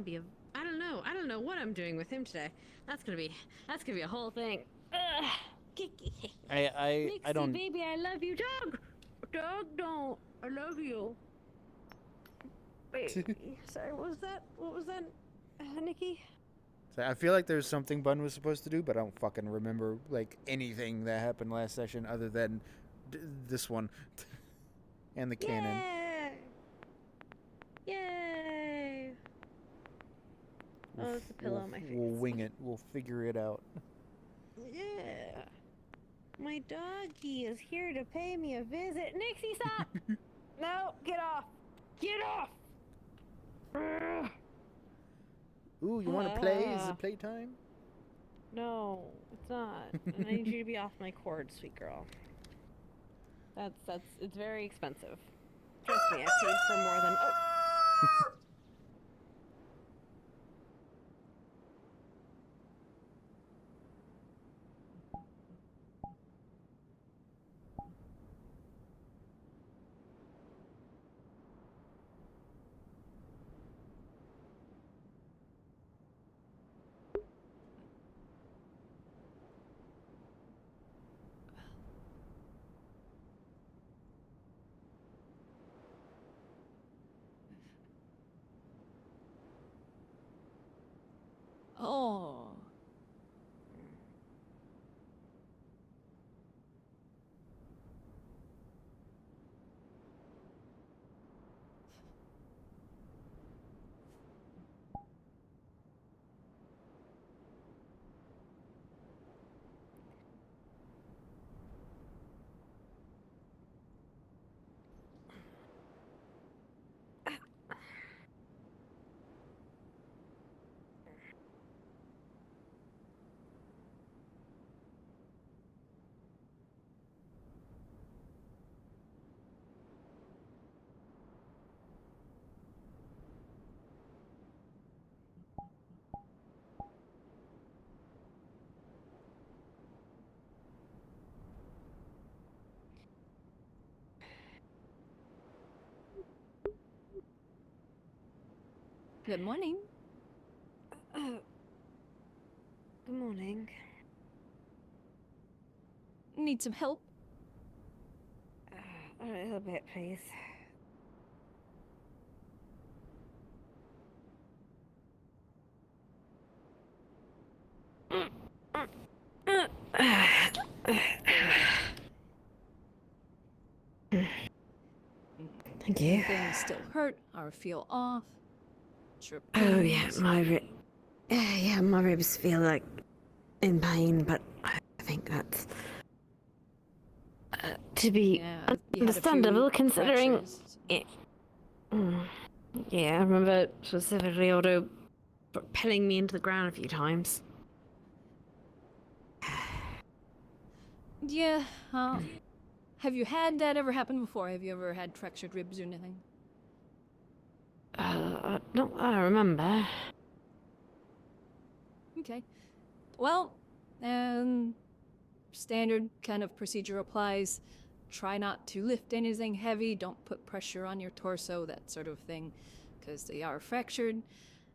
gonna be a... I don't know what I'm doing with him today. That's gonna be a whole thing. Ugh. Kiki. I don't... baby, I love you. Dog! Dog, don't. I love you. Baby. Sorry, what was that, Nikki? So I feel like there's something Bun was supposed to do, but I don't fucking remember, like, anything that happened last session other than this one. And the cannon. Yay! Oh, it's a pillow on my face. We'll wing it. We'll figure it out. Yeah. My doggy is here to pay me a visit. Nixie, stop! No, get off! Get off! Ooh, you want to play? Is it playtime? No, it's not. And I need you to be off my cord, sweet girl. It's very expensive. Trust me, I've paid for more than... Oh! Oh. Good morning. Good morning. Need some help? A little bit, please. Thank you. Things still hurt or feel off? Sure. Oh yeah, my ribs feel like in pain, but I think that's to be understandable considering. Yeah, I remember specifically Otto propelling me into the ground a few times. Yeah. Have you had that ever happen before? Have you ever had fractured ribs or anything? Not that I remember. Okay. Well, standard kind of procedure applies. Try not to lift anything heavy. Don't put pressure on your torso, that sort of thing, because they are fractured.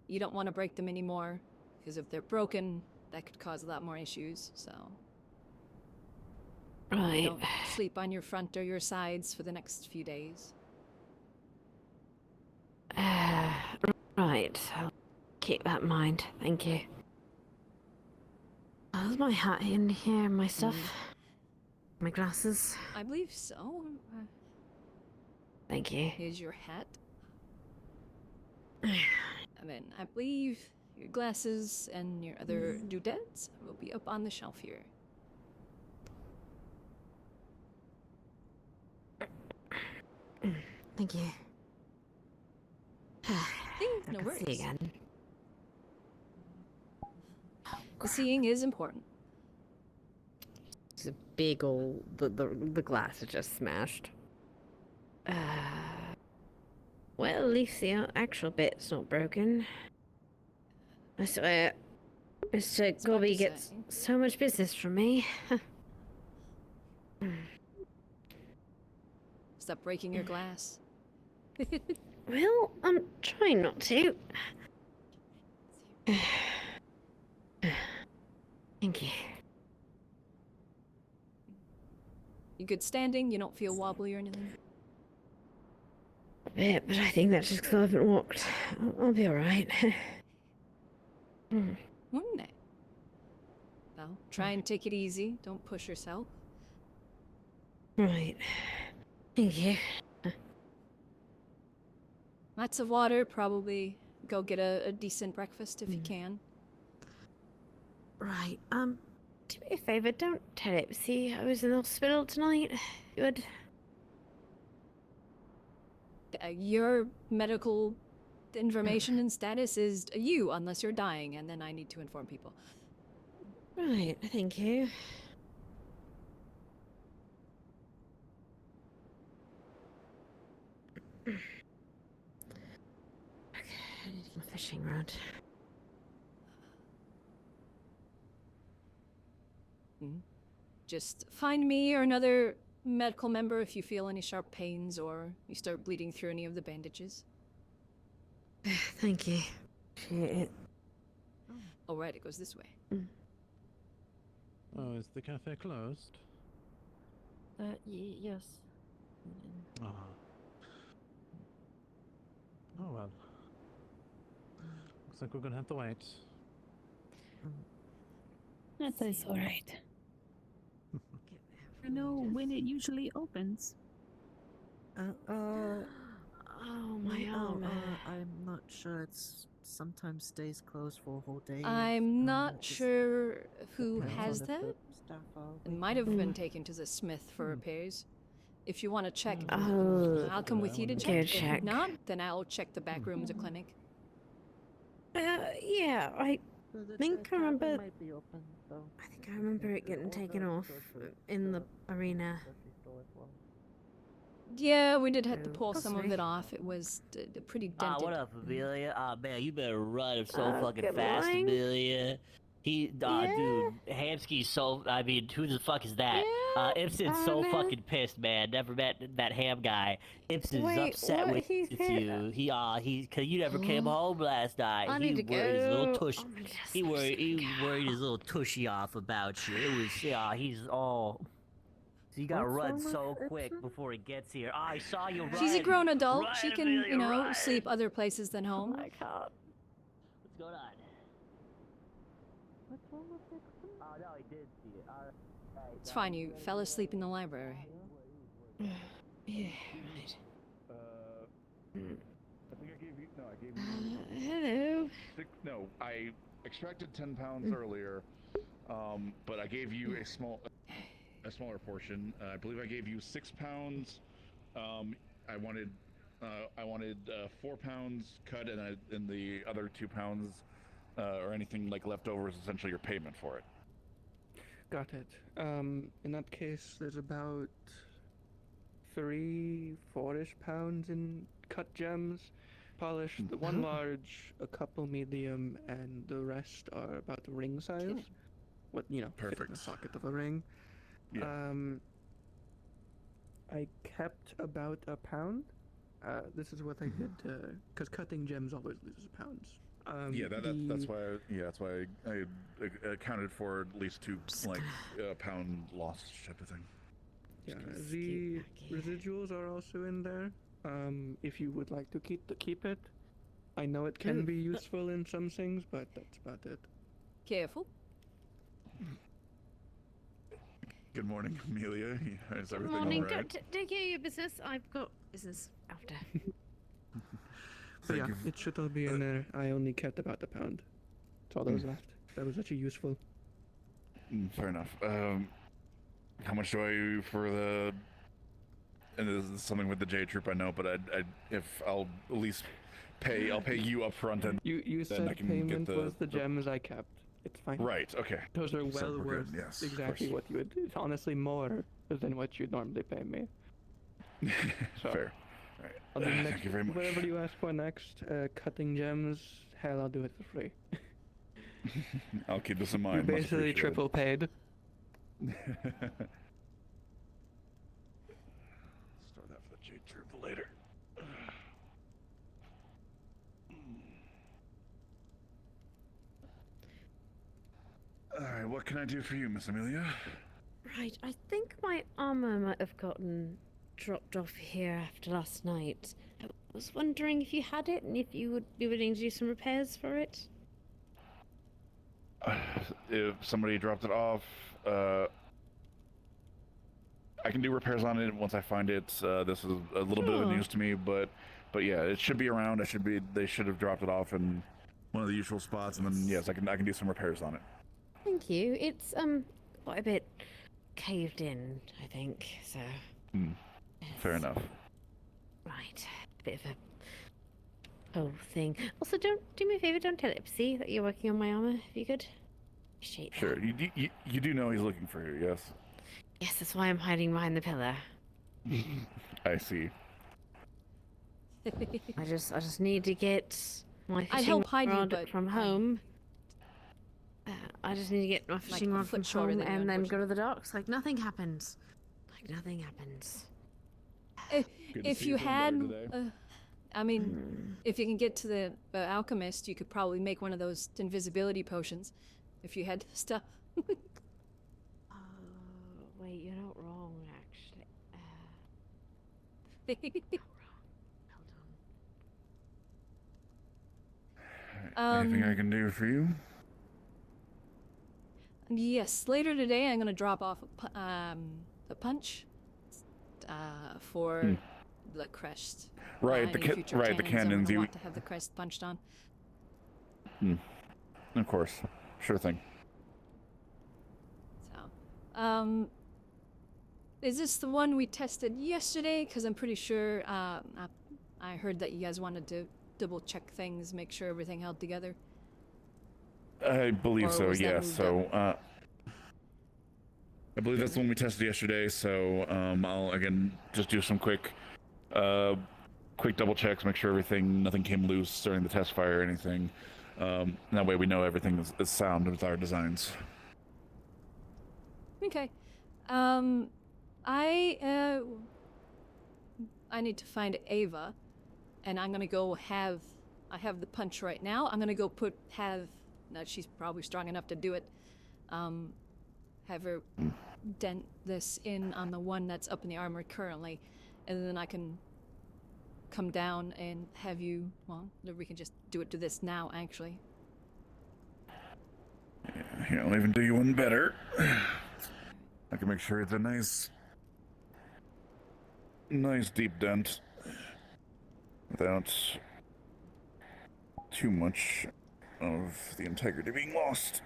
You don't want to break them anymore, because if they're broken, that could cause a lot more issues, so... Right. Don't sleep on your front or your sides for the next few days. Right. I'll keep that in mind. Thank you. Is my hat in here? My stuff? My glasses? I believe so. Thank you. Here's your hat. And then I believe your glasses and your other doodads will be up on the shelf here. Thank you. No worries. See you again. The seeing is important. It's a big old... The glass is just smashed. Well, at least the actual bit's not broken. I swear, Mr. Gobby gets so much business from me. Stop breaking your glass. Well, I'm trying not to. Thank you. You good standing? You don't feel wobbly or anything? A bit, but I think that's just because I haven't walked. I'll be alright. Wouldn't it? Well, try and take it easy. Don't push yourself. Right. Thank you. Lots of water, probably go get a decent breakfast if you can. Right. Do me a favor, don't tell Ipsy I was in the hospital tonight. You would. Your medical information and status is you, unless you're dying, and then I need to inform people. Right, thank you. Okay, I need my fishing rod. Just find me or another medical member if you feel any sharp pains or you start bleeding through any of the bandages. Thank you. Appreciate it. Oh, right, it goes this way. Oh, is the cafe closed? Yes. Ah. Oh well. Looks like we're gonna have to wait. That's alright. I know when it usually opens. Oh, my arm. I'm not sure. It's sometimes stays closed for a whole day. I'm not it just sure who depends has on if that. the staff are It awake. might have been taken to the smith for repairs. If you want to check, Oh, I'll come with you to Go check. If check. not, then I'll check the back rooms of clinic. yeah, I The think I tavern remember- might be open, though. think I remember it getting taken off in the arena. Grocery store as well. Yeah, we did have to Oh, pull some of possibly. it off. It was pretty dented. What up, Amelia? Man, you better run so fucking good fast, morning. Amelia. He, Yeah. dude, Hamsky's so. I mean, who the fuck is that? Ibsen's I so know. fucking pissed, man. Never met that Ham guy. Ibsen's Wait, upset what? with He's you. Cause you never came home last night. I he need to worried his little go. tush. Oh, my goodness, He I'm just worried gonna worried go. his little tushy off about you. It was, he's all. So you gotta What's run wrong with so quick Ibsen? before he gets here. Oh, I saw you run. She's a grown adult. Run, She can, Amelia, run. sleep other places than home. I can't. What's going on? What's wrong with Ibsen? Oh no, he did see it. It's fine. You fell asleep in the library. Yeah, right. I think I gave you. No, I gave you. Hello. No, I extracted 10 pounds earlier, but I gave you a smaller portion. I believe I gave you 6 pounds. I wanted 4 pounds cut, and the other 2 pounds, or anything like leftover, is essentially your payment for it. Got it. In that case, there's about 3-4-ish pounds in cut gems, polished. One large, a couple medium, and the rest are about the ring size. Okay. What fit in Perfect. the socket of a ring. Yeah. I kept about a pound. This is what I did because cutting gems always loses pounds. Yeah, that's why I accounted for at least 2 pound loss type of thing. Yeah, Just the keep back here. residuals are also in there. If you would like to keep it, I know it can be useful in some things, but that's about it. Careful. Good morning, Amelia. Is Good everything morning. all right? Don't take care of your business. I've got business after. So Thank yeah, you. it should all be in there. I only kept about a pound. That's all that was left. That was actually useful. Fair enough. How much do I owe you for the? And this is something with the J Troop, I know, but I'll at least pay. I'll pay you up front and. You Then I said can get payment the- was the the- gems I kept. It's fine. Right. Okay. Those are So well we're worth good, yes, of exactly course. what you would. It's honestly more than what you'd normally pay me. So, Fair. All right. I'll do next, Thank you very much. whatever you ask for next. Cutting gems, hell, I'll do it for free. I'll keep this in You mind. Much basically appreciated. triple paid. Store that for the J Troop later. Alright, what can I do for you, Miss Amelia? Right, I think my armor might have gotten dropped off here after last night. I was wondering if you had it and if you would be willing to do some repairs for it. If somebody dropped it off, I can do repairs on it once I find it. This is a little bit of Sure. news to me, but yeah, it should be around. They should have dropped it off in one of the usual spots, and then yes, I can do some repairs on it. Thank you. It's quite a bit caved in, I think. So. Fair enough. Right, bit of a whole thing. Also, don't do me a favor. Don't tell Ipsy that you're working on my armor. If you could. Appreciate that. Sure. You do know he's looking for you, yes? Yes, that's why I'm hiding behind the pillar. I see. I just need to get my I'd fishing help hide you, rod but, from home. I just need to get my fishing a rod from foot shorter home than you, and then go to the docks. Like nothing happens. Like nothing happens. Good to If see you feeling had, better today. I mean, if you can get to the alchemist, you could probably make one of those invisibility potions. If you had stuff. Oh, wait, you're not wrong, actually. Well Anything I can do for you? Yes, later today I'm gonna drop off a punch for the crest. Right, Any future the cannons cannons. I'm gonna You, want to have the crest punched on. of course, sure thing. So, is this the one we tested yesterday? Because I'm pretty sure I heard that you guys wanted to double check things, make sure everything held together. I believe Or so. was that Yes. moved So, I believe that's the one we tested yesterday. So, I'll again just do some quick double checks, make sure nothing came loose during the test fire or anything. That way we know everything is sound with our designs. Okay. I need to find Ava, and I'm gonna go I have the punch right now. I'm gonna go she's probably strong enough to do it. Have her dent this in on the one that's up in the armory currently, and then I can come down and have you, we can just do it to this now, actually. Yeah, I'll even do you one better. I can make sure it's a nice deep dent without too much of the integrity being lost.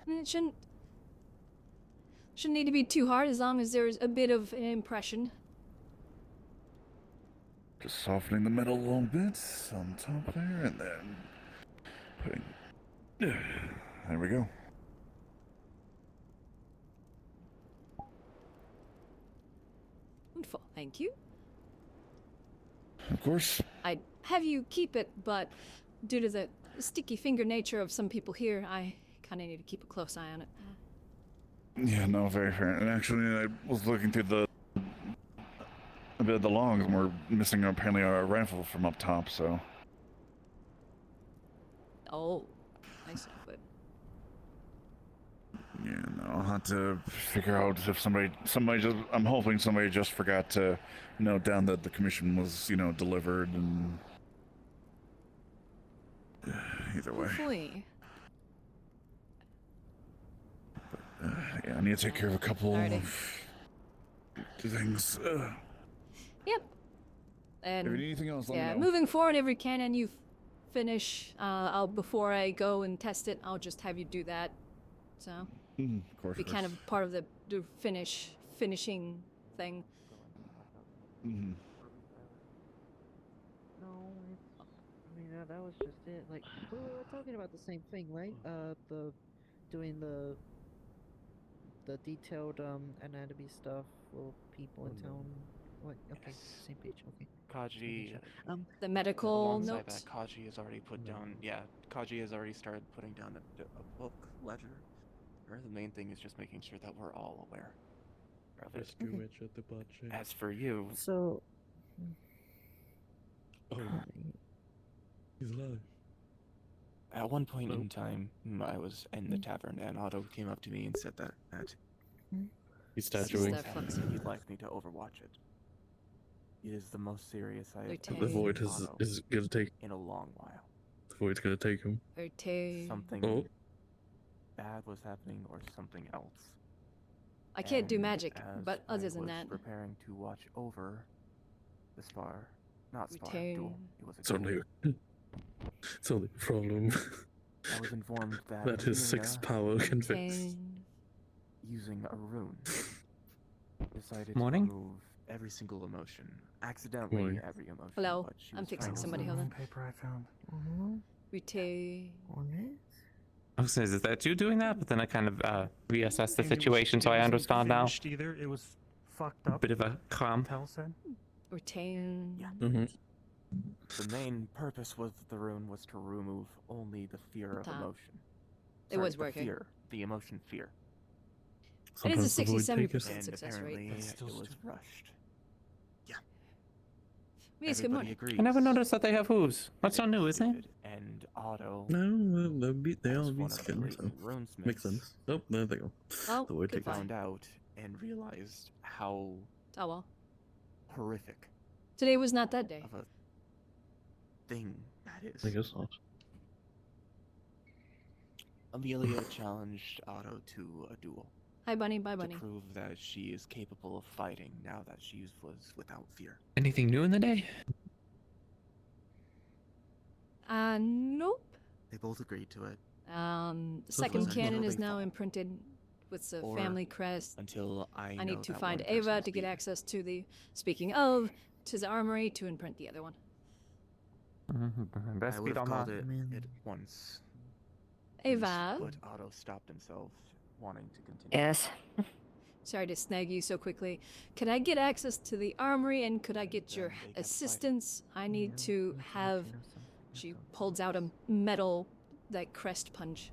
It shouldn't need to be too hard as long as there's a bit of an impression. Just softening the metal a little bit on top there, and then putting... There we go. Wonderful, thank you. Of course. I'd have you keep it, but due to the sticky finger nature of some people here, I kind of need to keep a close eye on it. Yeah, no, very fair. And actually, I was looking through a bit of the logs, and we're missing apparently our rifle from up top, so... Oh, I see, but... Yeah, no, I'll have to figure out if somebody just... I'm hoping somebody just forgot to note down that the commission was, delivered, and... Either way. Hopefully. Yeah, I need to take care of a couple Alrighty. of things. Yep. If you And need anything else, let yeah, me know. moving forward, every cannon you finish, before I go and test it, I'll just have you do that. So, Of course. be kind of part of the finishing thing. Mm-hmm. No, I mean that was just it. Like we were talking about the same thing, right? Doing the detailed anatomy stuff for people in town. What? Okay, same page. Okay. Kaji, The medical alongside notes. that, Kaji has already put down. Yeah, Kaji has already started putting down a book ledger. Or the main thing is just making sure that we're all aware of it. At the butt cheek. As for you, So. Oh, he's alive. At one point in time, I was in the tavern, and Otto came up to me and said that He's Just tattooing. that flux. he'd like me to overwatch it. It is the most serious I have Lieutenant. ever The seen void Otto is gonna take. in a long while. The void's gonna take him. Something Oh. bad was happening, or something else. I can't do And magic, as but other I than was that, preparing to watch over the not duel. Return. It was a It's only. duel. It's only a problem. I was informed that That his 6 power can fix. Return. using a rune decided Morning. to remove every single emotion. Accidentally, Morning. every emotion. Hello, but she I'm was fixing trying to somebody, remove hold on. Paper I found. Return. I was saying, is that you doing that? But then I kind of reassessed the And situation, so I understand now. Either. It was fucked up. Bit of a calm. Tell said. Return. Yeah. Mm-hmm. The main purpose with the rune was to remove only the fear of Top. emotion. It was the working. Fear, the emotion fear. It is a Sometimes the void 67% take us. And success apparently, rate. That's it still was stupid. rushed. Yes, good Everybody morning. agrees. I never noticed that they have hooves. That's that not new, is it? executed, And Otto, No, they as all one be of the skin, blazing so runesmiths, makes sense. Oh, there they go. Oh, The void take goodbye. us. found out and realized how Oh well. horrific Today was not that day. of a thing that is. I guess not. Amelia challenged Otto to a duel Hi, Bunny. Bye, Bunny. to prove that she is capable of fighting now that she was without fear. Anything new in the day? Nope. They both agreed to it The second far. cannon Until is they now fall. imprinted with the Or family crest. until I I know need to that find one person Ava is to get beaten. access to the. Speaking of, to the armory to imprint the other one. Best I would beat have on called that. it once. Ava. But Otto stopped himself, wanting to continue. Yes. Sorry to snag you so quickly. Could I get access to the armory and could I get your Then they kept assistance? I need to have. She pulls out a metal, like crest punch.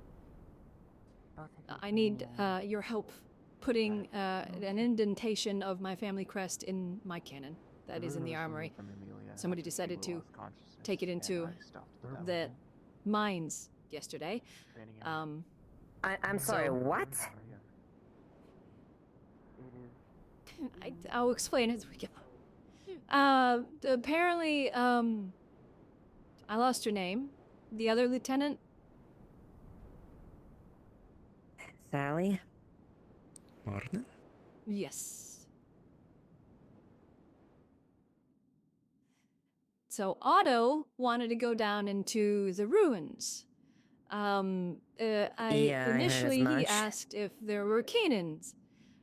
I need your help putting an indentation of my family crest in my cannon that is in the armory. Somebody decided to take it into the mines yesterday. I'm sorry, So- what? I'll explain as we go. Apparently, I lost her name. The other lieutenant. Sally? Martin? Yes. So Otto wanted to go down into the ruins. Yeah, I heard as Initially he much. asked if there were cannons,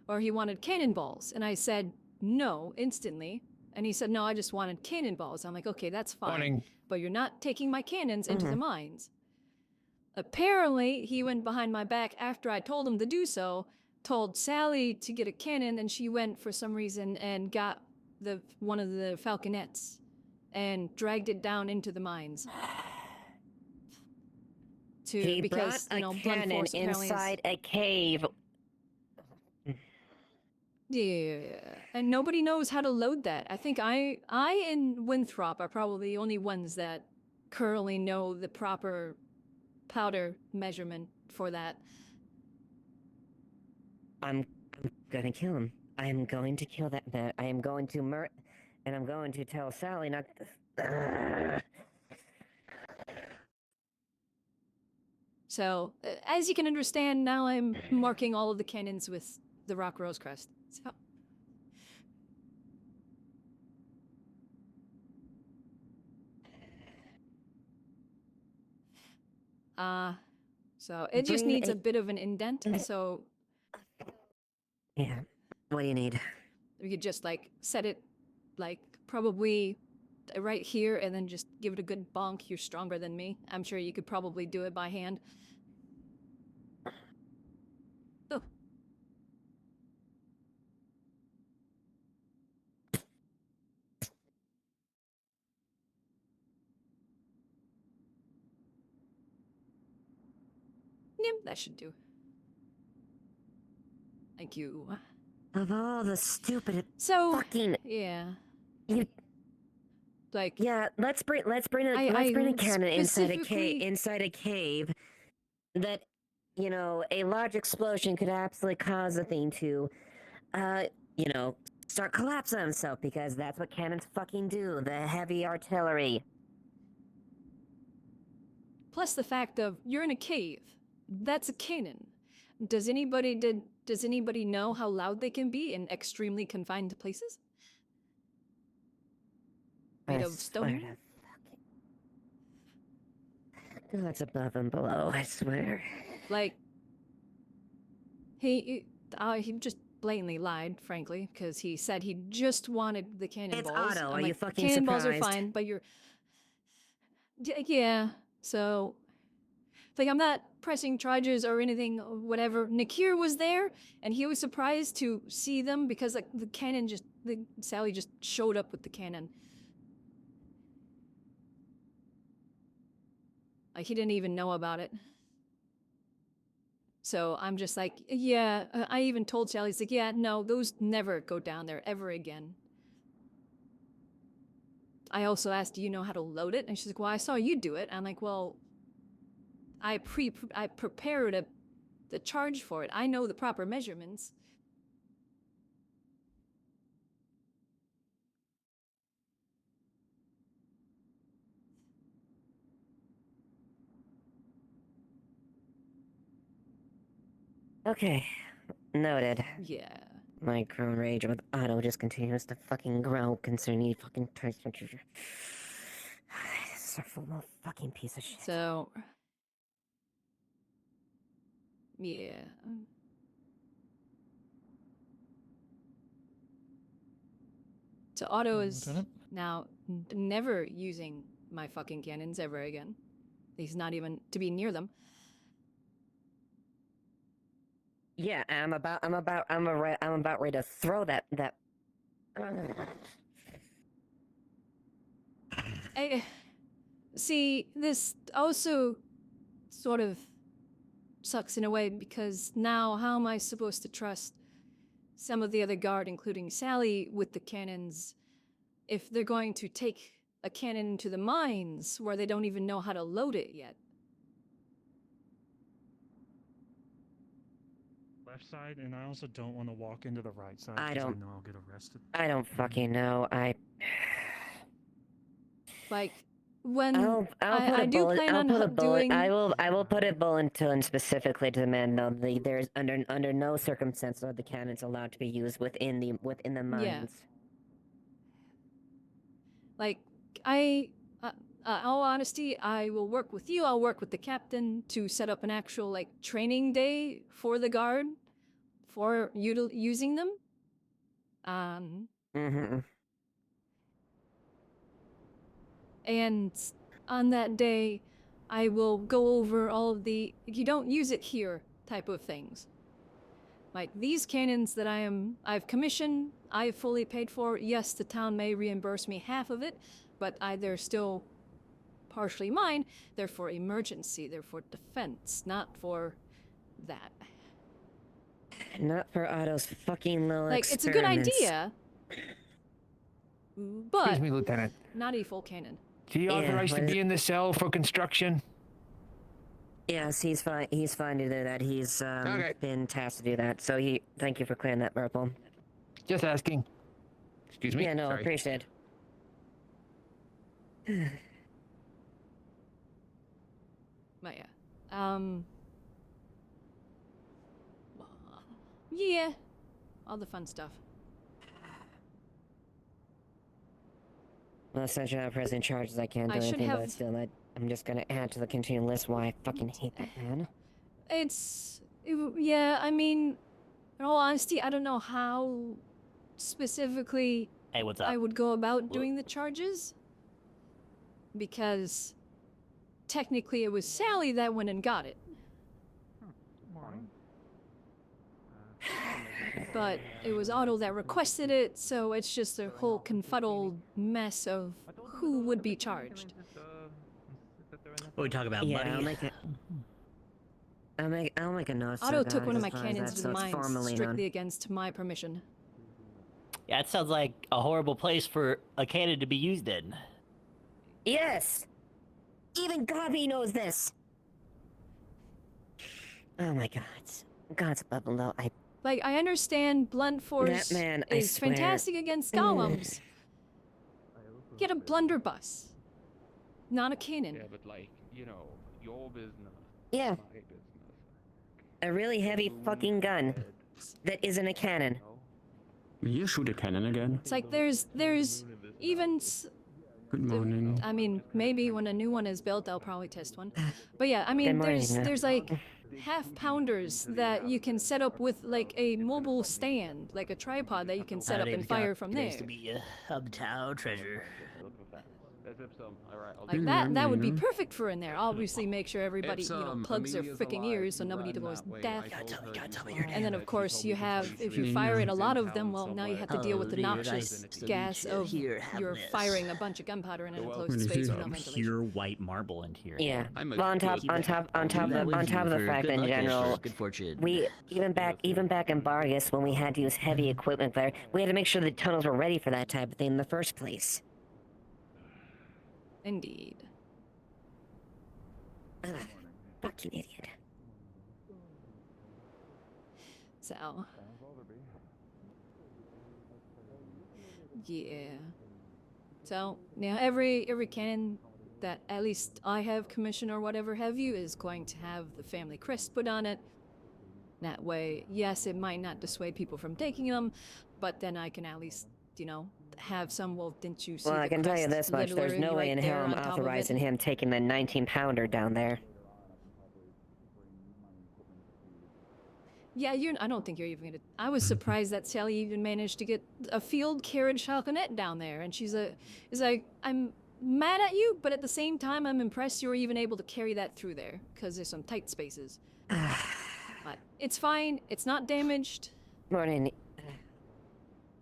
or he wanted cannonballs, and I said no instantly. And he said, no, I just wanted cannonballs. I'm like, okay, that's fine. Morning. But you're not taking my cannons into Mm-hmm. the mines. Apparently, he went behind my back after I told him to do so, told Sally to get a cannon, and she went for some reason and got one of the falconets and dragged it down into the mines. He Because, brought you know, a blunt cannon force apparently is- inside a cave. Yeah, and nobody knows how to load that. I think I and Winthrop are probably the only ones that currently know the proper powder measurement for that. I'm gonna kill him. I'm going to kill that. I am going to and I'm going to tell Sally not. So, as you can understand, now I'm marking all of the cannons with the Rockrose crest. So. So it just Bring needs a- a bit of an indent, so Yeah. What do you need? we could just like set it like probably right here and then just give it a good bonk. You're stronger than me. I'm sure you could probably do it by hand. Oh. Yep, that should do. Thank you. Of all the stupid So, fucking yeah. you. Like, Yeah, let's bring a cannon inside a cave that, you know, a large explosion could absolutely cause the thing to, you know, start collapsing on itself, because that's what cannons fucking do. The heavy artillery. plus the fact of you're in a cave. That's a cannon. Does anybody know how loud they can be in extremely confined places? Made of stone? That's above and below, I swear. Like, he just blatantly lied, frankly, because he said he just wanted the cannonballs. It's Otto. I'm Are like, you fucking cannonballs surprised? are fine, but you're... Yeah, so... Like, I'm not pressing charges or anything, or whatever. Nakir was there, and he was surprised to see them because, like, the cannon just... Sally just showed up with the cannon. Like, he didn't even know about it. So I'm just like, yeah, I even told Sally, it's like, yeah, no, those never go down there ever again. I also asked, do you know how to load it? And she's like, well, I saw you do it. I'm like, well, I prepared the charge for it. I know the proper measurements. Okay, noted. Yeah. My grown rage with Otto just continues to fucking grow concerning fucking This is a full fucking piece of shit. So, yeah. So Otto is now never using my fucking cannons ever again. He's not even to be near them. Yeah, I'm about ready to throw that. See, this also sort of sucks in a way, because now how am I supposed to trust some of the other guard, including Sally, with the cannons, if they're going to take a cannon into the mines where they don't even know how to load it yet? Left side, and I also don't want to walk into the right side. I 'cause don't- I know I'll get arrested. I don't fucking know. Like, when I'll put I a do bullet. plan I'll on put a bullet. doing... I will put a bullet specifically to the men. No, there's under no circumstance are the cannons allowed to be used within the mines. Yeah. Like, all honesty, I will work with you. I'll work with the captain to set up an actual, like, training day for the guard for using them. And on that day, I will go over all of the you don't use it here type of things. Like, these cannons that I've commissioned, I've fully paid for. Yes, the town may reimburse me half of it, but they're still partially mine. They're for emergency. They're for defense, not for that. Not for Otto's fucking little Like, it's a good experiments. idea, but Excuse me, Lieutenant. not a full cannon. Is he authorized to be in the cell for construction? Yes, he's fine. He's fine to do that. He's been tasked to do that. So thank you for clearing that, Purple. Just asking. Excuse me. Yeah, no, Sorry. appreciate it. But yeah. Yeah. All the fun stuff. Well, since you're not pressing charges, I can't do I should anything, have- but still, I'm just gonna add to the continuing list why I fucking hate that man. Yeah, I mean, in all honesty, I don't know how specifically Hey, what's up? I would go about doing the charges. Because technically it was Sally that went and got it. But it was Otto that requested it, so it's just a whole confuddled mess of who would be charged. What are we talking about, Yeah, buddy? I'll make a note. Otto took one of my cannons to the mines strictly against my permission. Yeah, it sounds like a horrible place for a cannon to be used in. Yes! Even Gabi knows this! Oh my god. God's above and below. I understand blunt force That man, I is swear. fantastic against golems. Get a blunderbuss. Not a cannon. Yeah, but like, you know, your business. Yeah. My business. A really heavy fucking gun that isn't a cannon. You shoot a cannon again. It's like there's even Good morning. I mean, maybe when a new one is built, I'll probably test one. But yeah, I mean, Good morning, there's like half-pounders that you can set up with like a mobile stand, like a tripod that you can set up and fire from there. Nice to meet you. I'm Tao Treasure. Like that would be perfect for in there. Obviously, make sure everybody plugs their freaking ears so nobody goes deaf. And then of course you have, if you fire in a lot of them, well now you have to deal with the noxious gas of you're firing a bunch of gunpowder in an enclosed space with no ventilation. Pure white marble in here. Yeah. Well, on top of the fact that in general, Good fortune. we even back in Bargus when we had to use heavy equipment there, we had to make sure the tunnels were ready for that type of thing in the first place. Indeed. Fucking idiot. So. Yeah. So now every cannon that at least I have commissioned or whatever have you is going to have the family crest put on it. That way, yes, it might not dissuade people from taking them, but then I can at least, have some, well, didn't you see Well, I can tell you this much, there's no way in hell I'm authorizing him taking the 19-pounder down there. Yeah, I don't think you're even gonna... I was surprised that Sally even managed to get a field carriage falconet down there, and she's like, I'm mad at you, but at the same time, I'm impressed you were even able to carry that through there, because there's some tight spaces. But it's fine, it's not damaged. Morning.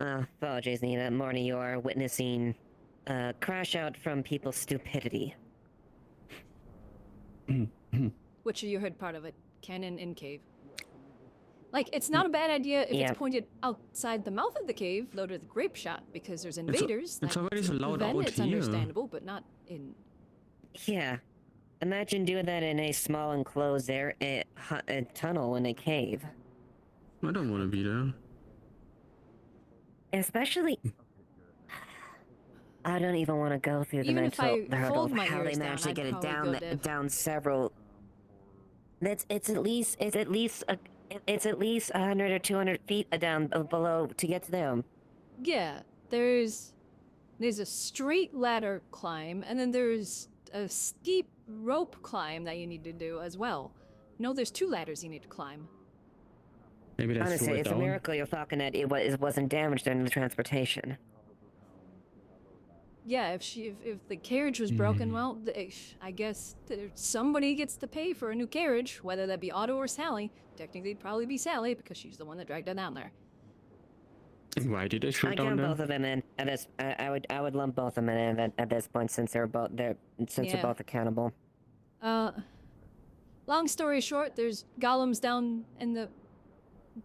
Apologies, Nina. Morning, you are witnessing crash out from people's stupidity. Which you heard part of it. Cannon in cave. Like, it's not a bad idea if it's pointed outside the mouth of the cave, loaded with grape shot, because there's invaders. It's already so loud then out it's here. understandable, but not in... Yeah. Imagine doing that in a small enclosed a tunnel in a cave. I don't want to be there. Especially... I don't even want to go through the mental hurdle of how they managed to get it down several... It's at least 100 or 200 feet down below to get to them. Yeah, there's a straight ladder climb, and then there's a steep rope climb that you need to do as well. No, there's 2 ladders you need to climb. Maybe that's honestly, it's a miracle your falconet wasn't damaged during the transportation. Yeah, if the carriage was broken, well, I guess somebody gets to pay for a new carriage, whether that be Otto or Sally. Technically, it'd probably be Sally because she's the one that dragged it down there. Why did they shoot down there? I count both of them in. I would lump both of them in at this point since they're both accountable. Long story short, there's golems down in the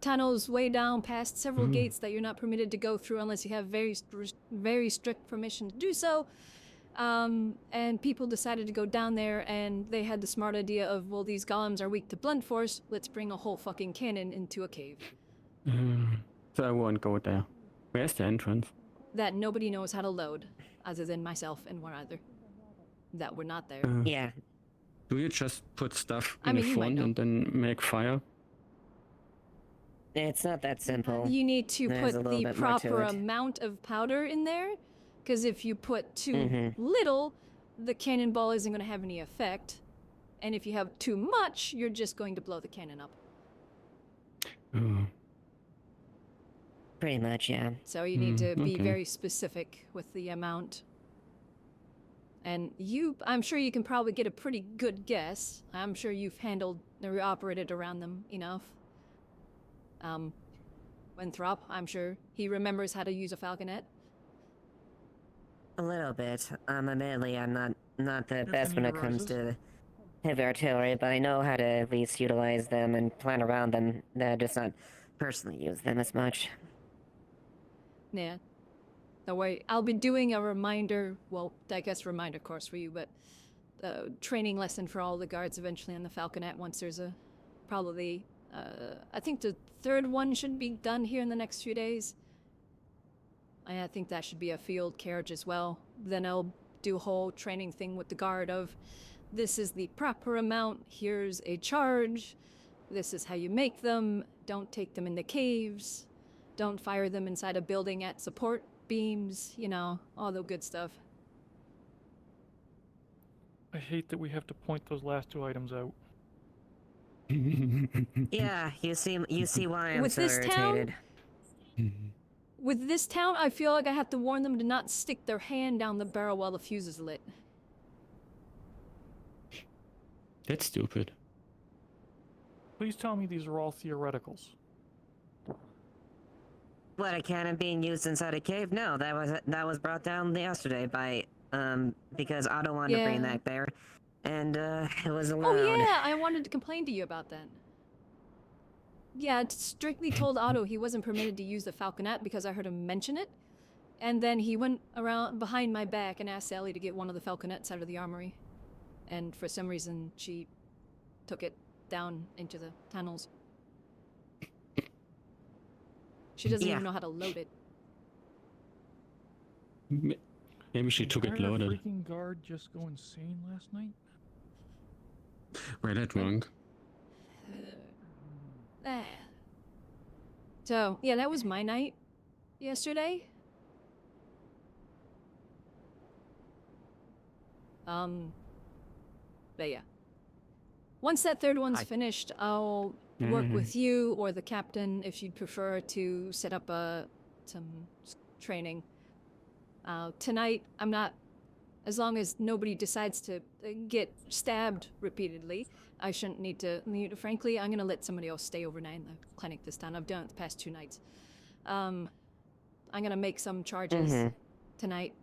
tunnels way down past several gates that you're not permitted to go through unless you have very strict permission to do so. And people decided to go down there, and they had the smart idea of, well, these golems are weak to blunt force, let's bring a whole fucking cannon into a cave. So I won't go there. Where's the entrance? That nobody knows how to load, other than myself and one other. That were not there. Yeah. Do you just put stuff in the front and then make fire? It's not that simple. You need to put the proper amount of powder in there, because if you put too little, the cannonball isn't going to have any effect. And if you have too much, you're just going to blow the cannon up. Pretty much, yeah. So you need to be very specific with the amount. And I'm sure you can probably get a pretty good guess. I'm sure you've handled or operated around them enough. Winthrop, I'm sure he remembers how to use a falconet. A little bit. Admittedly, I'm not the best when it comes to heavy artillery, but I know how to at least utilize them and plan around them. Just not personally use them as much. Yeah. Don't worry, I'll be doing a reminder, well, I guess reminder course for you, but training lesson for all the guards eventually on the Falconet once there's a, probably, I think the third one should be done here in the next few days. I think that should be a field carriage as well. Then I'll do a whole training thing with the guard of, this is the proper amount, here's a charge, this is how you make them, don't take them in the caves, don't fire them inside a building at support beams, you know, all the good stuff. I hate that we have to point those last 2 items out. Yeah, you see why I'm With so this irritated. With this town, I feel like I have to warn them to not stick their hand down the barrel while the fuse is lit. That's stupid. Please tell me these are all theoreticals. What, a cannon being used inside a cave? No, that was brought down yesterday by because Otto wanted to bring that there, and it was allowed. Oh yeah, I wanted to complain to you about that. Yeah, it strictly told Otto he wasn't permitted to use the Falconet because I heard him mention it, and then he went around behind my back and asked Sally to get one of the Falconets out of the armory, and for some reason she took it down into the tunnels. She doesn't even know how to load it. Maybe she took it Did loaded. the freaking guard just go insane last night? Read that wrong. So, yeah, that was my night yesterday. But yeah. Once that third one's finished, I'll work with you or the captain if you'd prefer to set up some training. Tonight, I'm not, as long as nobody decides to get stabbed repeatedly, I shouldn't need to, frankly, I'm gonna let somebody else stay overnight in the clinic this time. I've done it the past 2 nights. I'm gonna make some charges tonight,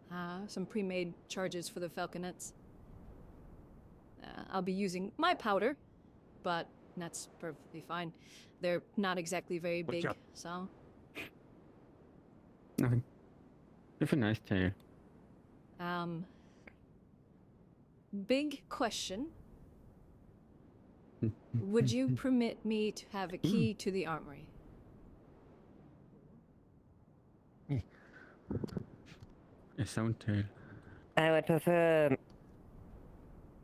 some pre-made charges for the Falconets. I'll be using my powder, but that's perfectly fine. They're not exactly very big, so... Nothing. Have a nice day. Big question. Would you permit me to have a key to the armory? A sound tail. I would prefer.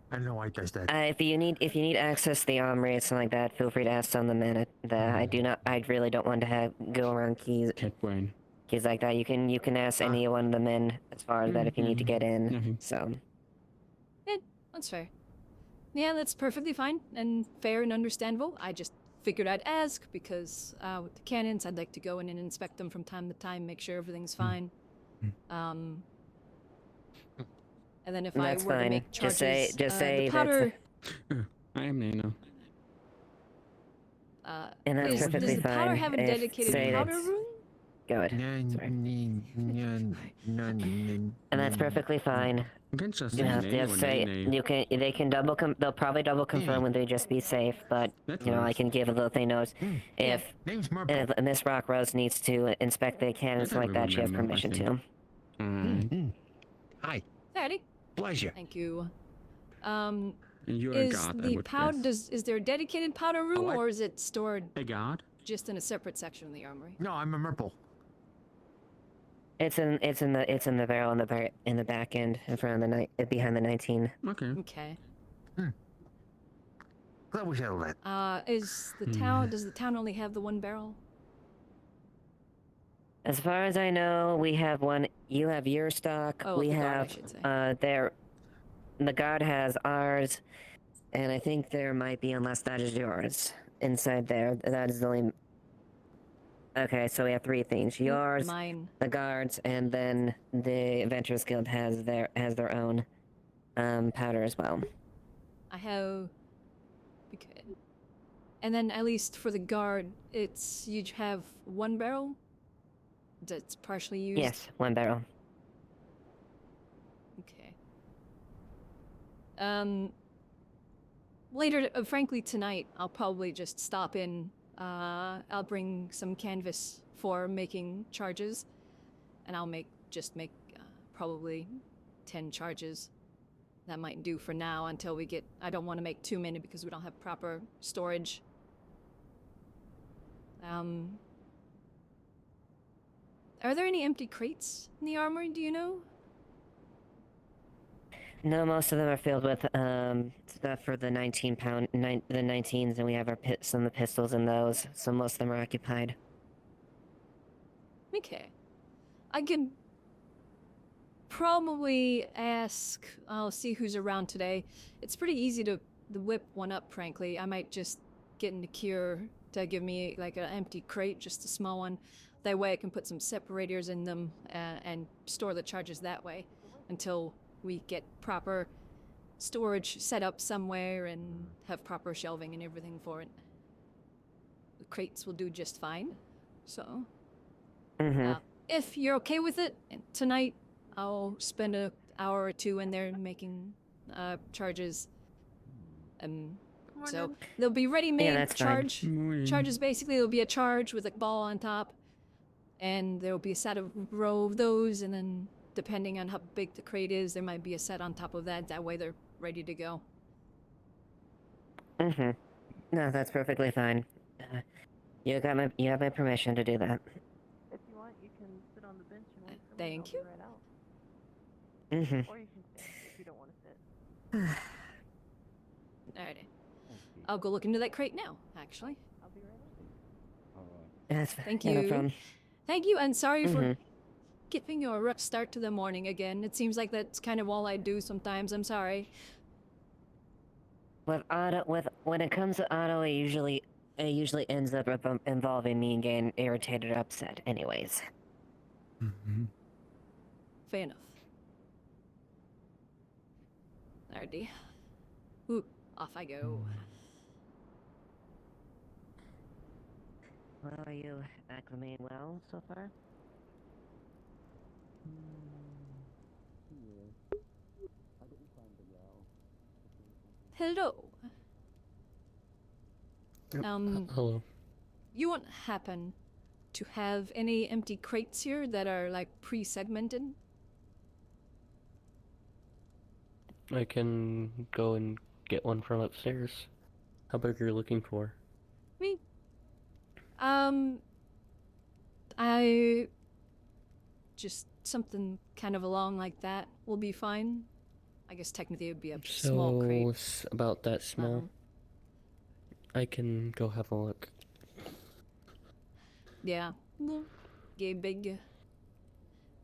I know I does that. If you need access to the armory or something like that, feel free to ask some of the men. I really don't want to go around keys. Cat brain. Keys like that. You can ask any one of the men as far as that if you need to get in. So. Yeah, that's fair. Yeah, that's perfectly fine and fair and understandable. I just figured I'd ask because with the cannons, I'd like to go in and inspect them from time to time, make sure everything's fine. And then if That's I were fine. to make charges, Just say the powder. I am Nano. And that's perfectly does the powder fine. have a dedicated powder room? Good. And that's perfectly fine. You can just You have to say they can they'll probably double confirm when they just be safe, but I can give a little thing notes. If Miss Rockrose needs to inspect the cannons like that, she has permission to. Hi. Alrighty. Pleasure. Thank you. You're a Is god, I the would powder guess. is there a dedicated powder room or is it stored A god? just in a separate section of the armory? No, I'm a Merple. It's in the barrel in the back end in front of behind the 19. Okay. Okay. Glad we settled that. Does the town only have the one barrel? As far as I know, we have one. You have your stock. Oh, we the guard, I have should say. the guard has ours, and I think there might be, unless that is yours, inside there. That is the only. Okay, so we have 3 things: yours, mine, the guards, and then the Adventurers Guild has their own powder as well. I have. Okay. And then at least for the guard, you have one barrel that's partially used. Yes, 1 barrel. Okay. Later, frankly, tonight I'll probably just stop in. I'll bring some canvas for making charges, and I'll make just make probably 10 charges. That might do for now until we get... I don't want to make too many because we don't have proper storage. Are there any empty crates in the armory, do you know? No, most of them are filled with stuff for the 19-pound, the 19s, and we have some of the pistols in those, so most of them are occupied. Okay. I can probably ask... I'll see who's around today. It's pretty easy to whip one up, frankly. I might just get in the cure to give me like an empty crate, just a small one. That way I can put some separators in them and store the charges that way until we get proper storage set up somewhere and have proper shelving and everything for it. The crates will do just fine. So, if you're okay with it, and tonight I'll spend an hour or two in there making charges. So they'll be ready-made charges. Basically, there'll be a charge with a ball on top, and there'll be a set of row of those, and then depending on how big the crate is, there might be a set on top of that. That way, they're ready to go. No, that's perfectly fine. You have my permission to do that. If you want, you can sit on the bench and wait for me. Thank you. Right out. Or you can sit if you don't want to sit. Alrighty. I'll go look into that crate now, actually. I'll be right out. Thank No you. problem. Thank you, and sorry for giving you a rough start to the morning again. It seems like that's kind of all I do sometimes. I'm sorry. When it comes to Otto, it usually ends up involving me getting irritated or upset anyways. Fair enough. Alrighty. Ooh, off I go. Well, are you acclimating well so far? Hello. Hello. You won't happen to have any empty crates here that are like pre-segmented? I can go and get one from upstairs. How big are you looking for? Me? I just something kind of along like that will be fine. I guess technically it would be a small crate. So it's about that small. I can go have a look. Yeah, get big.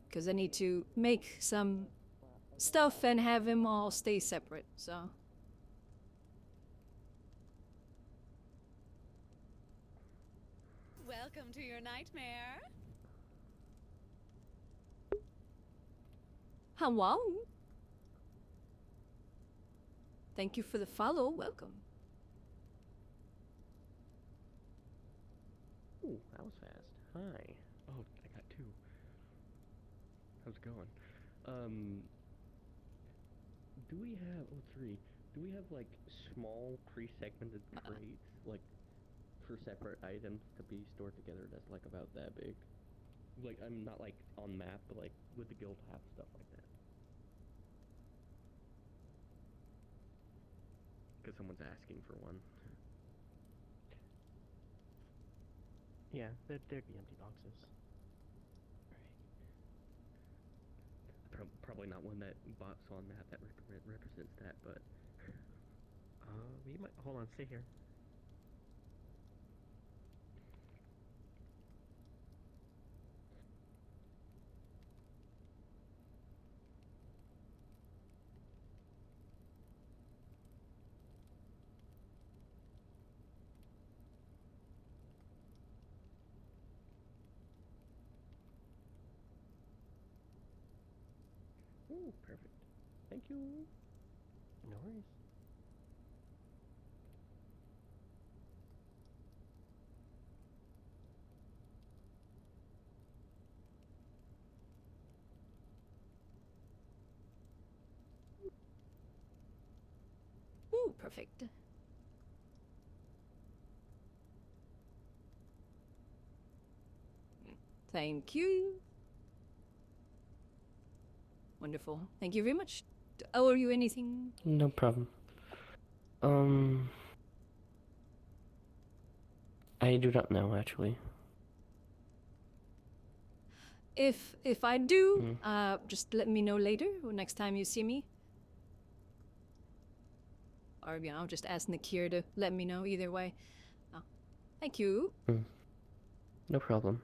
Because I need to make some stuff and have them all stay separate, so. Welcome to your nightmare. Hello. Thank you for the follow. Welcome. Ooh, that was fast. Hi. Oh, I got two. How's it going? Do we have, do we have like small pre-segmented crates, like for separate items to be stored together that's like about that big? Like, I'm not like on map, but like with the guild have stuff like that. Because someone's asking for one. Yeah, there'd be empty boxes. Right. Probably not one that box on map that represents that, but we might hold on. Stay here. Ooh, perfect. Thank you. No worries. Ooh, perfect. Thank you. Wonderful. Thank you very much. Owe you anything? No problem. I do not know actually. If I do, just let me know later or next time you see me. Or, you know, just ask Nakir to let me know either way. Thank you. No problem.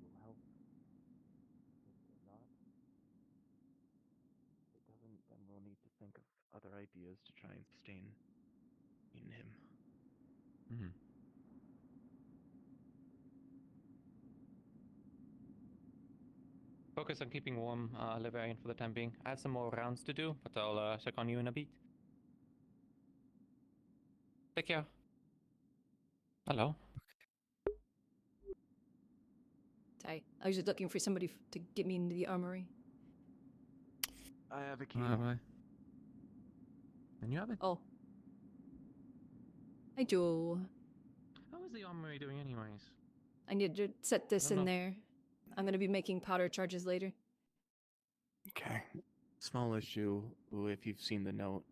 Will help. If not, it doesn't, then we'll need to think of other ideas to try and sustain in him. Focus on keeping warm, Librarian, for the time being. I have some more rounds to do, but I'll check on you in a bit. Take care. Hello. I was just looking for somebody to get me into the armory. I have a key. Bye. And you have it? Oh. I do. How is the armory doing anyways? I need to set this I don't in know. there. I'm gonna be making powder charges later. Okay. Small issue. Ooh, if you've seen the note.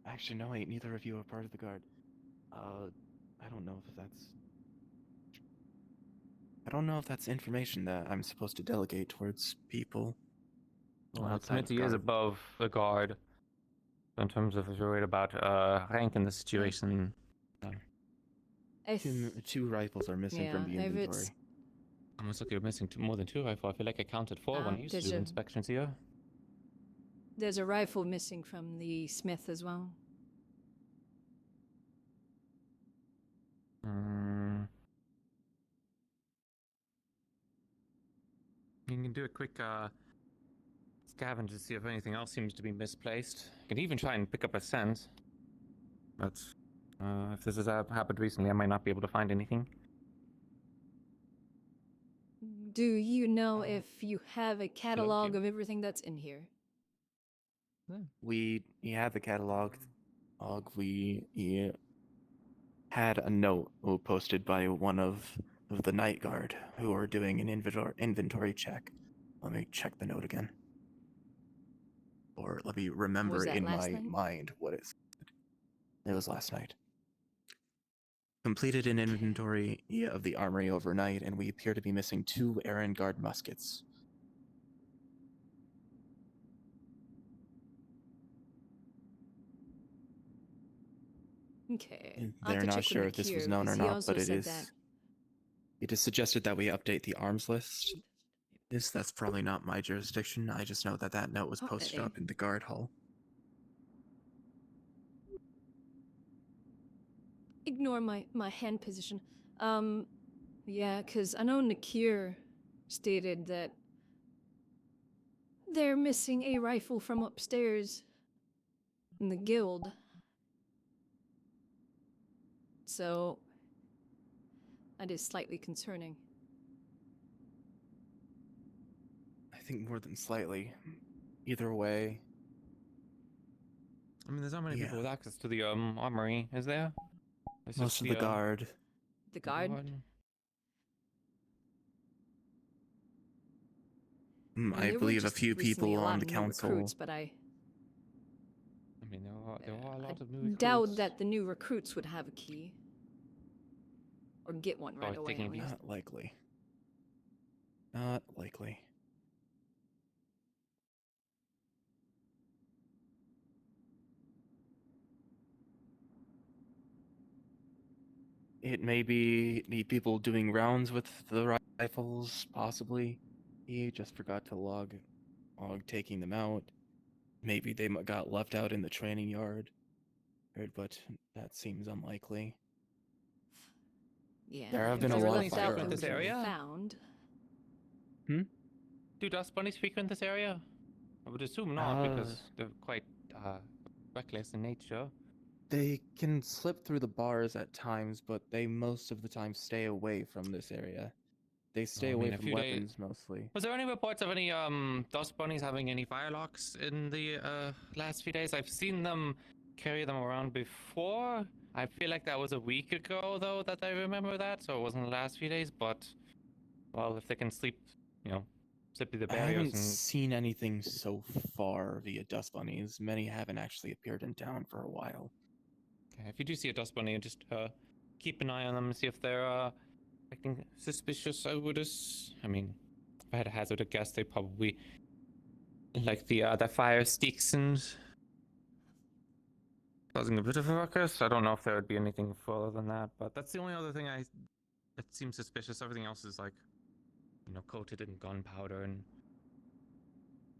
Actually, no, wait. Neither of you are part of the guard. I don't know if that's. I don't know if that's information that I'm supposed to delegate towards people. Well, the outside of committee is guard. above the guard. In terms of if you're worried about rank in the situation. Two rifles are missing from the inventory. Almost like you're missing more than 2 rifles. I feel like I counted 4 when I used to there's do a- inspections here. There's a rifle missing from the smith as well. You can do a quick scavenge to see if anything else seems to be misplaced. You can even try and pick up a scent. But if this has happened recently, I might not be able to find anything. Do you know if you have a catalog of everything that's in here? We had the catalog. We had a note posted by one of the night guard who are doing an inventory check. Let me check the note again. Or let me remember Was that in last my night? mind what it said. It was last night. Completed an inventory of the armory overnight, and we appear to be missing 2 Aaron Guard muskets. Okay. They're not sure if this was known or not, but it is suggested that we update the arms list. That's probably not my jurisdiction. I just know that that note was posted Okay. up in the guard hall. Ignore my hand position. Yeah, because I know Nakir stated that they're missing a rifle from upstairs in the guild. So, that is slightly concerning. I think more than slightly. Either way. I mean, there's not many people with access to the armory, is there? It's Most just of the guard. The guard? I there were believe a just few recently people a lot on the of new council. recruits, but I mean, there are a lot of new doubt recruits. that the new recruits would have a key. Or get one right away, at least. Not likely. Not likely. It may be the people doing rounds with the rifles, possibly. He just forgot to log taking them out. Maybe they got left out in the training yard. But that seems unlikely. Yeah, There have if been they a were lot of left out, they frequent would this have been area? found. Do dust bunnies frequent this area? I would assume not, because they're quite reckless in nature. They can slip through the bars at times, but they most of the time stay away from this area. They stay away from weapons mostly. Was there any reports of any dust bunnies having any firelocks in the last few days? I've seen them carry them around before. I feel like that was a week ago, though, that I remember that, so it wasn't the last few days, but, well, if they can sleep, slip through the I barriers haven't and... seen anything so far via dust bunnies. Many haven't actually appeared in town for a while. Okay, if you do see a dust bunny, just keep an eye on them and see if they're acting suspicious. I mean, if I had a hazard a guess, they probably like the fire sticks and causing a bit of a ruckus. I don't know if there would be anything further than that, but that's the only other thing that seems suspicious. Everything else is like, coated in gunpowder and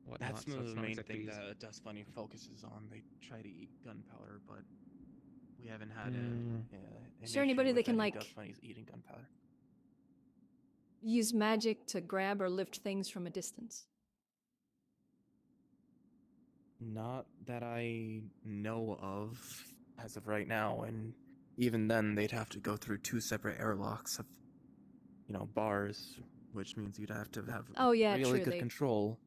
whatnot. That's so it's the not main exactly thing easy. that dust bunny focuses on. They try to eat gunpowder, but we haven't had an Is there issue anybody that with can, any like, dust bunnies eating gunpowder. use magic to grab or lift things from a distance? Not that I know of as of right now, and even then they'd have to go through 2 separate airlocks of, bars, which means you'd have to have really good control.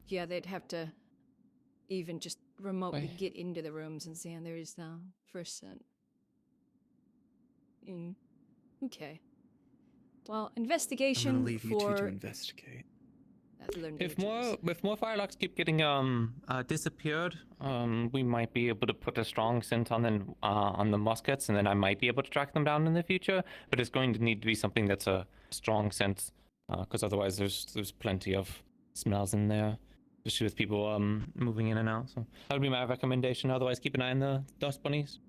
Yeah, they'd have to even just remotely get into the rooms and see, and there's the first set. Okay. Well, investigation I'm gonna leave you two to for investigate. If more firelocks keep getting disappeared, we might be able to put a strong scent on the muskets, and then I might be able to track them down in the future. But it's going to need to be something that's a strong scent, because otherwise there's plenty of smells in there, especially with people moving in and out. So that would be my recommendation. Otherwise, keep an eye on the dust bunnies.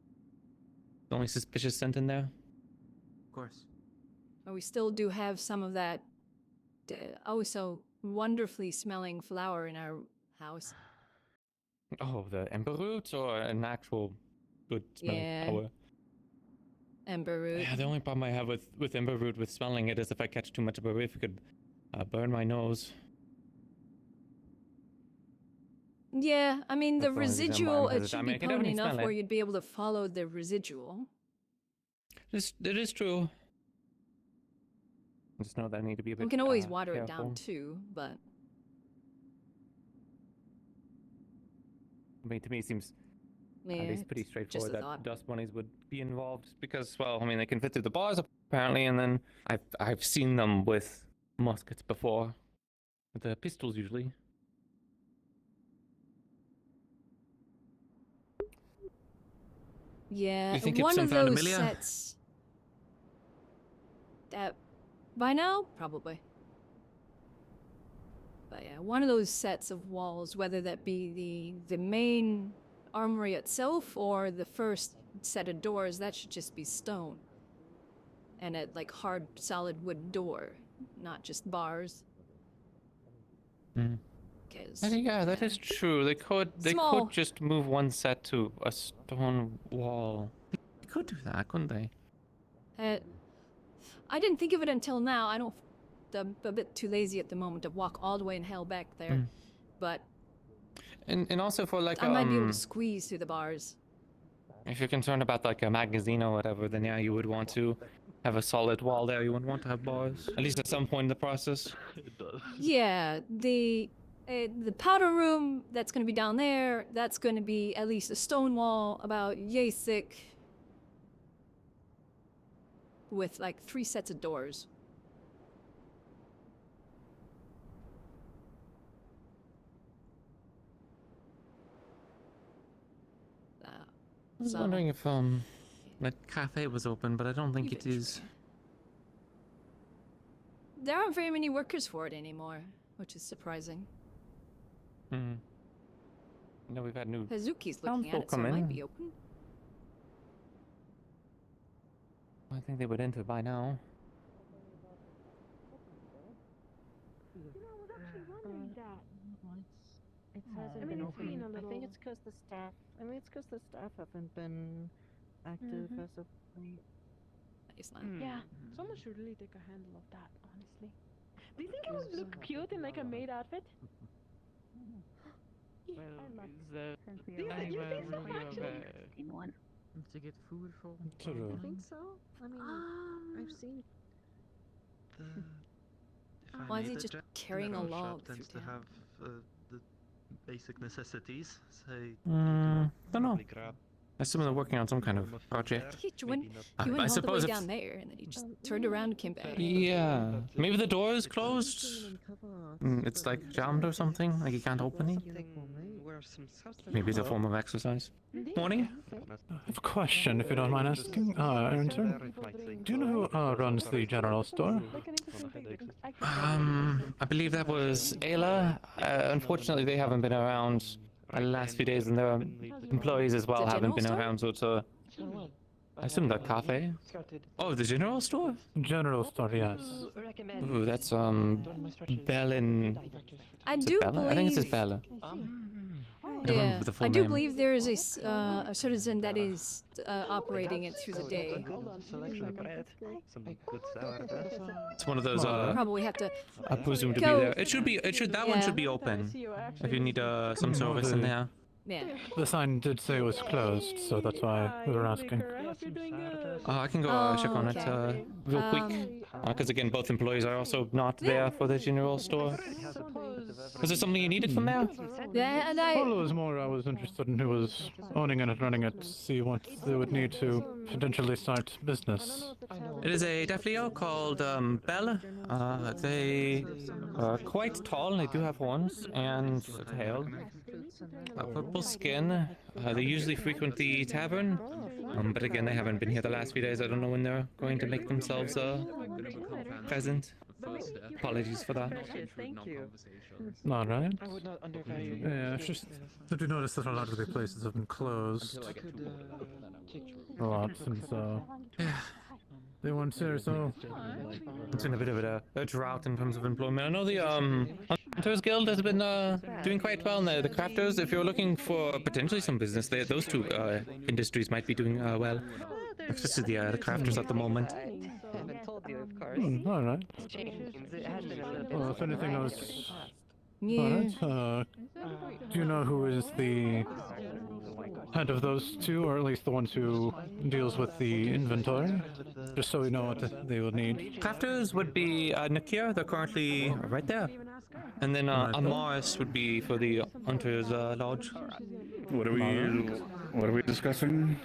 The only suspicious scent in there. Of course. We still do have some of that so wonderfully smelling flower in our house. Oh, the ember root or an actual good smelling flower? Ember root. Yeah, the only problem I have with ember root with smelling it is if I catch too much of a whiff, it could burn my nose. Yeah, I mean, the That's the only reason residual, I'm it should hesitant. I be mean, I can potent definitely enough smell where it. you'd be able to follow the residual. It is true. I just know that I need to be a bit We can always water careful. it down too, but... I mean, to me, it seems Yeah, at least pretty it's straightforward just a that thought. dust bunnies would be involved because, well, I mean, they can fit through the bars apparently, and then I've seen them with muskets before, with the pistols usually. Yeah, You think one Ipsum of found those Amelia? sets... That... By now? Probably. But yeah, one of those sets of walls, whether that be the main armory itself or the first set of doors, that should just be stone. And a, like, hard, solid wood door, not just bars. Yeah, that is true. They could Small. just move one set to a stone wall. They could do that, couldn't they? I didn't think of it until now. I'm a bit too lazy at the moment to walk all the way in hell back there. But And also for like I might be able to squeeze through the bars. if you're concerned about like a magazine or whatever, then yeah, you would want to have a solid wall there. You wouldn't want to have bars, at least at some point in the process. It does. Yeah, the powder room that's going to be down there, that's going to be at least a stone wall about yay thick with like 3 sets of doors. I was wondering if that cafe was open, but I don't think it is. there aren't very many workers for it anymore, which is surprising. Hmm. No, we've had new. Hazuki's looking at it, so it might be open. I think they would enter by now. It hasn't been open. I think it's because the staff. I mean, it's because the staff haven't been active as of late. It's not. Yeah, someone should really take a handle of that, honestly. Do you think it would look cute in like a maid outfit? Well, is there You think so, actually? to get food for? I think so. I mean, I've seen. Why is he just carrying a log tends through to town? have the basic necessities. Say, Don't know. I assume they're working on some kind of project. He went all the way suppose down there, and then he just turned around and came back. Yeah, maybe the door is closed. It's like jammed or something. Like you can't open it. Maybe it's a form of exercise. Morning. I have a question, if you don't mind asking. Intern, do you know who runs the general store? I believe that was Ayla. Unfortunately, they haven't been around the last few days, and their employees as well haven't been around, so it's a... I assume the cafe? Oh, the general store? General store, yes. Ooh, that's, Bell and... I do believe... I think it's just Bella. I don't remember the full I do name. believe there is a citizen that is operating it through the day. It's one of those, Probably have to I presume to be go- there. That one should be open. If you need, some service in there. Yeah. The sign did say it was closed, so that's why we were asking. I can go check on it real quick. Because again, both employees are also not there for the general store. Was there something you needed from there? Yeah, and Well, it was more I was interested in who was owning it and running it, see what they would need to potentially start business. It is a Defleo called Belle. They are quite tall and they do have horns and a tail. Purple skin. They usually frequent the tavern. But again, they haven't been here the last few days. I don't know when they're going to make themselves present. Apologies for that. Thank you. Alright. I would not undervalue. Yeah, it's just that we noticed that a lot of the places have been closed. A lot, and so... They weren't here, so... It's been a bit of a drought in terms of employment. I know the Hunters Guild has been doing quite well, and the Crafters, if you're looking for potentially some business, those two industries might be doing well. Especially the Crafters at the moment. I haven't told you, of course. Alright. It has been a little bit. Well, if anything else... Yeah. Alright, do you know who is the head of those two, or at least the ones who deals with the inventory? Just so we know what they would need. Crafters would be Nakir, they're currently right there. And then Amaris would be for the Hunters Lodge. What are we discussing?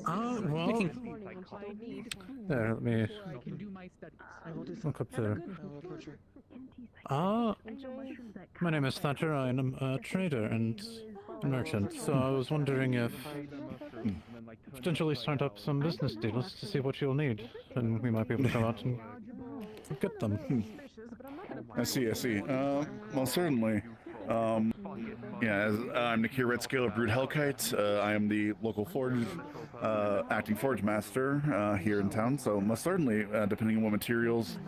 Well... There, let me look up there. My name is Thatcher. I am a trader and merchant, so I was wondering if potentially start up some business deals to see what you'll need, and we might be able to go out and get them. I see. Well, certainly. Yeah, I'm Nakir Redscale of Brood Hellkite. I am the local forge, acting forge master here in town, so most certainly, depending on what materials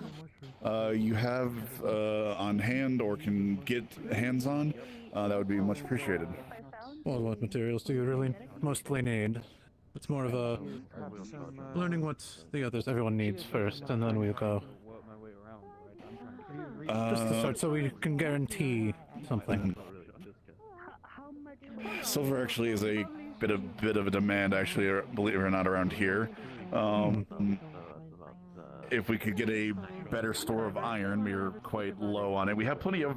you have on hand or can get hands on, that would be much appreciated. Well, what materials do you really mostly need? It's more of a learning what everyone needs first, and then we'll go. Just to start, so we can guarantee something. Silver actually is a bit of a demand, actually, believe it or not, around here. If we could get a better store of iron, we are quite low on it. We have plenty of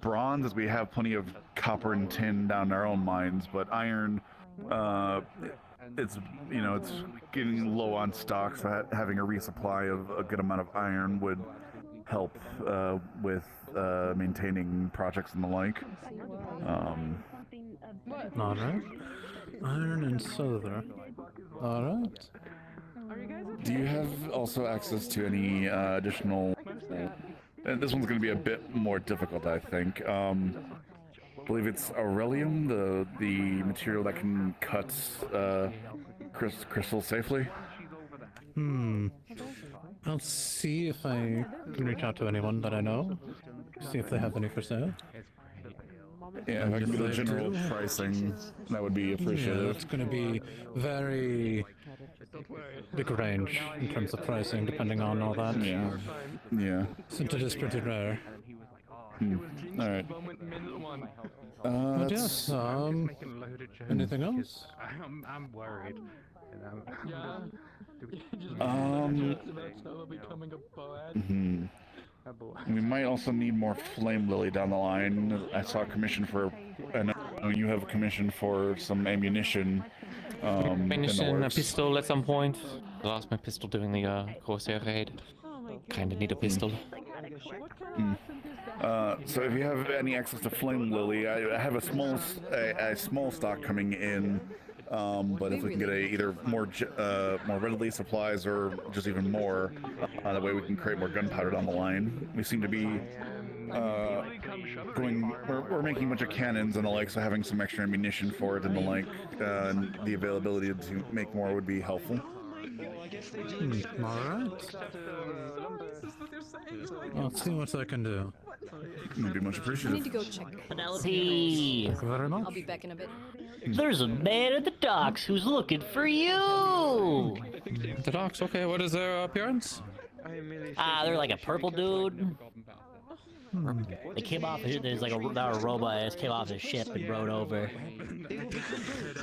bronze, as we have plenty of copper and tin down in our own mines, but iron, it's getting low on stock, so having a resupply of a good amount of iron would help with maintaining projects and the like. Alright. Iron and silver. Alright. Do you have also access to any additional? And this one's going to be a bit more difficult, I think. I believe it's aurelium, the material that can cut crystals safely. I'll see if I can reach out to anyone that I know. See if they have any for sale. Yeah, if I can get a general pricing, that would be appreciated. Yeah, it's going to be very big range in terms of pricing, depending on all that. Yeah. Yeah. Since it is pretty rare. All right. But yes, anything else? I'm worried. We might also need more flame lily down the line. I saw a commission for, and you have a commission for some ammunition. Ammunition, a pistol at some point. I lost my pistol during the Corsair raid. Kinda need a pistol. So if you have any access to flame lily, I have a small stock coming in. But if we can get either more readily supplies or just even more, that way we can create more gunpowder down the line. We seem to be we're making a bunch of cannons and the like, so having some extra ammunition for it and the like, and the availability to make more would be helpful. Alright. I'll see what I can do. Would be much I appreciated. need to go check. Penelope! Thank you very much. I'll be back in a bit. There's a man at the docks who's looking for you! The docks, okay, what is their appearance? They're like a purple dude. They came off. There's like a robot that just came off his ship and rode over.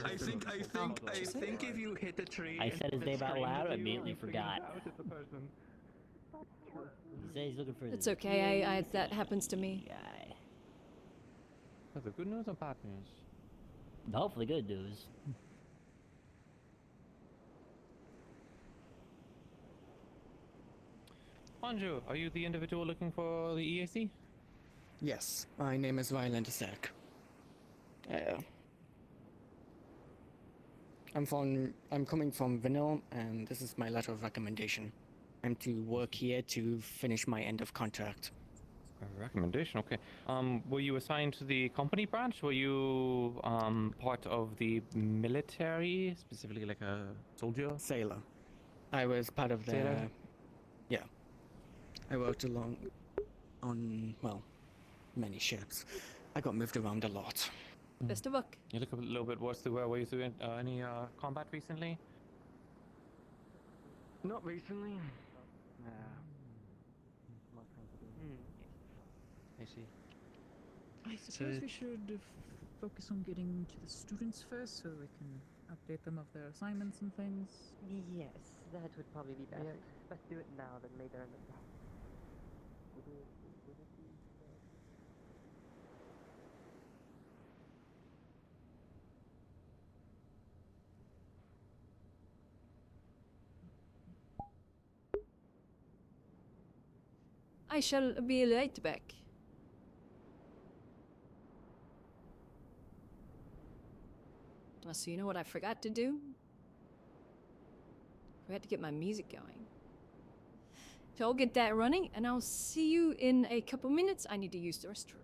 I think if you hit the tree. I said his name out loud. I immediately forgot. He said he's looking for. It's okay. I that happens to me. Is it good news or bad news? Hopefully, good news. Bonjour, are you the individual looking for the EAC? Yes, my name is Violent Attack. I'm coming from Vanille, and this is my letter of recommendation. I'm to work here to finish my end of contract. A recommendation, okay. Were you assigned to the company branch? Were you part of the military, specifically like a soldier? Sailor. I was part of the. Sailor? Yeah. I worked along on, well, many ships. I got moved around a lot. Best of luck. You look a little bit worse. Were you doing any combat recently? Not recently. I see. I suppose we should focus on getting to the students first so we can update them of their assignments and things. Yes, that would probably be best. Let's do it now than later in the day. I shall be right back. So you know what I forgot to do? Forgot to get my music going. So I'll get that running, and I'll see you in a couple minutes. I need to use the restroom.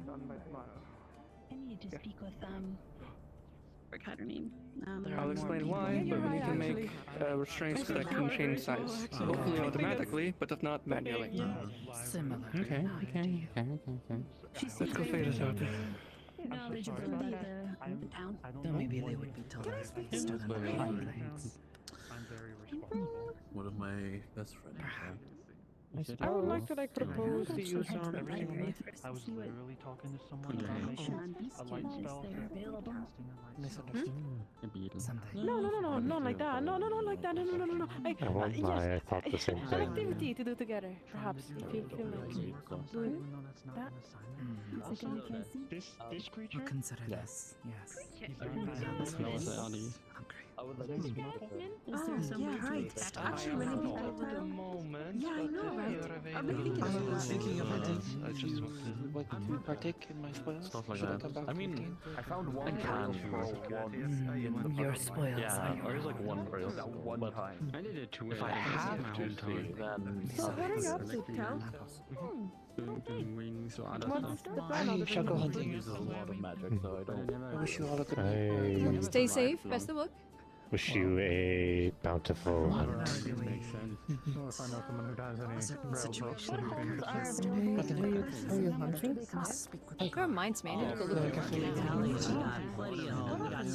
done by tomorrow. I need to speak with forgot her name. I'll explain why, but we need to make restraints correct in chain size. Hopefully automatically, but if not, manually. Similar. Okay. Let's go figure this out. Knowledgeable about the town. Then maybe they would be told us we stood on the wrong legs. I'm very responsible. One of my best friends. I would like to propose to use everything. I was literally talking to someone about making a light spell. No, not like that. No, like that. No. I won't lie, I thought the same An thing. activity to do together, perhaps, if you feel like doing that. This creature? We'll consider this. Yes. Actually, many people At the moment, Yeah, I know, right? I was thinking of it. I just like to partake in my spoils. Stuff like Should I that. come back I to mean, the game? I found one can for Your spoils. Yeah, or it's like one for one time. I did it too. If I have to see, then So what are you up to, Cal? Doing wings or other What's stuff. the plan of the Chuckle video? hunting uses a lot of magic, so I don't. I wish you all a good I Stay safe. Best of luck. wish you a bountiful hunt. Makes sense. Or find out someone who has any Certain situations What are happens very are You're a minds man. I need to go look at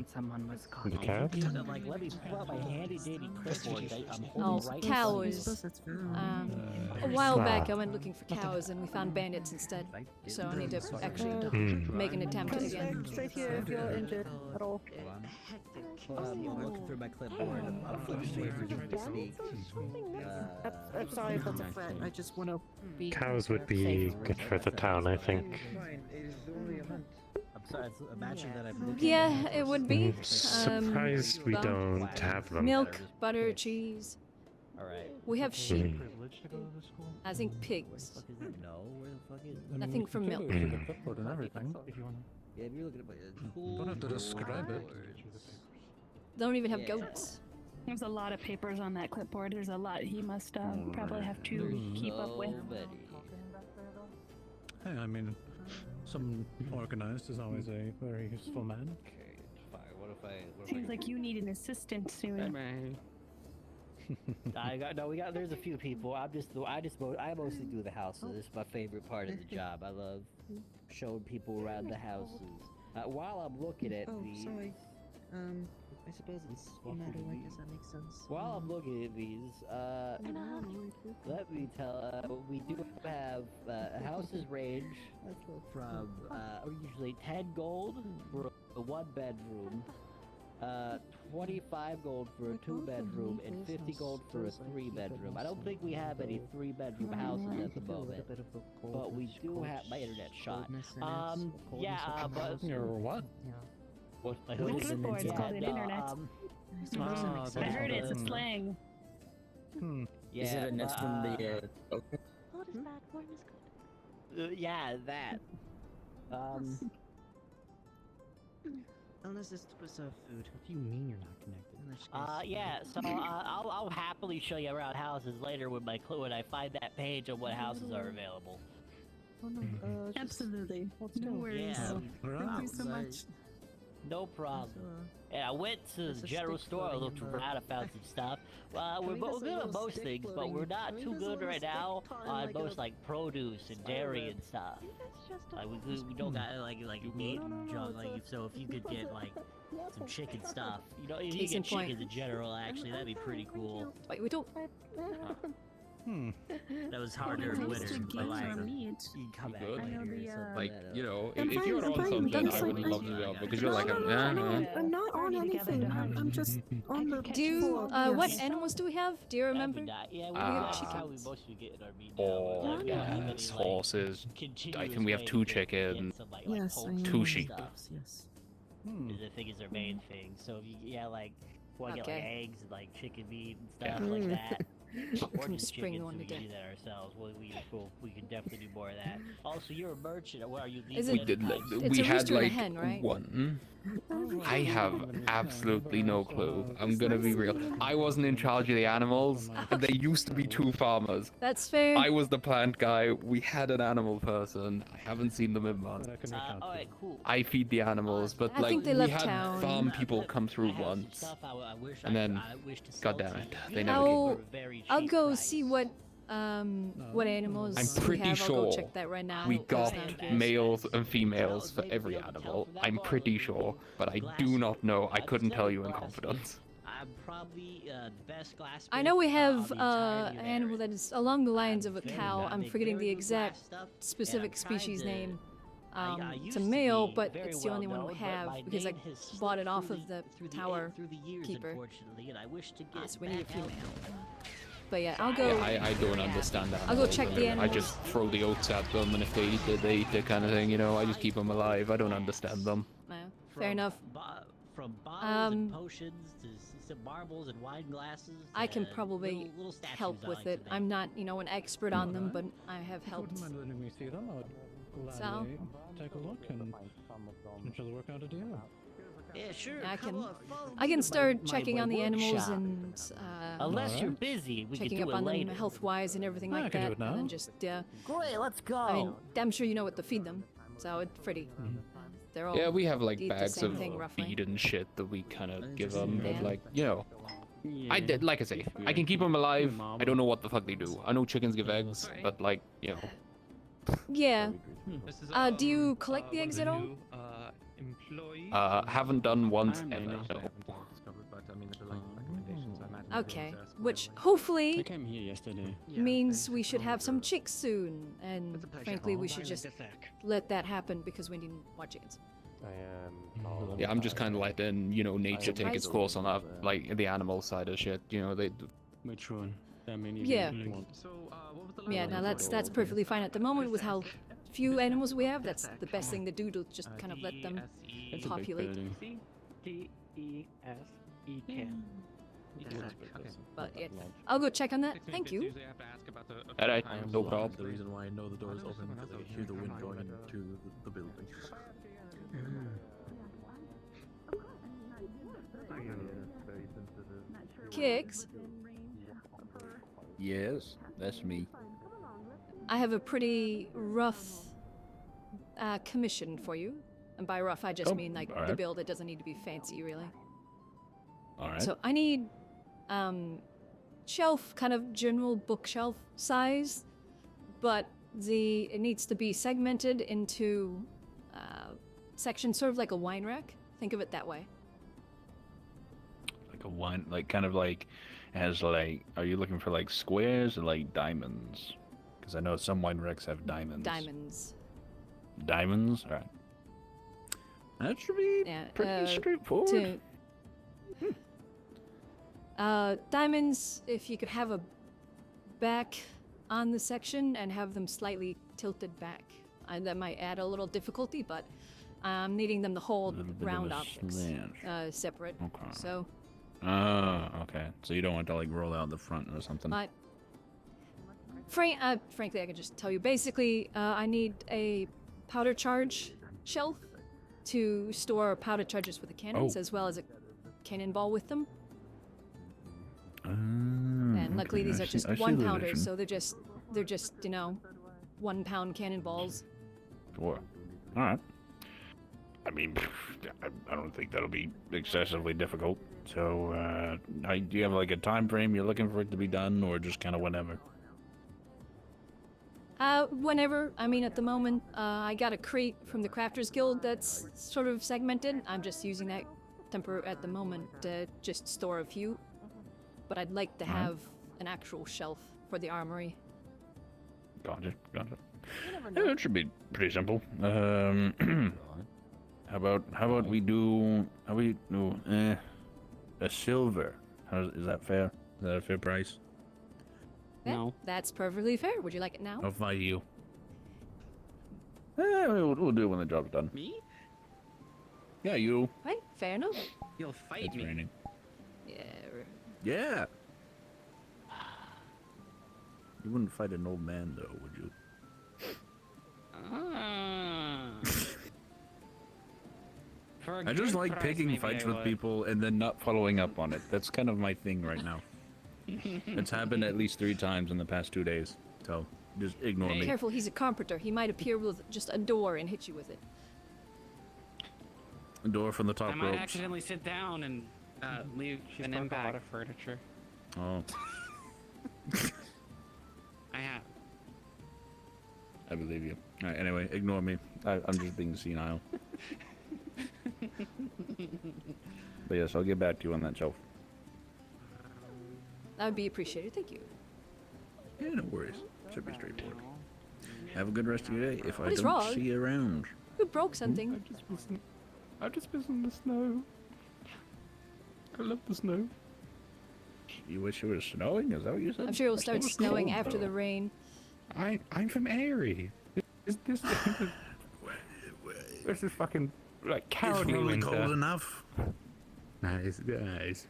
someone was caught. The cat? Like, let me pull out my handy dandy clipboard. I'm Oh, holding right cows. A while back, I went looking for cows and we found bandits instead. So I need to actually make an attempt again. Straight here if you're injured at all. I'm looking through my clipboard. I'm flipping pages as we speak. I'm sorry if that's a threat. I just want to be. Cows would be good for the town, I think. I'm sorry, imagine that I'm looking Yeah, it would be. Surprised we don't have them. Milk, butter, cheese. Alright. We have sheep. Privileged to go to this school? I think pigs. No, where the fuck is it? Nothing from milk. Clipboard and everything. If you want Yeah, if you're looking at my Don't have to describe it. Don't even have goats. There's a lot of papers on that clipboard. There's a lot he must probably have to keep up with. Hey, I mean, some organized is always a very useful man. Okay, fine. What if I... Seems like you need an assistant soon. There's a few people. I mostly do the houses. It's my favorite part of the job. I love showing people around the houses. While I'm looking at these... sorry. I suppose it's matter. I guess that makes sense. While I'm looking at these, let me tell, we do have, houses range from, usually 10 gold for a 1-bedroom, 25 gold for a 2-bedroom, and 50 gold for a 3-bedroom. I don't think we have any 3-bedroom houses at the moment, but we do have my internet shot. But Your what? what my The hood is clipboard is called an internet. I heard it's a um, slang. Yeah, Is it a nest from the okay? What is that? Worm is good. yeah, that. Unless it's to preserve food. What do you mean you're not connected? Yeah. So I'll happily show you around houses later when I find that page of what houses are available. Oh no. Absolutely. No worries. Yeah. Thank you so much. No problem. Yeah, I went to the general store, I looked around, I found some stuff. We're good on most things, but we're not too good right now on most like produce and dairy and stuff. Like we don't got like meat and junk. Like so, if you could get like some chicken stuff, if you Case get in point. chickens in general, actually that'd be pretty cool. Wait, we don't. That was harder in winter, but like you can come back I know later. the, Like, you know, I'm if fine, you're I'm on fine. something, That's I like- would love to help because No, you're like, I'm not on anything. I'm just on the. Do you, floor. what Yes. animals do we have? Do you remember? Yeah, we Ah. got how we mostly get our meat now. We're not gonna have any, Yes, like, horses. I continuous think we have way 2 to get chickens, some, like, Yes, I poultry know. 2 sheep. stuff. Yes. Is I think is their main thing. So if you, like, want to get like Okay. eggs and like chicken meat and stuff like that. Or Can just spring chickens, one so we to can do death. that ourselves. We can definitely do more of that. Also, you're a merchant. What are you Is leaving? it- We It's a had rooster and a like hen, right? one. I have absolutely no clue. I'm gonna be real. I wasn't in charge of the animals. There used to be 2 farmers. That's fair. I was the plant guy. We had an animal person. I haven't seen them in months. Alright, cool. I feed the animals, but I like think they we left had town. farm people come through once, and then, god damn it, they never came. I'll go see what animals I'm we pretty have. I'll go sure check that right now. we 'cause got I'm curious. males and females for every animal. I'm pretty sure, but I do not know. I couldn't tell you in confidence. I'm probably the best glass. I know we have an animal that is along the lines of a cow. I'm forgetting the exact specific species name. It's a male, but it's the only one we have because I bought it off of the tower keeper. So we need a female. But yeah, I'll go. Yeah, I don't understand that. I'll go check the I animals. just throw the oats at them, and if they eat it, they eat it, kind of thing. You know, I just keep them alive. I don't understand them. No, fair enough. From bottles and potions to some marbles and wine glasses. I can probably help with it. I'm not, an expert on them, but I have helped. Letting me see them, I'd So? gladly take a look and potentially work out a deal. Yeah, sure. I can start checking on the animals and Unless you're busy, we can checking do up it on later. them health-wise and everything I like can do that, it now. and then just Great, let's go. I mean, I'm sure you know what to feed them, so it's pretty. They're all Yeah, we have like eat the bags same of thing, roughly. feed and shit that we kind of give them, Yeah. but like, I did, like I say, I can keep them alive. I don't know what the fuck they do. I know chickens give eggs, but like, Yeah. Do you collect the eggs at all? haven't done once ever. No. Okay, which hopefully came here yesterday. means we should have some chicks soon, and frankly, we should just let that happen because we need more chickens. Yeah, I'm just kind of letting nature take its course on that, like the animal side of shit. They. Which one? Yeah. Yeah, now that's perfectly fine at the moment with how few animals we have. That's the best thing to do, to just kind of let them populate. But yeah, I'll go check on that. Thank you. Alright, no problem. The reason why I know the door is open because I hear the wind going into the building. Kicks, Yes, that's me. I have a pretty rough commission for you. And by rough, I just mean like the alright. build. It doesn't need to be fancy, really. Alright. So I need shelf, kind of general bookshelf size, but it needs to be segmented into sections, sort of like a wine rack. Think of it that way. Like a one, like kind of like, has like, are you looking for like squares or like diamonds? Because I know some wine racks have diamonds. Diamonds. Diamonds? Alright. That should be pretty straightforward. Diamonds, if you could have a back on the section and have them slightly tilted back. That might add a little difficulty, but I'm needing them to hold Little bit of round a objects separate. Okay. So, okay. So you don't want to like roll out the front or something. but frankly, I can just tell you. Basically, I need a powder charge shelf to store powder charges for the cannons, as well as a cannonball with them. And luckily, these are just 1 pounders, so they're just 1 pound cannonballs. Sure. All right. I mean, I don't think that'll be excessively difficult. So, do you have like a time frame you're looking for it to be done, or just kind of whenever? Whenever. I mean, at the moment, I got a crate from the Crafters Guild that's sort of segmented. I'm just using that at the moment to just store a few. But I'd like to have an actual shelf for the armory. Gotcha. Yeah, it should be pretty simple. How about we do a silver? Is that fair? Is that a fair price? Yeah, that's perfectly fair. Would you like it now? I'll fight you. We'll do it when the job's done. Me? Yeah, you. Right, fair enough. You'll fight It's me. raining. Yeah. Yeah. You wouldn't fight an old man, though, would you? I just like picking fights with people and then not following up on it. That's kind of my thing right now. It's happened at least 3 times in the past 2 days, so just ignore me. Careful, he's a carpenter. He might appear with just a door and hit you with it. A door from the top I might ropes. accidentally sit down and leave She's an broke a impact. lot of furniture. Oh, I have. I believe you. All right, anyway, ignore me. I'm just being senile. But yes, I'll get back to you on that shelf. That would be appreciated. Thank you. Yeah, no worries. Should be straightforward. Have a good rest of your day. If What I is don't wrong? see you around. Who broke something? I'm just missing the snow. I love the snow. You wish it was snowing? Is that what you said? I'm sure it'll Our start snow is snowing cold, after though. the rain. I'm from Erie. This is fucking like It's cowardly really winter. cold enough. Nah, it's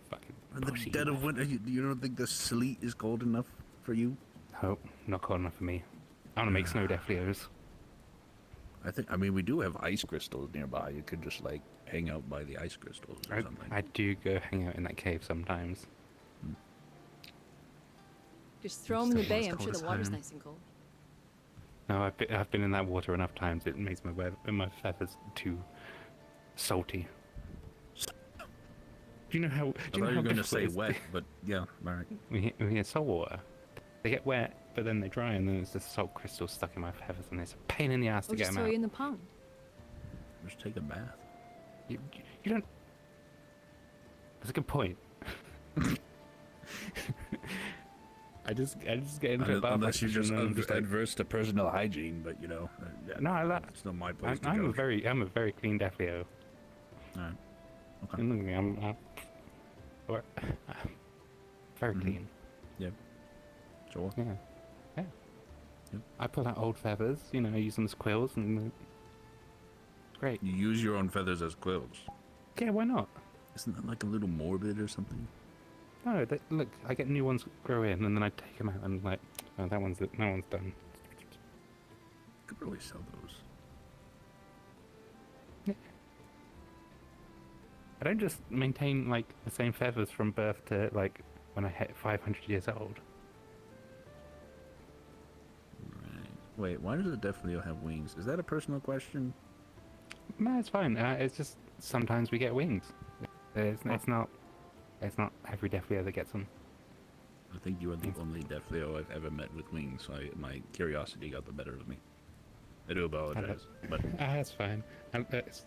fucking. In the pussy. dead of winter, you don't think the sleet is cold enough for you? Nope, not cold enough for me. I want to make snow defleos. I mean, we do have ice crystals nearby. You could just, like, hang out by the ice crystals or something. I do go hang out in that cave sometimes. Just throw him in the Still bay. was I'm sure cold the as water's home. nice and cold. No, I've been in that water enough times. It makes my feathers too salty. Do you know how? I Do you thought know you how were going to difficult say it is wet, but yeah, alright. We get salt water. They get wet, but then they dry, and then there's just salt crystals stuck in my feathers, and it's a pain in the ass Or to get just them throw out. you in the pond. Just take a bath. You don't. That's a good point. I just get into a bath. Unless you're just, and then I'm just like, adverse to personal hygiene, but you know, no, I like. it's not my place to I'm go. I'm a very clean defleo. Alright. Okay. I'm very clean. Yep. Sure. Yeah. Yeah. Yep. I pull out old feathers, use them as quills, and it's great. You use your own feathers as quills. Yeah, why not? Isn't that like a little morbid or something? No, look, I get new ones grow in, and then I take them out and like, oh, that one's done. You could probably sell those. I don't just maintain like the same feathers from birth to like when I hit 500 years old. Right. Wait, why does a Defleo have wings? Is that a personal question? No, it's fine. It's just sometimes we get wings. It's not every Defleo that gets them. I think you are the only Defleo I've ever met with wings, so my curiosity got the better of me. I do apologize, but That's fine. It's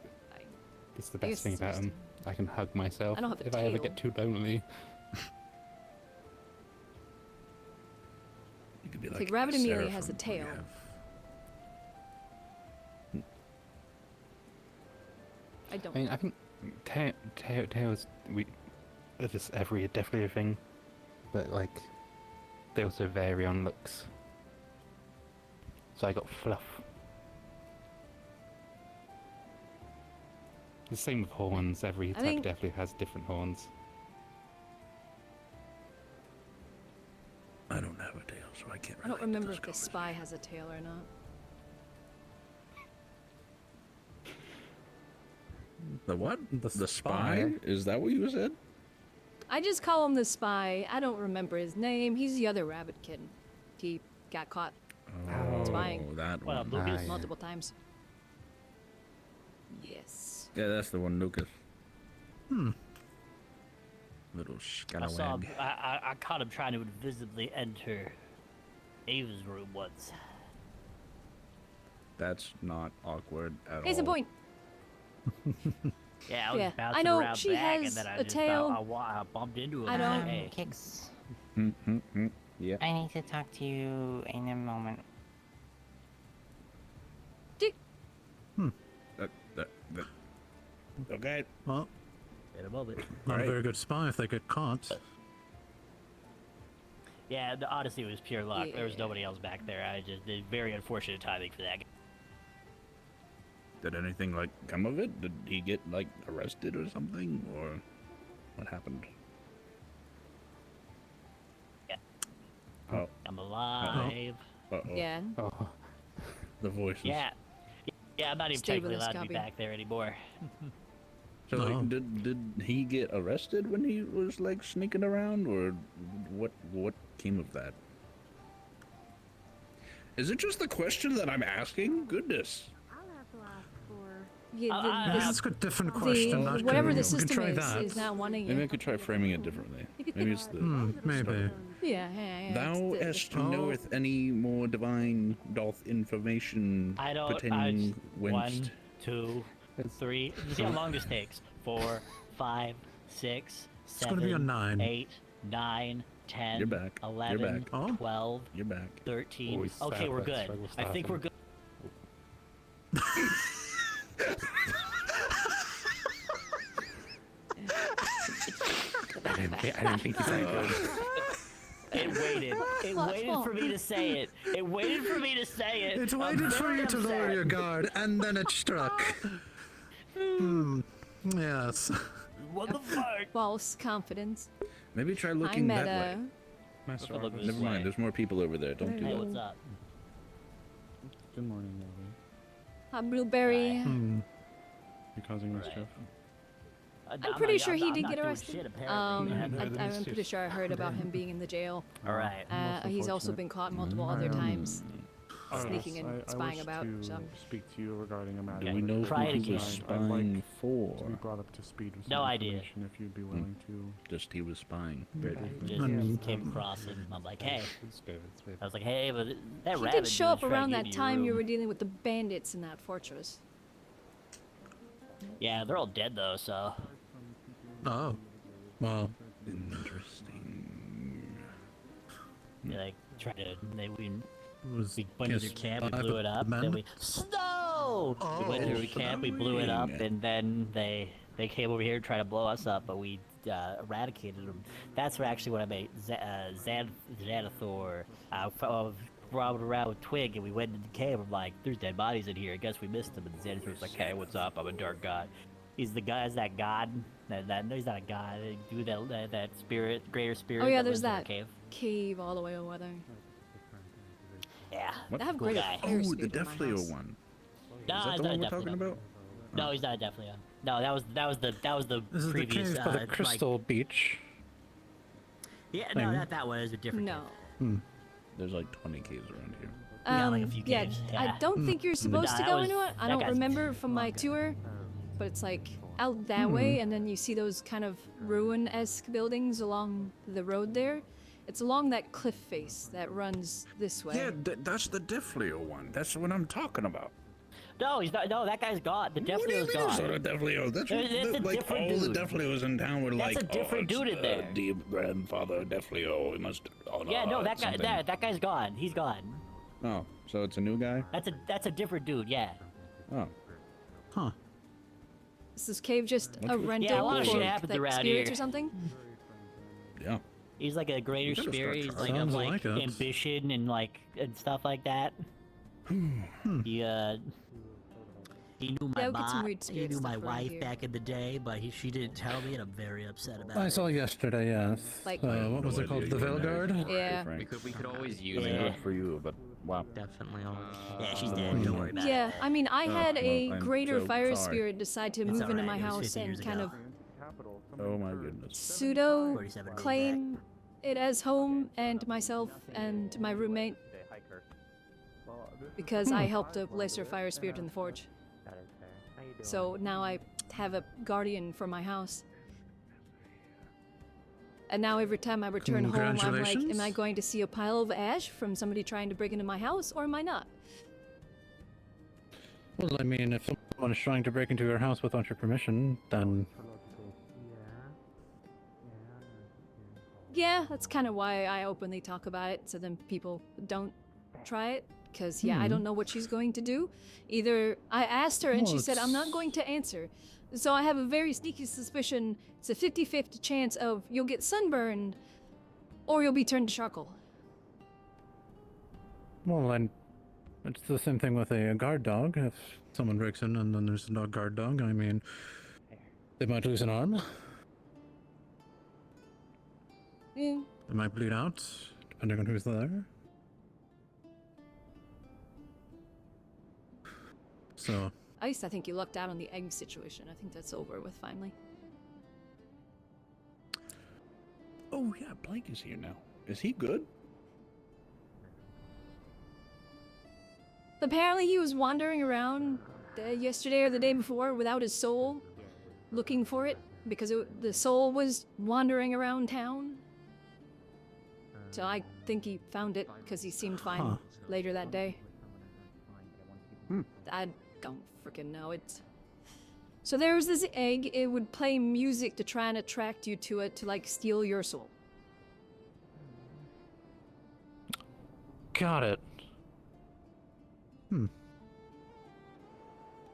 the best thing about them. I can hug myself I don't have a if I ever tail. get too lonely. you could be Like like Rabbit Sarah Amelia has a from tail. I don't. I mean, I think tails are just every Defleo thing, but like they also vary on looks. So I got fluff. The same with horns. Every type think- of Defleo has different horns. I don't have a tail, so I can't. I don't relate to remember this if the spy has a tail or not. The what? The spy? Is that what you said? I just call him the spy. I don't remember his name. He's the other rabbit kid. He got caught spying. Oh, that What one. up, Lucas? Multiple times. Yes. Yeah, that's the one, Lucas. Little I scalawag. I caught him trying to invisibly enter Ava's room once. That's not awkward at Case all. in point. Yeah, I was Yeah, bouncing I know around she back, has and then I a just tail. I bumped into him. I don't- Hey. Kix, Yeah. I need to talk to you in a moment. Okay. Well, In a moment. not a very good spy if they get caught. Yeah, honestly, it was pure luck. There was Yeah. nobody else back there. I just did very unfortunate timing for that. Did anything like come of it? Did he get like arrested or something, or what happened? Yeah. Oh. I'm alive. Uh-oh. Yeah. Oh. The voices. Yeah. Yeah, I'm not even Stay with technically us, allowed to be Copy. back there anymore. So, like, did he get arrested when he was, like, sneaking around, or what came of that? Is it just the question that I'm asking? Goodness. Yeah, That's a different question. not whatever good. the We can system try that. is not wanting Maybe I it. could try framing it differently. Maybe it's the maybe. Yeah. Thou it's est knoweth any more divine doth information I don't. pertaining whence. 1, 2, 3. You see how long this takes? 4, 5, 6, 7, gonna be a 9. 8, 9, 10, You're back. 11, You're back. 12, You're back. 13. Okay, we're good. I think we're good. I didn't think you said good. It waited. It waited for me to say it. It waited for me to say it. It I'm waited for very you to lower upset. your guard, and then it struck. Yes. What the fuck? False confidence. Maybe try I looking met that way. Let's look this Never mind. way. There's more people over there. Don't do Hey, that. what's up? Good morning, Melvin. Hi, Blueberry. You're causing mischief. I'm pretty sure he did get doing arrested. shit, apparently. I'm pretty sure I heard about him being in the jail. All right. He's also been caught multiple other times, sneaking and spying about. So. Speak to you regarding a matter. Do we know Try it who he was again. spying for? To be brought up to speed with No some idea. information if you'd be willing to. Just he was spying. Just came across it. I'm like, hey. I was like, hey, but that He rabbit did show up dude's trying around to get that in your time you room. were dealing with the bandits in that fortress. Yeah, they're all dead though, so. Oh. Well. Interesting. They like tried to. We Was went to their camp, we blew it up, then we snow. We went to their camp, we blew it up, and then they came over here and tried to blow us up, but we eradicated them. That's actually what I made. Xanathor robbed around with Twig, and we went into the cave. I'm like, there's dead bodies in here. I guess we missed them. And Xanathor's like, hey, what's up? I'm a dark god. He's the guy. Is that god? No, he's not a god. They do that spirit, greater spirit. Oh yeah, that there's lives in that the cave. cave all the way over there. Yeah. What? I have Cool great guy. fire Oh, spirit the in my Death Leo house. one. No, Is that he's the not one a we're Death talking Leo. about? No, he's not a Death Leo. No, that was the This is previous. the cave by the Crystal Beach. Yeah, no, thing. that one is a different. No. There's like 20 caves around here. Yeah, like a few yeah, caves, I yeah. don't think you're supposed Nah, to that go was- into it. I that don't guy's remember from my tour, but it's like out that way, and then you see those kind of ruin-esque buildings along the road there. It's along that cliff face that runs this way. Yeah, that's the Death Leo one. That's what I'm talking about. No, he's not. No, that guy's gone. The Death Leo's gone. That's not a Death Leo. That's That's a like different all the dude. Death Leos in town were That's like, a different oh, dude in there. Dear grandfather Death Leo, we must honor. Yeah, no, that guy. something. That guy's gone. He's gone. Oh, so it's a new guy? That's a different dude. Yeah. Oh. Huh. Is this cave just a rental Yeah, a lot of for shit happens like, around spirits here. or something? Yeah. He's like a greater We gotta spirit. start He's trying. like of Sounds like like it. ambition and like and stuff like that. He knew my Yeah, we get some mom. weird He spirit knew my stuff around wife here. back in the day, but she didn't tell me, and I'm very upset about I it. saw yesterday, yes. Like- What was it called? The Veilguard? Yeah. We could always use Yeah. it. Good for you, but wow. Definitely always. Yeah, she's dead. Don't worry about it. Yeah, I mean, I had a well, I'm greater so fire sorry. spirit decide to It's move into alright, my it was house 50 and years kind ago. of Oh my goodness. pseudo 47 days claim it as home and myself and my roommate because I helped a lesser fire spirit in the forge. So now I have a guardian for my house. And now every time I return home, I'm like, am I Congratulations. going to see a pile of ash from somebody trying to break into my house, or am I not? Well, I mean, if someone is trying to break into your house without your permission, then Yeah, that's kind of why I openly talk about it, so then people don't try it. Because, yeah, I don't know what she's going to do. Either I asked her and Well, she said, I'm not it's- going to answer. So I have a very sneaky suspicion it's a 50-50 chance of you'll get sunburned or you'll be turned to charcoal. well, then it's the same thing with a guard dog. If someone breaks in and then there's a guard dog, I mean, they might lose an arm. Yeah. They might bleed out, depending on who's there. so... Ice, I think you lucked out on the egg situation. I think that's over with finally. Oh yeah, Blank is here now. Is he good? Apparently he was wandering around yesterday or the day before without his soul, looking for it, because the soul was wandering around town. So I think he found it, because he seemed fine later that day. I don't freaking know. So there was this egg. It would play music to try and attract you to it, to like steal your soul. Got it.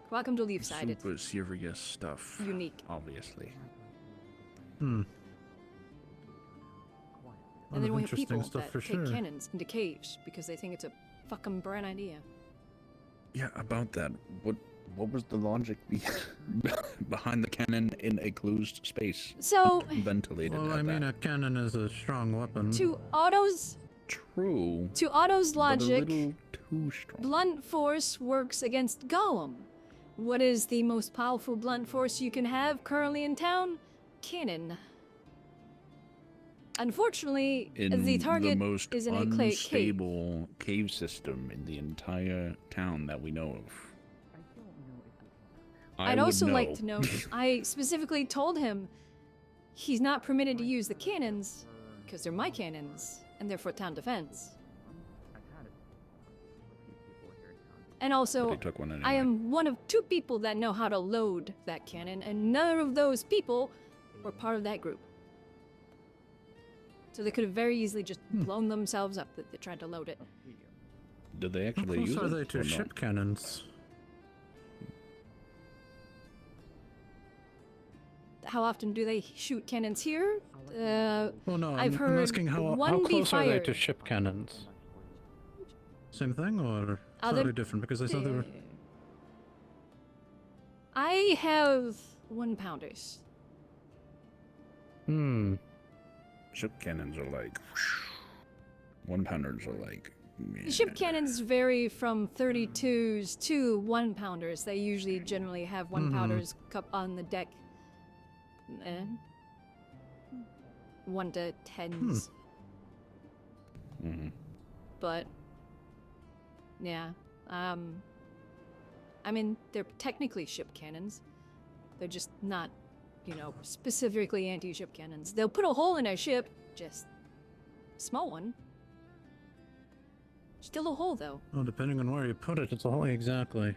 Welcome to Leafside. It's Super serious stuff. unique. Obviously. And then we have Interesting people stuff that for take sure. cannons into caves because they think it's a fucking bright idea. Yeah, about that. What was the logic behind the cannon in a closed space? So, Ventilated. Well, at I mean, that. a cannon is a strong weapon. to Otto's True. logic, But a little too strong. blunt force works against Golem. What is the most powerful blunt force you can have currently in town? Cannon. Unfortunately, In the target most is in a cave. unstable cave system in the entire town that we know of. I'd would also like know. to note, I specifically told him he's not permitted to use the cannons because they're my cannons and they're for town defense. And also, But he took one I anyway. am one of 2 people that know how to load that cannon, and none of those people were part of that group. So they could have very easily just blown themselves up that they tried to load it. Did they How actually close use are it? they to or no? ship cannons? How often do they shoot cannons here? Well, no, I've I'm heard asking how one be close are they fired. to ship cannons? Same thing, or Other- slightly different? Because I saw they were... I have 1-pounders. Ship cannons are like 1-pounders are like. The ship cannons vary from 32s to 1-pounders. They usually generally have 1-pounders cup on the deck. And 1 to 10s. But yeah, I mean, they're technically ship cannons. They're just not, you know, specifically anti-ship cannons. They'll put a hole in a ship, just a small one. Still a hole, though. Well, depending on where you put it, it's a whole exactly.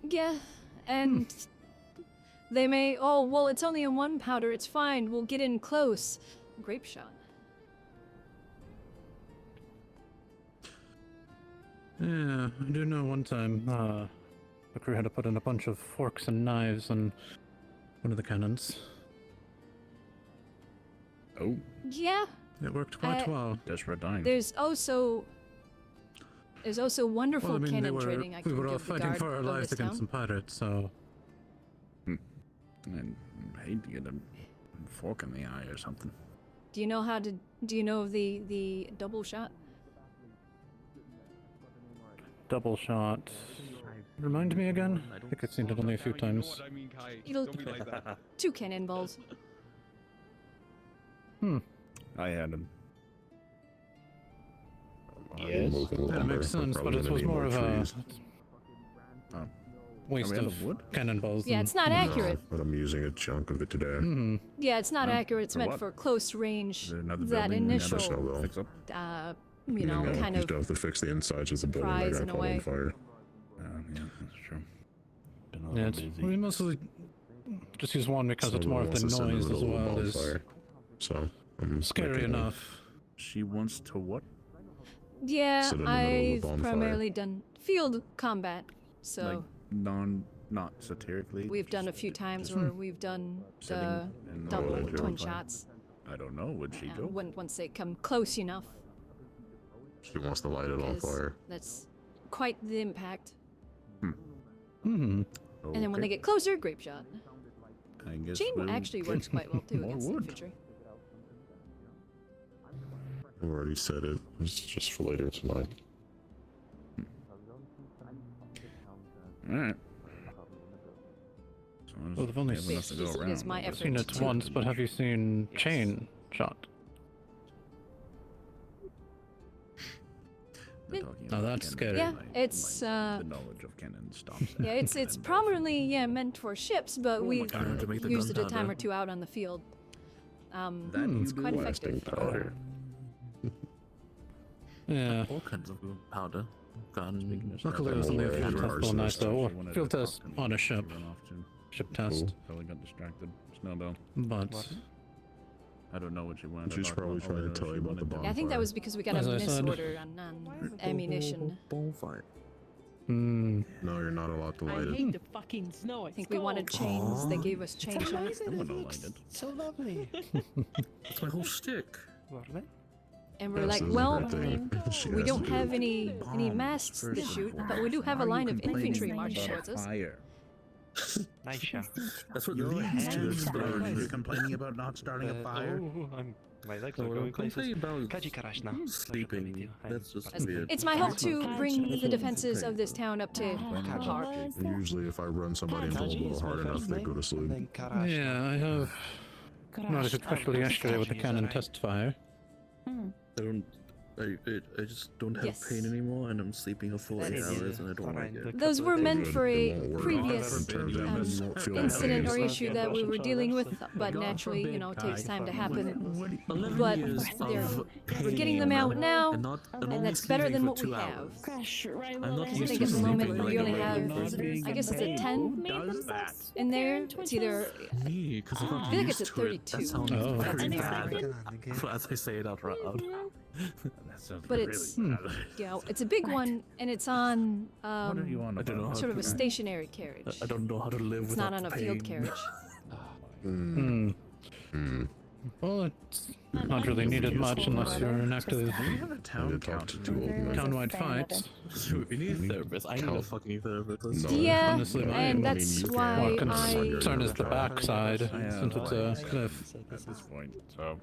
Yeah, and they may, oh, well, it's only a 1-pounder, it's fine, we'll get in close. Grape shot. Yeah, I do know one time, the crew had to put in a bunch of forks and knives on one of the cannons. Oh. Yeah. It worked quite well. Desperate times. There's also wonderful Well, I mean, cannon training I we can were all give the fighting guard for our of lives this against town. some pirates, so... I hate to get a fork in the eye or something. Do you know how to, do you know of the double shot? Double shot... Remind me again? I think I've seen it only a few times. It'll 2 cannonballs. I had him. Yes. That makes sense, but it was more of a waste Are we out of of wood? cannonballs. Yeah, it's not accurate. But I'm using a chunk of it today. Yeah, it's not accurate. It's For meant what? for close range. Another That building? initial, Just no, Fix up? you know, No, kind you of still have to fix the insides of the building. They're prize gonna in a caught way. on fire. Yeah, that's true. Been a Yeah, little it's, busy. we mostly just use one because it's more of the Someone wants noise to as send a well little as bonfire. So, I'm scary making a- enough. She wants to what? Yeah, Sit in the middle of a I've bonfire. primarily done field combat, so Like not satirically. we've done a few times just where we've done sitting in the double middle of a twin bonfire. shots. I don't know. Would she go? Once they come close enough, She wants to light it on 'cause fire. that's quite the impact. Mm-hmm. And then when they get closer, grape shot. I guess Chain we'll actually get works quite well too more against wood. infantry. I've already said it. It's just for later tonight. Alright. Well, I've only Have enough to go It is my around. effort seen it to- once, but have you seen chain shot? They're talking Oh, about that's cannon. scary. Yeah, Like- it's like the knowledge of cannon stops. yeah, it's prominently meant for ships, but we've God, to make the used it a gunpowder. time or two out on the field. It's quite effective. Powder. Yeah. All kinds of powder. Gun. Luckily, it was only a field test all night, though. Field test on a ship. Run off to. Ship test. Probably got distracted. Snowbell. But I don't know what you wanted. She's probably trying to tell you about the bomb. Yeah, I think that was because we got As a I said. misorder on ammunition. Bonfire. No, you're not allowed to light it. hate the fucking snow. I think we wanted chains. They gave us chain shots. So lovely. That's my whole shtick. And we're This like, is well, everything. She we has don't to do have it. any masts to shoot, but we do have a line of infantry marching towards us. Fire. Nice shot. That's what Your leads to hands explosion. You're complaining about not starting a fire. My legs So are what going I'm places. complaining about Kaji Karashna. sleeping. That's just As- weird. It's my hope to bring the defenses of this town up to par. Usually, if I run somebody into a little hard enough, they go to sleep. yeah, I have noticed, especially yesterday with the cannon test fire. I don't. I just don't have Yes. pain anymore, and I'm sleeping for 40 That is- hours, and I don't like it. Those were meant for a It won't work. previous Turns out you won't feel incident pain. or issue that we were dealing with, but naturally, you know, it takes time to happen. 11 But years they're, of we're getting pain them out now, and not- and and only that's better sleeping than for what we 2 have. hours. Crash right I'm while not I I used think to at the sleeping moment like we a only regular have, person. I guess it's a 10 in there. It's either, Me, because I'm I not feel like used it's a to it. That 32. sounds Oh. very bad. Unexpected. As I say it out loud. That sounds but really it's, bad. you know, it's a big one, and it's on What are you on I don't know about? how sort of to- a stationary carriage. I don't know how to live It's without not on a pain. field carriage. Well, it's not really needed much unless you're an active We have a town council. townwide fight. We need a therapist. I need a fucking therapist. No. Yeah, Honestly, my and I that's mean, you why more can't- I. concern is the backside, Yeah, since it's a cliff. At this point, so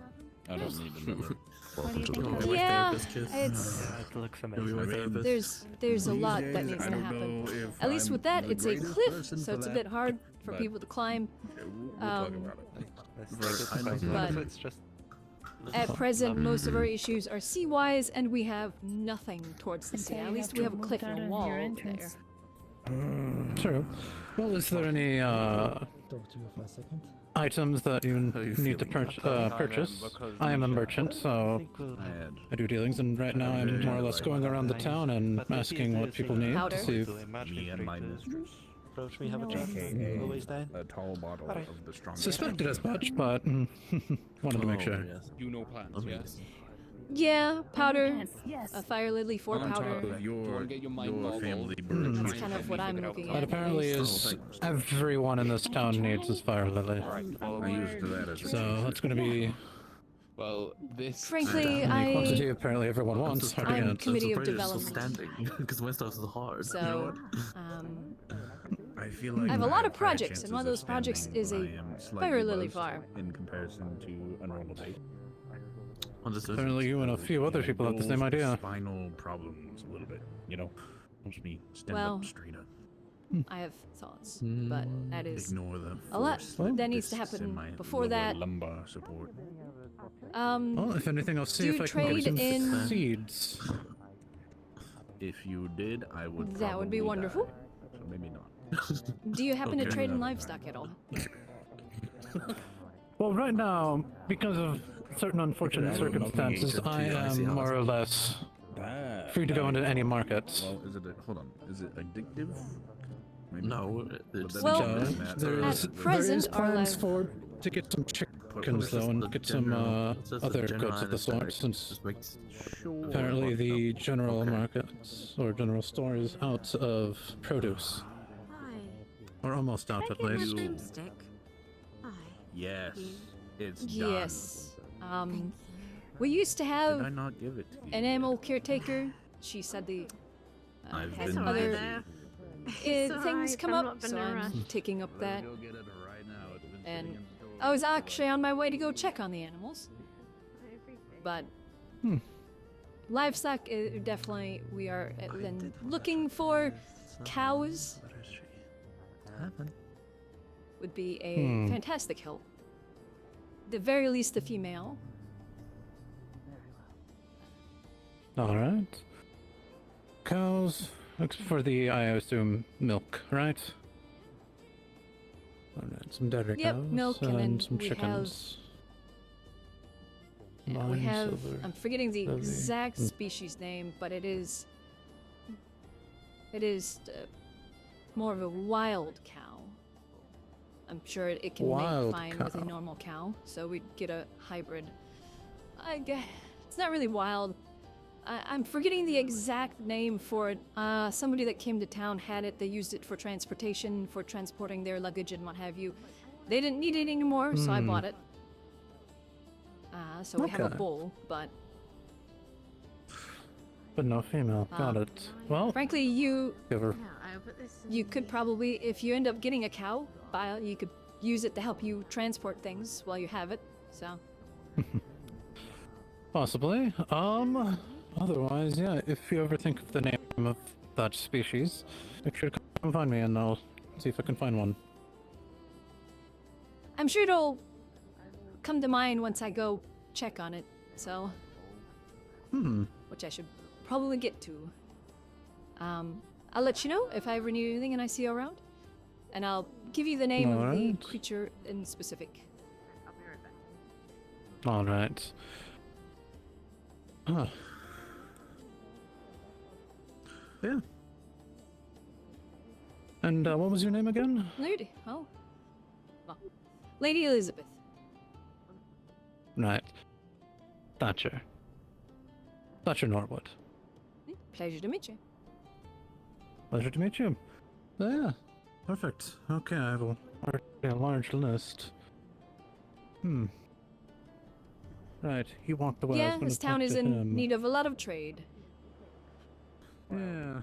I don't need another. Welcome to the You'll be club. my Yeah, therapist, Kiss. it's It looks You'll be amazing. my I mean, therapist. there's a These lot days, that needs I to don't happen. know if At least I'm with that, the it's a greatest cliff, person so for it's a that, bit hard for but people to climb. we'll talk Um, about it. But It's just at present, most of our issues are sea-wise, and we have nothing towards the sea. At least we have a cliff and a wall there. True. Well, is there any items that you need to purchase? I am a merchant, so I do dealings, and right now I'm more or less going around the town and asking what people need Powder. to see if Me and my mistress. approach me, have a chat. AKA Always down. a tall bottle Alright. of the strongest. suspected as much, but wanted to make sure. Yes. You know plans, yes? Yeah, powder, Yes. a fire lily for On powder. top of your get your mind boggled. family That's bird. kind of what I'm looking That at. apparently is everyone in this town needs is fire lily. I'm used to that as a So that's going to be Well, this. Frankly, quantity apparently everyone wants. Hard to I'm get. committee of surprised it's development. still standing because my stuff is hard. So, I feel like I have a I lot of higher projects, and one of chances those projects standing, is but a I am slightly fire lily buzzed farm. in comparison to a normal day. Understood. Apparently you and a few other people have the same idea. Spinal problems a little bit, you know. Helps me stand Well, up straight up. I have thoughts, but that is Ignore the a lot force that needs to this happen semi before lower that. lumbar support. Well, if anything, I'll see do if you I can get trade some in- seeds. If you did, I would. That would be probably wonderful. die, so maybe not. Do you happen to Okay. trade in livestock at all? Well, right now, because of certain unfortunate circumstances, I am more or less free to go into any markets. Well, is it? Hold on. Is it addictive? Maybe. No, it's Well, there is present, our plans life- for to get some chickens though, and get some other goods of the sort, since apparently the general markets or general store is out of produce, or almost out at least. Yes, it's done. Yes. We used to have Did I not give it to you? an animal caretaker. She said the I've had been other busy. things come up, so I'm taking up that. And I was actually on my way to go check on the animals, but livestock definitely we are then looking for cows would be a fantastic help. The very least, a female. All right. Cows for the, I assume, milk, right? All right, some dairy Yep, cows milk, and then some we chickens. we Lime, have. silver, I'm forgetting the lily. exact species name, but it is. It is more of a wild cow. I'm sure it can Wild make fine with a cow. normal cow, so we'd get a hybrid. I guess it's not really wild. I'm forgetting the exact name for it. Somebody that came to town had it. They used it for transportation, for transporting their luggage and what have you. They didn't need it anymore, so I bought it. So we have a Okay. bull, but no female. Got it. Well, frankly, you give her. could probably, if you end up getting a cow, you could use it to help you transport things while you have it. So Possibly. Otherwise, yeah, if you ever think of the name of that species, make sure to come find me and I'll see if I can find one. I'm sure it'll come to mind once I go check on it. So, which I should probably get to. I'll let you know if I ever need anything and I see you around, and I'll give you the name of the Alright. creature in specific. All right. Ah. Yeah. And what was your name again? Lady, well, Lady Elizabeth. Right. Thatcher. Thatcher Norwood. Pleasure to meet you. Pleasure to meet you. Yeah. Perfect. Okay, I will already a large list. Right, he walked away. I Yeah, was gonna this town talk is to in him. need of a lot of trade. Yeah.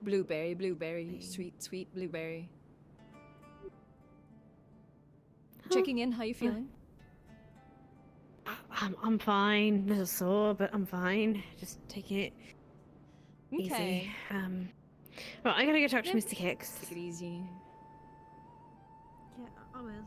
Blueberry, blueberry, sweet, sweet blueberry. Checking in, how you feeling? I'm fine. A little sore, but I'm fine. Just taking it Okay. easy. Right, I gotta go talk to Yeah. Mr. Kicks. Take it easy. Yeah, I will.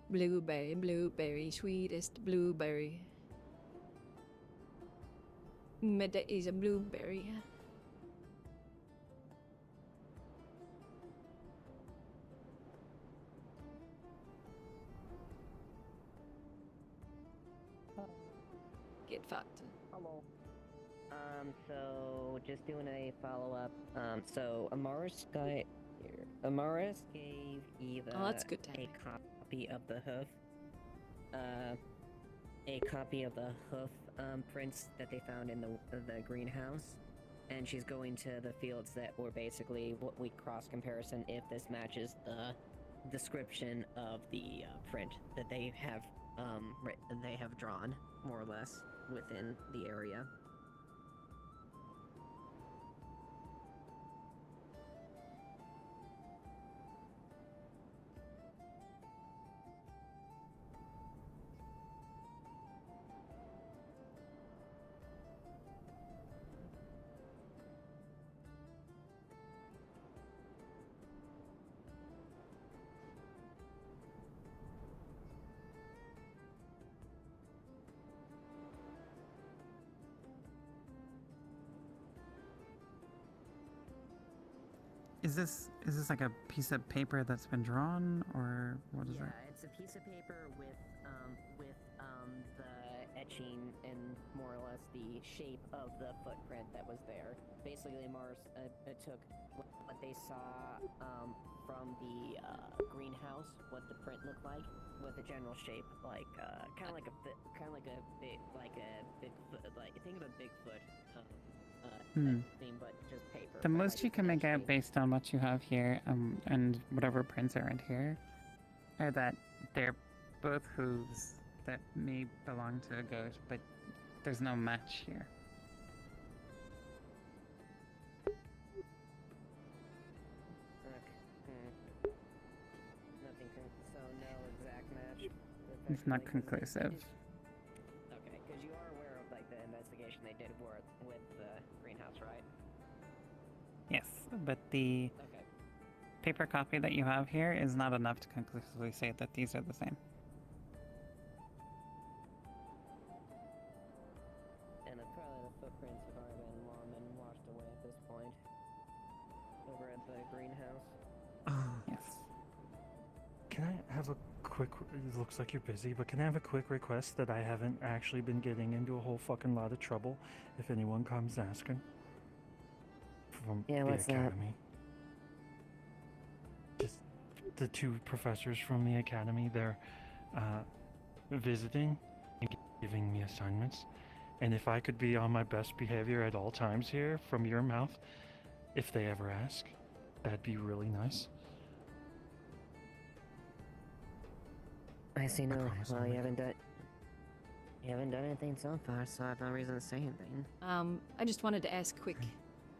Blueberry, blueberry, sweetest blueberry. That is a blueberry. Get fucked. Hello. So just doing a follow-up. So Amaris gave Eva Oh, that's good to a copy of the hoof. A copy of the hoof prints that they found in the greenhouse, and she's going to the fields that were basically what we cross comparison if this matches the description of the print that they have drawn more or less within the area. Is this like a piece of paper that's been drawn, or what is Yeah, it? it's a piece of paper with the etching and more or less the shape of the footprint that was there. Basically, Mars took what they saw from the greenhouse, what the print looked like, with the general shape, like kind of like a big foot, like think of a Bigfoot theme, but just paper. The most you can make out based on what you have here, and whatever prints are in here, are that they're both hooves that may belong to a goat, but there's no match here. it's not conclusive. Okay, because you are aware of like the investigation they did with the greenhouse, right? Yes, but the paper copy that you have here is not enough to conclusively say that these are the same. And probably the footprints have already been long and washed away at this point. Over at the greenhouse. Yes. Can I have a quick? It looks like you're busy, but can I have a quick request that I haven't actually been getting into a whole fucking lot of trouble if anyone comes asking? From the what's that? academy. Just the two professors from the academy. They're visiting and giving me assignments. And if I could be on my best behavior at all times here, from your mouth, if they ever ask, that'd be really nice. I see no. Well, you haven't done anything so far, so I have no reason to say anything. I just wanted to ask quick,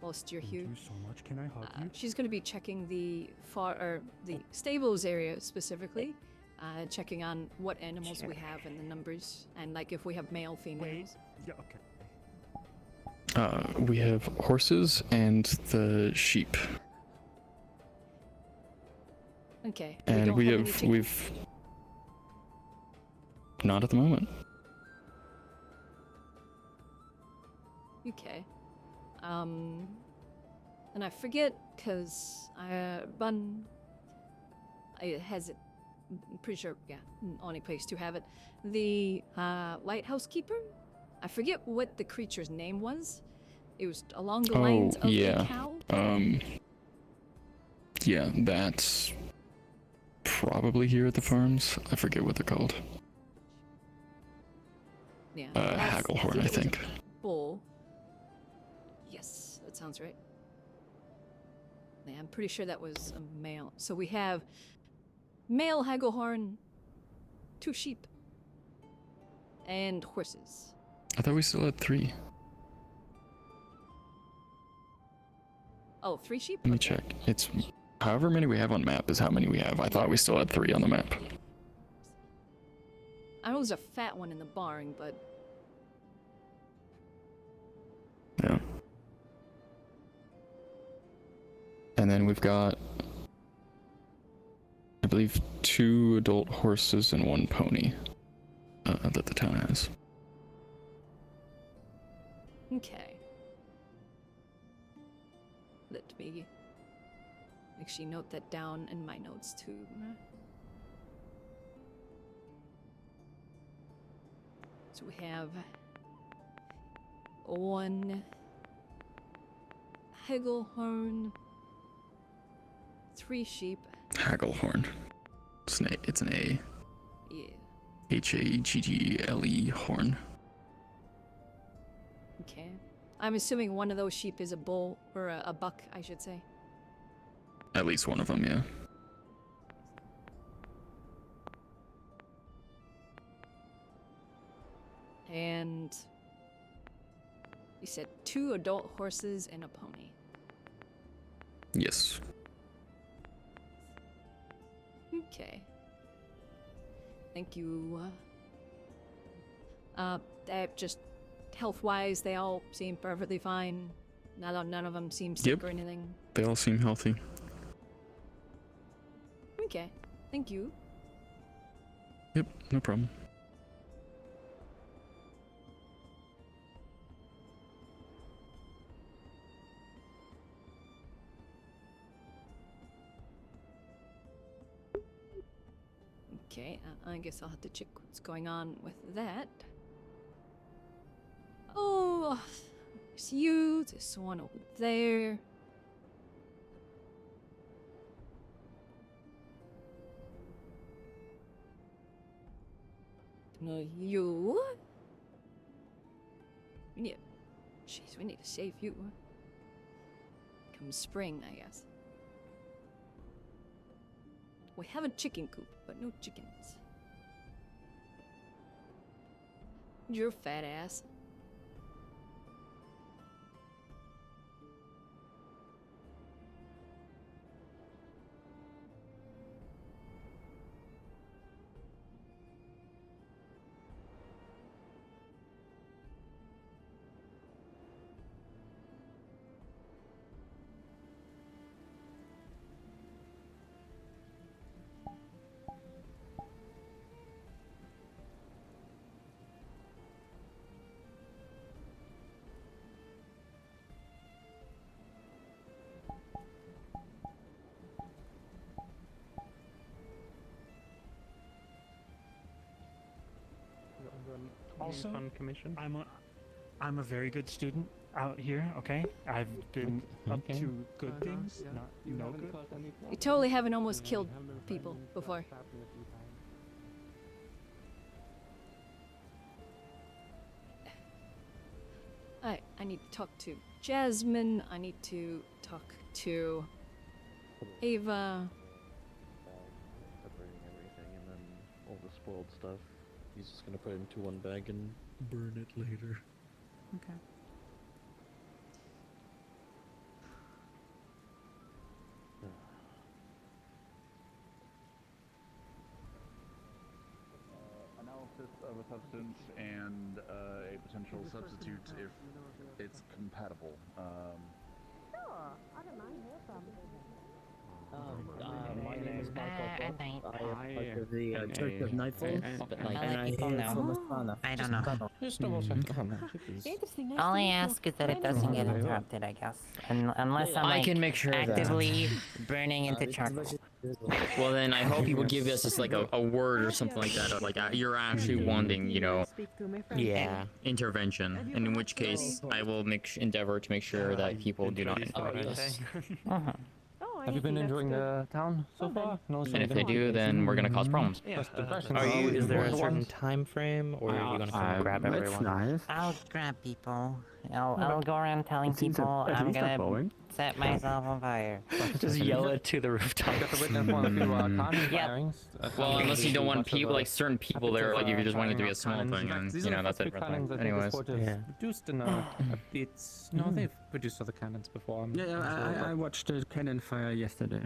whilst you're here. Thank you so much. Can I hug you? She's going to be checking the stables area specifically, checking on what animals we have and the numbers, and like if we have male, females. Yeah. Okay. We have horses and the sheep. Okay. And we've not at the moment. Okay. And I forget because I'm pretty sure, yeah, only place to have it. The lighthouse keeper. I forget what the creature's name was. It was along the lines of the cow. Yeah, that's probably here at the farms. I forget what they're called. Yeah. Hagglehorn, I think. Bull. Yes, that sounds right. Yeah, I'm pretty sure that was a male. So we have male Hagglehorn, 2 sheep, and horses. I thought we still had 3. Oh, 3 sheep? Let me check. It's however many we have on map is how many we have. I thought we still had 3 on the map. I know there's a fat one in the barn, but... Yeah. And then we've got, I believe, 2 adult horses and 1 pony that the town has. Okay. Let me actually note that down in my notes too. So we have 1 Hagglehorn, 3 sheep. Hagglehorn. It's an A. Yeah. Haggle horn. Okay. I'm assuming one of those sheep is a bull, or a buck, I should say. At least one of them, yeah. And you said 2 adult horses and a pony. Yes. Okay. Thank you. That just health-wise, they all seem perfectly fine. None of them seem sick or anything. They all seem healthy. Okay. Thank you. Yep, no problem. Okay, I guess I'll have to check what's going on with that. Oh, there's you, there's one over there. No, you. Jeez, we need to save you. Come spring, I guess. We have a chicken coop, but no chickens. You're fat ass. Also, fun commission. I'm a very good student out here. Okay, I've been up Okay. to good things, not no good. You totally haven't almost killed people before. I need to talk to Jasmine. I need to talk to Ava. Separating everything, and then all the spoiled stuff, he's just gonna put it into one bag and burn it later. Okay. Analysis of a substance and a potential substitute if it's compatible. Sure, I don't mind. No problem. My name is Michael. I think. I am part of the Church of Nightfall, and I'll let I people hail know. from Astana. I don't know. Just double check. Interesting. Nice All to I meet you. ask is that it doesn't get interrupted, I guess. Unless I'm I like, can make sure of that. actively burning into charcoal. Well, then I hope you will give us just like a word or something like that, of like you're actually wanting, you know, intervention. And in which case, I will endeavor to make sure that people do not interrupt us. Have you been enjoying the town so far? No, And if they do, then we're gonna cause problems. Is there a certain time frame, or are you gonna come grab everyone? Nice. I'll grab people. I'll go around telling people I'm gonna set myself on fire. Just yell it to the rooftop. Yep. Well, unless you don't want people, like certain people there, like if you just want it to be a small thing, then These you are know the that's a first big different cannons thing. I think Anyways, the sport has produced in a bit. No, they've produced other cannons before. I'm not sure, I watched the cannon fire yesterday.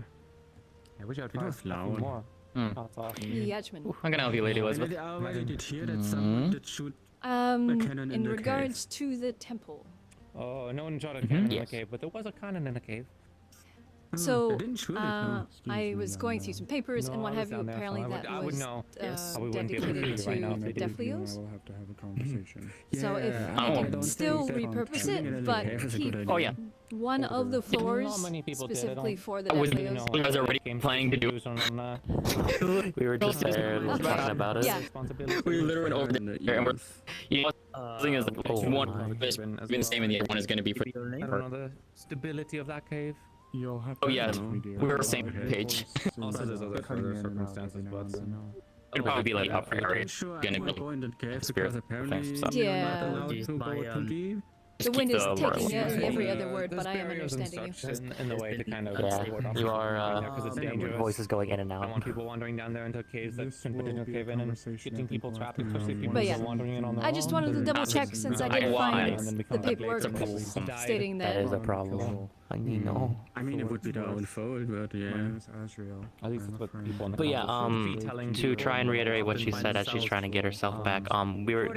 I wish I'd It was loud. more. That's awesome. Yachman. I'm gonna help you, Lady Elizabeth. I already did hear that someone did shoot cannon in In the regards to the temple. Oh, no one shot a cannon in the cave, but there was a cannon in the cave. So, they didn't shoot it, no. I was going through some papers and No, what I have was you. down there, so Apparently, I would- that I would was know. Yes. I wouldn't be able to dedicated do it right now to if they did. Deflios. We'll have to have a conversation. So if I we don't can think still that repurpose shooting it, in but the cave is a keep good Oh yeah. one of the floors Not many people did, I specifically don't- for the Was Deflios. you guys already planning to do it? We were just there talking about it. Yeah. We literally over there, and we're, you know, the thing is, like, one is being the same, and the other one is going to be for. I don't know the stability of that cave. You'll have Oh to yeah, know. we were on the same page. Also, there's other further circumstances, but It'll probably be like up for I'm area. sure I Gonna will be go in that cave spirit because apparently things, so. you're Yeah. not allowed to go to leave. The wind is the taking morals. every other word, There's but I am barriers and understanding you. such in the way to kind of Yeah, ward off you people are, from going there 'cause it's your dangerous. voice is going in and I don't out. want people wandering down there into caves that This couldn't will into a be a cave in and conversation I getting think people we'll trapped, have to especially have people But who yeah, are wandering in on their I just own. wanted to Then double not check just since I I did want find it. and then the become paperwork public and died. stating That that is a problem. I need no. I mean, it would be their own fault, but yeah. At least that's what people in the But yeah, comments should be telling to people try and reiterate what often she by said as she's themselves. trying to get herself back,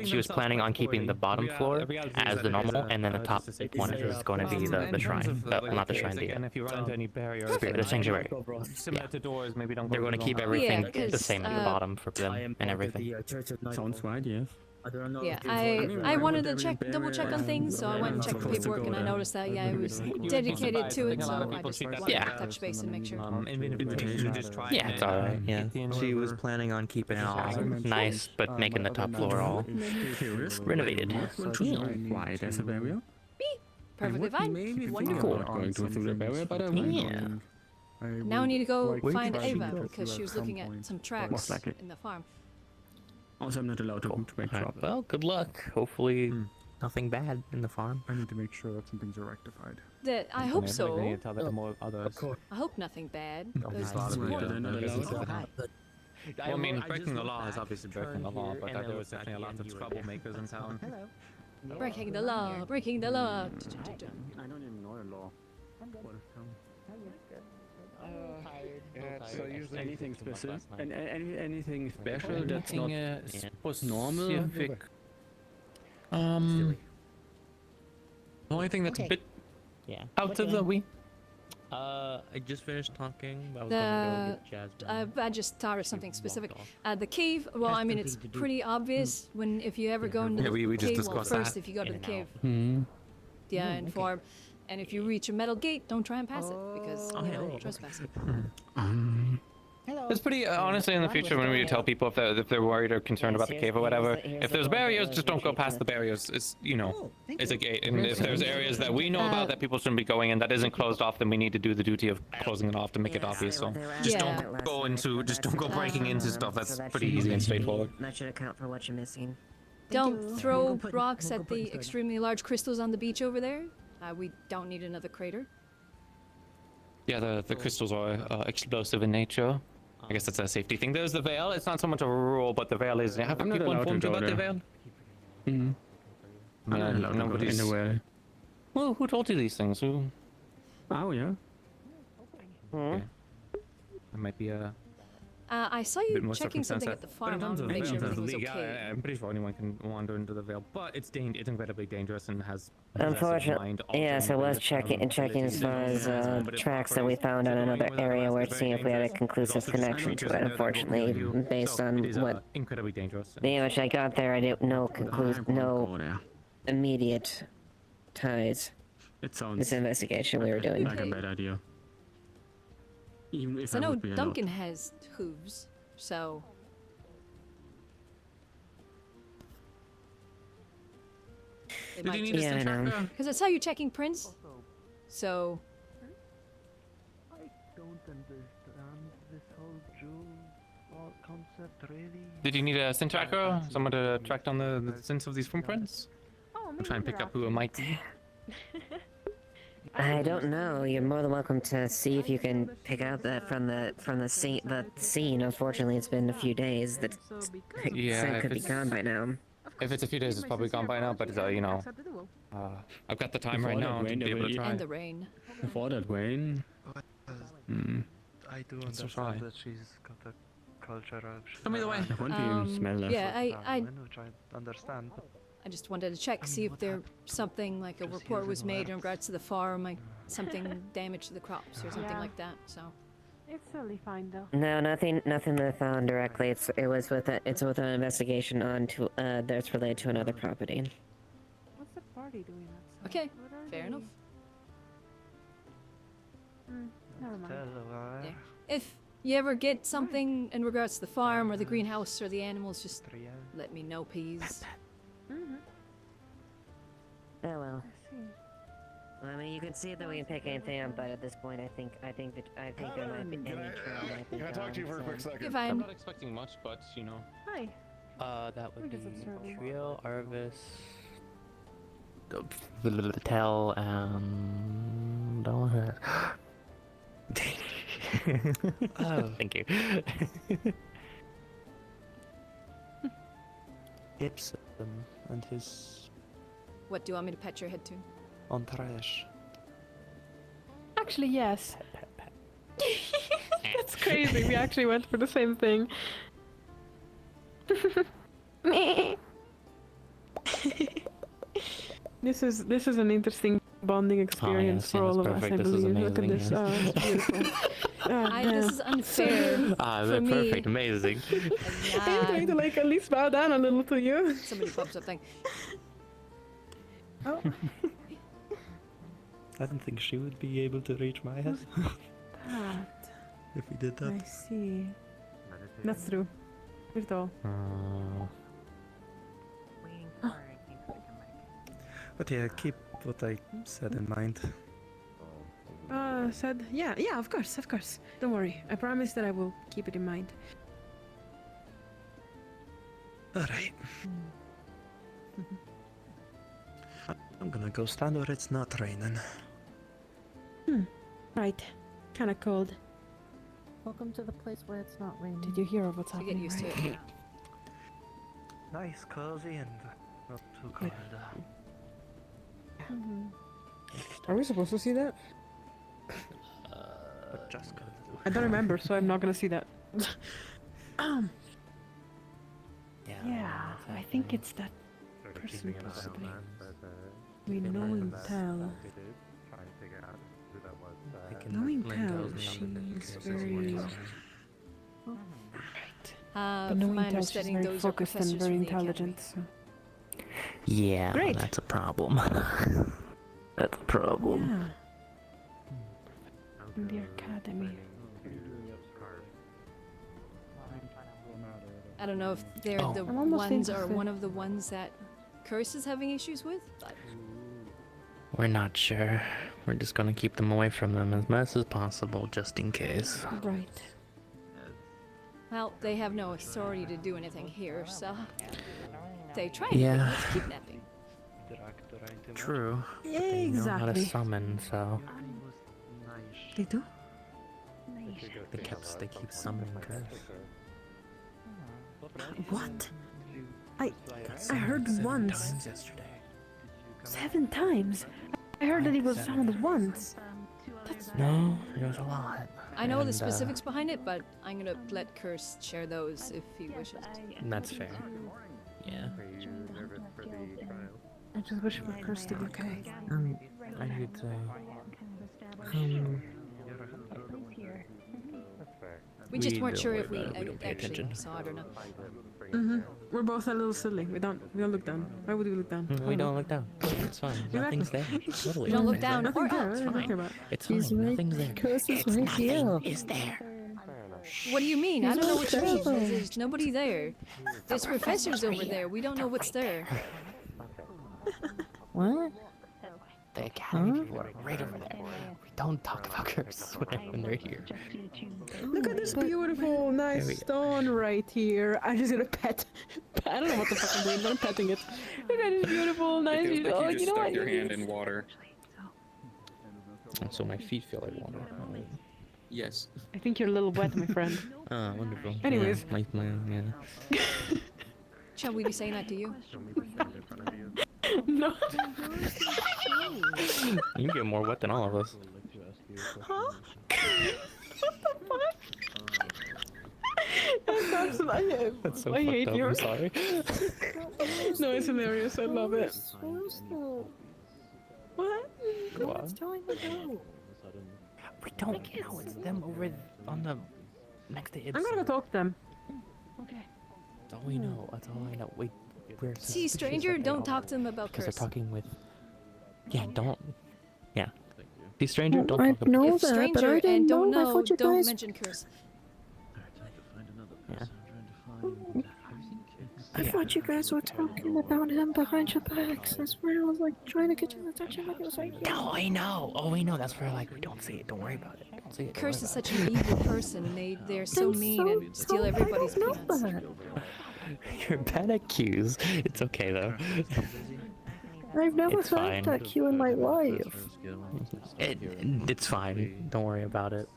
she was planning on keeping the bottom floor as the normal, and then the top one is going to be the shrine. Not the shrine, and if you run into any barriers, spirit, the sanctuary. similar to doors, maybe don't. They're going to keep everything the same at the bottom for I them and everything. Sounds right, yes. Yeah, I wanted to double check on things, so I went and checked the paperwork, and I noticed that it was dedicated to it, so I just wanted to touch base and make sure. Yeah, it's alright. Yeah, she was planning on keeping it all nice, but making the top floor all renovated. Why, there's a barrier? Perfectly fine. Wonderful. Cool. Going through the barrier, but I won't. Yeah. Now I need to go Like, find we Ava should because she was looking at some tracks Most likely. in the farm. Also, I'm not allowed to make trouble. Well, good luck. Hopefully, nothing bad in the farm. I need to make sure that some things are rectified. I hope so. They need to tell that to more others. I hope nothing bad. There's That's a lot of people important. that They're not are allowed. Well, I mean, breaking the law is obviously breaking the law, but there was definitely a lot of troublemakers in town. Breaking the law, breaking the law. I don't even know the law. So usually anything special, and anything special that's not normal. Specific. Silly. The only thing that's a bit Yeah. out of the way. I just finished talking. I was going to go get Jasmine. I just thought of something specific. The cave. Well, I mean, it's pretty obvious if you ever go into the we just cave. Well, discussed first, that. if you go to the cave, Hmm. yeah, inform. And if you reach a metal gate, don't try and pass it because trespassing. It's pretty honestly in the future when we tell people if they're worried or concerned about the cave or whatever. If there's barriers, just don't go past the barriers. It's it's a gate, and if there's areas that we know about that people shouldn't be going in that isn't closed off, then we need to do the duty of closing it off to make it obvious. So just don't go breaking into stuff. That's pretty easy and straightforward. That should account for what you're missing. Don't throw rocks at the extremely large crystals on the beach over there. We don't need another crater. Yeah, the crystals are explosive in nature. I guess that's a safety thing. There's the veil. It's not so much a rule, but the veil is. Have people informed you about the veil? Nobody's anywhere. Well, who told you these things? Who? Oh yeah. Okay. It might be a. I saw you checking something at the farm. I wanted to make sure everything was okay. I'm pretty sure anyone can wander into the veil, but it's incredibly dangerous and has. Unfortunately, yes, I was checking as far as tracks that we found on another area where to see if we had a conclusive connection to it. Unfortunately, based on what incredibly dangerous. The image I got there, I didn't no immediate ties. It sounds this investigation we were doing. Like a bad idea. Even if I know would be Duncan has hooves, so. Did you need a center? Because I saw you checking prints, so. I don't understand this whole jewel concept really. Did you need a scent tracker? Someone to track down the sense of these footprints? I'm trying to pick up who it might be. I don't know. You're more than welcome to see if you can pick out that from the scene. Unfortunately, it's been a few days. That scent could be gone by now. If it's a few days, it's probably gone by now. But you know, I've got the time right now to be able to try. And the rain. Before that rain. I do understand that she's got a cultural. Show me the way. I want to smell that. Yeah, I which I understand. I just wanted to check, see if there something like a report was made in regards to the farm, like something damage to the crops or something like that. So. It's totally fine though. No, nothing they found directly. It's with an investigation on to that's related to another property. What's the party doing outside? Okay, fair enough. Never mind. Yeah. If you ever get something in regards to the farm or the greenhouse or the animals, just let me know, please. Oh well. I mean, you can see that we can pick anything up, but at this point, I think there might be any trail might be Can I talk to you for a quick second? If I'm I'm not expecting much, but you know. Hi. That would be Trio, Arvis, Tell, and oh, thank you. Gibson and his What do you want me to pat your head to? entourage. Actually, yes. That's crazy. We actually went for the same thing. This is an interesting bonding experience for all of us, I believe. Look at this. Oh, it's beautiful. This is unfair for me. Perfect, amazing. I'm trying to like at least bow down a little to you. Somebody popped something. Oh. I don't think she would be able to reach my head. If we did that. I see. That's true. Virtual. But yeah, keep what I said in mind. Said, yeah, of course. Don't worry. I promise that I will keep it in mind. Alright. I'm gonna go stand where it's not raining. Right. Kinda cold. Welcome to the place where it's not raining. Did you hear of what's To happening? get used to right? it. Nice, cozy, and not too cold. Are we supposed to see that? But just cold. I don't remember, so I'm not gonna see that. Yeah, I think it's that person possibly. We know him tell. Knowing tell, she's very... But knowing my tell, she's understanding, very those are focused and professors very from the academy. intelligent, so... Yeah, Great. that's a problem. That's a problem. Yeah. In the academy. I don't know if they're the I'm almost ones or interested. one of the ones that Curse is having issues with, but We're not sure. We're just gonna keep them away from them as much as possible, just in case. Right. well, they have no authority to do anything here, so they try Yeah. it's kidnapping. True. Yeah, They know how to exactly. summon, so They do? they keep summoning curse. What? I heard once. Times yesterday. 7 times? I heard that he was found once. No, it was a lot. I know the And, specifics behind it, but I'm gonna let Curse share those if he wishes. That's fair. Yeah. I just wish for Curse to be okay. I should say. We just weren't don't sure worry if we about it, we don't pay actually attention. saw it or not. We're both a little silly. We don't look down. Why would we look down? We don't look down. It's fine. Nothing's there. Totally. We don't look nothing's down there. or Nothing there. up. What are you talking about? It's fine. Nothing's there. Curse is It's right nothing here. is there. What do you mean? I He's don't know right what you mean. there. There's nobody there. There's professors over there. We don't know what's there. What? The academy people are right over there. We don't talk about curse when they're here. Look at this beautiful, nice stone right here. I'm just gonna pet. I don't know what the fuck I'm doing, but I'm petting it. Look at this beautiful, nice. It feels like Oh, you just you know stuck what? your hand in water. So my feet feel like water. Yes. I think you're a little wet, my friend. Oh, wonderful. Anyways. Yeah, yeah. Shall we be saying that to you? No. You get more wet than all of us. Huh? What the fuck? That's absolutely. That's so I fucked hate up. you. I'm sorry. No, it's hilarious. I love it. What? What? telling me no? We don't know. It's them over on the next to Ibs. I'm gonna go talk to them. Okay. That's all we know. That's all I know. We're See, suspicious stranger, that don't they talk are, to them about because Curse. they're talking with. Yeah, don't. Yeah. See, stranger, don't I talk about. know If that, but stranger I didn't and don't know. I know, thought you don't guys. mention Curse. Yeah. I thought you guys were talking about him behind your backs. That's where I was like trying to get your attention, but he was like, No, I know. Oh, we know. That's where like we don't see it. Don't worry about it. Don't see it. don't Curse worry is about such an evil person. They're so I'm mean so and steal sorry, everybody's I don't know peanuts. that. it. You're bad at cues. It's okay though. I've never It's heard fine. that cue in my life. It's fine. Don't worry about it.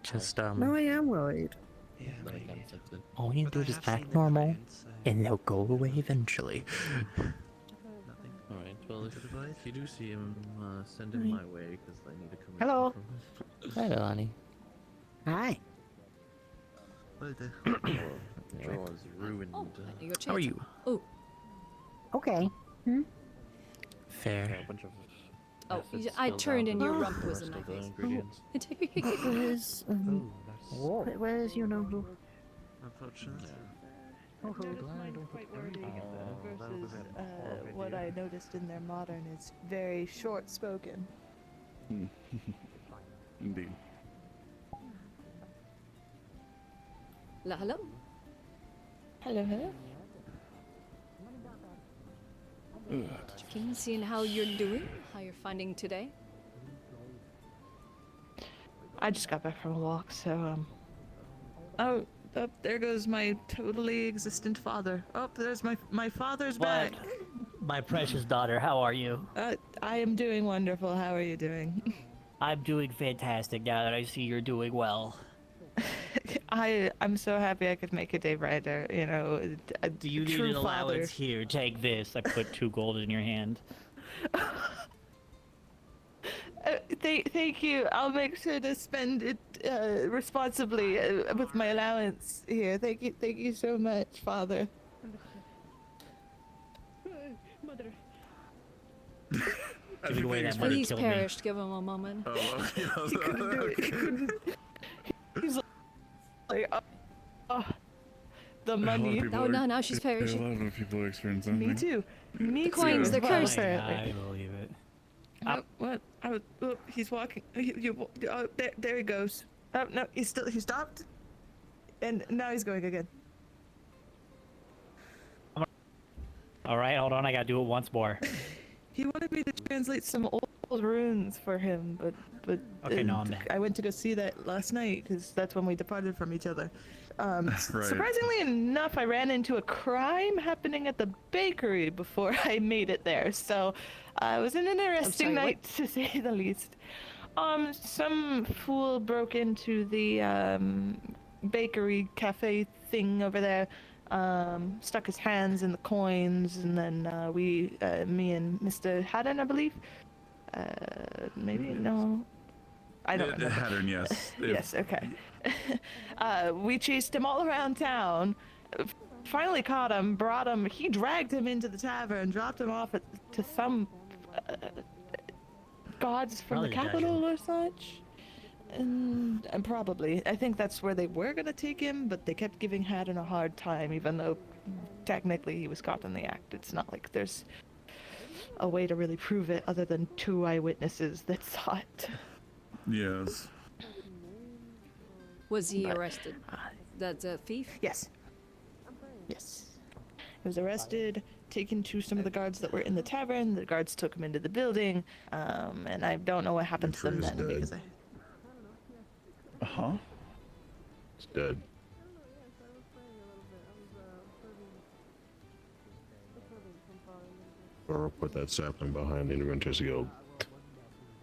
Just Now I am worried. all you need to do is just act normal, and they'll go away eventually. Alright, well, if you do see him, send him my way, because I need to come. Hello. Hi, Delaney. Hi. Well, the draw is ruined. You go How are check. you? Oh, Okay. Fair. oh, I turned and your rump was in my face. Ingredients. Where's where's you know who? Unfortunately. Versus what I noticed in their modern is very short spoken. Indeed. Hello? Hello, hello. Keen, seeing how you're doing, how you're finding today. I just got back from a walk, so Oh, there goes my totally existent father. Oh, there's my father's back. My precious daughter, how are you? I am doing wonderful. How are you doing? I'm doing fantastic now that I see you're doing well. I'm so happy I could make a day brighter. You know, Do you need true an allowance? father. Here, take this. I put 2 gold in your hand. Thank you. I'll make sure to spend it responsibly with my allowance here. Thank you so much, Father. Mother. Give away that money, He's kill perished. Give him a moment. He couldn't do it. He couldn't. He's like, the money. Oh no, now she's perished. A lot of people experience that. Me too. Me The too. coins, they're Well, cursed. apparently. I believe it. What? He's walking. There he goes. Oh no, he stopped, and now he's going again. All right, hold on. I gotta do it once more. He wanted me to translate some old runes for him, but Okay, no, I'm I went to go see that last night because that's when we departed from each other. Surprisingly enough, I ran into a crime happening at the bakery before I made it there, so it was an interesting night to say the least. Some fool broke into the bakery cafe thing over there, stuck his hands in the coins, and then me and Mr. Haddon, I believe. Maybe no. I don't remember. Haddon, yes. Yes, okay. We chased him all around town, finally caught him, brought him, he dragged him into the tavern, dropped him off to some gods from Probably the the capital or such. And probably. I think that's where they were gonna take him, but they kept giving Haddon a hard time, even though technically he was caught in the act. It's not like there's a way to really prove it other than 2 eyewitnesses that saw it. Yes. Was he arrested? That's a thief? Yes. Yes. He was arrested, taken to some of the guards that were in the tavern. The guards took him into the building, and I don't know what happened to them then because I... Uh-huh. It's dead. Or put that sapling behind the Interventress Guild.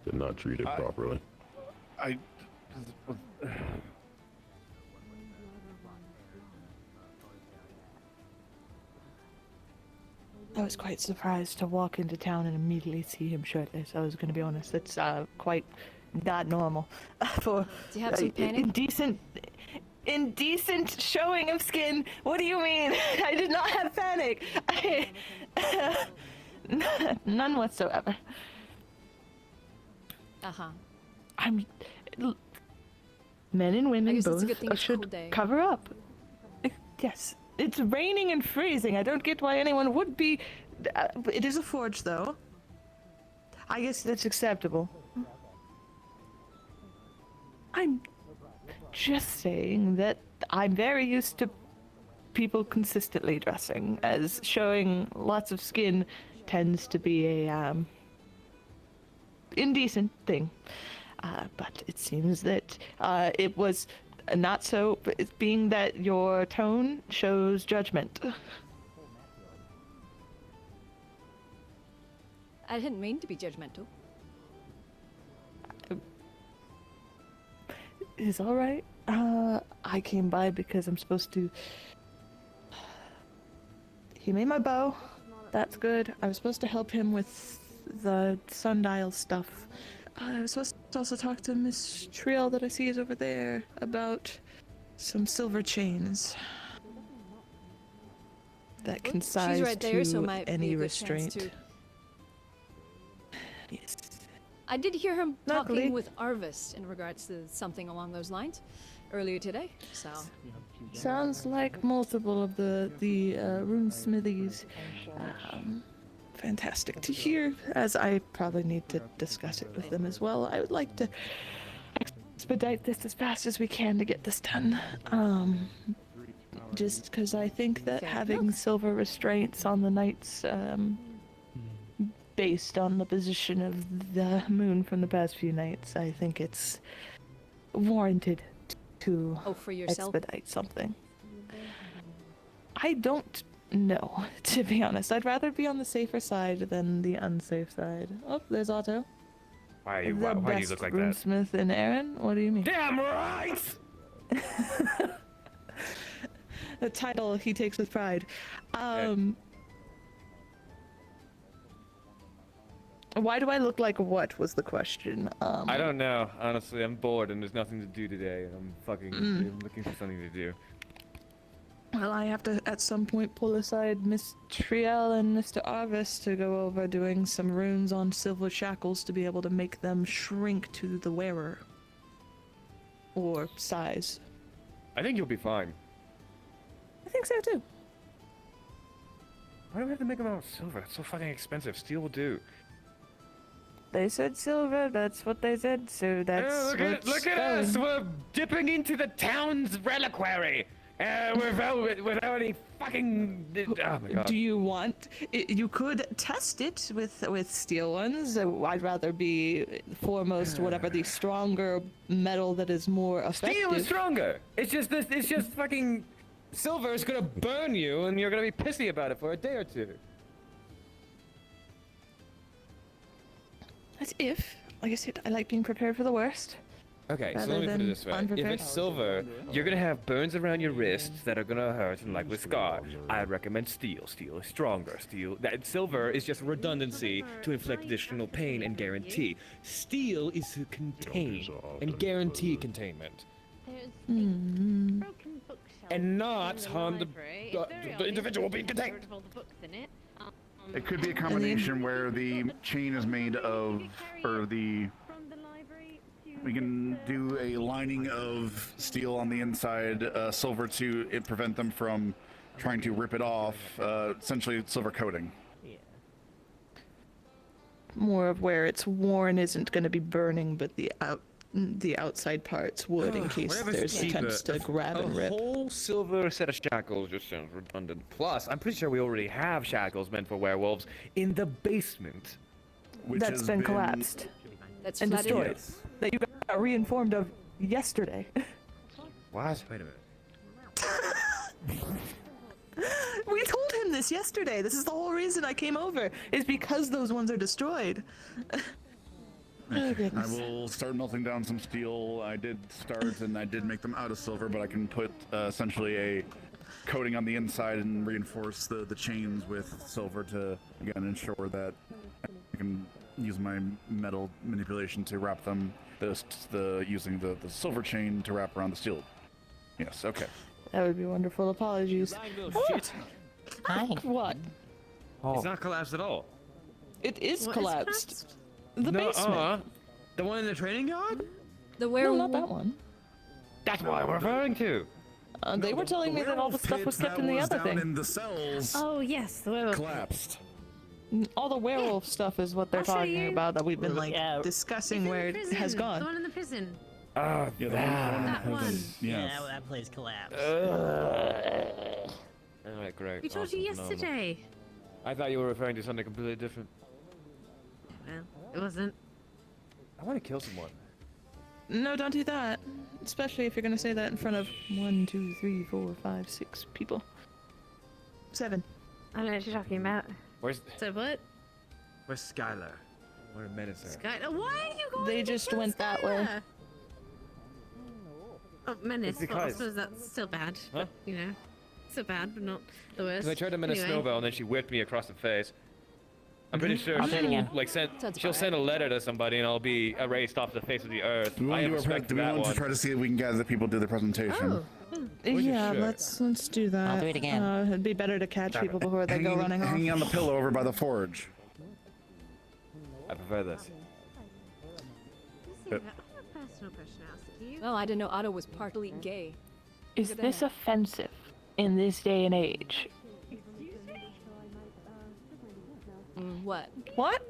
Did not treat it properly. I was quite surprised to walk into town and immediately see him shirtless. I was going to be honest. It's quite not normal for Do you have some panic? indecent showing of skin. What do you mean? I did not have panic. None whatsoever. Men and women both should cover up. Yes. It's raining and freezing. I don't get why anyone would be... it is a forge, though. I guess that's acceptable. I'm just saying that I'm very used to people consistently dressing, as showing lots of skin tends to be a indecent thing. But it seems that it was not so, being that your tone shows judgment. I didn't mean to be judgmental. It's all right. I came by because I'm supposed to... He made my bow. That's good. I was supposed to help him with the sundial stuff. I was supposed to also talk to Miss Triel that I see is over there about some silver chains that can size She's right there, so to might any be a good chance restraint. to- Yes. I did hear him Luckily- talking with Arvis in regards to something along those lines earlier today, so... Sounds like multiple of the rune smithies. Fantastic to hear, as I probably need to discuss it with them as well. I would like to expedite this as fast as we can to get this done. Just because I think that having silver restraints on the knights, based on the position of the moon from the past few nights, I think it's warranted to for yourself? expedite something. I don't know, to be honest. I'd rather be on the safer side than the unsafe side. Oh, there's Otto. Why The do you best look like that? runesmith in Aaron? What do you mean? Damn right! The title he takes with pride. Why do I look like what was the question? I don't know. Honestly, I'm bored and there's nothing to do today. I'm fucking I'm looking for something to do. Well, I have to at some point pull aside Miss Triel and Mr. Arvis to go over doing some runes on silver shackles to be able to make them shrink to the wearer. Or size. I think you'll be fine. I think so too. Why do we have to make them out of silver? It's so fucking expensive. Steel will do. They said silver, that's what they said, so that's Look at us! We're dipping into the town's reliquary! without any fucking. Oh my god. Do you want? You could test it with steel ones. I'd rather be foremost whatever the stronger metal that is more effective. Steel is stronger. It's just this. It's just fucking silver is gonna burn you, and you're gonna be pissy about it for a day or two. That's if, like I said, I like being prepared for the worst. Okay, so rather let me put it than this way. If unprepared. it's silver, you're gonna have burns around your wrists that are gonna hurt, and like with scar, I'd recommend steel. Steel is stronger. Silver is just redundancy to inflict additional pain and guarantee. Steel is to contain and guarantee containment. Mm. And not harm the individual being contained. It could be a combination where the chain is made of, we can do a lining of steel on the inside, silver to prevent them from trying to rip it off, essentially silver coating. More of where it's worn isn't going to be burning, but the outside parts would, in case there's attempts to grab and rip. A whole silver set of shackles just sounds redundant. Plus, I'm pretty sure we already have shackles meant for werewolves in the basement. That's been collapsed and destroyed. Yes. That you got reinformed of yesterday. What? Wait a minute. We told him this yesterday. This is the whole reason I came over, is because those ones are destroyed. Okay. I will start melting down some steel. I did start and I did make them out of silver, but I can put essentially a coating on the inside and reinforce the chains with silver to, again, ensure that I can use my metal manipulation to wrap them, using the silver chain to wrap around the steel. Yes, okay. That would be wonderful. Apologies. Shit. Hi. What? It's not collapsed at all. It is collapsed. The No, basement. the one in the training yard? The No, werewolf. not that one. That's what I'm referring to. They were telling me that all the stuff was kept in the other thing. In the cells. Oh yes, the werewolf. Collapsed. All the werewolf stuff is what they're I'll show talking you. about that we've been like discussing where it has The gone. one in the prison. Yeah, the That one. one. Yes. that place collapsed. Alright, great. We told you yesterday. I thought you were referring to something completely different. Well, it wasn't. I want to kill someone. No, don't do that. Especially if you're gonna say that in front of 1, 2, 3, 4, 5, 6 people. 7. I don't know what you're talking about. Where's what? Where's Skylar? Where Menace are? Sky. Why are you going? They just went that way. Oh, Menace. It's Well, I because- suppose that's still bad. Huh? But, you know, still bad, but not the worst. Because I tried to menace Anyway. Snowbell and then she whipped me across the face. I'm pretty sure I'll do it again. she'll send a letter to somebody and I'll be erased off the face of the earth. I have respect for We that want to one. try to see if we can gather the people to do the presentation. Yeah, let's do that. I'll do it again. It'd be better to catch people before they go running off. Hanging on the pillow over by the forge. I prefer this. Personal question to ask you. Oh, I didn't know Otto was partly gay. Is Look at this that. offensive in this day and age? What? What?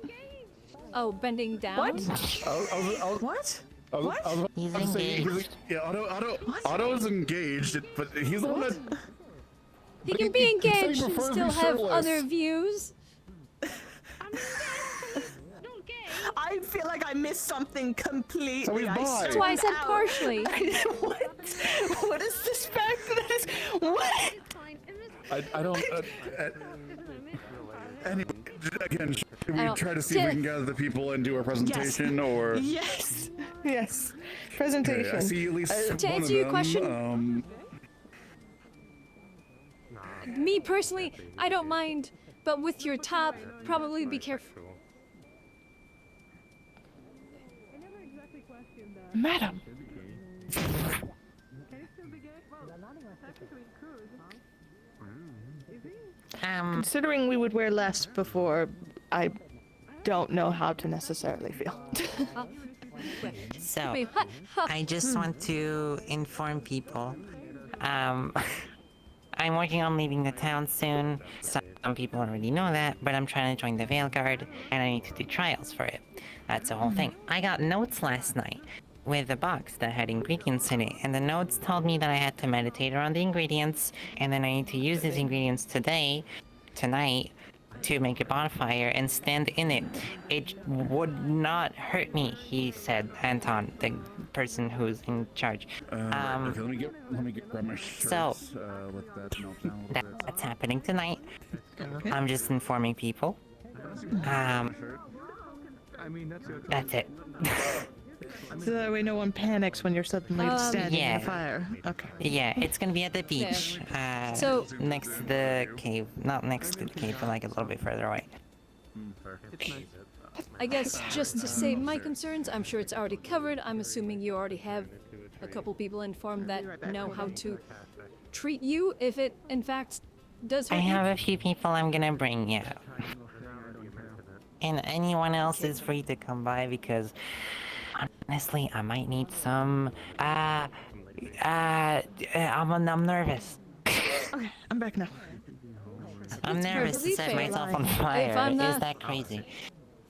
Oh, bending down? What? What? What? He's I'm saying, engaged. yeah, Otto's engaged, but he's the one that. He But can he- be he said he engaged and prefers to still be have shirtless. other views. I feel like I missed something completely. So he's bi. That's why I said out. partially. What? What is this fact that is? What? I don't. Anyway, again, should we Oh, try to see if we can gather the people and do our presentation, or? Yes. Yes. Presentation. Okay, I see at least To one answer of your them. question- Me personally, I don't mind, but with your top, probably be careful. Madam. Considering we would wear less before, I don't know how to necessarily feel. So, Wait, what? Huh. I just want to inform people. I'm working on leaving the town soon. Some people already know that, but I'm trying to join the Veil Guard, and I need to do trials for it. That's the whole thing. I got notes last night with a box that had ingredients in it, and the notes told me that I had to meditate around the ingredients, and then I need to use these ingredients tonight, to make a bonfire and stand in it. It would not hurt me, he said, Anton, the person who's in charge. Okay, let me grab my shirt. So, let that melt down a little bit. that's happening tonight. I'm just informing people. That's it. So that way no one panics when you're suddenly standing in yeah. the fire. Okay. Yeah, it's gonna be at the beach. So- next to the cave. Not next to the cave, but like a little bit further away. I guess just to save my concerns, I'm sure it's already covered. I'm assuming you already have a couple people informed that know how to treat you if it, in fact, does hurt I you. have a few people I'm gonna bring, yeah. And anyone else is free to come by because honestly, I might need some. I'm nervous. Okay, I'm back now. I'm nervous to perfectly set fair. myself on If fire. I'm Is not- that crazy?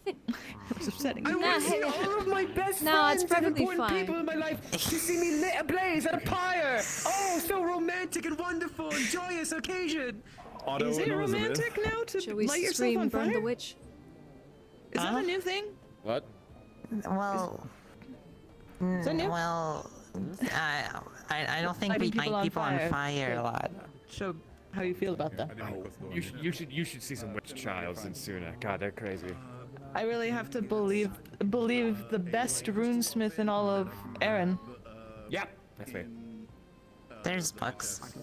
It's upsetting. I want to see all of my best No, it's friends and perfectly important fine. people in my life to see me lit ablaze at a pyre. Oh, so romantic and wonderful and joyous occasion. Otto Is it and Elizabeth. romantic now to Shall we light yourself scream on burn fire? the witch? Is that a new thing? What? Well, that new? well, I don't think Lighting we light people on fire a lot. Show how you feel about that. You should see some witch trials in Suna. God, they're crazy. I really have to believe the best runesmith in all of Erin. Yeah, that's me. There's books.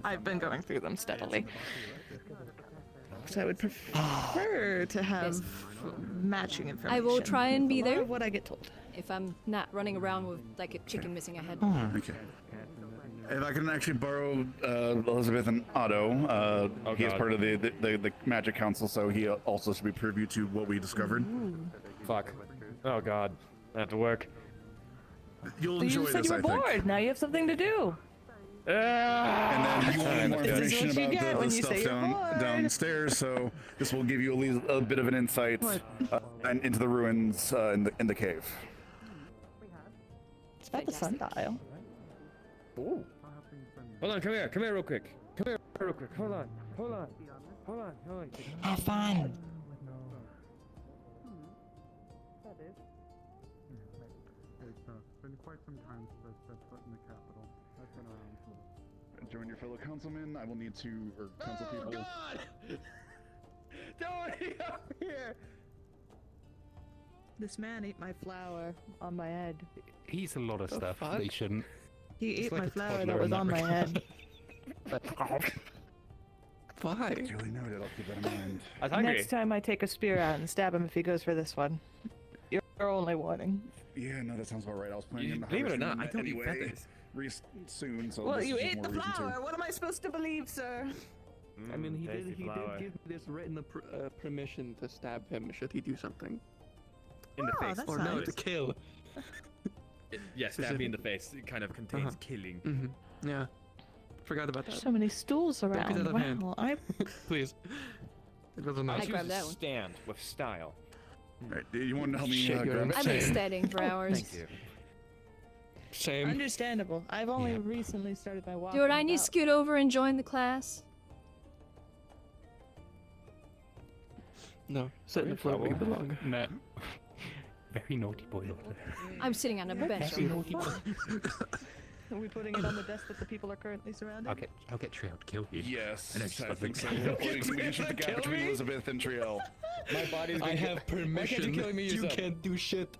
I've been going through them steadily. So I would prefer to have matching information. I will try and be A lot there. of what I get told. If I'm not running around with like a chicken missing a head. Okay. If I can actually borrow Elizabeth and Otto, he is God. part of the Magic Council, so he also should be privy to what we discovered. Fuck. Oh God, I have to work. You'll You enjoy said this, you I were think. bored. Now you have something to do. And then you wanted more This is information what you get about when the you stuff say you're bored. downstairs, so this will give you a bit of an insight into the ruins in the cave. It's about the sundial. Ooh. Hold on, come here real quick. Come here real quick. Hold on. Have fun. It's been quite some time since I set foot in the capital. I've been around. Join your fellow councilmen. I will need to, or council people. God! Don't eat up here! This man ate my flower on my head. He's a lot of The stuff. fuck? They shouldn't. He He's ate like my a flower toddler that in was that on my head. Why? Duly noted. I'll keep that in mind. I was hungry. Next time I take a spear out and stab him if he goes for this one. Your only warning. Yeah, no, that sounds about right. I was planning on Believe it or harvesting not, them I don't eat anyway, feathers. soon, so Well, this you is just ate more the reason to. flower. What am I supposed to believe, sir? I mean, he tasty did flower. give this written permission to stab him should he do something. In the face. that's Or no, nice. to kill. Yeah, stab me in the face. It kind of contains killing. Mm-hmm. Yeah. Forgot about that. So many stools Don't around. get out of hand. Wow, I Please. It was a I nice. choose grabbed to that one. stand with style. Alright, do you want to help me Shit, you're grab a I've been standing for hours. Thank you. Same. understandable. I've only recently started my walk. Dude, I need to scoot over and join the class. No, sit in the floor where you belong. No. Very naughty boy. I'm sitting on a bench. Very naughty boy. Are we putting it on the desk that the people are currently surrounding? I'll get Triel to kill you. Yes, And it's I just think so. like- We can shoot the gap between Elizabeth and Triel. My body's I been have permission. Why can't you kill me You yourself? can't do shit.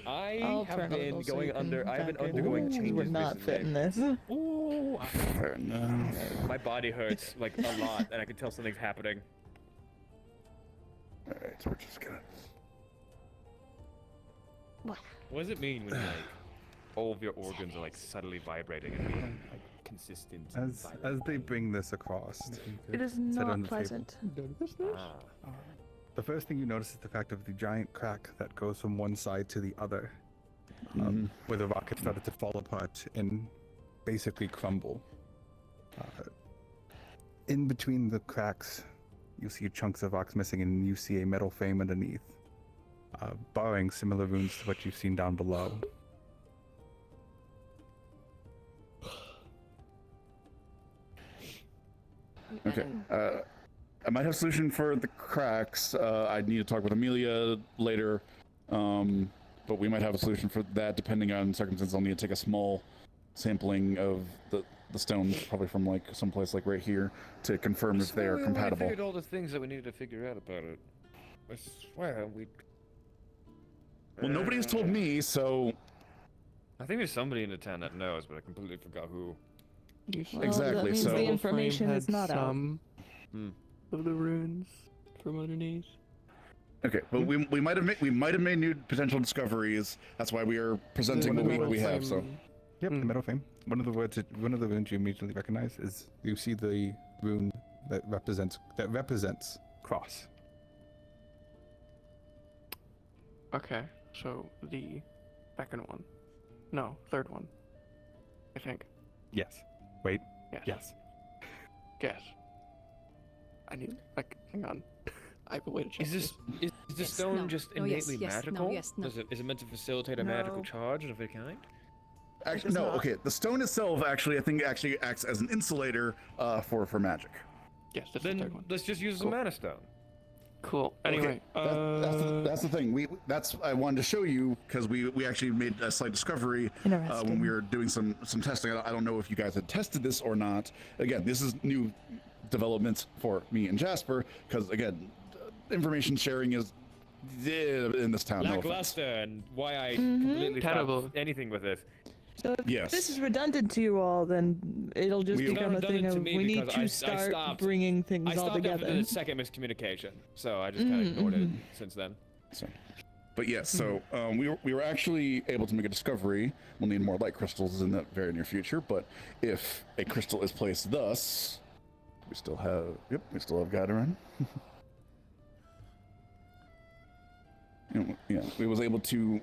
I I'll have turn a been little so going you can under. I've been back it. undergoing Ooh, changes we're not recently. fitting this. Ooh. Fair enough. My body hurts like a lot, and I can tell something's happening. Alright, so we're just gonna. What does it mean when like all of your organs are like subtly vibrating and being like consistent? and vibrant? As they bring this across, It is set it on not the pleasant. Ah. the first thing you notice is the fact of the giant crack that goes from one side to the other, where the rocket started to fall apart and basically crumble. In between the cracks, you see chunks of rocks missing, and you see a metal frame underneath. borrowing similar runes to what you've seen down below. Okay. I might have a solution for the cracks. I'd need to talk with Amelia later, but we might have a solution for that depending on circumstances. I'll need to take a small sampling of the stones, probably from like someplace like right here, to confirm if they are compatible. I figured all the things that we needed to figure out about it. I swear we. Well, nobody has told me, so. I think there's somebody in the town that knows, but I completely forgot who. Well, exactly. That means so the information is not out. Of the runes from underneath. Okay, but we might have made new potential discoveries. That's why we are presenting what we have. So. Yep, the metal frame. One of the runes you immediately recognize is you see the rune that represents cross. Okay, so the second one. No, third one. I think. Yes. Wait. Yes. Yes. Guess. I need, like, hang on. I have a way to check. Is the stone just innately magical? No. Is it meant to facilitate a magical charge of a kind? Actually, no. Okay, the stone itself I think acts as an insulator for magic. Yes, that's the third one. Let's just use the mana stone. Cool. Anyway, that's the thing. I wanted to show you because we actually made a slight discovery when we were doing some testing. I don't know if you guys had tested this or not. Again, this is new development for me and Jasper because again, information sharing is in this town. Lackluster, and why I completely terrible stopped anything with this. So if this is redundant to you all, then it'll just become a thing of we need to start bringing things all together. After the second miscommunication, so I just kind of ignored it since then. But yes, so we were actually able to make a discovery. We'll need more light crystals in the very near future, but if a crystal is placed thus, we still have Gadaran. We was able to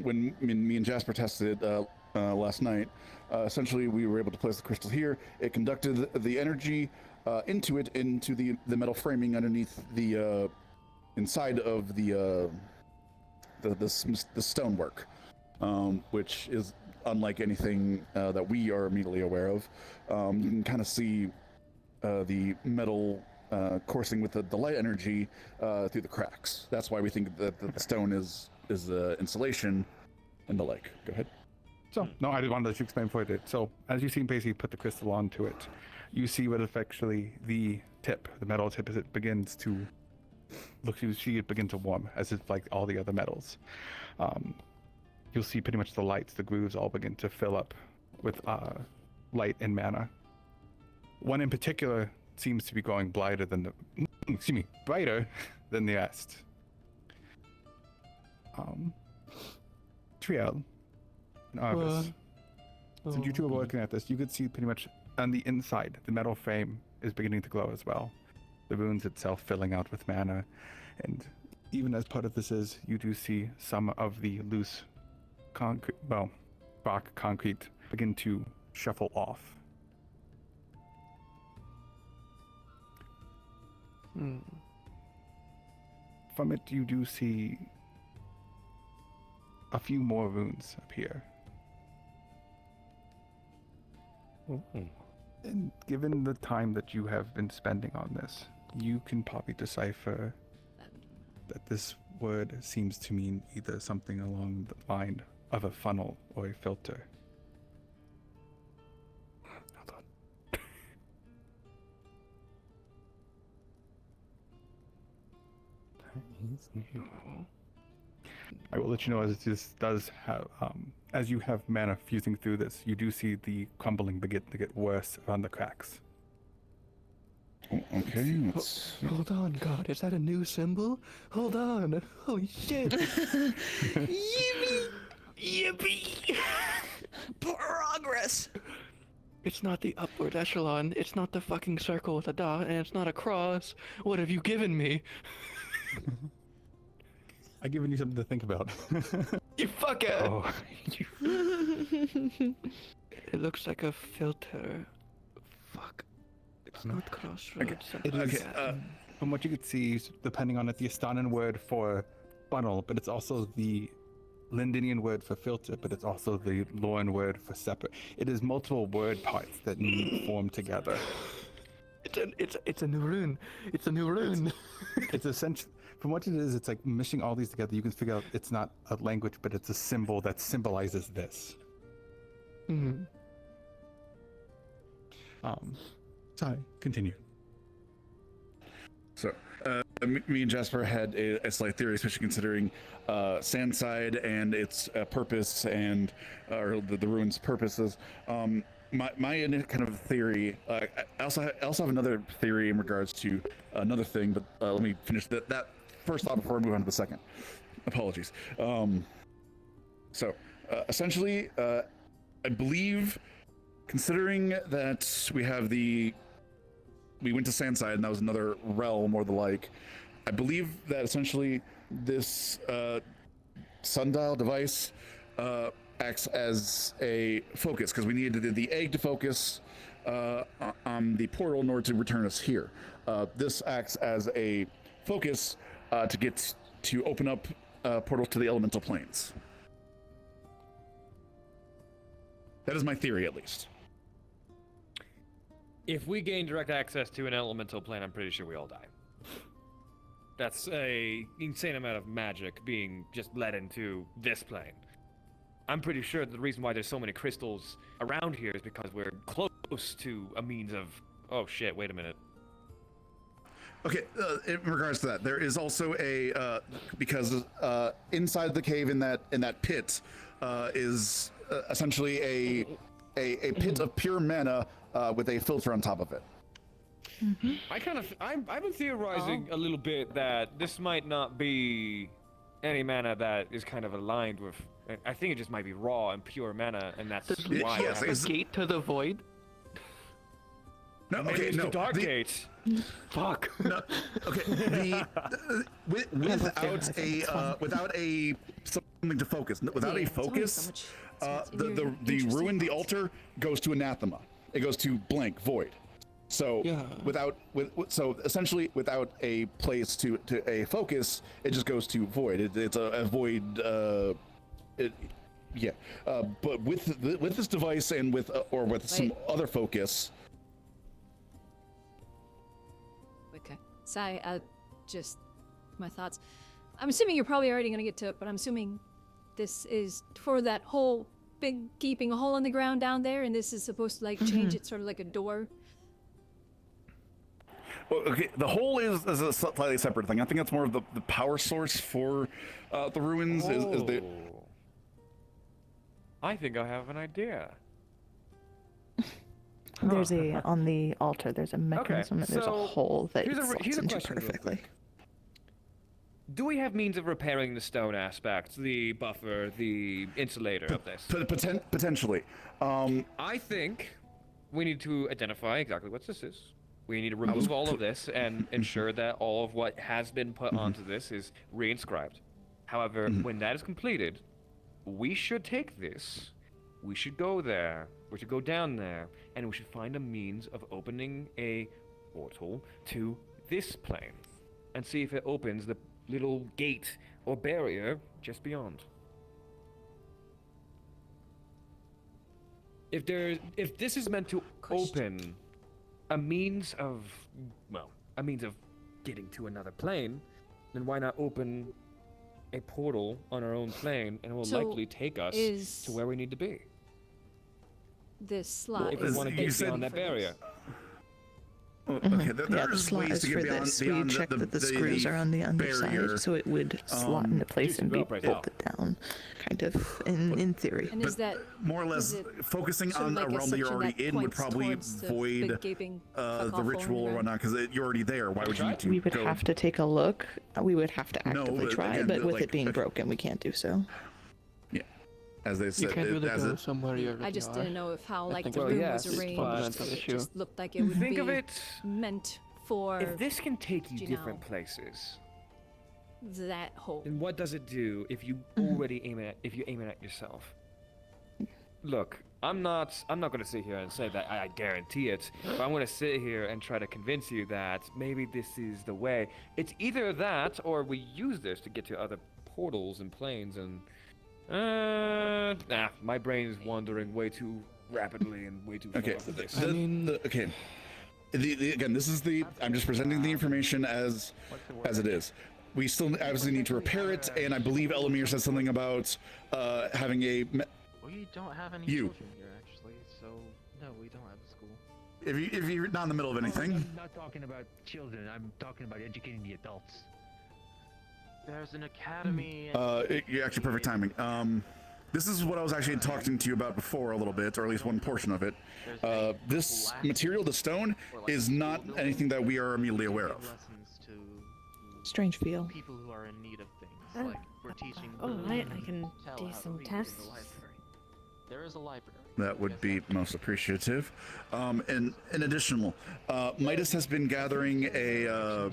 when me and Jasper tested it last night. Essentially, we were able to place the crystal here. It conducted the energy into the metal framing underneath the inside of the stonework, which is unlike anything that we are immediately aware of. You can kind of see the metal coursing with the light energy through the cracks. That's why we think that the stone is insulation and the like. Go ahead. So, no, I just wanted to explain before I did. So, as you see basically put the crystal onto it, you see what effectively the metal tip, as it begins to you see it begin to warm, as if like all the other metals. You'll see pretty much the lights, the grooves all begin to fill up with light and mana. One in particular seems to be going brighter than the rest. Triel and Arvis, since you two are working at this, you could see pretty much on the inside, the metal frame is beginning to glow as well. The runes itself filling out with mana, and even as part of this you do see some of the loose rock concrete begin to shuffle off. From it, you do see a few more runes appear. And given the time that you have been spending on this, you can probably decipher that this word seems to mean either something along the line of a funnel or a filter. I will let you know as this does have, as you have mana fusing through this, you do see the crumbling begin to get worse around the cracks. Okay, hold on, God, is that a new symbol? Hold on, holy shit! Yippee! Yippee! Progress! It's not the upward echelon, it's not the fucking circle with a dot, and it's not a cross. What have you given me? I've given you something to think about. You fucker! Oh. It looks like a filter. Fuck. It's not crossroads. It is, from what you could see, depending on it, the Astanan word for funnel, but it's also the Lindinian word for filter, but it's also the Lauren word for separate. It is multiple word parts that need form together. It's a new rune. It's a new rune. It's essentially, from what it is, it's like mishing all these together. You can figure out it's not a language, but it's a symbol that symbolizes this. Mm-hmm. Sorry, continue. So, me and Jasper had a slight theory, especially considering Sandside and its purpose and or the ruins' purposes. My kind of theory. I also have another theory in regards to another thing, but let me finish that first thought before I move on to the second. Apologies. So, essentially, I believe, considering that we went to Sandside and that was another realm or the like, I believe that essentially this sundial device acts as a focus, because we needed the egg to focus on the portal in order to return us here. This acts as a focus to open up portals to the elemental planes. That is my theory, at least. If we gain direct access to an elemental plane, I'm pretty sure we all die. That's a insane amount of magic being just led into this plane. I'm pretty sure the reason why there's so many crystals around here is because we're close to a means of... Oh shit, wait a minute. Okay, in regards to that, there is also because inside the cave in that pit is essentially a pit of pure mana with a filter on top of it. Mm-hmm. I've been theorizing a little bit that this might not be any mana that is kind of aligned with. I think it just might be raw and pure mana, and that's why. Yes, it's a gate to the void. No, maybe okay, it's no. the dark gate. Fuck. No, okay. Without a something to focus, without a focus, the ruin, the altar goes to anathema. It goes to blank void. So so essentially without a place to a focus, it just goes to void. It's a void. But with this device and with some other focus. Okay. Sai, just my thoughts. I'm assuming you're probably already gonna get to it, but I'm assuming this is for that whole big keeping a hole in the ground down there, and this is supposed to like change it sort of like a door. Well, okay, the hole is a slightly separate thing. I think that's more of the power source for the ruins. I think I have an idea. There's on the altar. There's a mechanism. Okay, there's a hole that it slots here's a into question perfectly. Do we have means of repairing the stone aspect, the buffer, the insulator of this? Potentially. I think we need to identify exactly what this is. We need to remove all of this and ensure that all of what has been put onto this is reinscribed. However, when that is completed, we should take this, we should go there, we should go down there, and we should find a means of opening a portal to this plane and see if it opens the little gate or barrier just beyond. If this is meant to open a means of getting to another plane, then why not open a portal on our own plane, and it will likely take us to where we need to be. This slot if we want to get beyond that barrier. Okay, The slot is for this. We checked that the screws are on the underside, so it would slot into place and be bolted down, kind of, in theory. And is that more or less focusing on a realm that you're already in would probably void the ritual or whatnot, because you're already there. Why would you need to? We would have to take a look. We would have to actively try, but with it being broken, we can't do so. Yeah, as they said, you can't really go somewhere you already I just are. didn't know if how like the well, room yes, was arranged. It just looked like it would Think be of it, meant for. if this can take you you different know, places, that hole. then what does it do if you already aim it at yourself? Look, I'm not going to sit here and say that I guarantee it, but I'm going to sit here and try to convince you that maybe this is the way. It's either that or we use this to get to other portals and planes and my brain is wandering way too rapidly and way too far for this. Okay. Again, this is I'm just presenting the information as it is. We still obviously need to repair it, and I believe Elamir said something about having a. We don't have any You. children here, actually, so no, we don't have a school. If you're not in the middle of anything. I'm not talking about children. I'm talking about educating the adults. There's an academy. You're actually perfect timing. This is what I was actually talking to you about before a little bit, or at least one portion of it. This material, the stone, is not anything that we are immediately aware of. Strange feel. People who are in need of things, like we're teaching. I can do some tests. There is a library. That would be most appreciative. And in additional, Midas has been gathering the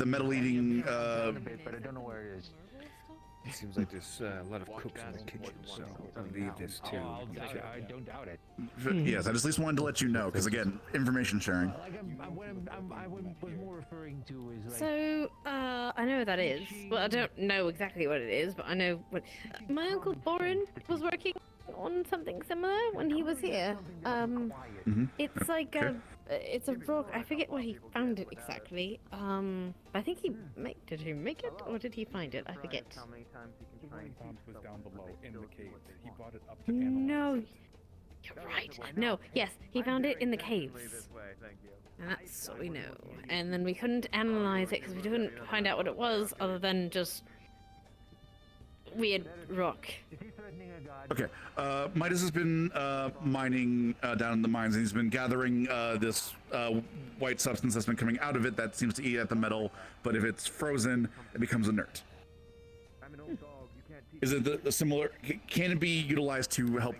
metal eating. But I don't know where it is. It seems like there's a lot of cooks in the kitchen, so I'll leave this to. I don't doubt it. Yes, I just at least wanted to let you know, because again, information sharing. I was more referring to is like. So, I know what that is. Well, I don't know exactly what it is, but I know what. My uncle Borin was working on something similar when he was here. It's like it's a rock. I forget where he found it exactly. I think did he make it or did he find it? I forget. Was down below in the caves. He brought it up to No, you're right. No, yes, he found it in the caves. And that's what we know. And then we couldn't analyze it because we couldn't find out what it was other than just weird rock. Okay, Midas has been mining down in the mines, and he's been gathering this white substance that's been coming out of it that seems to eat at the metal, but if it's frozen, it becomes inert. Is it the similar? Can it be utilized to help,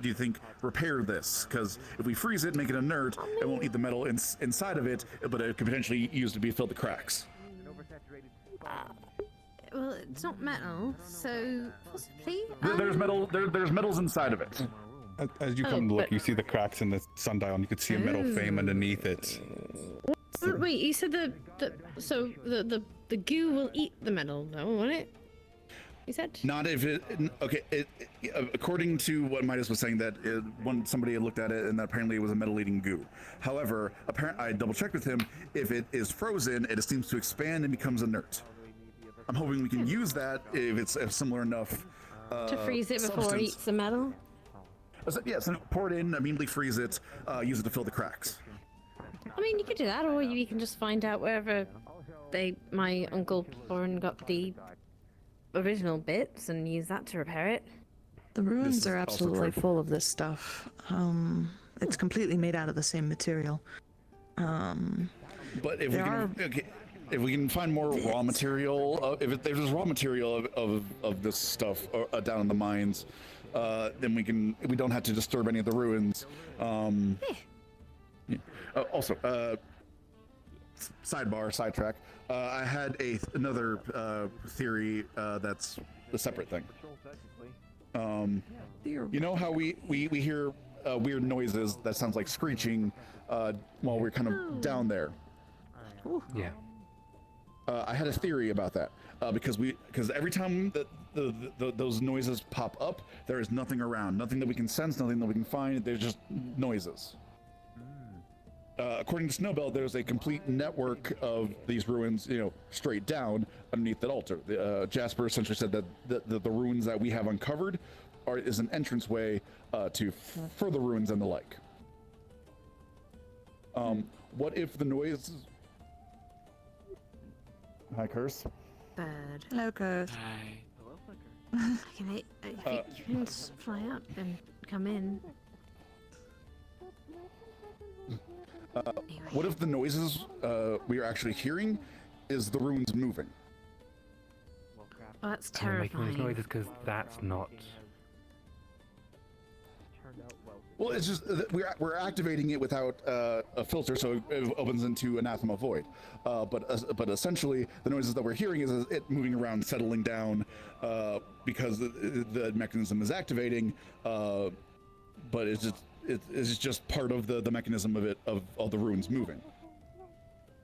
do you think, repair this? Because if we freeze it, make it inert, it won't eat the metal inside of it, but it could potentially use to fill the cracks. Well, it's not metal, so possibly. There's metal. There's metals inside of it. As you come to look, you see the cracks in the sundial, and you can see a metal frame underneath it. Wait, you said the goo will eat the metal, though, won't it? You said. Not if it. Okay, according to what Midas was saying, that when somebody had looked at it, and that apparently it was a metal-eating goo. However, I double-checked with him. If it is frozen, it seems to expand and becomes inert. I'm hoping we can use that if it's a similar enough. To freeze it before it eats the metal. Yeah, so pour it in, immediately freeze it, use it to fill the cracks. I mean, you could do that, or you can just find out wherever my uncle Borin got the original bits and use that to repair it. The ruins are absolutely full of this stuff. It's completely made out of the same material. But if we can find more raw material, if there's raw material of this stuff down in the mines, then we don't have to disturb any of the ruins. Also, sidetrack. I had another theory that's a separate thing. You know how we hear weird noises that sounds like screeching while we're kind of down there. Yeah. I had a theory about that because every time that those noises pop up, there is nothing around, nothing that we can sense, nothing that we can find. There's just noises. According to Snowbell, there's a complete network of these ruins, straight down underneath that altar. Jasper essentially said that the ruins that we have uncovered is an entranceway to further ruins and the like. What if the noise? Hi, Curse. Bird. Hello, Curse. Hi. Hello, Flicker. You can fly up and come in. What if the noises we are actually hearing is the ruins moving? Oh, that's Making these terrifying. noises because that's not. Well, it's just that we're activating it without a filter, so it opens into Anathema Void. But essentially, the noises that we're hearing is it moving around, settling down, because the mechanism is activating. But it's just part of the mechanism of all the ruins moving.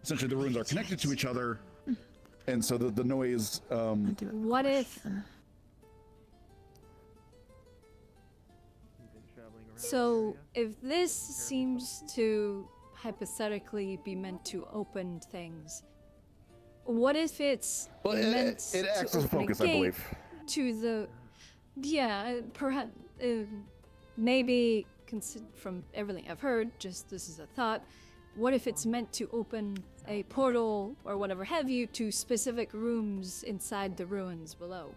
Essentially, the ruins are connected to each other. And so the noise. What if? So, if this seems to hypothetically be meant to open things, what if it's meant it acts to as a open focus, a I gate believe. to the? Yeah, perhaps. Maybe from everything I've heard, just this is a thought. What if it's meant to open a portal or whatever have you to specific rooms inside the ruins below?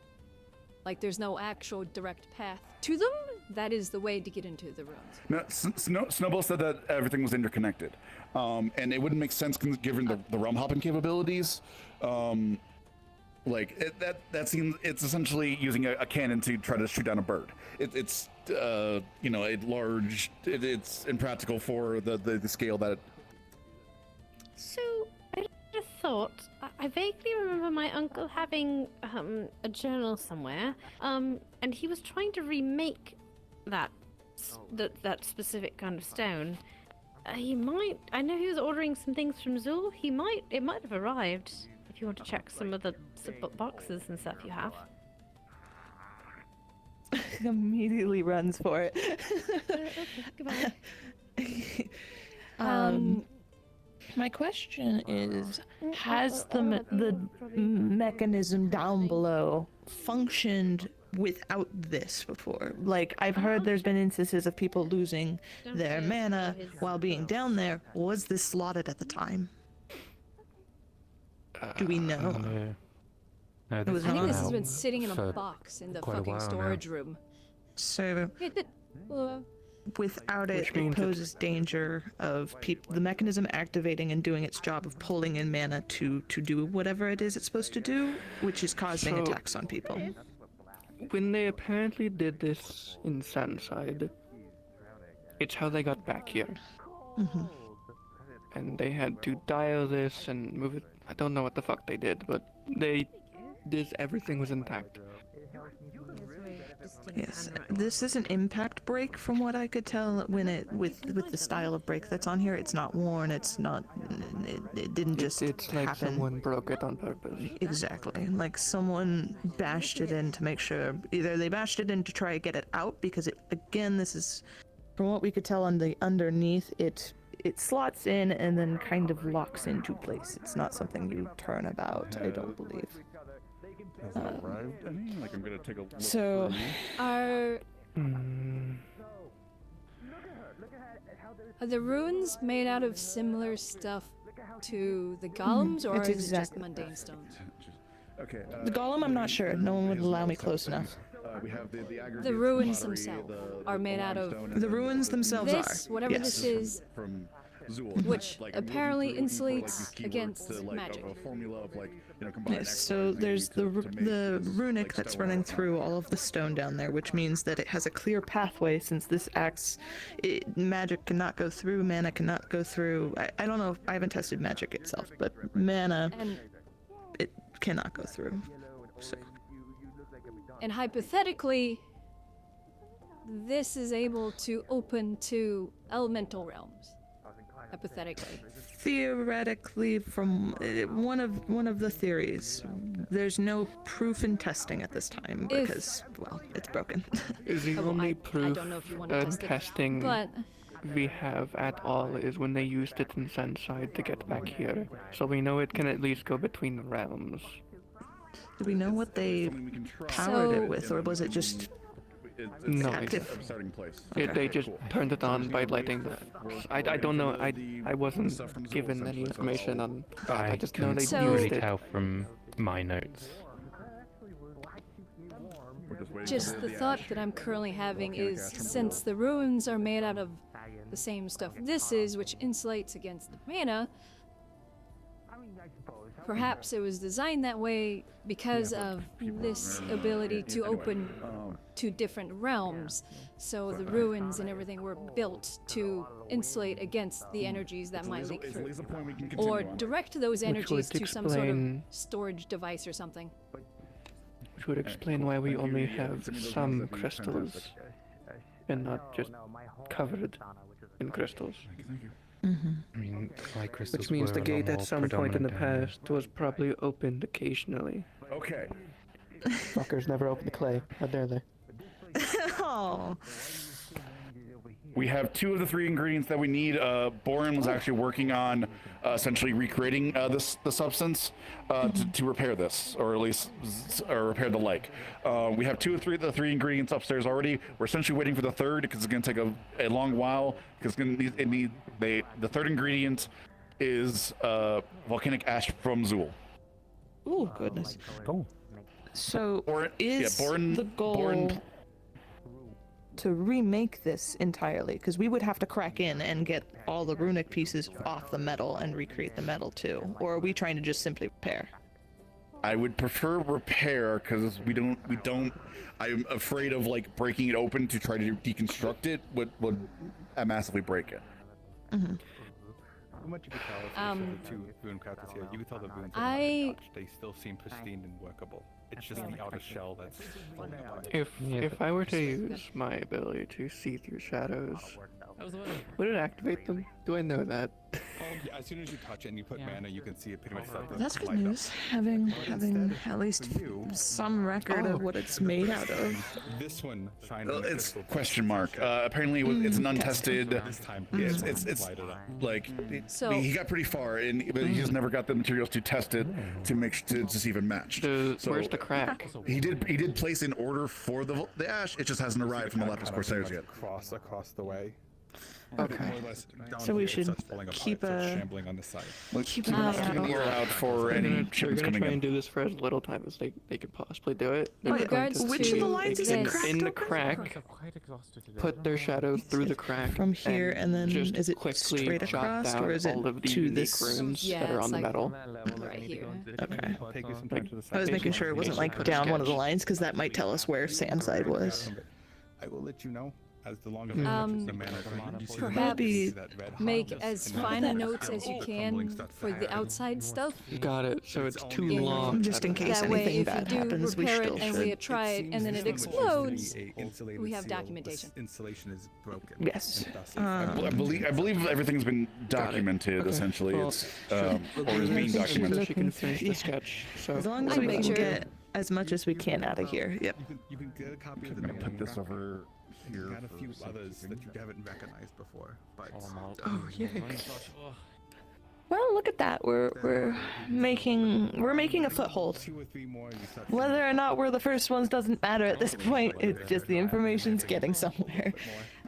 Like there's no actual direct path to them? That is the way to get into the ruins. No, Snowball said that everything was interconnected. And it wouldn't make sense given the realm hopping capabilities. That seems, it's essentially using a cannon to try to shoot down a bird. It's it's impractical for the scale that. So, I just thought, I vaguely remember my uncle having a journal somewhere, and he was trying to remake that specific kind of stone. I know he was ordering some things from Zool. It might have arrived. If you want to check some of the boxes and stuff you have. Immediately runs for it. Okay, goodbye. My question is, has the mechanism down below functioned without this before? Like, I've heard there's been instances of people losing their mana while being down there. Was this slotted at the time? Do we know? I think this has been sitting in a box in the fucking storage room. So, without it, it poses danger of the mechanism activating and doing its job of pulling in mana to do whatever it is it's supposed to do, which is causing attacks on people. When they apparently did this in Sandside, it's how they got back here. Mm-hmm. And they had to dial this and move it. I don't know what the fuck they did, but everything was intact. Yes, this is an impact break from what I could tell with the style of break that's on here. It's not worn, it's not, it didn't just It's like happen. someone broke it on purpose. Exactly, like someone bashed it in to make sure, either they bashed it in to try to get it out, because this is, from what we could tell on the underneath, it slots in and then kind of locks into place. It's not something you turn about, I don't believe. Has it arrived any? Like, I'm gonna take a look. So, are the ruins made out of similar stuff to the golems, or it's is it just mundane stones? Okay. The golem, I'm not sure. No one would allow me close enough. We have the The ruins themselves are made out of. The ruins themselves this, are. whatever yes. this is, from Zool, which like, apparently looking for, like, insulates these keywords against to, like, magic. A formula of, like, combine Yes, X, so Y, Z there's to make the this, runic like, that's stone running out. through all of the stone down there, which means that it has a clear pathway. Since this acts, magic cannot go through, mana cannot go through. I don't know, I haven't tested magic itself, but mana, it cannot go through. So. And hypothetically, this is able to open to elemental realms. Hypothetically. Theoretically, from one of the theories, there's no proof in testing at this time because, well, it's broken. The only proof don't know if you want to of test it, testing but we have at all is when they used it in Sandside to get back here. So we know it can at least go between realms. Do we know what they powered it with, or was it just no, active? Starting place. They just turned it on by lighting the. I don't know. I wasn't given any information on. I just know they really used it. tell from my notes. just the thought that I'm currently having is, since the ruins are made out of the same stuff this is, which insulates against mana, perhaps it was designed that way because of this ability to open to different realms. So the ruins and everything were built to insulate against the energies that might leak through, or direct those energies to some sort of storage device or something. Which would explain why we only have some crystals and not just covered in crystals. I mean, light crystals which means were the a lot gate at more some point in the predominant past was probably opened occasionally. Okay. Fuckers never opened the clay. How dare they? Oh. We have 2 of the 3 ingredients that we need. Boren was actually working on essentially recreating the substance to repair this, or at least repair the lake. We have 2 of the 3 ingredients upstairs already. We're essentially waiting for the third because it's going to take a long while. Because the third ingredient is volcanic ash from Zool. Oh goodness. Oh. So Boren, Boren, the goal to remake this entirely? Because we would have to crack in and get all the runic pieces off the metal and recreate the metal too. Or are we trying to just simply repair? I would prefer repair because we don't. I'm afraid of like breaking it open to try to deconstruct it would massively break it. Mm-hmm. From what you could tell, the 2 rune crafters here, you could tell the runes are not touched. They still seem pristine and workable. It's just the outer shell that's falling apart. If I were to use my ability to see through shadows, would it activate them? Do I know that? Yeah, as soon as you touch it and you put mana, you can see it pretty much start to That's good light up. news. Having at least some record of what it's made out of. This one shines. Well, it's question mark. Apparently, it's an untested. It's like So- he got pretty far, but he just never got the materials to test it to make to see if it matched. Where's the crack? He did place an order for the ash. It just hasn't arrived from the Lapis Corsairs yet. Cross across the way. Okay. More or less down So we here, it should starts falling apart, keep it starts a- shambling on the side. Keep an an eye eye ear out for any They're shipments gonna coming try in. and do this for as little time as they could possibly do it. In They're going regards to Which of the lines is it in cracked the open? crack, put their shadows through the crack From here, and then just is it quickly straight jot across, down or is it all of the to unique this? runes Yeah, that are it's on the like metal. right here. Okay. Take you some time to decide. I was making sure it wasn't like down one of the lines because that might tell us where Sandside was. I will let you know as the longer Um, the mana you see the Perhaps you see that red make hot as and then fine a the notes as you crumbling can starts to for the happen. outside stuff. Got it. So it's too Yeah. long. Just in case That way, anything if bad you do happens, we repair still it and should. we try it and then it seems like explodes, a insulated we have seal. documentation. The insulation is broken. Yes. and thus I believe everything's been documented. Okay. Essentially, Well, it's or is being so documented. she can finish the sketch. So As long as I'd we make can sure. get as much as we can out of here. Yep. You can get a copy of I'm the gonna put this over here. You got a few others that you haven't recognized before, but Oh, yay. Well, look at that. We're making a foothold. 2 or 3 more. You start Whether or not we're the first ones doesn't matter at this point. It's just the information's getting somewhere.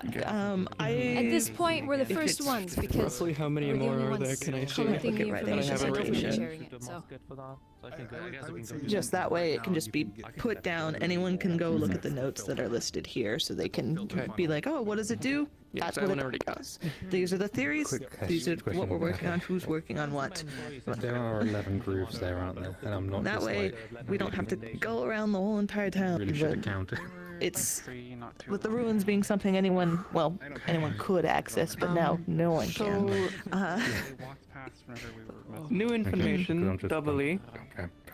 At this point, we're the if first it's ones because roughly how many we're the more only are there? ones Can I see? collecting the Look at right there. information I haven't and written openly it. sharing it. So. Just that way it can just be put down. Anyone can go look at the notes that are listed here so they can be like, oh, what does it do? Yeah, That's that what one it already got. does. These are the theories. Quick These are question. what we're working on. Who's working on what. There are 11 grooves there, aren't there? And I'm not That just way we don't have to go around the whole entire town. really should have but counted. It's with the ruins being something anyone could access, but now no one can. New information, doubly.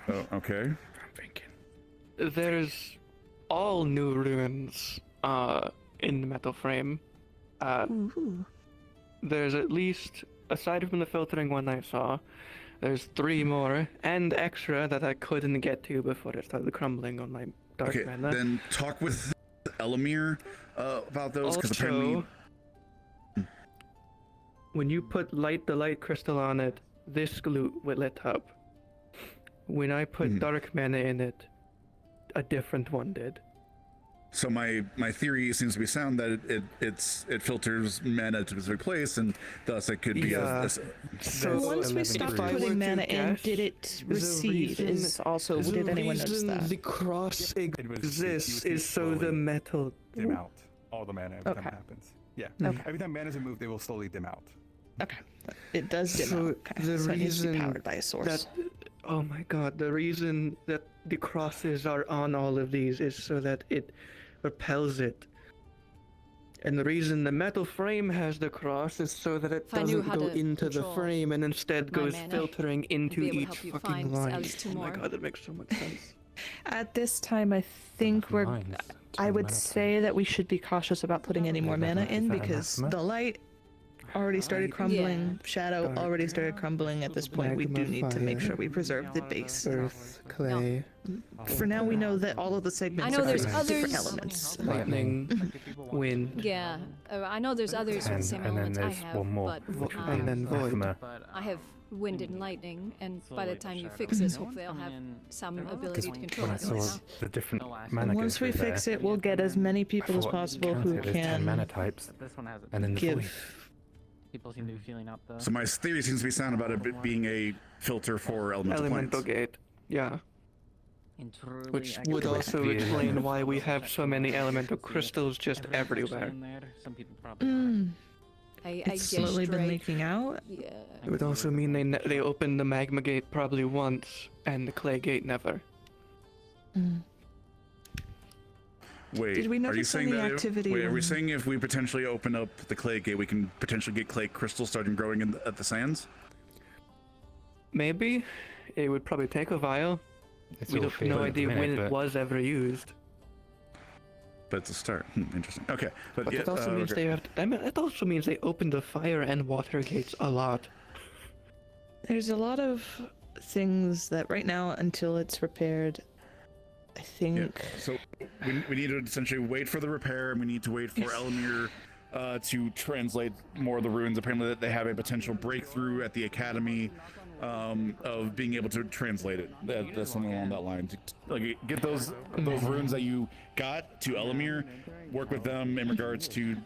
Okay. Okay. There's all new ruins in the metal frame. There's at least, aside from the filtering one I saw, there's 3 more and extra that I couldn't get to before it started crumbling on my dark Okay. mana. Then talk with Elamir about those because apparently. When you put the light crystal on it, this glue will lit up. When I put dark mana in it, a different one did. So my theory seems to be sound that it filters mana to a specific place, and thus it could be So once we stopped putting mana in, did it recede? Did anyone notice that? The cross exists is so the metal dim out. All the mana every time Okay. it happens. Yeah. Okay. Every time mana is removed, they will slowly dim out. Okay. It does dim So out. Okay. the So it needs to be reason powered by a source. that, oh my god, the reason that the crosses are on all of these is so that it repels it. And the reason the metal frame has the cross is so that it If I knew doesn't how go to into the control frame and instead my goes mana, filtering into I'd be able to each help you fucking find line. at least 2 Oh my more. god, that makes so much sense. At this time, I think I would say that we should be cautious about putting any more mana in because the light already started crumbling. Shadow already started crumbling. At this point, we do need to make sure we preserve the base. Earth, clay. For now, we know that all of the segments I know are there's different others. elements. Lightning, wind. Yeah, I know there's others with the same elements I have, but and then void. I have wind and lightning, and by the time you fix this, hopefully I'll have some ability to control When I it saw myself. the different And mana once we fix it, we'll get as many people as possible who ten mana can types, This one has it. and then the void. give. People seem to be feeling up though. So my theory seems to be sound about it being a filter for elemental plants. Gate, yeah. And truly, Which I would could- also explain why we have so many elemental crystals just everywhere. Some people probably. I It's guess slowly been straight- leaking out. Yeah. It would also mean they opened the magma gate probably once and the clay gate never. Wait, Did we are you notice saying any that? activity Wait, are we when- saying if we potentially open up the clay gate, we can potentially get clay crystals starting growing at the sands? Maybe. It would probably take a while. We don't have no idea when it was ever used. But it's a start. Interesting. Okay, But yeah, it also means okay. they have. I mean, it also means they open the fire and water gates a lot. There's a lot of things that right now, until it's repaired, I think. Yeah. So we need to essentially wait for the repair, and we need to wait for Elamir to translate more of the runes. Apparently, that they have a potential breakthrough at the academy of being able to translate it. That's something along that line. To, like, get those runes that you got to Elamir, work with them in regards to I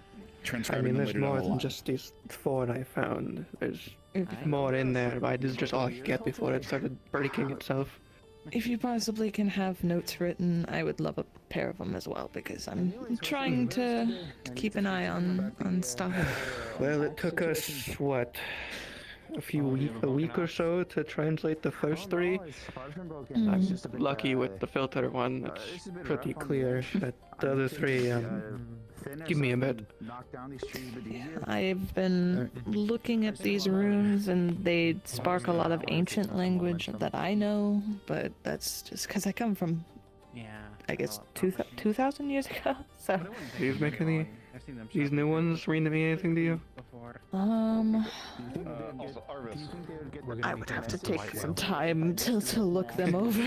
transcribing mean, them there's later down more the than line. just these 4 I found. There's more in there, but this is just all I could get before it started breaking itself. If you possibly can have notes written, I would love a pair of them as well, because I'm trying to keep an eye on stuff. Well, it took us, what, a week or so to translate the first 3. I'm lucky with the filter one, it's pretty clear, but the other 3, give me a bit. I've been looking at these runes, and they spark a lot of ancient language that I know, but that's just because I come from, I guess, 2,000 years ago, so... Do you make any, these new ones mean anything to you? I would have to take some time to look them over.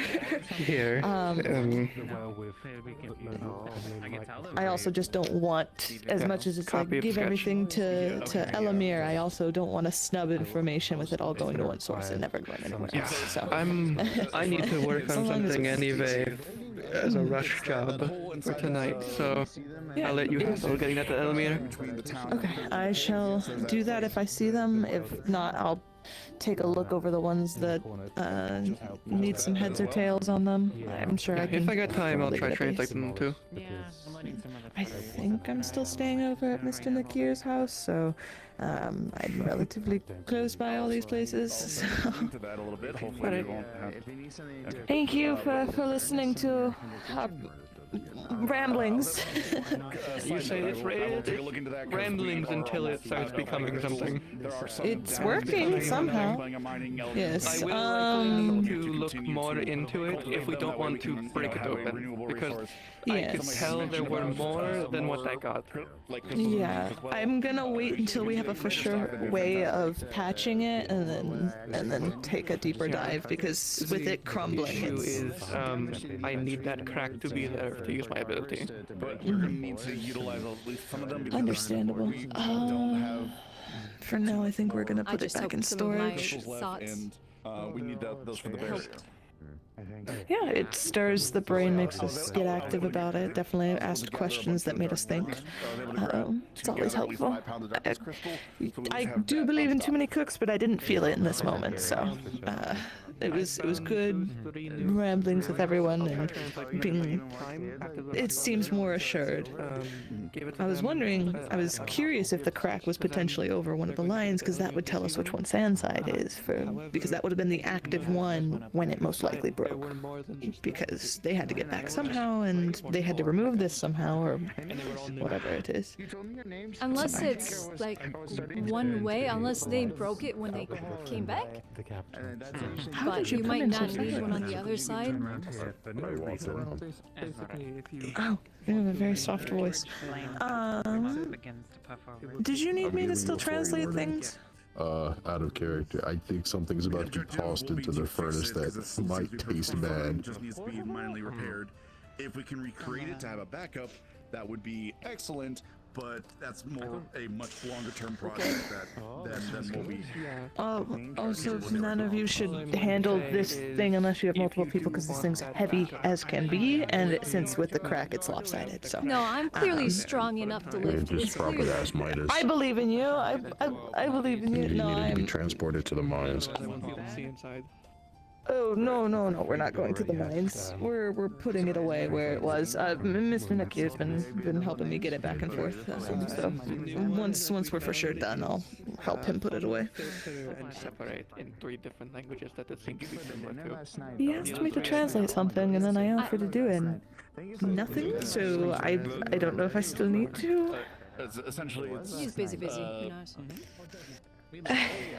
Here. I also just don't want, as much as it's like Copy of give sketch. everything to Elamir, I also don't want to snub information with it all going to one source and never going anywhere else. So I need to work As on long as something it's- anyway as a rush job for tonight, so I'll let you handle getting that to Elamir. Okay, I shall do that if I see them. If not, I'll take a look over the ones that need some heads or tails on them. I'm sure I can. If I got time, I'll probably try get a translate base. them too. I think I'm still staying over at Mr. Nakir's house, so I'm relatively close by all these places. So. Into that a little bit. Hopefully, we won't have. Thank you for listening to our ramblings. You say it's ramblings until it starts becoming something. It's working somehow. Yes. I will like to look more into it if we don't want to break it open, because I could Yes. tell there were more than what I got. Yeah, I'm gonna wait until we have a for sure way of patching it, and then take a deeper dive, because with it crumbling, The issue it's... is I need that crack to be there to use my ability. But we're gonna need to utilize at least some of them. because Understandable. we don't have For now, I think we're gonna I put it just back hope in some of my storage. thoughts we need those for the bears. Yeah, it stirs the brain, makes us get active about it. Definitely asked questions that made us think. It's always helpful. I do believe in too many cooks, but I didn't feel it in this moment, so it was good ramblings with everyone and being. It seems more assured. I was wondering, I was curious if the crack was potentially over one of the lines, because that would tell us which one Sandside is, because that would have been the active one when it most likely broke. Because they had to get back somehow, and they had to remove this somehow, or whatever it is. Unless it's like one way, unless they broke it when they came back. but you might not need one on the other side. Oh, you have a very soft voice. Did you need me to still translate things? Out of character. I think something's about to be tossed into the furnace that might taste bad. Just needs to be mildly repaired. If we can recreate it to have a backup, that would be excellent. But that's more a much longer term project than what we. Also, none of you should handle this thing unless you have multiple people, because this thing's heavy as can be, and since with the crack, it's lopsided. So. No, I'm clearly strong enough to lift it. Just drop it as Midas. I believe in you. I believe in you. You No, needed to be I'm. transported to the mines. Oh no, we're not going to the mines. We're putting it away where it was. Miss Minuki has been helping me get it back and forth. So once we're for sure done, I'll help him put it away. And separate in 3 different languages that it seems to be similar to. He asked me to translate something, and then I offered to do it. And nothing. So I don't know if I still need to. Essentially, He's busy, who knows?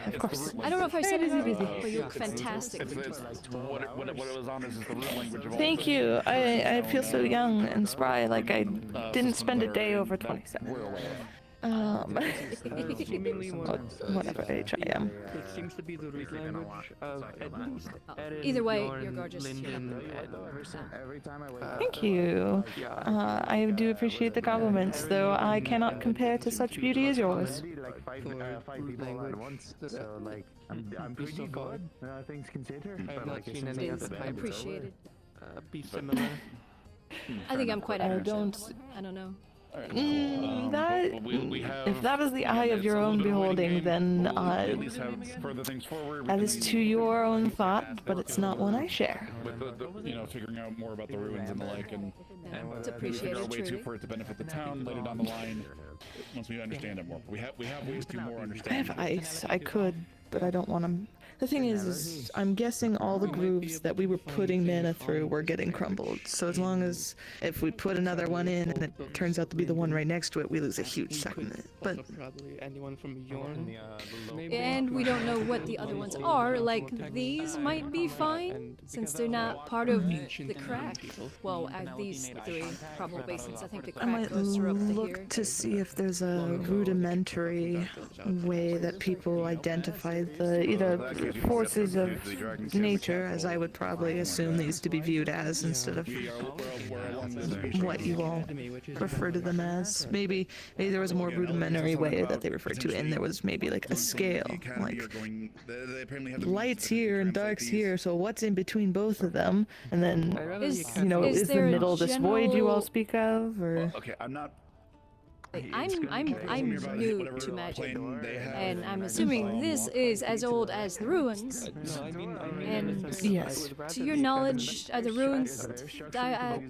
Of course. I don't know if I said busy, but you look fantastic. What it was on is the root language of all. Thank you. I feel so young and spry, like I didn't spend a day over 27. Whatever age I am. It seems to be the root language of at least Either way, you're gorgeous. Thank you. I do appreciate the compliments, though I cannot compare to such beauty as yours. So like, I'm pretty good. Things considered. I have not seen any other type Appreciated. be similar. I think I'm quite average. I don't know. If that is the eye of your own beholding, then that is to your own thought, but it's not one I share. With figuring out more about the ruins and the like, and It's figure out a way appreciated, for it to benefit the town later down the line, once we understand it more. We have ways to more I understand. have ice. I could, but I don't want to. The thing is I'm guessing all the grooves that we were putting mana through were getting crumbled. So as long as if we put another one in and it turns out to be the one right next to it, we lose a huge segment. But probably anyone from Yorn. And we don't know what the other ones are. Like, these might be fine, since they're not part of the crack. Well, these 3 probably, since I think the I crack might goes through up to look here. to see if there's a rudimentary way that people identify the either forces of nature, as I would probably assume these to be viewed as, instead of what you all refer to them as. Maybe there was a more rudimentary way that they referred to it, and there was maybe like a scale, like lights here and darks here, so what's in between both of them? And then, is the middle this void you all speak of, or? Okay, I'm not. I'm new to magic, and I'm assuming this is as old as the ruins. And yes, to your knowledge, are the ruins,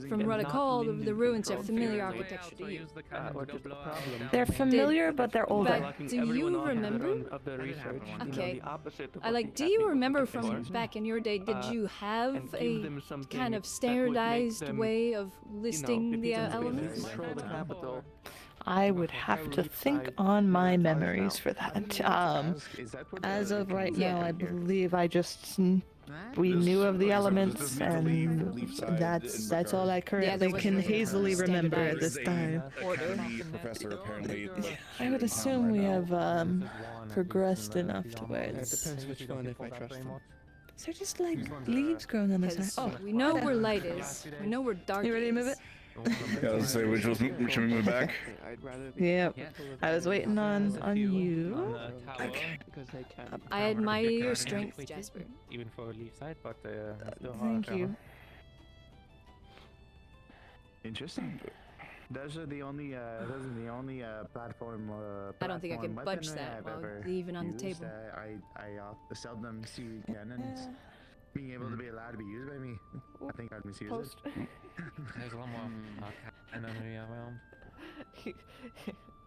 from what I call the ruins, are familiar architecture to you? They're familiar, but they're older. But do you remember? Okay. Do you remember from back in your day? Did you have a kind of standardized way of listing the elements? I would have to think on my memories for that. As of right now, I believe we knew of the elements, and that's all I currently can hazily remember at this time. I would assume we have progressed enough to where it's. Depends which one, if I trust them. Is there just like leaves growing on the side? Oh, we know where light is. We know where dark is. You ready to move it? Yeah, let's say should we move back? Yep. I was waiting on you. Okay. I admire your strength, Jasper. Even for leaf side, but still Thank you. Interesting. Those are the only platform. I don't think I can platform budge weapon that I've while ever even on the used. table. I seldom see cannons being able to be allowed to be used by me. I think I'd misuse it. There's a lot more cannon around.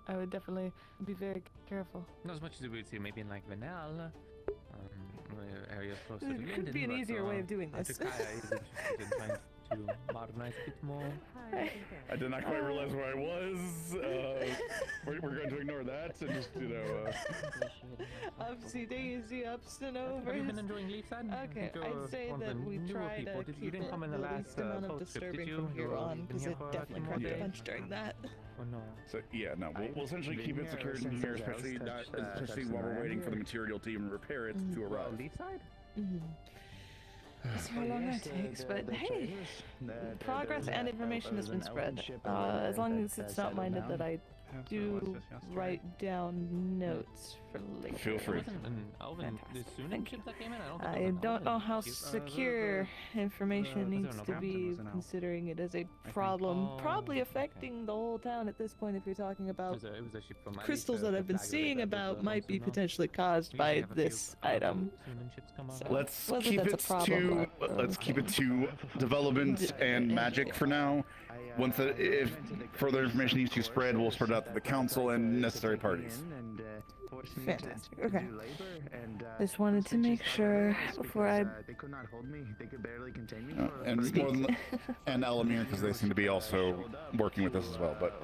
I would definitely be very careful. Not as much as you would see maybe in like Vanel, areas closer to There Linden. could be an easier way of doing this. to modernize a bit more. I did not quite realize where I was. We're going to ignore that and just, Upsy daisy, ups and overs. Have you been enjoying Leafside? Okay, You're I'd say one of that the we newer try people. to You keep didn't it come in the the last least amount of postscript, did disturbing you? from here on, You've been because here it for a definitely few cried a months. bunch during that. Oh no. So yeah, no, we'll essentially keep it secured in here, especially while we're waiting for the material to even repair it to arrive. Leafside? See how long that takes, but hey, progress and information has been spread. As long as it's not minded that I do write down notes for later. Feel free. I don't know how secure information needs to be, considering it is a problem probably affecting the whole town at this point. If you're talking about crystals that I've been seeing about might be potentially caused by this item. So Let's whether keep that's it a problem to development and magic for now. Once if further information needs to spread, we'll spread it out to the council and necessary parties. Fantastic. Okay. Just wanted to make sure before I. They could not hold me. They could barely contain me. And more than and Elamir, because they seem to be also working with us as well. But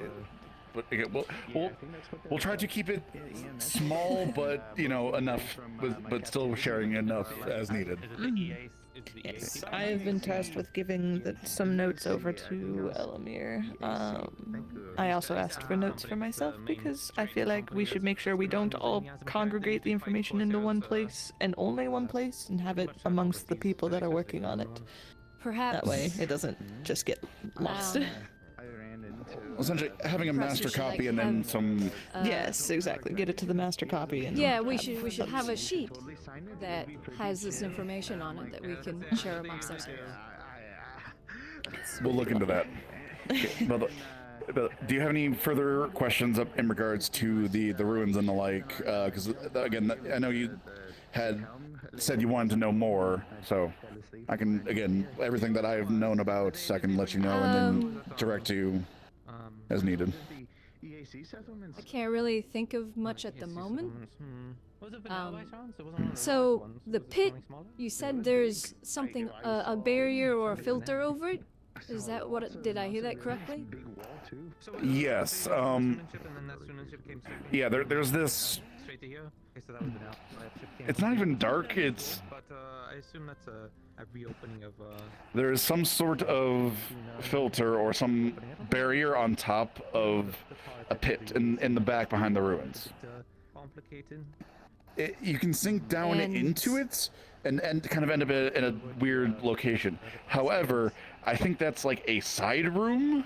again, we'll try to keep it small, but enough, but still sharing enough as needed. Yes, I have been tasked with giving some notes over to Elamir. I also asked for notes for myself because I feel like we should make sure we don't all congregate the information into one place and only one place and have it amongst the people that are working on it. Perhaps that way it doesn't just get lost. Essentially, having a master copy and then some. Yes, exactly. Get it to the master copy. And yeah, we should have a sheet that has this information on it that we can share amongst ourselves. We'll look into that. Okay, but do you have any further questions in regards to the ruins and the like? Because again, I know you had said you wanted to know more, so I can everything that I've known about, I can let you know and then direct you as needed. I can't really think of much at the moment. So the pit, you said there's something, a barrier or a filter over it? Is that what, did I hear that correctly? Yes, yeah, there's this. It's not even dark, it's... But I assume that's a reopening of... There is some sort of filter or some barrier on top of a pit in the back behind the ruins. You can sink down into it and kind of end up in a weird location. However, I think that's like a side room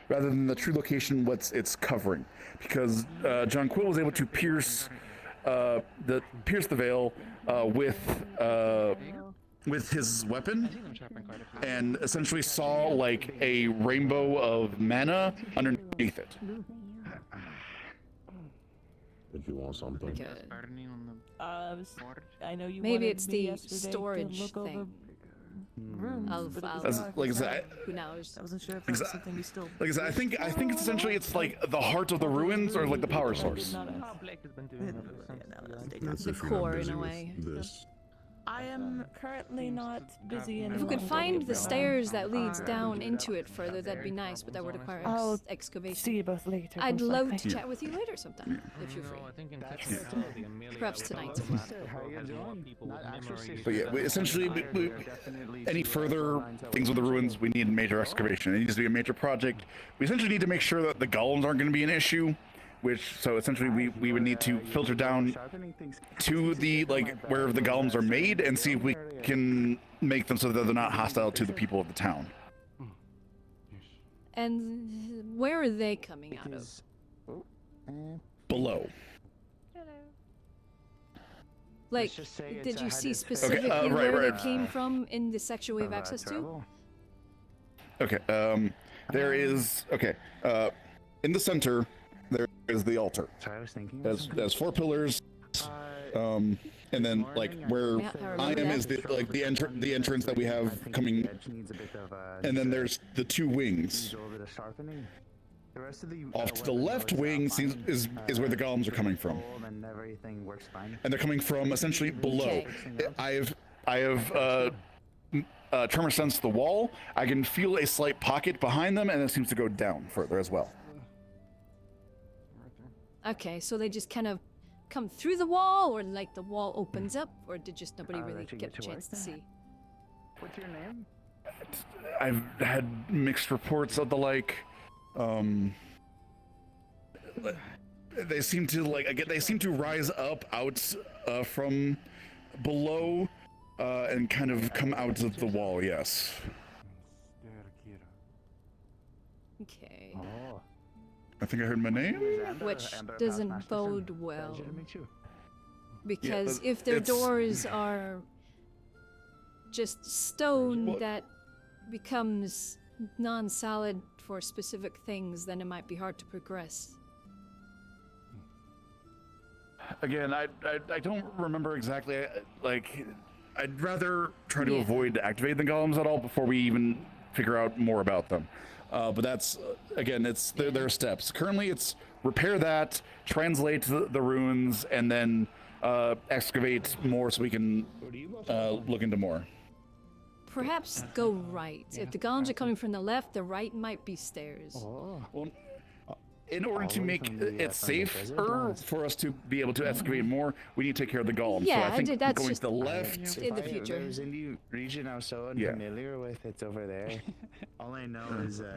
rather than the true location it's covering, because John Quill was able to pierce the veil with his weapon and essentially saw like a rainbow of mana underneath it. If you want something. I know you maybe wanted it's me the yesterday storage to look over thing. Rooms, Like I said, who knows? I wasn't sure if that's something we still. Like I said, I think it's essentially it's like the heart of the ruins or like the power source. The core in a way. I am currently not busy If any we could longer find with the that. stairs that leads down into it further, that'd be nice, but that would require I'll excavation. see you both later. I'd most love likely. to chat with you later sometime, if you're free. Perhaps tonight. But yeah, essentially, any further things with the ruins, we need a major excavation. It needs to be a major project. We essentially need to make sure that the golems aren't going to be an issue. So essentially we would need to filter down to the where the golems are made and see if we can make them so that they're not hostile to the people of the town. And where are they coming out of? Below. Like, did you see specifically where they came from in the section we have access to? Okay, there is, in the center, there is the altar. Sorry, I was thinking. There's 4 pillars, and then where I am is the entrance that we have coming, and then there's the 2 wings. Off to the left wing is where the golems are coming from, and they're coming from essentially below. I have tremor sense the wall. I can feel a slight pocket behind them, and it seems to go down further as well. Okay, so they just kind of come through the wall, or like the wall opens up, or did just nobody really get a chance to see? What's your name? I've had mixed reports of the like. They seem to they seem to rise up out from below and kind of come out of the wall. Yes. Okay. I think I heard my name. Which doesn't bode well. Because Yeah, if their it's- doors are just stone that becomes non-solid for specific things, then it might be hard to progress. Again, I don't remember exactly. Like, I'd rather try to Yeah. avoid activating the golems at all before we even figure out more about them. But that's again, it's their steps. Currently, it's repair that, translate the runes, and then excavate more so we can look into more. Perhaps go right. If the golems are coming from the left, the right might be stairs. Well, in order to make it safer for us to be able to excavate more, we need to take care of the golems. Yeah, so I think that's going just to the left. in the future. There's a new region I'm so unfamiliar with. It's over there. All I know is It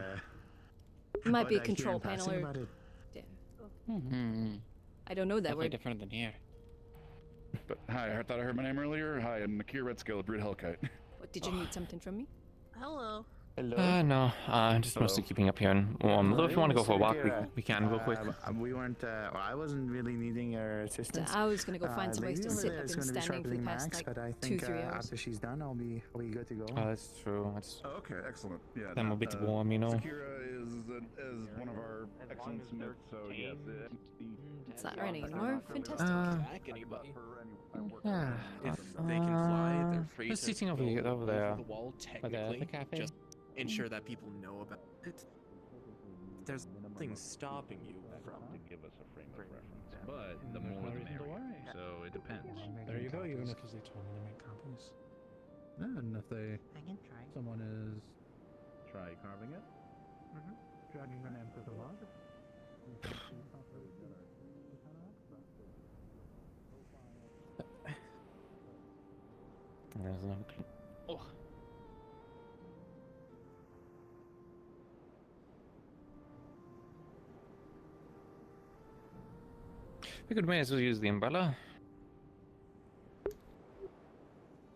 might be a what I hear control in passing panel or... about it. I don't know that Definitely word. different than here. But hi, I thought I heard my name earlier. Hi, I'm Nakir Redskill, Brood Hellkite. What, did you need something from me? Hello. No, just mostly keeping up here. And although if you want to go for a walk, we can real quick. We weren't. Well, I wasn't really needing your assistance. I was gonna go find some place lady to over sit. there I've is been gonna be standing for the sharpening my past axe, like but I 2-3 think hours. after she's done, I'll be good to go. Oh, that's true. It's Oh, okay, excellent. Yeah. then we'll be too warm, you know. Sakura is one of our excellent smiths, so yes. It's not raining anymore. Fantastic. Yeah. If they can fly, they're free Who's to sitting over go here, over there? the wall By technically. the cafe? Just ensure that people know about it. There's nothing stopping you from to give us a frame of reference, but the more the merrier. So it depends. There you go, even because they told me to make copies. Yeah, and if they, I can try. someone is try carving it. Dragging your name to the log. There's another clue. Oh. We could may as well use the umbrella.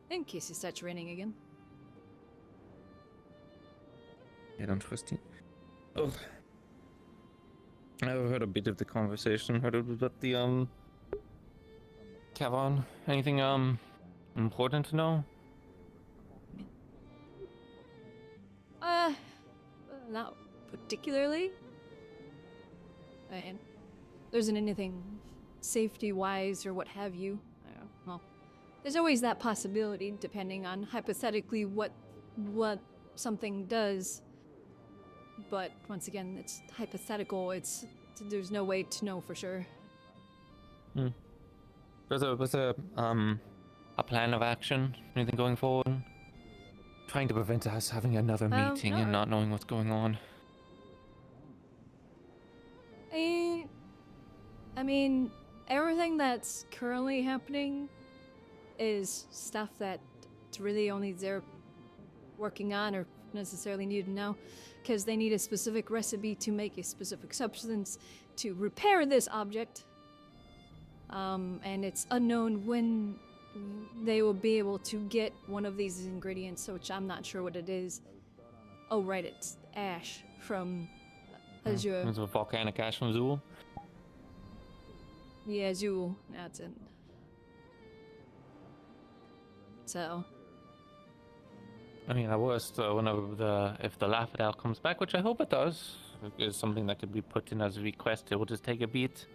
In case it starts raining again. I don't trust you. Oh. I've heard a bit of the conversation. Heard about the cavern. Anything important to know? Not particularly. And there isn't anything safety-wise or what have you. Well, there's always that possibility, depending on hypothetically what something does. But once again, it's hypothetical. There's no way to know for sure. Was there a plan of action? Anything going forward? Trying to prevent us having another meeting and not knowing what's going on. I mean, everything that's currently happening is stuff that really only they're working on or necessarily need to know, because they need a specific recipe to make a specific substance to repair this object. And it's unknown when they will be able to get one of these ingredients, which I'm not sure what it is. Oh, right, it's ash from Azure. It's a volcanic ash from Zool. Yeah, Zool. That's it. So. I mean, at worst, if the Laffadal comes back, which I hope it does, is something that could be put in as a request. It will just take a beat.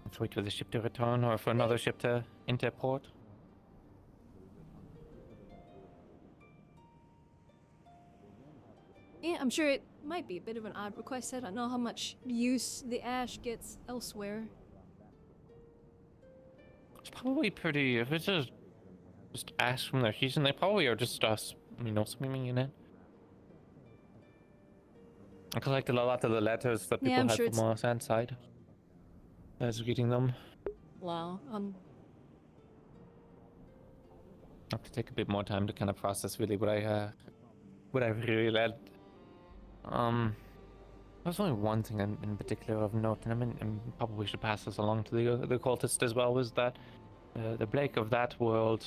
Let's wait for the ship to return, or for another ship to enter port. Yeah, I'm sure it might be a bit of an odd request. I don't know how much use the ash gets elsewhere. It's probably pretty. If it's a just ash from their season. They probably are just us, swimming in it. I collected a lot of the letters that people I'm had sure from us inside. I was reading them. Wow. I have to take a bit more time to kind of process really what I've really read. There's only one thing in particular of note, and probably should pass this along to the cultist as well, was that the Blake of that world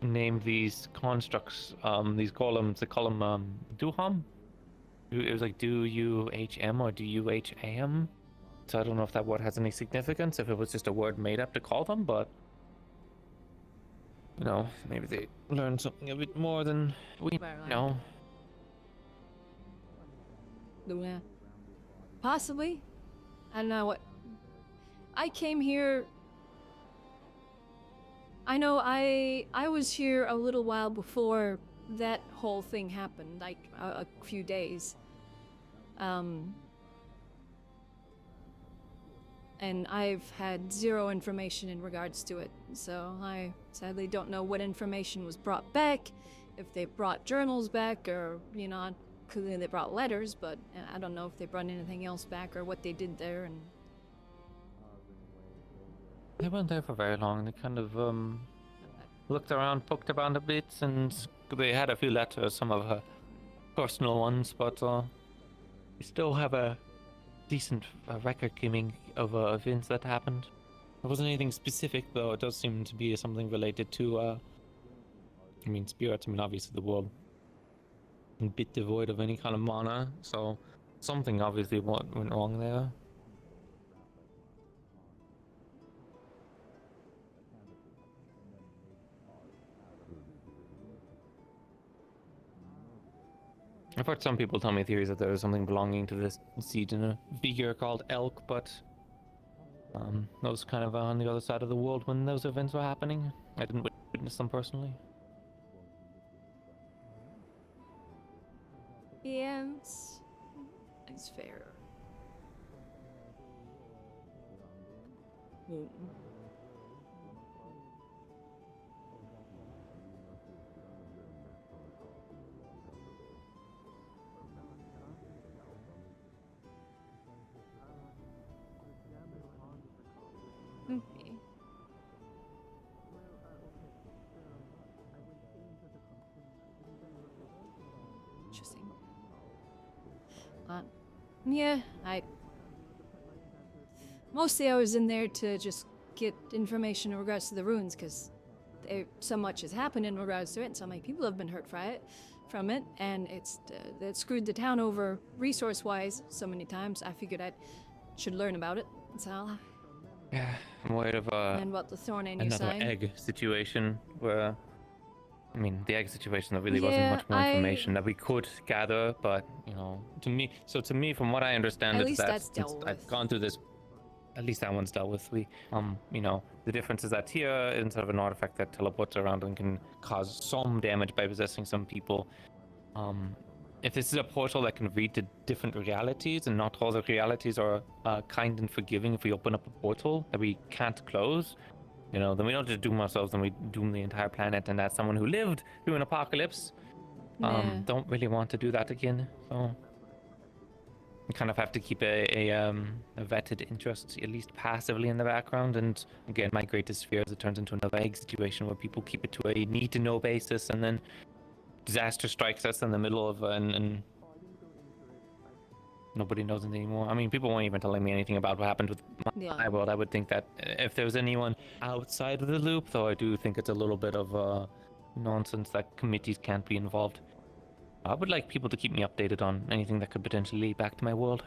named these constructs, these golems, they call them Duham. It was like D-U-H-M or D-U-H-A-M. So I don't know if that word has any significance, if it was just a word made up to call them, but maybe they learned something a bit more than we know. Possibly. I don't know what. I came here. I know I was here a little while before that whole thing happened, like a few days. And I've had zero information in regards to it, so I sadly don't know what information was brought back, if they brought journals back, or, clearly they brought letters, but I don't know if they brought anything else back or what they did there. And they weren't there for very long. They kind of looked around, poked around a bit, and they had a few letters, some of her personal ones, but we still have a decent record keeping of events that happened. There wasn't anything specific, though. It does seem to be something related to spirits. Obviously the world is a bit devoid of any kind of mana, so something obviously went wrong there. I've heard some people tell me theories that there is something belonging to this seed in a figure called Elk, but that was kind of on the other side of the world when those events were happening. I didn't witness them personally. yeah, it's fair. Okay. Interesting. Yeah, mostly I was in there to just get information in regards to the runes, because so much has happened in regards to it, and so many people have been hurt from it, and that screwed the town over resource-wise so many times. I figured I should learn about it, so yeah, I'm worried of and what the thorn in your another side. egg situation where, the egg situation, there really wasn't much more information that we could gather, but, to me, from what I understand, At is least that that's since dealt I've with. gone through this, at least that one's dealt with. The difference is that here, instead of an artifact that teleports around and can cause some damage by possessing some people, if this is a portal that can read to different realities, and not all the realities are kind and forgiving if we open up a portal that we can't close, then we don't just doom ourselves, then we doom the entire planet, and as someone who lived through an apocalypse, don't really want to do that again. So we kind of have to keep a vetted interest, at least passively, in the background. And again, my greatest fear is it turns into another egg situation where people keep it to a need-to-know basis, and then disaster strikes us in the middle of and nobody knows it anymore. People weren't even telling me anything about what happened with my world. I would think that if there was anyone outside of the loop, though I do think it's a little bit of nonsense that committees can't be involved. I would like people to keep me updated on anything that could potentially lead back to my world.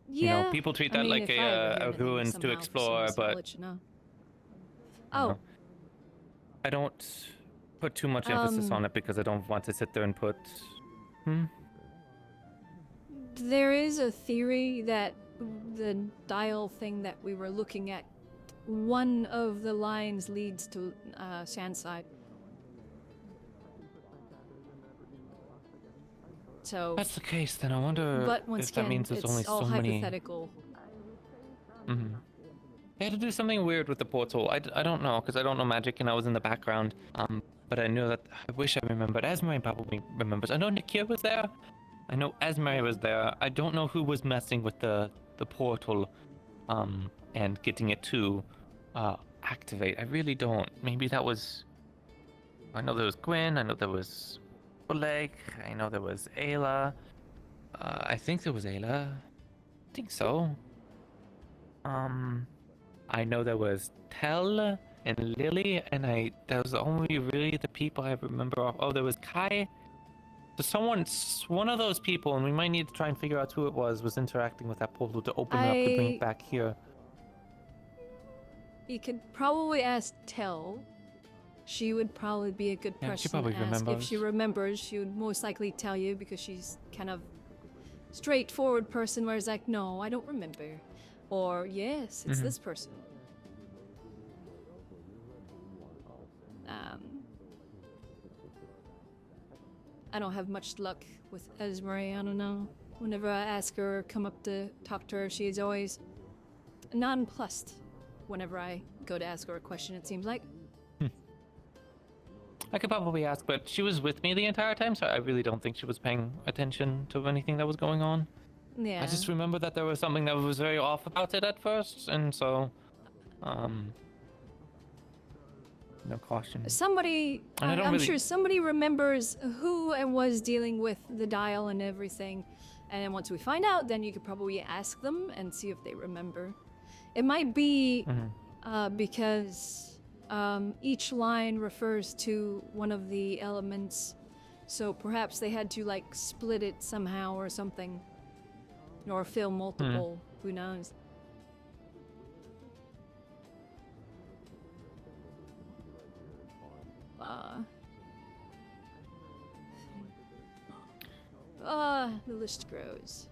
Yeah, people treat that like a ruins to explore, but I don't put too much emphasis on it because I don't want to sit there and put. There is a theory that the dial thing that we were looking at, one of the lines leads to Sandside. So if that's the case, then I wonder but once if that again, means there's it's only all so many. hypothetical. They had to do something weird with the portal. I don't know, because I don't know magic and I was in the background. But I knew that, I wish I remembered. Esmeralda probably remembers. I know Nikia was there. I know Esmeralda was there. I don't know who was messing with the portal, and getting it to, activate. I really don't. Maybe that was, I know there was Gwen. I know there was Oleg. I know there was Ayla. I think there was Ayla. I think so. I know there was Tell and Lily, and that was only really the people I remember. Oh, there was Kai. So one of those people, and we might need to try and figure out who it was interacting with that portal to open it up to bring it back here. You could probably ask Tell. She would probably be a good person to ask. Remembers. If she remembers, she would most likely tell you because she's kind of straightforward person where it's like, no, I don't remember. Or, yes, it's this person. I don't have much luck with Esmeralda, I don't know. Whenever I ask her or come up to talk to her, she's always nonplussed whenever I go to ask her a question, it seems like. I could probably ask, but she was with me the entire time, so I really don't think she was paying attention to anything that was going on. Yeah. I just remember that there was something that was very off about it at first, and so, no caution. I'm sure somebody remembers who and was dealing with the dial and everything, and then once we find out, then you could probably ask them and see if they remember. It might be because each line refers to one of the elements, so perhaps they had to like split it somehow or something. Or fill multiple, who knows? The list grows.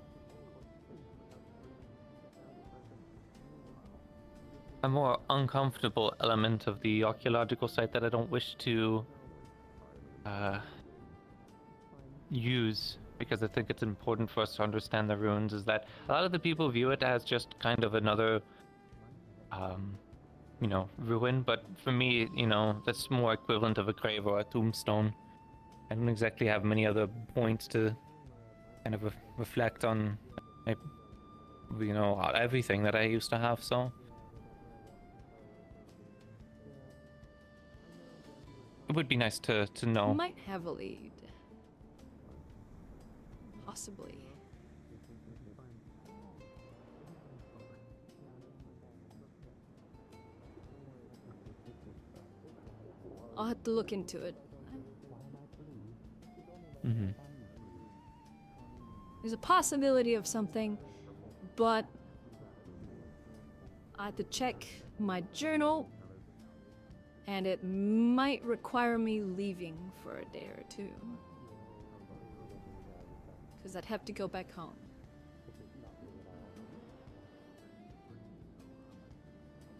A more uncomfortable element of the archaeological site that I don't wish to use, because I think it's important for us to understand the ruins, is that a lot of the people view it as just kind of another, ruin, but for me, that's more equivalent of a grave or a tombstone. I don't exactly have many other points to kind of reflect on, everything that I used to have, so. It would be nice to know. Might have a lead. Possibly. I'll have to look into it. There's a possibility of something, but I have to check my journal, and it might require me leaving for a day or two. Because I'd have to go back home.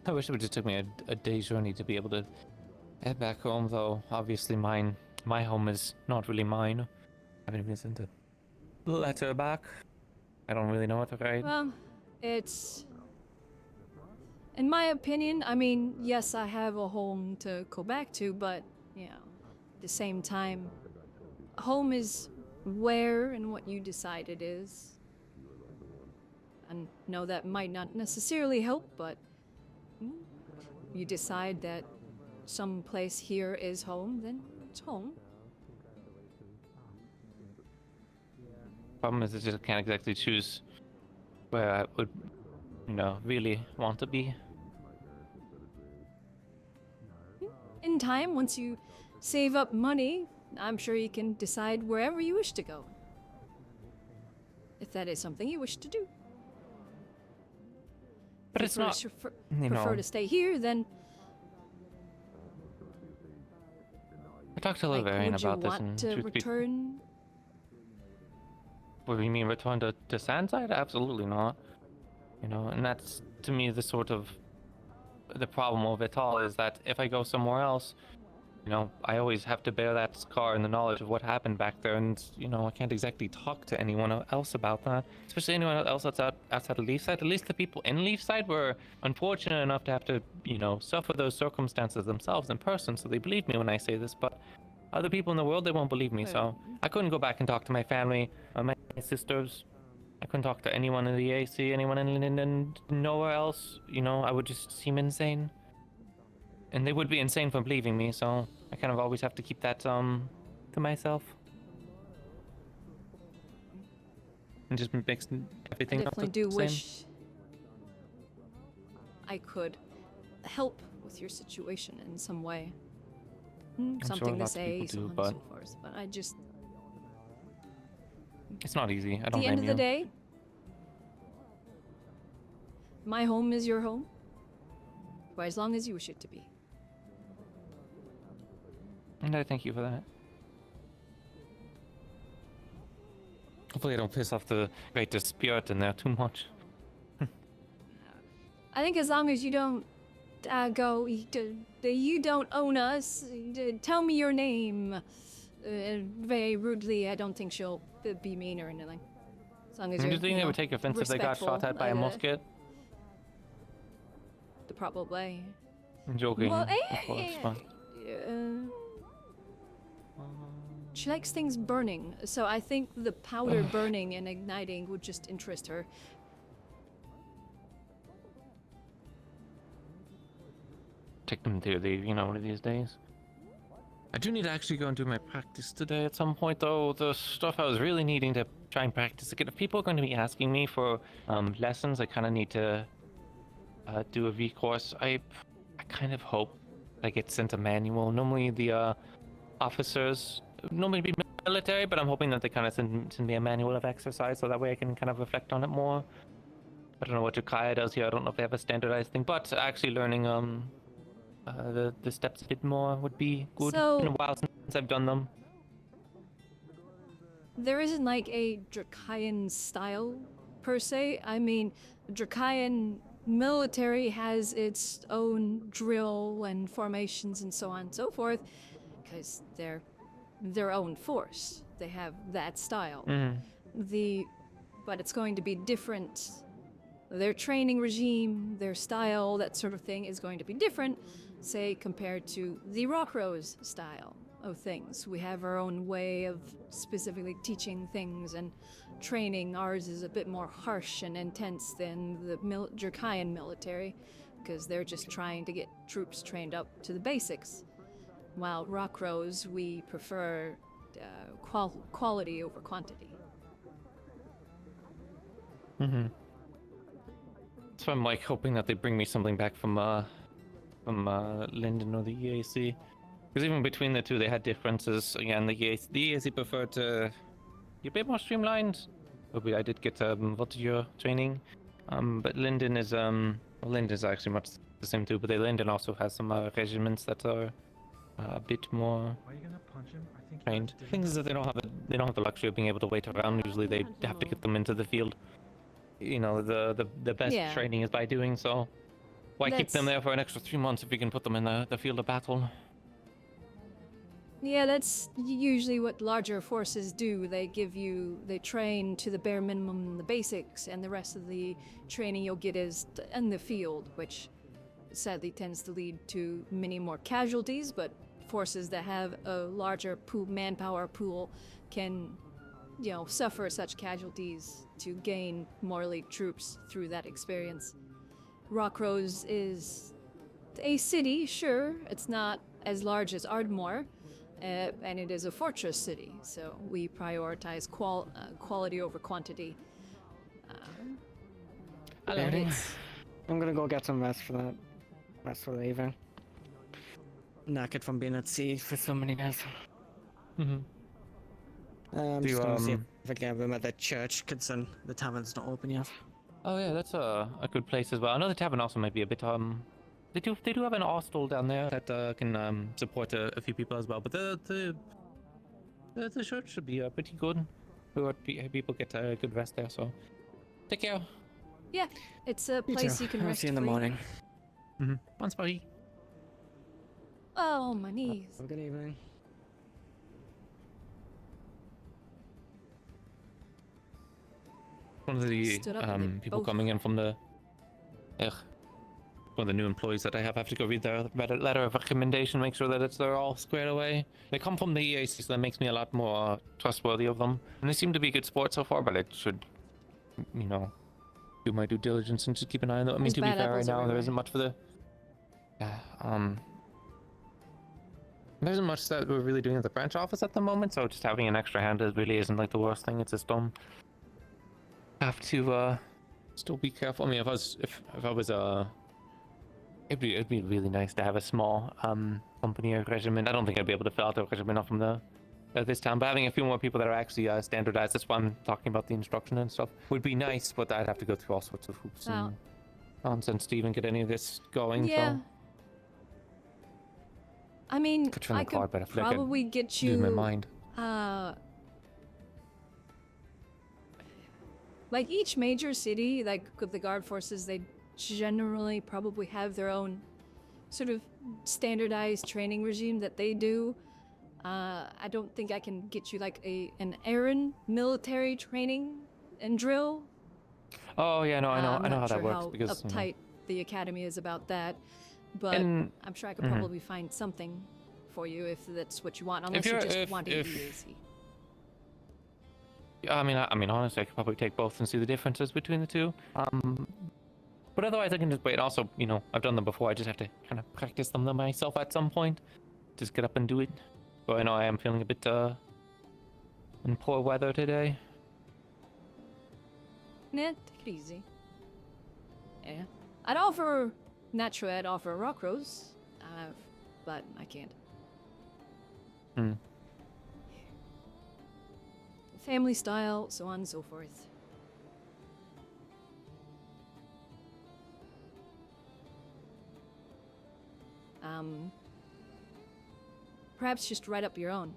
I wish it would just took me a day's journey to be able to head back home, though. Obviously my home is not really mine. I haven't even sent a letter back. I don't really know what to write. Well, it's... In my opinion, I mean, yes, I have a home to go back to, but, at the same time, home is where and what you decide it is. And no, that might not necessarily help, but you decide that some place here is home, then it's home. Problem is I just can't exactly choose where I would, really want to be. In time, once you save up money, I'm sure you can decide wherever you wish to go. If that is something you wish to do. But it's not, prefer to stay here, then... I talked to Lavarian about this, and would you want to return? What do you mean, return to Sandside? Absolutely not. And that's, to me, the sort of... The problem of it all is that if I go somewhere else, you know, I always have to bear that scar and the knowledge of what happened back there, and, you know, I can't exactly talk to anyone else about that, especially anyone else outside of Leafside. At least the people in Leafside were unfortunate enough to have to, you know, suffer those circumstances themselves in person, so they believe me when I say this, but other people in the world, they won't believe me, so I couldn't go back and talk to my family, my sisters. I couldn't talk to anyone in the AC, anyone in Linden, nowhere else. You know, I would just seem insane. And they would be insane for believing me, so I kind of always have to keep that, to myself. And just mix everything I up definitely the do same. wish I could help with your situation in some way. I'm sure Something to lots of say, people so do, on and but so forth. But I just... it's not easy. I At don't the end blame of the you. day, my home is your home. For as long as you wish it to be. And I thank you for that. Hopefully I don't piss off the greater spirit in there too much. I think as long as you don't you don't own us, tell me your name. Very rudely, I don't think she'll be mean or anything. As long as Do you're, you think they would take offense if they got shot at by a musket? Probably. I'm joking, Well, of course, but... She likes things burning, so I think the powder burning and igniting would just interest her. Take them to the, you know, one of these days. I do need to actually go and do my practice today at some point, though. The stuff I was really needing to try and practice again. If people are going to be asking me for lessons, I kind of need to do a V course. I kind of hope I get sent a manual. Normally the officers normally be military, but I'm hoping that they kind of send me a manual of exercise, so that way I can kind of reflect on it more. I don't know what Jakaya does here. I don't know if they have a standardized thing, but actually learning the steps a bit more would be good. So- It's been a while since I've done them. There isn't like a Drakayan style, per se. I mean, Drakayan military has its own drill and formations and so on and so forth, because they're their own force. They have that style. But it's going to be different. Their training regime, their style, that sort of thing is going to be different, say, compared to the Rockrose style of things. We have our own way of specifically teaching things and training. Ours is a bit more harsh and intense than the Drakayan military, because they're just trying to get troops trained up to the basics. While Rockrose, we prefer quality over quantity. So I'm like hoping that they bring me something back from Linden or the EAC, because even between the two they had differences. Again, the EAC preferred to be a bit more streamlined. I did get voltigeur training, but Linden is Linden is actually much the same too. But Linden also has some regiments that are a bit more trained. The thing is that they don't have the luxury of being able to wait around. Usually they have to get them into the field. You know, the best training is by doing so. Why keep them there for an extra 3 months if we can put them in the field of battle? Yeah, that's usually what larger forces do. They train to the bare minimum, the basics, and the rest of the training you'll get is in the field, which sadly tends to lead to many more casualties, but forces that have a larger manpower pool can, you know, suffer such casualties to gain more elite troops through that experience. Rockrose is a city, sure. It's not as large as Ardmore, and it is a fortress city, so we prioritize quality over quantity. I'm gonna go get some rest for that. Rest for the evening. Knackered from being at sea for so many days. I'm just gonna see if I can have room at that church, considering the tavern's not open yet. Oh yeah, that's a good place as well. I know the tavern also might be a bit they do have an hostel down there that can support a few people as well. But the church should be pretty good. People get a good rest there. So take care. Yeah, it's a place you can I'll rest see you in the free. morning. Once bye. Oh, my knees. Good evening. One of the Stood up and they people both- coming in from the one of the new employees that I have to go read their letter of recommendation, make sure that they're all squared away. They come from the EAC, so that makes me a lot more trustworthy of them. And they seem to be good sports so far, but I should, you know, do my due diligence and just keep an eye on them. I mean, There's to be bad fair, right apples now there everywhere. isn't much for the. There isn't much that we're really doing at the branch office at the moment, so just having an extra hand really isn't like the worst thing. It's just have to still be careful. I mean, if I was it'd be really nice to have a small company or regiment. I don't think I'd be able to fill out the regiment off from this town, but having a few more people that are actually standardized, that's why I'm talking about the instruction and stuff, would be nice, but I'd have to go through all sorts of hoops and nonsense to even get any of this going. Yeah. So I mean, Could turn I the card, could but I feel like I'd probably get lose my you. mind. Like each major city, like with the guard forces, they generally probably have their own sort of standardized training regime that they do. I don't think I can get you like an Aaron military training and drill. Oh yeah, no, I know, I'm I know not how sure that works how because you know, uptight the academy is about that, but And- I'm sure I could mhm. probably find something for you if that's what you want, unless you you're- just if- want an if- EAC. I mean, honestly, I could probably take both and see the differences between the two. But otherwise, I can just wait. Also, you know, I've done them before. I just have to kind of practice them myself at some point. Just get up and do it. But I know I am feeling a bit in poor weather today. Nah, take it easy. Yeah. I'd offer Rockrose, but I can't. Hmm. Family style, so on and so forth. Perhaps just write up your own.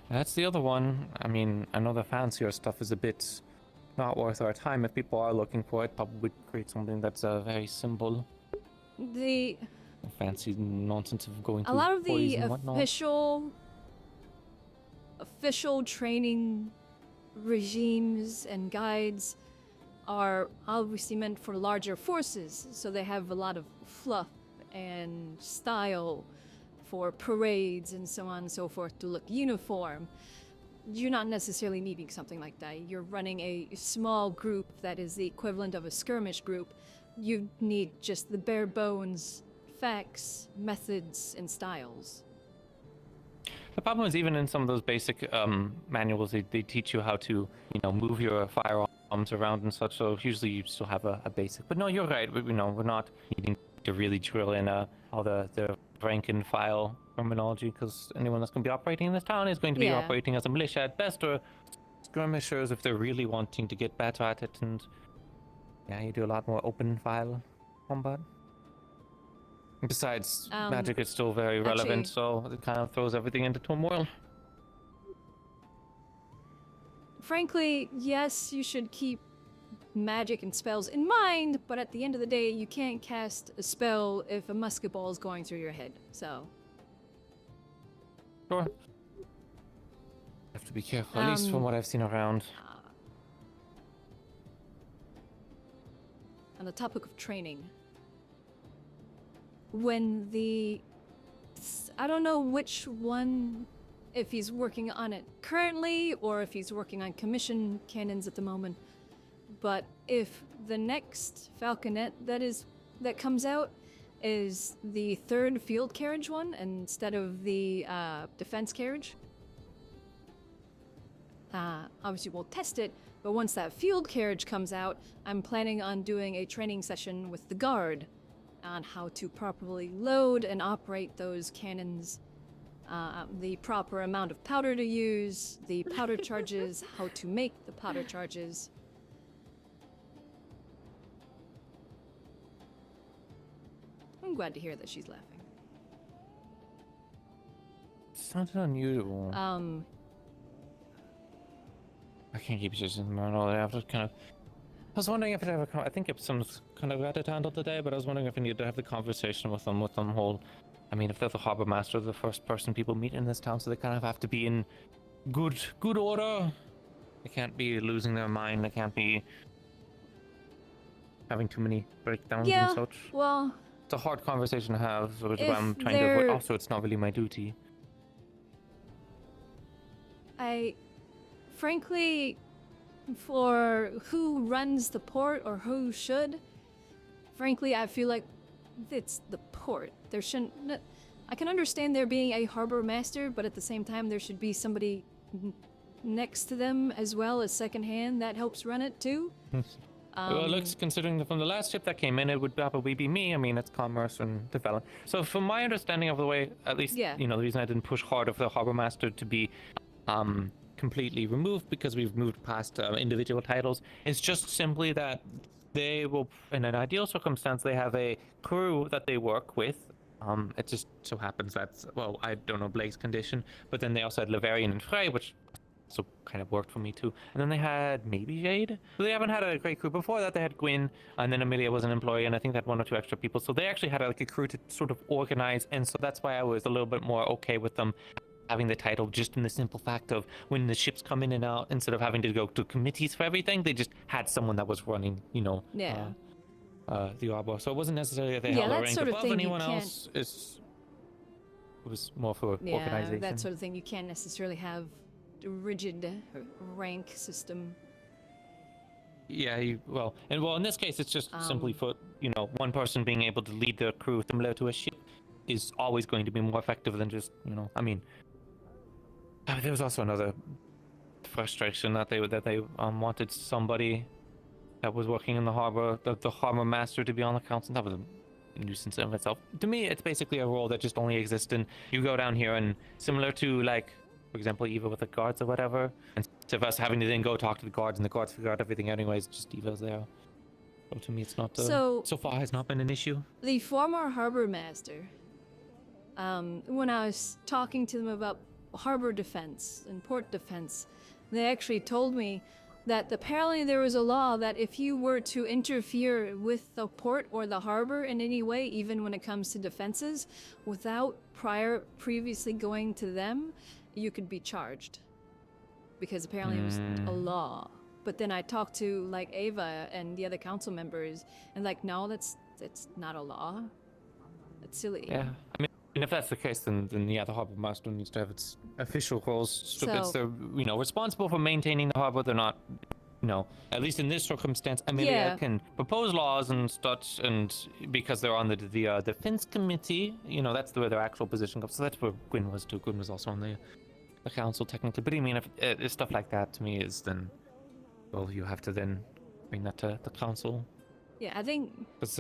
That's the other one. I mean, I know the fancier stuff is a bit not worth our time. If people are looking for it, probably create something that's very simple. The Fancy nonsense of going a through lot of boys the and whatnot. official training regimes and guides are obviously meant for larger forces, so they have a lot of fluff and style for parades and so on and so forth to look uniform. You're not necessarily needing something like that. You're running a small group that is the equivalent of a skirmish group. You need just the bare bones facts, methods, and styles. The problem is even in some of those basic manuals, they teach you how to, you know, move your firearms around and such. So usually you still have a basic. But no, you're right. You know, we're not needing to really drill in all the rank and file terminology, because anyone that's going to be operating in this town is going to be Yeah. operating as a militia at best, or skirmishers if they're really wanting to get better at it. And yeah, you do a lot more open file combat. Besides, magic is still very relevant, so it kind of throws everything into turmoil. Frankly, yes, you should keep magic and spells in mind, but at the end of the day, you can't cast a spell if a musket ball is going through your head, so. Sure. Have to be careful, at least from what I've seen around. On the topic of training, when I don't know which one, if he's working on it currently or if he's working on commission cannons at the moment, but if the next falconet that comes out is the third field carriage one instead of the defense carriage, obviously we'll test it, but once that field carriage comes out, I'm planning on doing a training session with the guard on how to properly load and operate those cannons, the proper amount of powder to use, the powder charges, how to make the powder charges. I'm glad to hear that she's laughing. Sounded unusual. I can't keep just in mind all day. I was wondering if I'd have I think Ipsum's kind of got it handled today, but I was wondering if I needed to have the conversation with them whole I mean, if they're the harbor master, the first person people meet in this town, so they kind of have to be in good order. They can't be losing their mind. They can't be having too many breakdowns and such. Well, it's a hard conversation to have, which is if why I'm trying to they're- avoid. Also, it's not really my duty. Frankly, for who runs the port or who should, frankly, I feel like it's the port. There shouldn't. I can understand there being a harbor master, but at the same time, there should be somebody next to them as well as second hand that helps run it too. Well, it looks, considering from the last ship that came in, it would probably be me. I mean, it's commerce and development. So from my understanding of the way, at least, you know, the reason I didn't push hard for the harbor master to be completely removed, because we've moved past individual titles, is just simply that they will, in an ideal circumstance, they have a crew that they work with. It just so happens that, well, I don't know Blake's condition, but then they also had Laverian and Frey, which also kind of worked for me too. And then they had maybe Jade. So they haven't had a great crew. Before that, they had Gwyn, and then Amelia was an employee, and I think they had 1 or 2 extra people. So they actually had like a crew to sort of organize, and so that's why I was a little bit more okay with them having the title, just in the simple fact of when the ships come in and out, instead of having to go to committees for everything, they just had someone that was running, you know, the arbor. So it wasn't necessarily that they held a rank above anyone else. It was more for organization. That sort of thing. You can't necessarily have a rigid rank system. Yeah, in this case, it's just simply for, you know, one person being able to lead their crew similar to a ship is always going to be more effective than just, you know, I mean, there was also another frustration that they wanted somebody that was working in the harbor, the harbor master, to be on the council. That was a nuisance in of itself. To me, it's basically a role that just only exists in, you go down here and similar to, like, for example, Eva with the guards or whatever, instead of us having to then go talk to the guards and the guards figure out everything anyways, just Eva's there. So to me, it's not, so far has not been an issue. The former harbor master, when I was talking to them about harbor defense and port defense, they actually told me that apparently there was a law that if you were to interfere with the port or the harbor in any way, even when it comes to defenses, without previously going to them, you could be charged. Because apparently it was a law. But then I talked to like Ava and the other council members, and like, no, that's not a law. That's silly. Yeah, I mean, if that's the case, then yeah, the harbor master needs to have its official roles. So it's they're, you know, responsible for maintaining the harbor. They're not, you know, at least in this circumstance, Amelia can propose laws and such, and because they're on the defense committee, you know, that's where their actual position comes. So that's where Gwyn was too. Gwyn was also on the council technically. But I mean, if stuff like that to me is then, well, you have to then bring that to the council. Yeah, I think. It's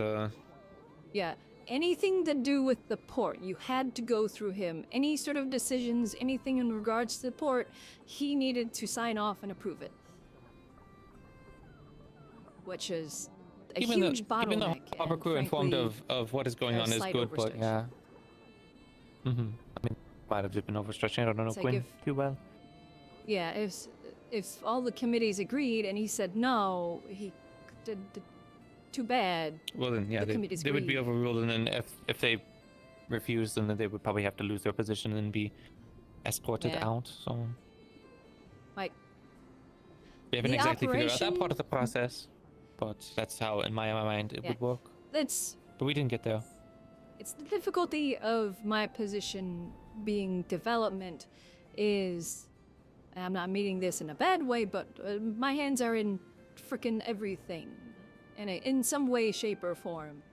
Yeah. Anything to do with the port, you had to go through him. Any sort of decisions, anything in regards to the port, he needed to sign off and approve it. Which is a huge bottleneck. Even the harbor crew informed of what is going on is good, but yeah. I mean, might have just been overstretching. I don't know Gwyn too well. Yeah, if all the committees agreed and he said no, he did. Too bad. Well then, yeah, they would be overruled, and then if they refused, then they would probably have to lose their position and be escorted out. So, like, we haven't exactly figured out that part of the process, but that's how, in my mind, it would work. But we didn't get there. It's the difficulty of my position being development is, I'm not meaning this in a bad way, but my hands are in frickin' everything. In some way, shape, or form.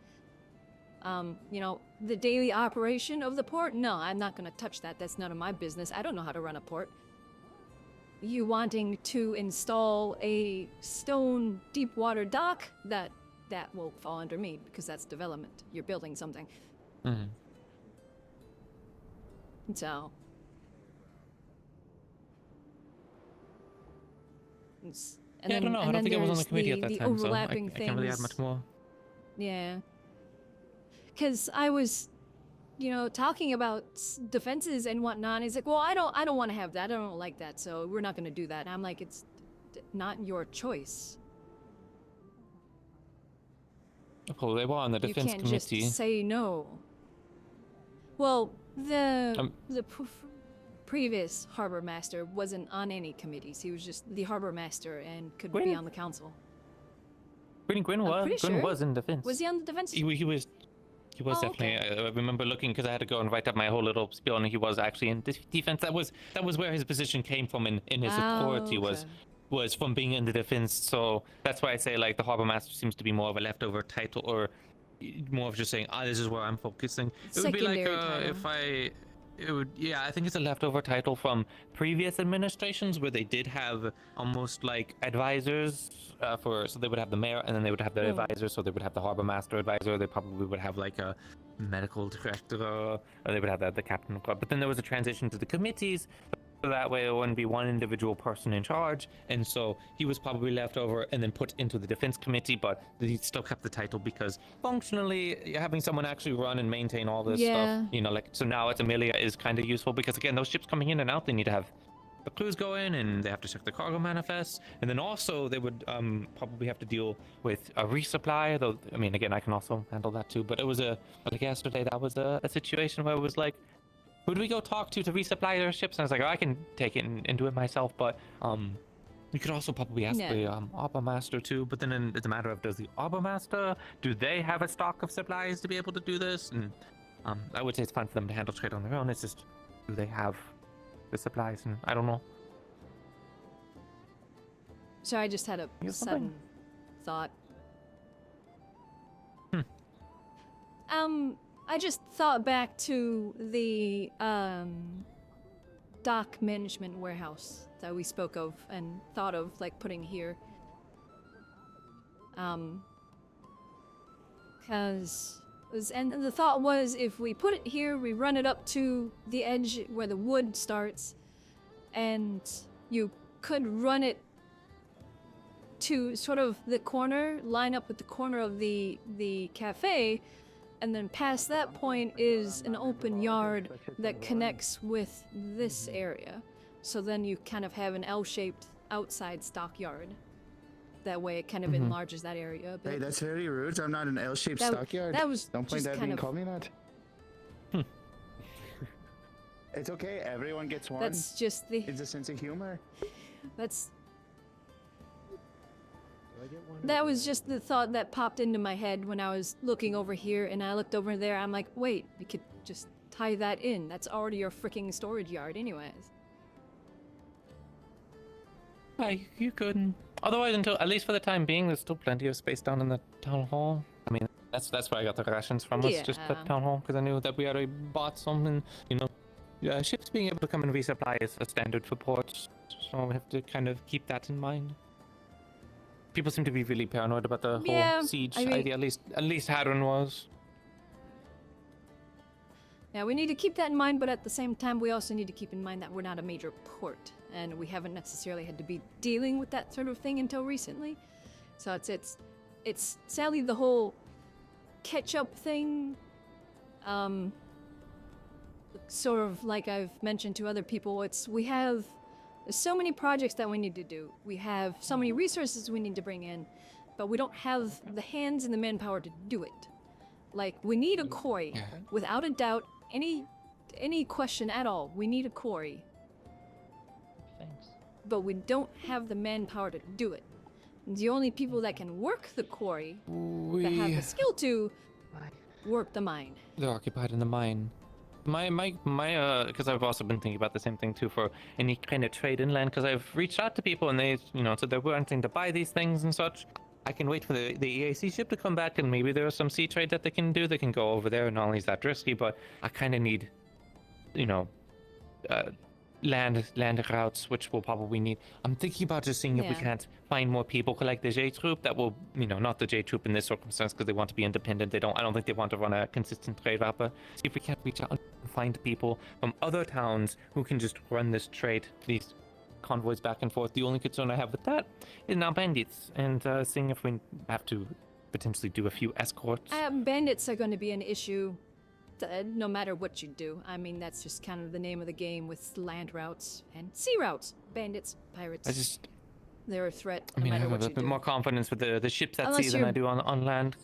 You know, the daily operation of the port? No, I'm not gonna touch that. That's none of my business. I don't know how to run a port. You wanting to install a stone deep water dock? That will fall under me, because that's development. You're building something. So... And I don't know. I don't think I was on the committee at that time, so I can't really add much more. Yeah. Because I was, you know, talking about defenses and whatnot. He's like, well, I don't want to have that. I don't like that, so we're not going to do that. And I'm like, it's not your choice. Oh, they were on the defense committee. You can't just say no. Well, the previous harbor master wasn't on any committees. He was just the harbor master and could be on the council. Gwyn was in defense. Was he on the defense? He was definitely. okay. I remember looking because I had to go and write up my whole little spiel, and he was actually in defense. That was where his position came from, in his authority was from being in the defense. So that's why I say like the harbor master seems to be more of a leftover title, or more of just saying, this is where I'm focusing. It would be like I think it's a leftover title from previous administrations where they did have almost like advisors so they would have the mayor and then they would have the advisor, so they would have the harbor master advisor, they probably would have like a medical director, or they would have the captain of club. But then there was a transition to the committees, so that way it wouldn't be one individual person in charge, and so he was probably left over and then put into the defense committee, but he still kept the title because functionally having someone actually run and maintain all this stuff, like, so now it's Amelia is kind of useful because again, those ships coming in and out, they need to have the crews go in and they have to check the cargo manifests, and then also they would probably have to deal with a resupply, though I mean again I can also handle that too, but it was like yesterday that was a situation where it was like, who do we go talk to resupply their ships? And I was like, I can take it and do it myself, but you could also probably ask the Arbor Master too. But then it's a matter of, does the Arbor Master, do they have a stock of supplies to be able to do this? And I would say it's fine for them to handle trade on their own. It's just, do they have the supplies? And I don't know. So I just had a sudden thought. I just thought back to the dock management warehouse that we spoke of and thought of like putting here. And the thought was, if we put it here, we run it up to the edge where the wood starts, and you could run it to sort of the corner, line up with the corner of the cafe, and then past that point is an open yard that connects with this area. So then you kind of have an L-shaped outside stockyard. That way it kind of enlarges that area a bit. Hey, that's very rude. I'm not an L-shaped stockyard. That was Don't point just at me kind and of... call me that. It's okay. Everyone gets one. That's just the... It's a sense of humor. That's... That was just the thought that popped into my head when I was looking over here, and I looked over there. I'm like, wait, we could just tie that in. That's already your freaking storage yard anyways. You couldn't. Otherwise, until at least for the time being, there's still plenty of space down in the town hall. I mean, that's where I got the rations from. Was just the town hall, because I knew that we already bought some, and ships being able to come and resupply is a standard for ports, so we have to kind of keep that in mind. People seem to be really paranoid about the whole siege idea. At least Hadron was. Yeah, we need to keep that in mind, but at the same time, we also need to keep in mind that we're not a major port, and we haven't necessarily had to be dealing with that sort of thing until recently. So it's sadly the whole catch-up thing. Sort of like I've mentioned to other people, there's so many projects that we need to do. We have so many resources we need to bring in, but we don't have the hands and the manpower to do it. Like, we need a quarry. Without a doubt, any question at all, we need a quarry. Thanks. But we don't have the manpower to do it. The only people that can work the quarry, that have the skill to, work the mine. They're occupied in the mine. My, because I've also been thinking about the same thing too for any kind of trade inland, because I've reached out to people and they, said they're wanting to buy these things and such. I can wait for the EAC ship to come back and maybe there's some sea trade that they can do. They can go over there, and not only is that risky, but I kind of need, land routes, which we'll probably need. I'm thinking about just seeing if we can't find more people like the J Troop that will, not the J Troop in this circumstance because they want to be independent. I don't think they want to run a consistent trade route, but see if we can't reach out and find people from other towns who can just run this trade, these convoys back and forth. The only concern I have with that is now bandits, and seeing if we have to potentially do a few escorts. Bandits are going to be an issue no matter what you do. I mean, that's just kind of the name of the game with land routes and sea routes. Bandits, pirates. They're a threat no matter what you do. I have a bit more confidence with the ships at sea than I do on land.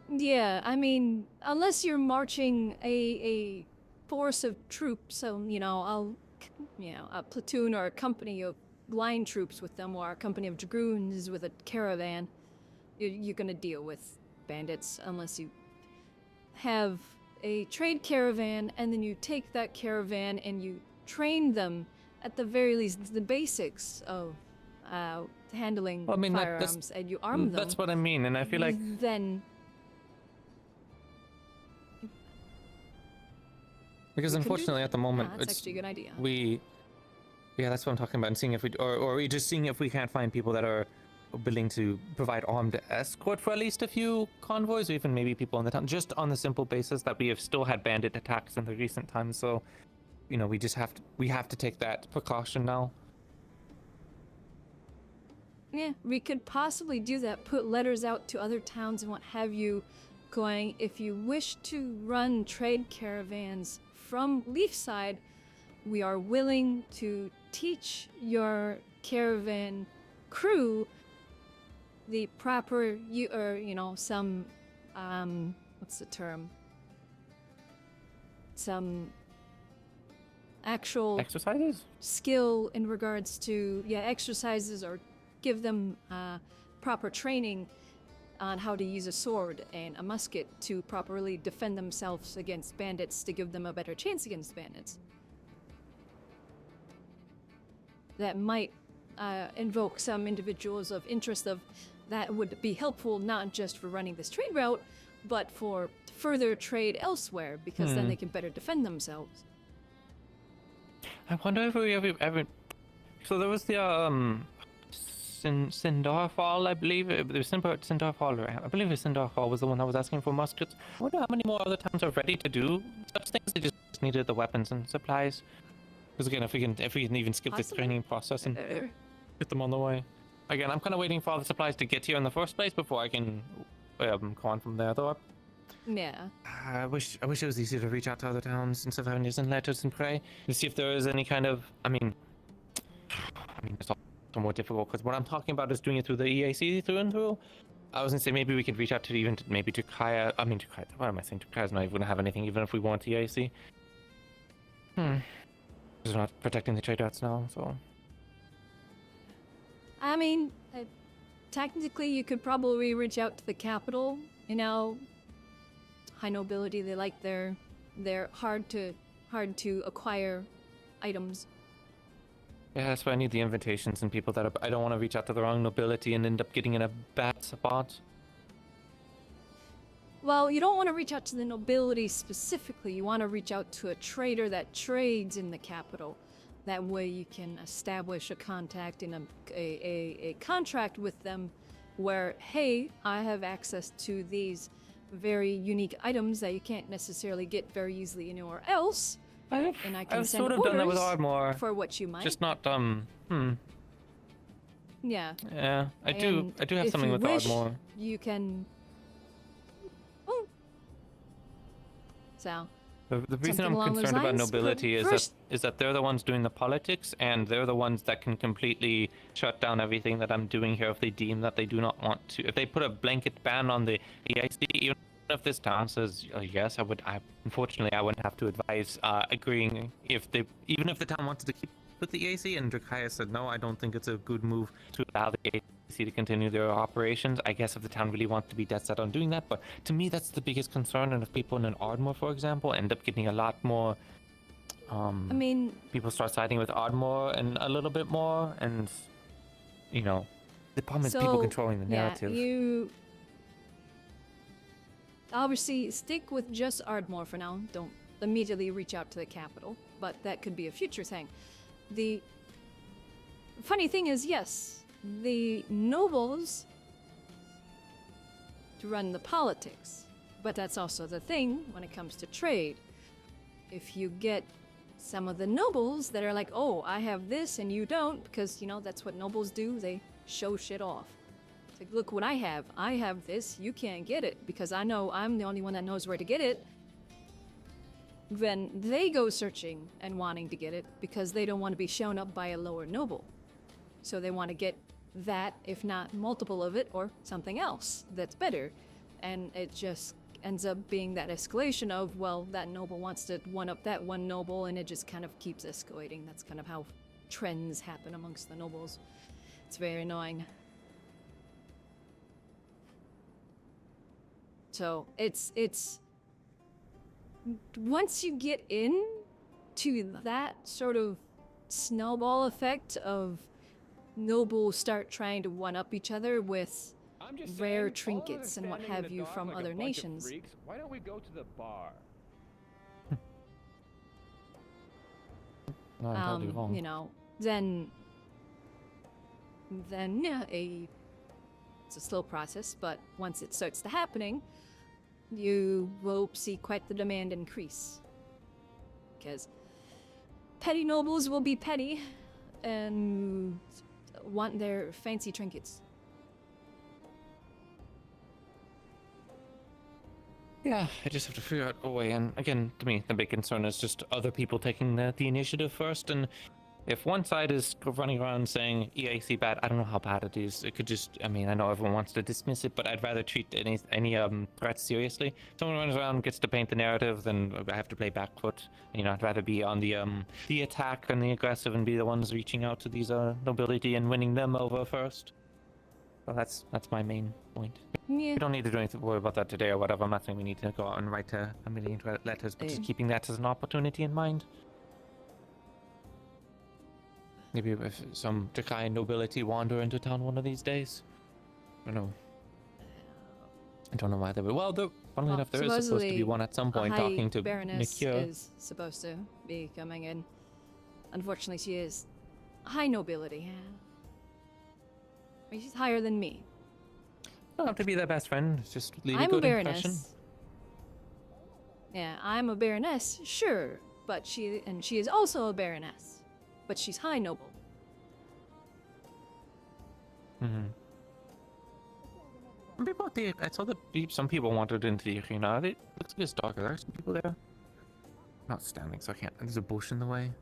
Yeah, I mean, unless you're marching a force of troops, so, a platoon or a company of line troops with them, or a company of dragoons with a caravan, you're gonna deal with bandits unless you have a trade caravan, and then you take that caravan and you train them, at the very least, the basics of handling firearms, and you arm them. That's what I mean, and I feel like... Then... Because unfortunately, at the moment, that's actually a good idea. Yeah, that's what I'm talking about, and seeing if we, or we just seeing if we can't find people that are willing to provide armed escort for at least a few convoys, or even maybe people in the town, just on the simple basis that we have still had bandit attacks in the recent times. So, we have to take that precaution now. Yeah, we could possibly do that. Put letters out to other towns and what have you, going, if you wish to run trade caravans from Leafside, we are willing to teach your caravan crew the proper, some, what's the term? Some actual exercises? Skill in regards to, exercises, or give them proper training on how to use a sword and a musket to properly defend themselves against bandits, to give them a better chance against bandits. That might invoke some individuals of interest of that would be helpful not just for running this trade route, but for further trade elsewhere, because then they can better defend themselves. I wonder if we ever... So there was the Sindarfall, I believe. There was Sindarfall, I believe Sindarfall was the one that was asking for muskets. I wonder how many more other towns are ready to do such things. They just needed the weapons and supplies. Because again, if we can even skip the training process and get them on the way. Again, I'm kind of waiting for all the supplies to get here in the first place before I can go on from there, though. Yeah. I wish it was easier to reach out to other towns instead of having to send letters and pray to see if there is any kind of. I mean, it's also more difficult because what I'm talking about is doing it through the EAC through and through. I was gonna say maybe we could reach out to maybe to Kaya. I mean, to Kaya. What am I saying? To Kaya's not even gonna have anything, even if we want EAC. They're not protecting the trade routes now, so. I mean, technically, you could probably reach out to the capital. High nobility. They like their hard to acquire items. Yeah, that's why I need the invitations and people that I don't want to reach out to the wrong nobility and end up getting in a bad spot. Well, you don't want to reach out to the nobility specifically. You want to reach out to a trader that trades in the capital. That way you can establish a contact in a contract with them where, hey, I have access to these very unique items that you can't necessarily get very easily anywhere else. And I can I've send sort of orders done that with Ardmore. for what you might. Just not, Yeah. Yeah, I do have something with Ardmore. You can... Oh. So... The reason I'm concerned about nobility is that they're the ones doing the politics, and they're the ones that can completely shut down everything that I'm doing here if they deem that they do not want to. If they put a blanket ban on the EIC, even if this town says yes, unfortunately I wouldn't have to advise agreeing even if the town wanted to keep with the EAC, and Drakaya said no, I don't think it's a good move to allow the EAC to continue their operations. I guess if the town really wants to be dead set on doing that, but to me that's the biggest concern. And if people in an Ardmore, for example, end up getting a lot more people start siding with Ardmore and a little bit more, and the problem is people controlling the narrative. Obviously stick with just Ardmore for now. Don't immediately reach out to the capital, but that could be a future thing. The funny thing is, yes, the nobles to run the politics, but that's also the thing when it comes to trade. If you get some of the nobles that are like, oh, I have this and you don't, because that's what nobles do, they show shit off. It's like, look what I have this, you can't get it because I know I'm the only one that knows where to get it. Then they go searching and wanting to get it because they don't want to be shown up by a lower noble. So they want to get that, if not multiple of it, or something else that's better. and it just ends up being that escalation of, well, that noble wants to one-up that one noble, and it just kind of keeps escalating. That's kind of how trends happen amongst the nobles. It's very annoying. So it's once you get in to that sort of snowball effect of nobles start trying to one-up each other with rare trinkets and what have you from other nations. Why don't we go to the bar? No, I'm totally wrong. You know, then yeah, it's a slow process, but once it starts to happening, you will see quite the demand increase. Because petty nobles will be petty and want their fancy trinkets. Yeah, I just have to figure out a way. And again, to me, the big concern is just other people taking the initiative first. And if one side is running around saying EAC bad, I don't know how bad it is. It could just, I mean, I know everyone wants to dismiss it, but I'd rather treat any threats seriously. Someone runs around, gets to paint the narrative, then I have to play back foot. You know, I'd rather be on the attack and the aggressive and be the ones reaching out to these nobility and winning them over first. Well, that's my main point. Yeah. We don't need to do anything, worry about that today or whatever. I'm not saying we need to go out and write a million letters, but just keeping that as an opportunity in mind. Maybe if some decaying nobility wander into town one of these days. I don't know. I don't know why they would. Well, funnily enough, there is supposed to be one at some point talking to Baroness Mikura. is supposed to be coming in. Unfortunately, she is high nobility. She's higher than me. Don't have to be their best friend. Just leave I'm a good a baroness. impression. Yeah, I'm a baroness, sure, but she is also a baroness, but she's high noble. I saw that some people wandered into the arena. It looks like it's dark. Are there some people there? I'm not standing, so I can't. There's a bush in the way.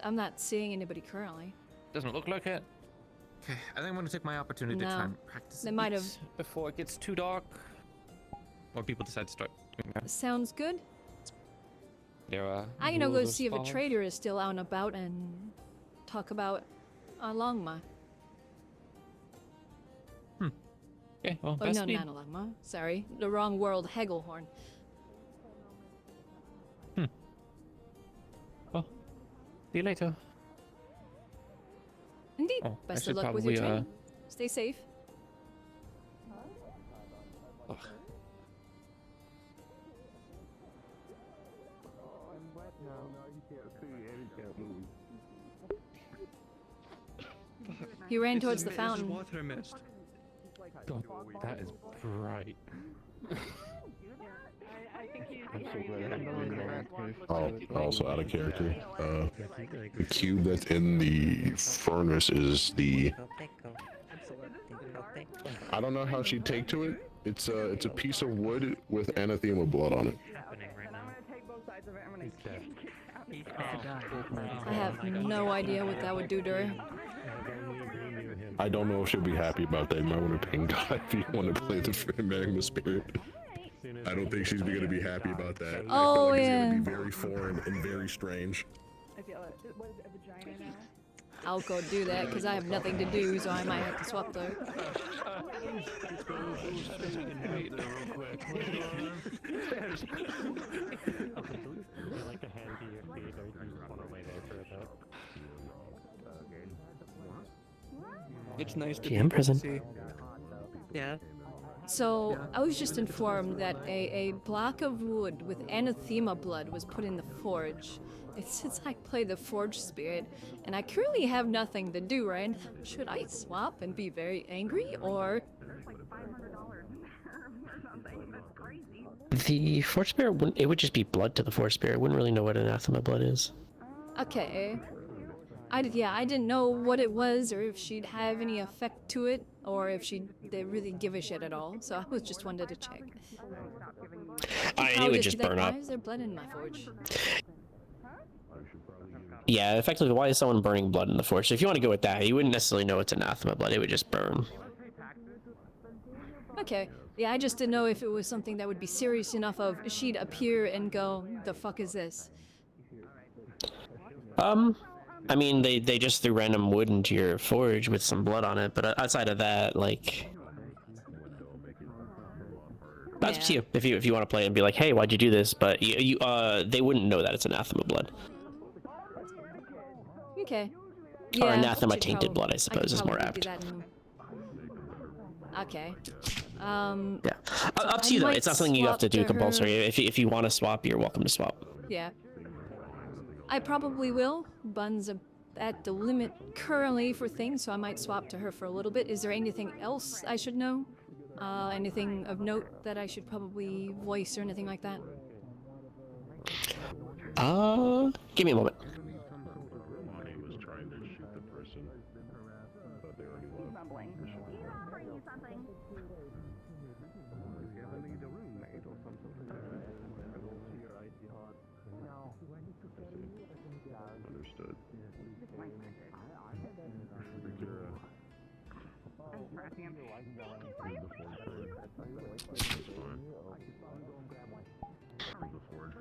I'm not seeing anybody currently. Doesn't look like it. Okay, I think I'm gonna take my opportunity to try and practice they might have before it gets too dark. Or people decide to start doing that. Sounds good. There I'm gonna go see if a trader is still out and about and talk about Longma. Okay, well, Oh no, not Longma. Sorry, the wrong world. Hegelhorn. Well, see you later. Indeed. Oh, Best of luck with your training. Stay safe. Ugh. He ran towards the fountain. Water mist. God, that is bright. Oh, also out of character. The cube that's in the furnace is the. I don't know how she'd take to it. It's a piece of wood with anathema blood on it. I have no idea what that would do to her. I don't know if she'll be happy about that. You might want to ping God if you want to play the magma spirit. I don't think she's going to be happy about that. Oh, I feel like yeah. It's going to be very foreign and very strange. I feel it. What is it, a vagina now? I'll go do that because I have nothing to do, so I might have to swap though. It's nice to GM prison. see. Yeah. So I was just informed that a block of wood with anathema blood was put in the forge. Since I play the forge spirit, and I currently have nothing to do, right? Should I swap and be very angry, or? The Forge Spirit wouldn't. It would just be blood to the Forge Spirit. Wouldn't really know what anathema blood is. Okay. I didn't know what it was, or if she'd have any effect to it, or if they really give a shit at all. So I was just wanted to check. It would just burn up. Why is there blood in my forge? Yeah, effectively, why is someone burning blood in the Forge? If you want to go with that, you wouldn't necessarily know it's anathema blood. It would just burn. Okay. Yeah, I just didn't know if it was something that would be serious enough of she'd appear and go, the fuck is this? I mean, they just threw random wood into your forge with some blood on it, but outside of that, like, that's up to you. If you want to play and be like, hey, why'd you do this? But they wouldn't know that it's anathema blood. Okay. Or Yeah, anathema should tainted blood, I suppose, is more probably do apt. that okay. Yeah. So Up to I you though. might It's not something you have to swap do her- compulsory. If you want to swap, you're welcome to swap. Yeah. I probably will. Bun's at the limit currently for things, so I might swap to her for a little bit. Is there anything else I should know? Anything of note that I should probably voice or anything like that? Give me a moment. Understood.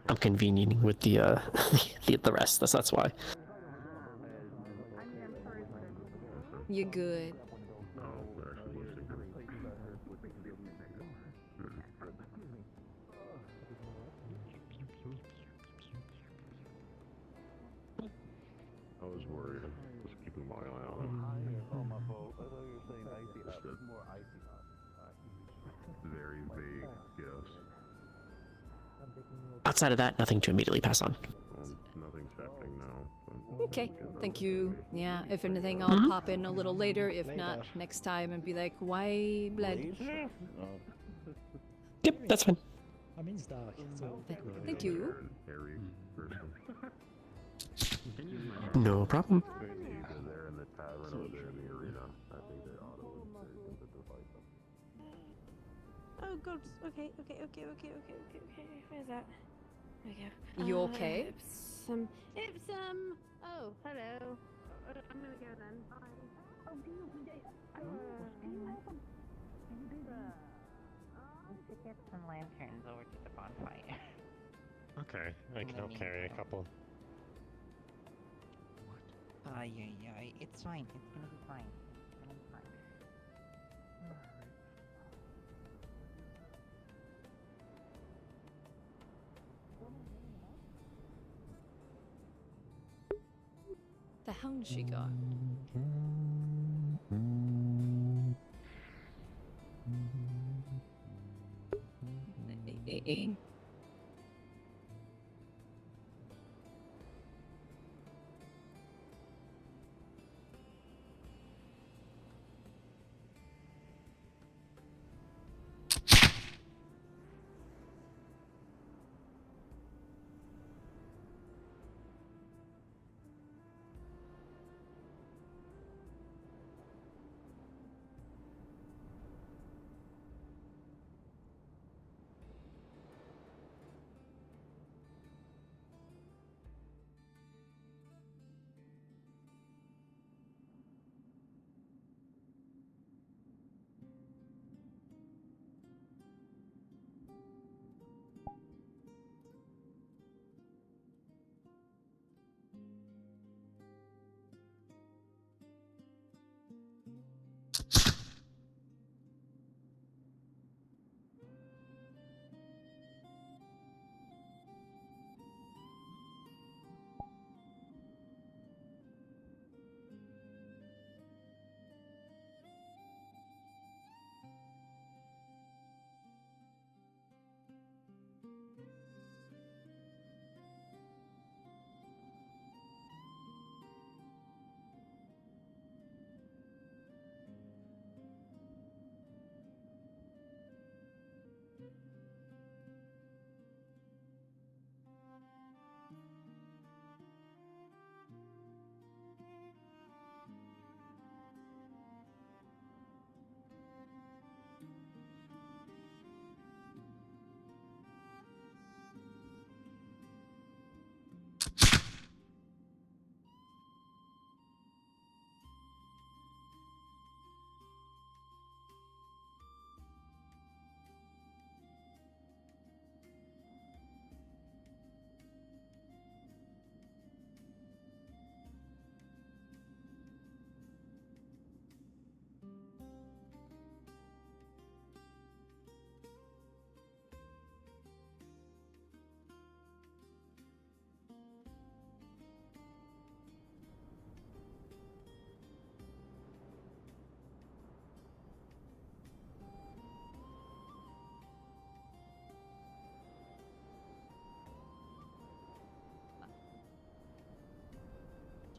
I'm convening with the the rest. That's why. You're good. I was worried. Just keeping my eye on it. Very vague, yes. Outside of that, nothing to immediately pass on. Nothing's happening now. Okay, thank you. Yeah, if anything, I'll pop in a little later. If not, next time and be like, why blood? Yep, that's fine. I mean, it's dark. So Thank you. No problem. They're in the tavern or they're in the arena. I think they ought to Oh god. Okay. Where's that? There we go. You okay? Ipsum. Oh, hello. I'm gonna go then. Bye. To get some lanterns over to the bonfire. Okay, I can help carry a couple. Yeah, it's fine. It's gonna be fine. It's gonna be fine. The hound she got.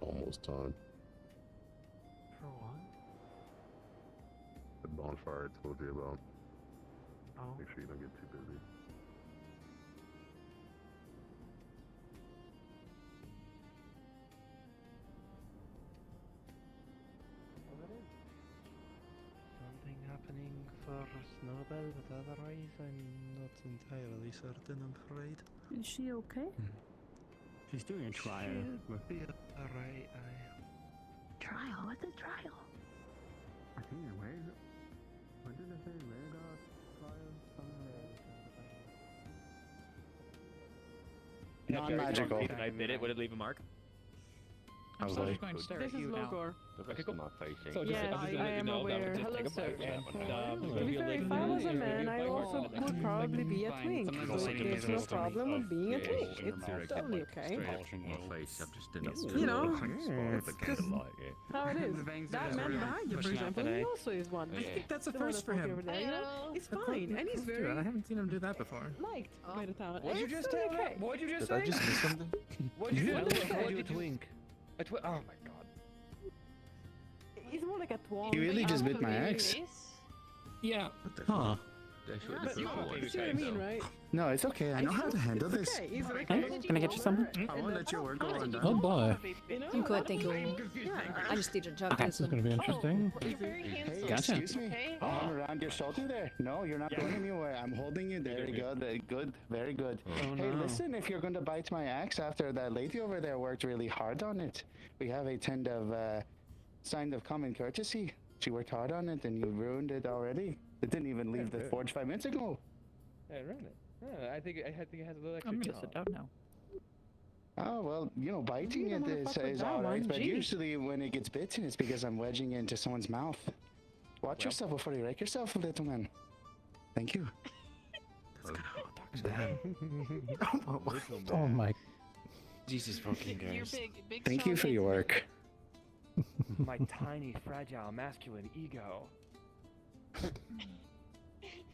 almost time. For what? The bonfire I told you about. Oh. Make sure you don't get too busy. Something happening for Snowbell, but otherwise I'm not entirely certain, I'm afraid. Is she okay? She's doing a trial. Should be alright, Trial? What's a trial? I think what did I say? Radar trial? Non-magical. When I did it, would it leave a mark? I was like, This is Logor. Okay, cool. So Yes, I am aware. Hello, sir. To be fair, if I was a man, I also would probably be a twink. So there's no problem with being a twink. It's totally okay. You know, it's just how it is. That man behind you, for example, he also is one. I think that's a first for him. It's fine, and he's very I haven't seen him do that before. liked by the town. What'd you It's just totally say? okay. What'd you just did I say? just miss something? What'd you just say? called you a twink. Oh my god. He's more like a twang. He really just bit my axe. Yeah. Huh. But you see what I mean, right? No, it's okay. I know how to handle this. Okay, he's like, Can I get you something? I won't let your work go undone. Oh boy. I'm good, thank you. I just need to jump Okay, this this is gonna be interesting. Hey, Gotcha. excuse me. Arm around your shoulder there. No, you're not going anywhere. I'm holding you. There you go. Good. Very good. Hey, listen, if you're going to bite my axe after that lady over there worked really hard on it, we have a kind of sign of common courtesy. She worked hard on it and you ruined it already. It didn't even leave the forge 5 minutes ago. I ran it. I think it has a little extra. I'm gonna sit down now. Oh, well, you know, biting it is alright, but usually when it gets bitten, it's because I'm wedging it into someone's mouth. Watch yourself before you wreck yourself, little man. Thank you. Oh my. Jesus fucking Christ. Thank you for your work. My tiny, fragile, masculine ego.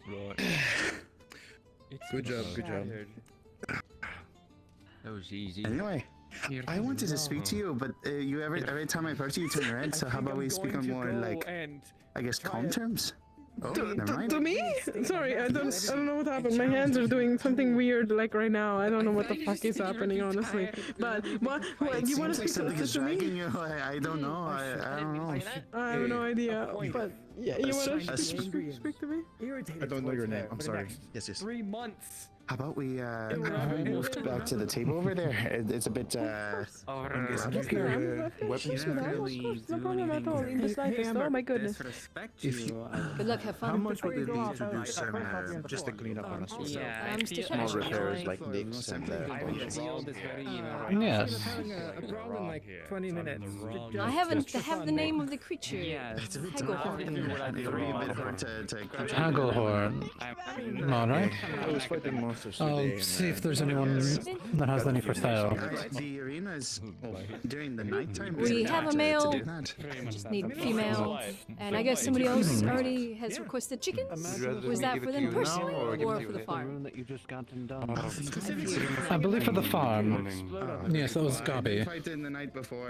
Right. Good job. That was easy. Anyway, I wanted to speak to you, but you every time I approach you, you turn your head. So how about we speak on more like, I guess, calm terms? Oh, never mind. To me? Sorry, I don't know what happened. My hands are doing something weird like right now. I don't know what the fuck is happening, honestly. But what you want to Like speak something is to me? dragging you. I don't know. I don't know. I have no idea. But yeah, you want to speak to me? I don't know your name. I'm sorry. Yes. 3 months. How about we moved back to the table over there? It's a bit Weapons no problem at all. In the slightest. Oh my goodness. Good luck, have fun. How much would it be to do some just to clean up on us? I'm still Small repairs like nicks and Yes. A brawl in like 20 minutes. I haven't have the name of the creature. It's a bit hard. It would be a bit hard to Haglehorn. Alright. I was fighting monsters I'll today. see if there's anyone that has any for sale. The arena is during the nighttime. We have a male, To do that. just need female, and I guess somebody else already has requested chickens? Was that for them personally or for the farm? I believe for the farm. Yes, that was Gabi.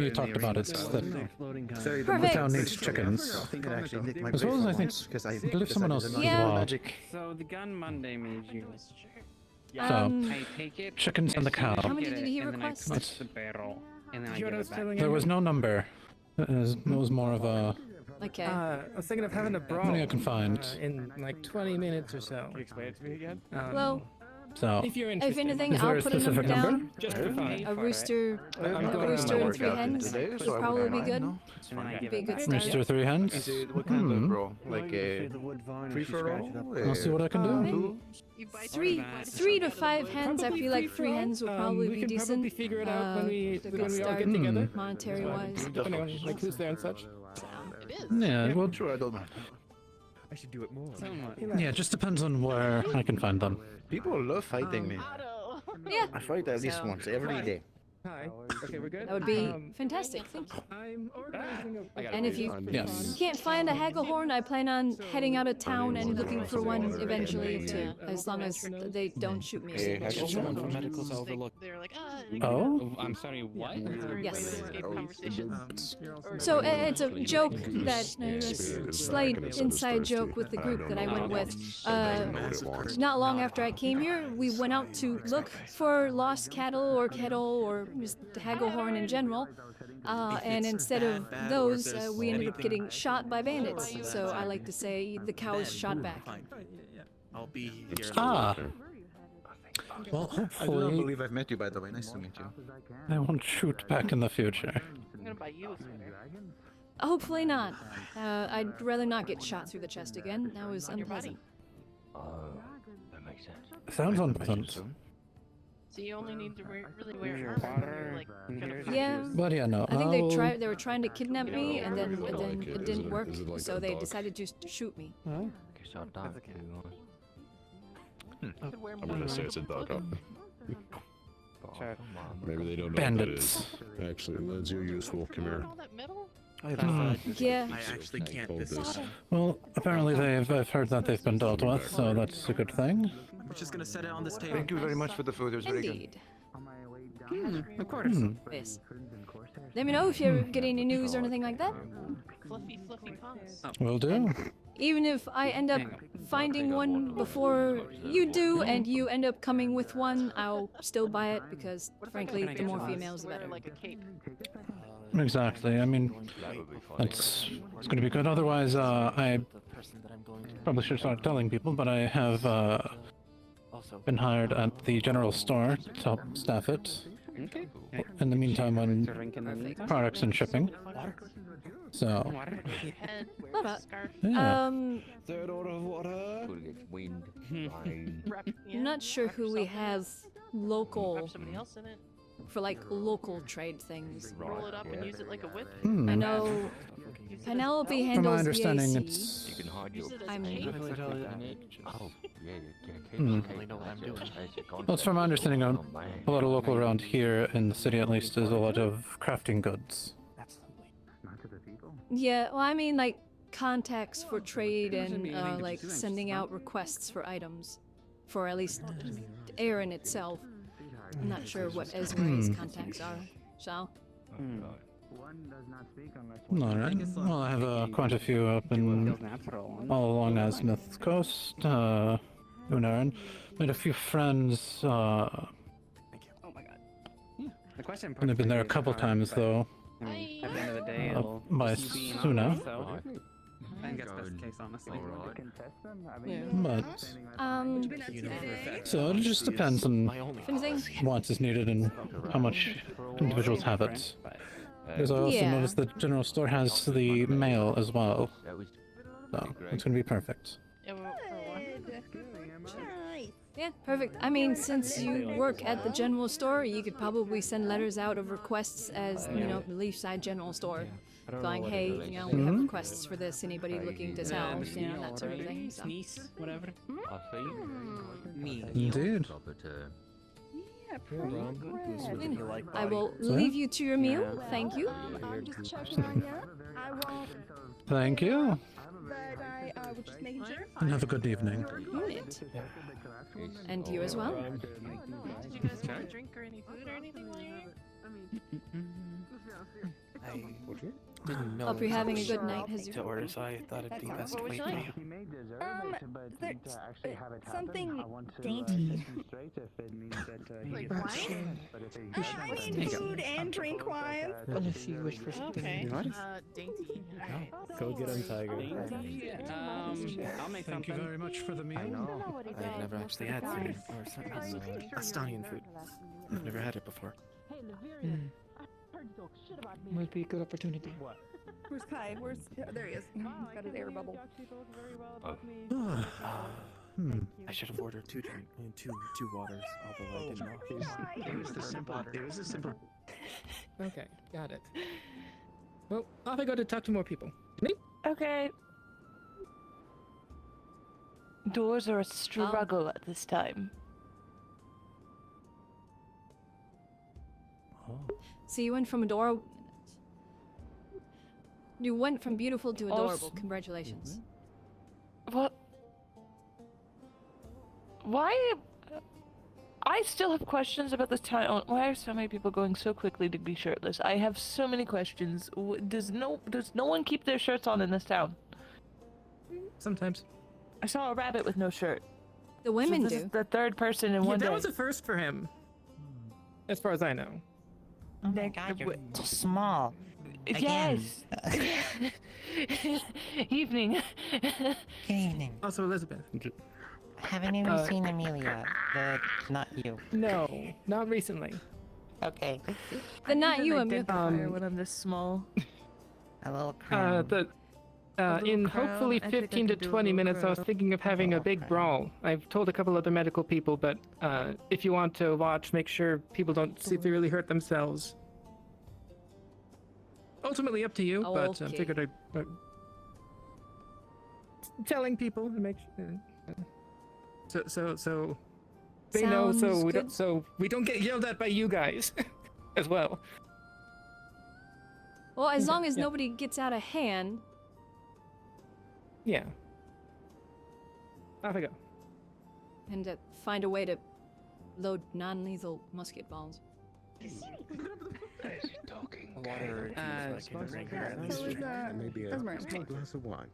You talked about it, that the town needs chickens. As well as I think, I believe someone else as well. So the gun Monday made you. So, I take it. chickens and the cow. How many did he request? That's the barrel. And then I give it back. There was no number. It was more of a... Okay. I was thinking of having a brawl. Money I can find. In like 20 minutes or so. Can you explain it to me again? Well, So, if you're if interested. anything, Is there I'll a put a number specific number? down. Just for fun. A rooster, I'm a going rooster to and 3 hens would probably be good. Be a good start. Mr. 3 Hens? What kind of brawl? Like a free for all? I'll see what I can do. 3 to 5 hens. I feel like 3 hens would probably be decent. Probably figure it out when we a when good we all start, get together. monetary wise. Depending on like who's there and such. Yeah, well, Sure, I don't mind. I should do it more. yeah, it just depends on where I can find them. People love fighting me. Yeah. I fight at least once every day. Hi. Okay, we're good. That would be fantastic. Thank you. I'm organizing a. And if you Yes. can't find a Hagglehorn, I plan on heading out of town and looking for one eventually too, as long as they don't shoot me. Someone from medical's overlooked. They're like, Oh? I'm sorry, what? Yes. conversation. So it's a joke that a slight inside joke with the group that I went with. Not long after I came here, we went out to look for lost cattle or just Hagglehorn in general. And instead of those, we ended up getting shot by bandits. So I like to say the cows shot back. I'll be here. Ah. Well, I do not hopefully believe I've met you, by the way. Nice to meet you. they won't shoot back in the future. I'm gonna buy you a sweater. Hopefully not. I'd rather not get shot through the chest again. That was unpleasant. That makes sense. Sounds unpleasant. So you only need to really wear armor. Like, Yeah. But yeah, no. I think they were trying to kidnap me, and then it didn't work, so they decided to shoot me. Guess I'll die. I'm gonna say it's a dog. Maybe they don't know Bandits. what that is. Actually, that's useful. Come here. Yeah. I actually can't. Well, apparently I've heard that they've been dealt with, so that's a good thing. We're just gonna set it on this table. Thank you very much for the food. It was very good. Indeed. Of course. Yes. Let me know if you get any news or anything like that. fluffy puns. Will do. Even if I end up finding one before you do, and you end up coming with one, I'll still buy it because, frankly, the more females, the better. Like a cape. Exactly. I mean, it's going to be good. Otherwise, I probably should start telling people, but I have been hired at the general store to help staff it. Okay. In the meantime, on Perfect. products and shipping. So, Yeah. Third order of water. Wind. I'm not sure who we have local for like local trade things. Roll it up and use it like a whip. I know Penelope handles from my understanding, the AC. it's. You can hide your. I'm Oh, yeah, Hmm. Well, it's from my understanding, a lot of local around here in the city, at least, is a lot of crafting goods. Yeah, well, I mean like contacts for trade and like sending out requests for items, for at least Aaron itself. I'm not sure what Esme's contacts are, so. Alright, well, I have quite a few up in all along Asmith's coast, Unaran. Made a few friends, Oh my god. Yeah. The question. and I've been there a couple times, though. At the end of the day, it'll By just be Suna. so. I think that's best case, honestly. But, Um. so it just depends on Anything? what's is needed and how much individuals have it. Because I also Yeah. noticed the general store has the mail as well. So, it's gonna be perfect. Yeah, perfect. I mean, since you work at the general store, you could probably send letters out of requests as, you know, the Leafside General Store. Going, hey, you know, we have requests for this, anybody looking to sell, you know, that sort of thing. So. Niece, whatever. Me. Indeed. I will leave you to your meal. Thank you. Thank you. But I was just making sure. And have a good evening. Unit. And you as well. Did you guys want a drink or any food or anything while you're here? I didn't know Hope you're having a good night, to Jesus. order, so I thought it'd be best to wait for you. Something dainty. Like I need food and drink wise. Unless you wish for something. Okay. Nice. Dainty. Go get him, Tiger. I'll make Thank you something. very much for the meal. I've never actually had food, or something. Estonian food. I've never had it before. Might be a good opportunity. Where's Kai? There he is. He's got his air bubble. I should have ordered two waters, although I didn't know. It was the simple. It was a simple. Okay, got it. Well, off I go to talk to more people. Me? Okay. Doors are a struggle at this time. So you went from You went from beautiful to adorable. Congratulations. What? Why? I still have questions about this town. Why are so many people going so quickly to be shirtless? I have so many questions. Does no one keep their shirts on in this town? Sometimes. I saw a rabbit with no shirt. The women this do. Is the third person in one day. That was a first for him. As far as I know. Oh my god, you're so small. Yes. Evening. Good evening. Also, Elizabeth. Haven't even seen Amelia. Not you. No, not recently. Okay. The not you, Amelia. When I'm this small. A little crown. In crown? hopefully I think I 15 to could do a 20 little minutes, I was crown. thinking of having a big Okay. brawl. I've told a couple other medical people, but if you want to watch, make sure people don't severely hurt themselves. Ultimately up to you, but Okay. figured I'd... telling people to make sure... So they know, Sounds so we don't get yelled at by you guys as well. Well, as Okay, long as yeah. nobody gets out of hand. Yeah. Off I go. And find a way to load non-lethal musket balls. Maybe a small glass of wine.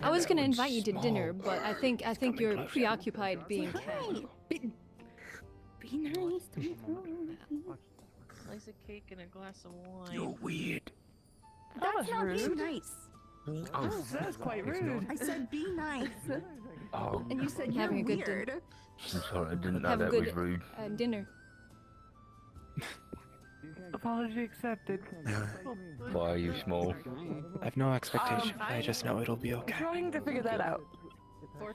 I was gonna invite you to dinner, but I think you're preoccupied being cat. Be nice. Slice of cake and a glass of wine. You're weird. That's not being rude. nice. Oh, That's quite rude. I said be nice. Oh, And you said you're Having a good weird. I'm sorry, I didn't know Have a that good was rude. dinner. Apology accepted. Why are you small? I have no expectation. I just know it'll be okay. Trying to figure that out.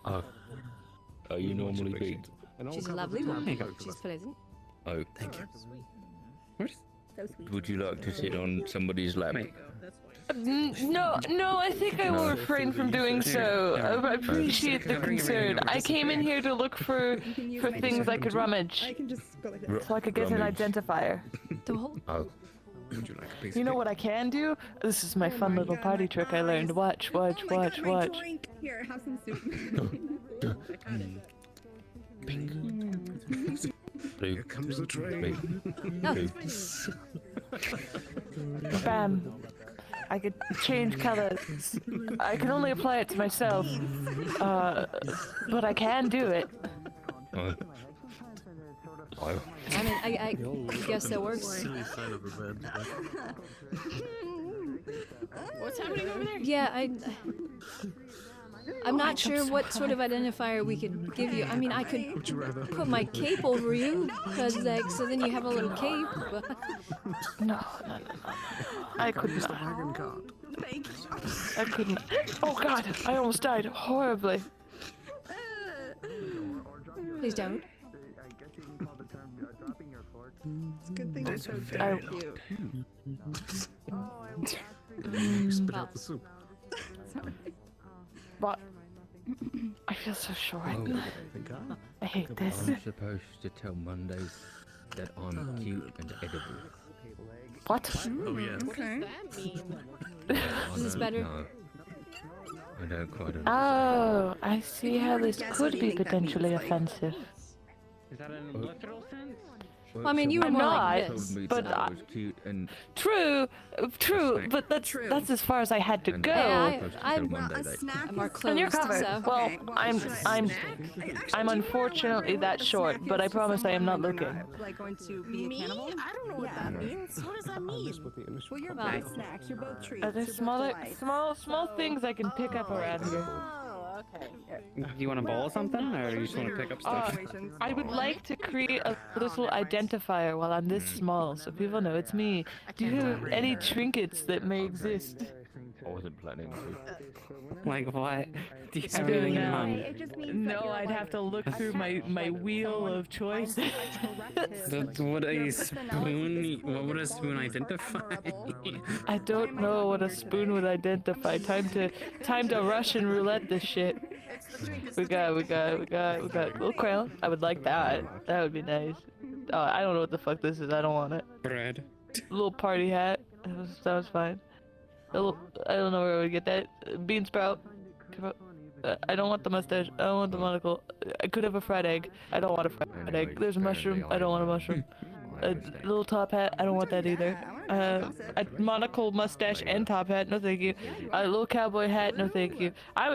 Oh. Are you normally big? She's a lovely woman. She's pleasant. Oh. Thank you. So sweet. Would you like to sit on somebody's lap? No, I think I will refrain from doing so. I appreciate the concern. I came in here to look for things I could rummage, I can just go like this. so I could get an Rummage. identifier. Oh. Would you like a piece You of know cake? what I can do? This is my fun little party trick I learned. Watch. Oh my God, my drink. Here, have some soup. Blue. Here comes the train. Bam. I could change colors. I can only apply it to myself. But I can do it. Oh. Oh. I mean, I guess that works. Silly side of the bed. What's happening over there? Yeah, I'm not sure what sort of identifier we could give you. I mean, I could Would you rather? put my cape over you, cause like, so then you have a little cape. No. I could not. Wagon cart. I couldn't. Oh God, I almost died horribly. Please don't. It's a good thing it's so I- cute. Spit out the soup. What? I feel so short. Oh, I hate this. I'm supposed to tell Mondays that I'm cute and edible. What? Oh yeah. What does that mean? Is this better? No. I don't quite understand. Oh, I see how this Guess what could do you be think that potentially means, like? offensive. Is that an literal sense? Well, I mean, you were I'm more not, like Told this. me but that I was cute and True, Snack. but that's as far as I had to And go. Yeah, supposed to I- tell Well, Monday a that- snack I'm more is- closed, And you're covered. so. Well, Okay, I'm Actually, I'm do you unfortunately know that what a short, snack but I is to promise I am not someone when looking. you're like going to be a Me? cannibal? I don't know what Yeah. that means. What does that mean? Well, you're Bye. both snacks. You're both treats. Are there You're both smaller, delights. small things I can pick up around here? Oh, okay. Do you want a bowl or something, or you just want to pick up stuff? I would like to create a little identifier while I'm this small, so people know it's me. Do you have any trinkets that may exist? I wasn't planning to. Like what? Do you have Spoon anything in now. mind? It just means No, I'd have to look through my wheel of choice. What a spoon? What would a spoon identify? I don't know what a spoon would identify. Time to Russian roulette this shit. We got a little crown. I would like that. That would be nice. I don't know what the fuck this is. I don't want it. Bread. Little party hat. That was fine. A little, I don't know where I would get that. Bean sprout. I don't want the mustache. I don't want the monocle. I could have a fried egg. I don't want a fried egg. There's a mushroom. I don't want a mushroom. A little top hat. I don't want that either. A monocle, mustache, and top hat. No, thank you. A little cowboy hat. No, thank you. I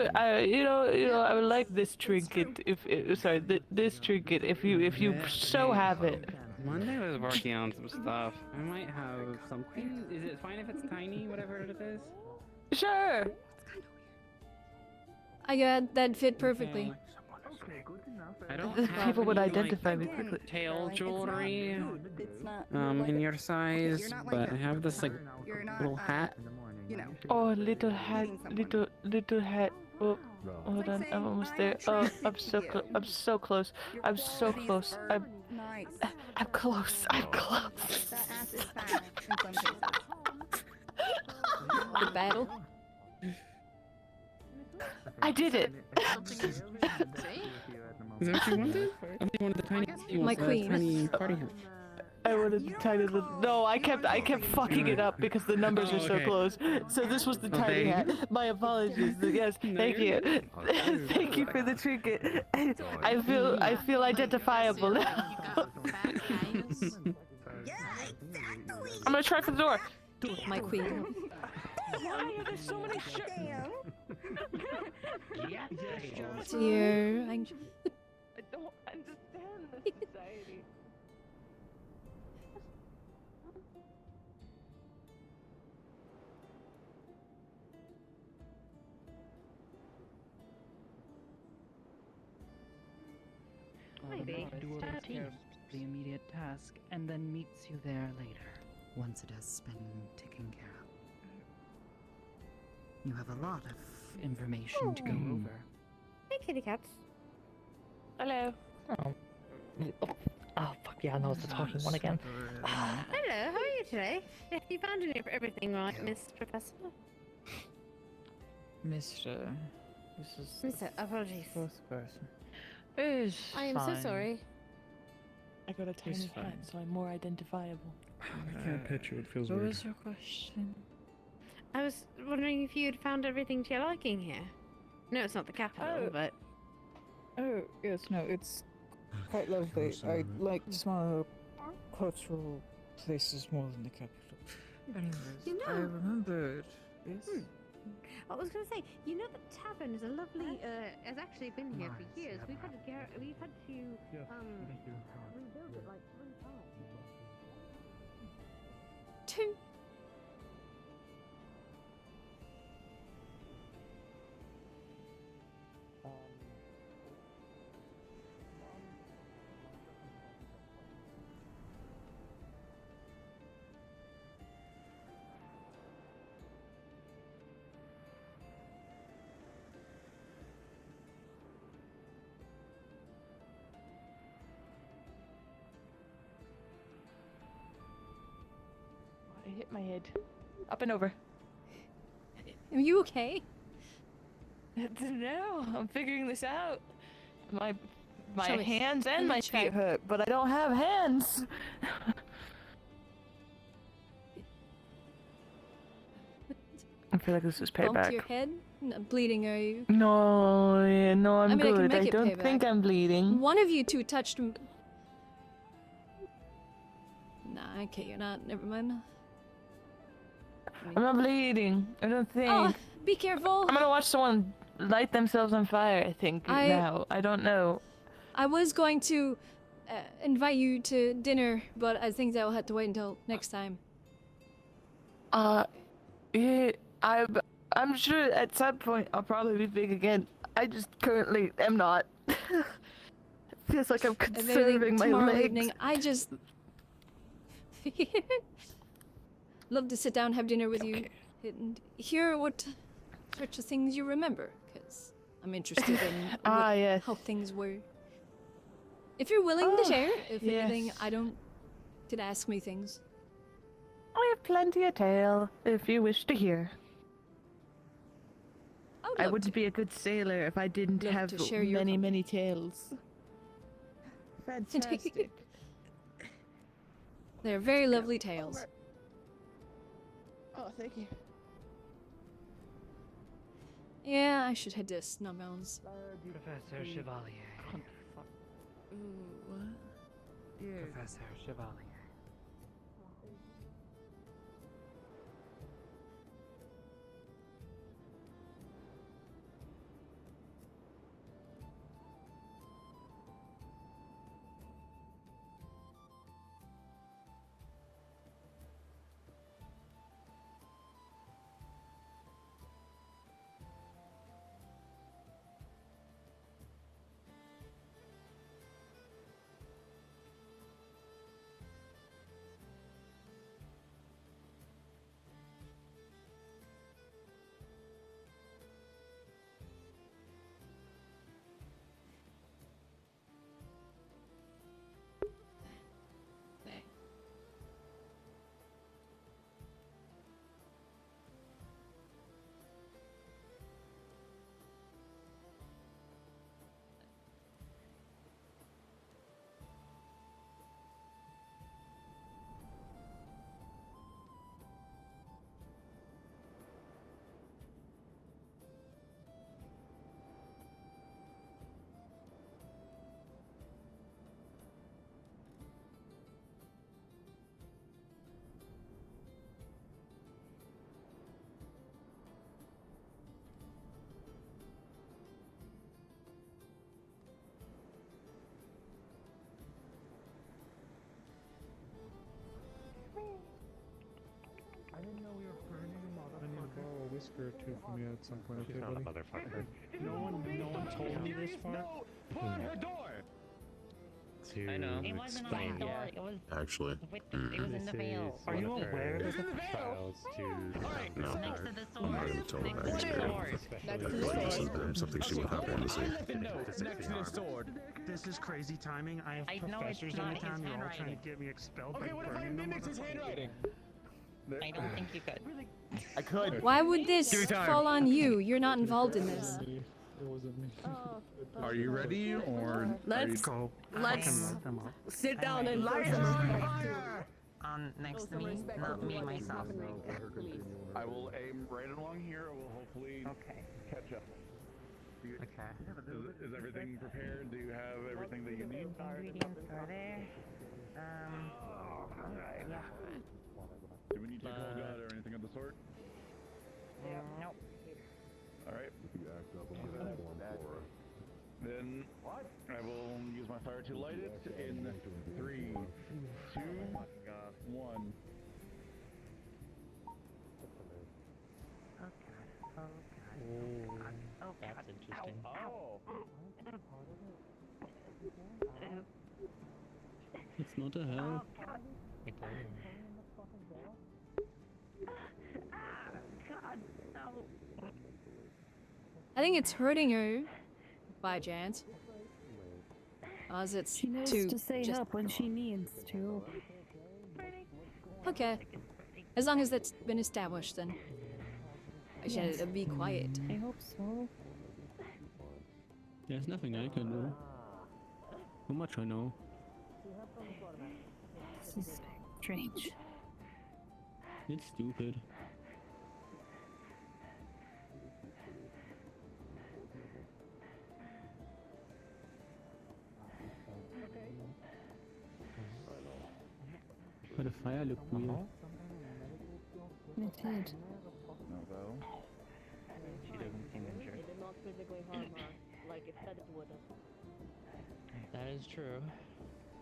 would like this trinket. This trinket. If you so have it. Monday was working on some stuff. I might have something. Is it fine if it's tiny, whatever it is? Sure. I got that fit perfectly. I don't People would identify me quickly. quickly. Tail jewelry, in your size, but I have this like little hat. Oh, little hat, little hat. Oh, hold on, I'm almost there. Oh, I'm so close. I'm so close. I'm so close. I'm close. I'm close. The battle. I did it. Is that what you wanted? I think you wanted the tiny. My queen. Tiny party hat. I wanted the tiny little. No, I kept fucking it up because the numbers are so close. So this was the tiny hat. My apologies. Yes, thank you. Thank you for the trinket. I feel identifiable now. I'm gonna try for the door. My queen. Why are there so many shit? Dear, I don't understand this society. Maybe starts the immediate task and then meets you there later, once it has been taken care of. You have a lot of information to go over. Hey, kitty cats. Hello. Oh, fuck yeah, I know it's the talking one again. Hello, how are you today? Have you found everything right, Miss Professor? Mr. This is Mr. Apologies. fourth person. I am so sorry. I got a tiny hat, so I'm more identifiable. I can't pet you. It feels What weird. was your question? I was wondering if you had found everything to your liking here. No, it's not the capital, but... Oh, yes, no, it's quite lovely. I like smaller cultural places more than the capital. Anyways, You know- I remembered. Yes? I was going to say, you know the tavern is a lovely, has actually been here for years. We've had to, rebuild it like 3 times. Two. I hit my head. Up and over. Are you okay? No, I'm figuring this out. My Shall we- hands let and me my try. feet hurt, but I don't have hands. I feel like this is Bumped payback. your head? Bleeding, are you? No, no, I'm I mean, I can good. make I it don't payback. think I'm bleeding. One of you two touched him. Nah, okay, you're not. Never mind. I'm not bleeding. I don't think. Oh, be careful. I'm gonna watch someone light themselves on fire, I think, I- now. I don't know. I was going to invite you to dinner, but I think that will have to wait until next time. Yeah, I'm sure at some point I'll probably be big again. I just currently am not. It feels like I'm And maybe conserving my tomorrow legs. evening, I just love to sit down, have dinner with you, and hear what sorts of things you remember, because I'm interested in Yes. how things were. If you're willing to share, if anything, yes. I don't. Did ask me things. I have plenty of tale, if you wish to hear. I wouldn't be a good sailor if I didn't Love have to share your many tales. Fantastic. They're very lovely tales. Oh, thank you. Yeah, I should head to Snowbones. Professor Chevalier. Ooh, what? Yeah. Professor Chevalier. I didn't know we were burning him up. I need to borrow a whisker or two from you at some point, okay, buddy? Motherfucker. No one told me this far. Pull her door! To I know. It wasn't my explain. door. It was. Actually. It was in the mail. Are you aware that the files to No. Next to the I'm not going to tell her that. Something she would not want to see. Next to the sword. This is crazy timing. I have I know it's professors in not the his town. You're all trying handwriting. to get me expelled Okay, by what if I burning them. mimicked his handwriting? I don't think you could. I could. Why would this Give me time. fall on you? You're not involved in this. It wasn't me. Are you ready, or Let's Go. let's Them up. sit down and Next to me, not me myself. I will aim right along here. We'll hopefully catch up. Okay. Is everything prepared? Do you have everything that you need? Ingredients are there. Yeah. Do we need to call God or anything of the sort? Nope. All right. Then I will use my fire to light it in 3, 2, 1. Oh, that's interesting. It's not a hell. I think it's hurting her, by chance. As it's She knows to say up when she needs to. Okay. As long as that's been established, then. I should be quiet. I hope so. There's nothing I can do. How much I know. This is strange. It's stupid. But the fire looked weird. It did. She doesn't seem injured. It did not physically harm her like it said it would have. That is true.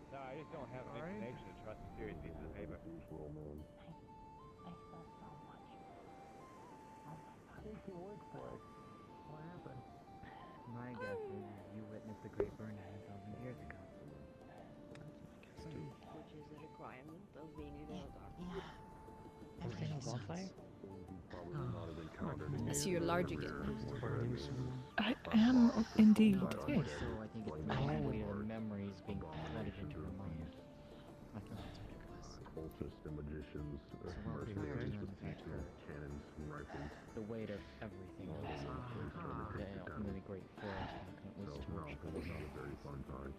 No, I just don't have an inclination to trust a serious piece of paper. I felt so much. Take your word for it. What happened? My guess is you witnessed the Great Burn 9,000 years ago. Which is a requirement of being a Gildar. Yeah. Is there a bonfire? I see you're large again. I am indeed. So I think it's mainly the memories being flooded into her mind. I think that's ridiculous. occultists and magicians, mercenaries with cannons and rifles. The weight of everything in the great forest was very fun time.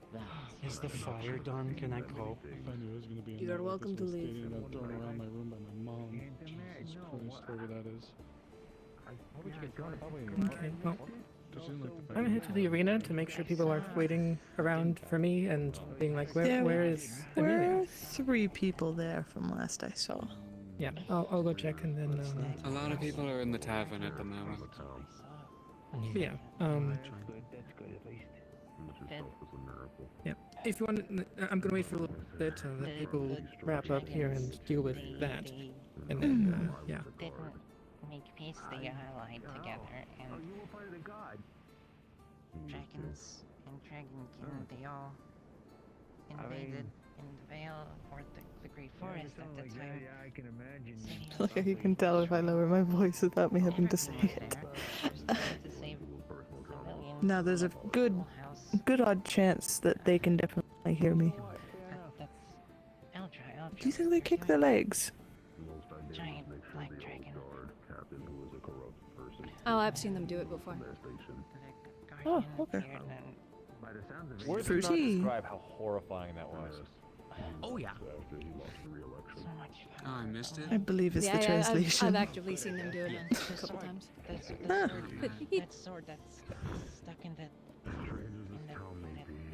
Is the fire done? Can I go? If I knew I was going to be in You there are like welcome this, to I was leave. standing up, thrown around my room by my mom. Jesus Christ, whoever that is. Okay, well, Doesn't like the I'm headed to the arena to make sure people aren't waiting around for me and being like, where is There Amelia? were 3 people there from last I saw. Yeah, I'll go check and then. A lot of people are in the tavern at the moment. Yeah. Yeah. If you want, I'm gonna wait for a little bit to let people wrap up here and deal with that, and then yeah. Didn't make peace, they allied together, and dragons and Dragonkin, they all invaded in the Vale or the Great Forest at the time. I can imagine. Like you can tell if I lower my voice without me having to say it. Now there's a good odd chance that they can definitely hear me. I'll try. Do you think they kick their legs? Giant black dragon. Oh, I've seen them do it before. Oh, okay. Words Fruity. cannot describe how horrifying that was. Oh yeah. Oh, I missed it. I believe it's Yeah, the yeah, translation. I've actively seen them do it a couple times. That sword that's stuck in that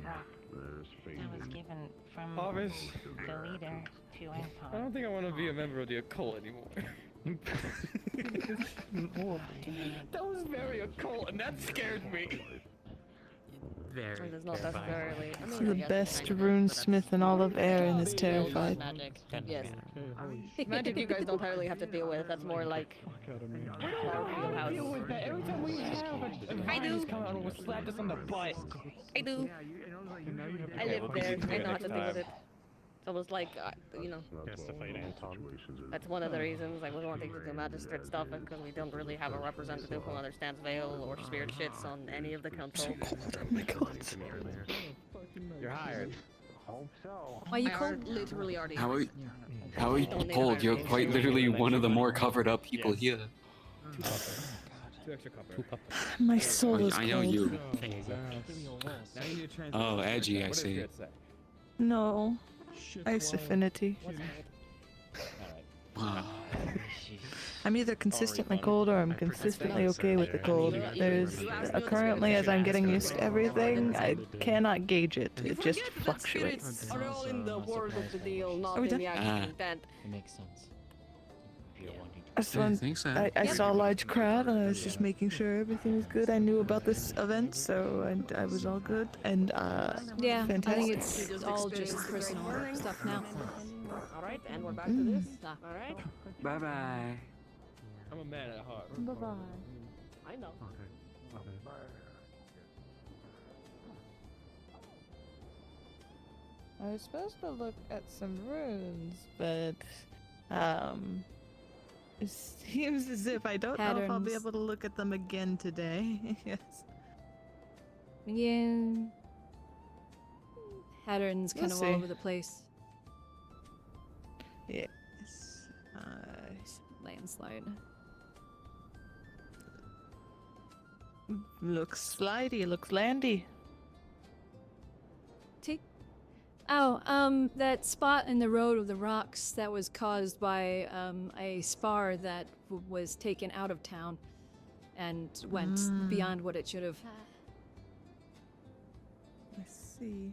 rock that was given from Harvest. the leader to I Anton. don't think I want to be a member of the occult anymore. That was very occult, and that scared me. Very. It is not necessarily. I mean, The I guess best kind of runesmith in all of Erin is terrified. magic. Yes. Magic you guys don't entirely have to deal with. That's more like our wheelhouse. Every time we have a I do. come out and slap us on the butt. I do. I live there. I know how to deal with it. It's almost like, you know, that's one of the reasons like, we want to do magistrate stuff because we don't really have a representative who understands Veil or spirit shits on any of the council. Oh my god. You're hired. Hope so. Why you I cold? literally already. How are you told? You're quite literally one of the more covered up people here. 2 extra copper. My soul is I know cold. you. Oh, edgy, I see. No. Ice affinity. Wow. I'm either consistently cold or I'm consistently okay with the cold. There's currently, as I'm getting used to everything, I cannot gauge it. It just fluctuates. Are all in the word of the deal, not Are we in the done? actual intent. It makes sense. I think so. I saw a large crowd and I was just making sure everything was good. I knew about this event, so I was all good. And Yeah, fantastic. I think it's all just personal stuff now. Alright, and we're back to this. Alright? Bye bye. I'm a man at heart. Bye-bye. I know. I was supposed to look at some runes, but it seems as if I don't know if I'll be Patterns. able to look at them again today. Yes. Yeah. Patterns kind We'll of all see. over the place. Yes. Landslide. Looks slidey, looks landy. Take. Oh, that spot in the road of the rocks that was caused by a spar that was taken out of town and went beyond what it should have. I see.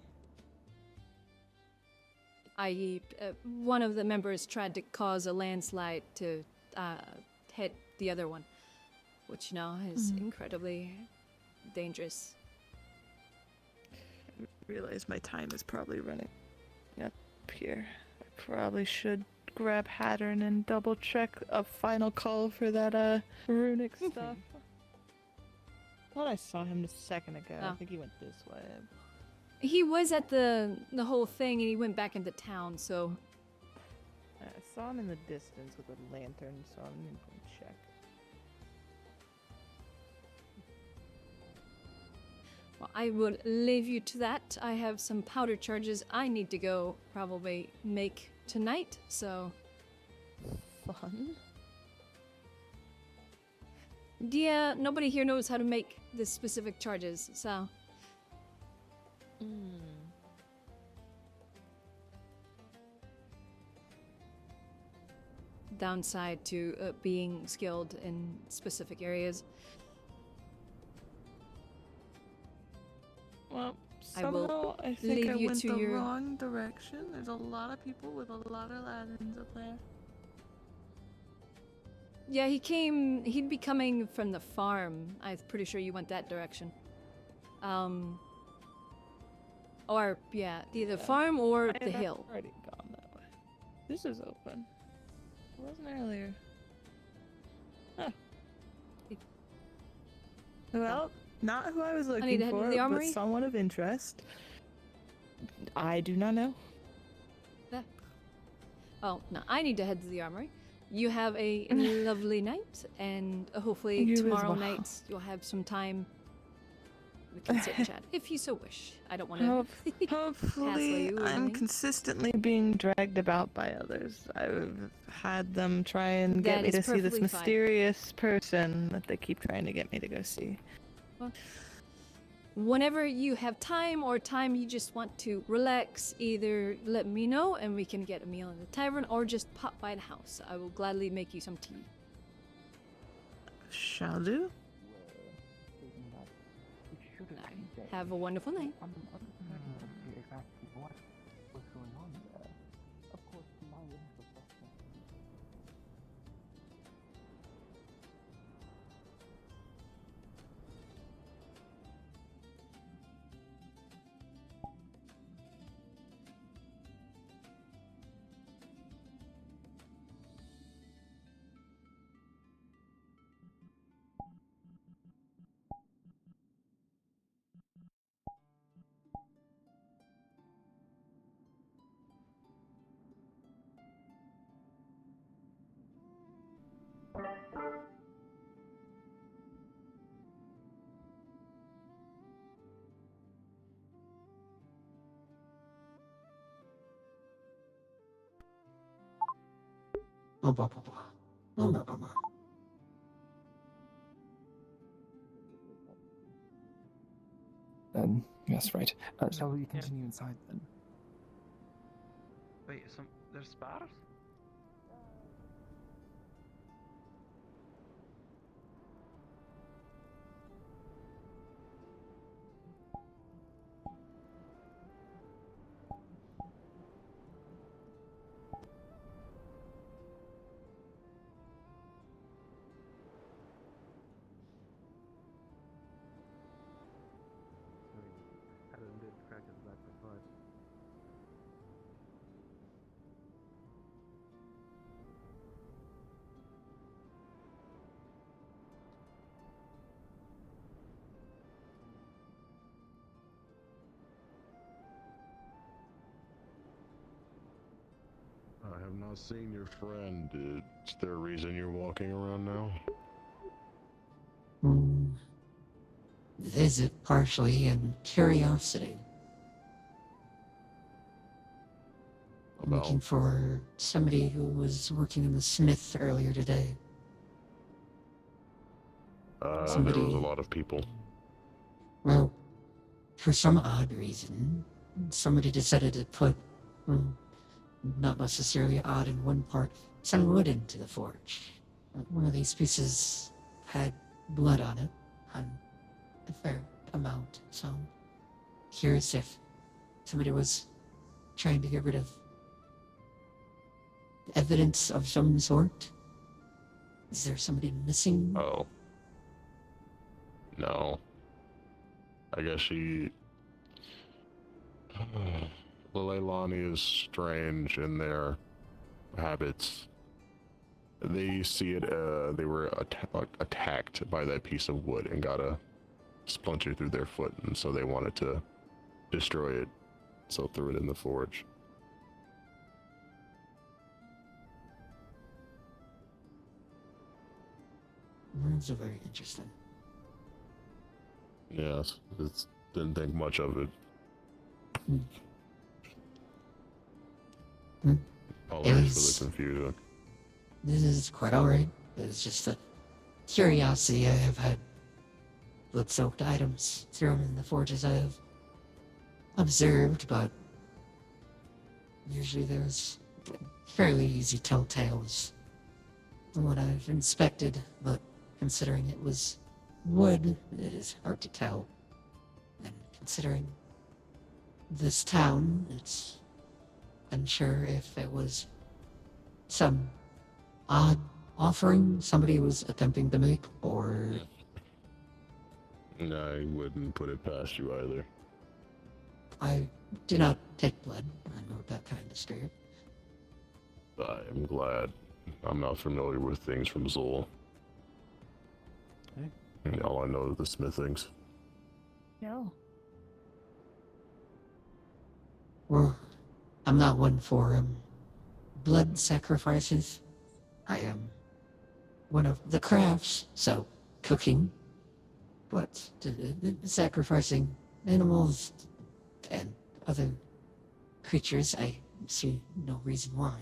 I.e., one of the members tried to cause a landslide to hit the other one, which, you know, is incredibly dangerous. I realize my time is probably running up here. I probably should grab Hattern and double check a final call for that runic stuff. Thought I saw him a second ago. I Oh. think he went this way. He was at the whole thing, and he went back into town. So I saw him in the distance with a lantern, so I'm gonna go check. Well, I will leave you to that. I have some powder charges I need to go probably make tonight, so... Fun. Yeah, nobody here knows how to make the specific charges, so... Downside to being skilled in specific areas. Well, I will somehow I think leave I you went to the your... wrong direction. There's a lot of people with a lot of lanterns up there. Yeah, he'd be coming from the farm. I'm pretty sure you went that direction. Or, yeah, the farm or the hill. I've already gone that way. This is open. It wasn't earlier. Huh. Well, not who I was need to looking head to for, the but armory? someone of interest. I do not know. Oh, no, I need to head to the armory. You have a lovely night, and hopefully You as tomorrow well. night you'll have some time. We can sit and chat, if you so wish. I don't want to Hopefully, you or I'm anything. consistently being dragged about by others. I've had them try and get That me is to see this perfectly fine. mysterious person that they keep trying to get me to go see. Well, whenever you have time or time you just want to relax, either let me know and we can get a meal in the tavern, or just pop by the house. I will gladly make you some tea. Shall do. Have a wonderful night. Yes, right. Shall we continue inside then? Wait, there's bars? Adam did crack his back for five. I have not seen your friend. Is there a reason you're walking around now? Visit partially and curiosity. I'm looking for somebody who was working in the smith earlier today. There was a lot of people. Well, for some odd reason, somebody decided to put, not necessarily odd in one part, some wood into the forge. One of these pieces had blood on it, on a fair amount, so curious if somebody was trying to get rid of evidence of some sort. Is there somebody missing? Oh. No. I guess she... The Leilani is strange in their habits. They see it, they were attacked by that piece of wood and got a splinter through their foot, and so they wanted to destroy it, so threw it in the forge. Words are very interesting. Yes, Didn't think much of it. Apologies for the confusion. This is quite alright. It's just a curiosity. I have had blood-soaked items thrown in the forges I have observed, but usually there's fairly easy telltales from what I've inspected, but considering it was wood, it is hard to tell. And considering this town, it's unsure if it was some odd offering somebody was attempting to make, or... I wouldn't put it past you either. I do not take blood. I'm not that kind of spirit. I am glad. I'm not familiar with things from Zol. Okay. And all I know is the smithings. No. Well, I'm not one for blood sacrifices. I am one of the crafts, so cooking, but sacrificing animals and other creatures, I see no reason why.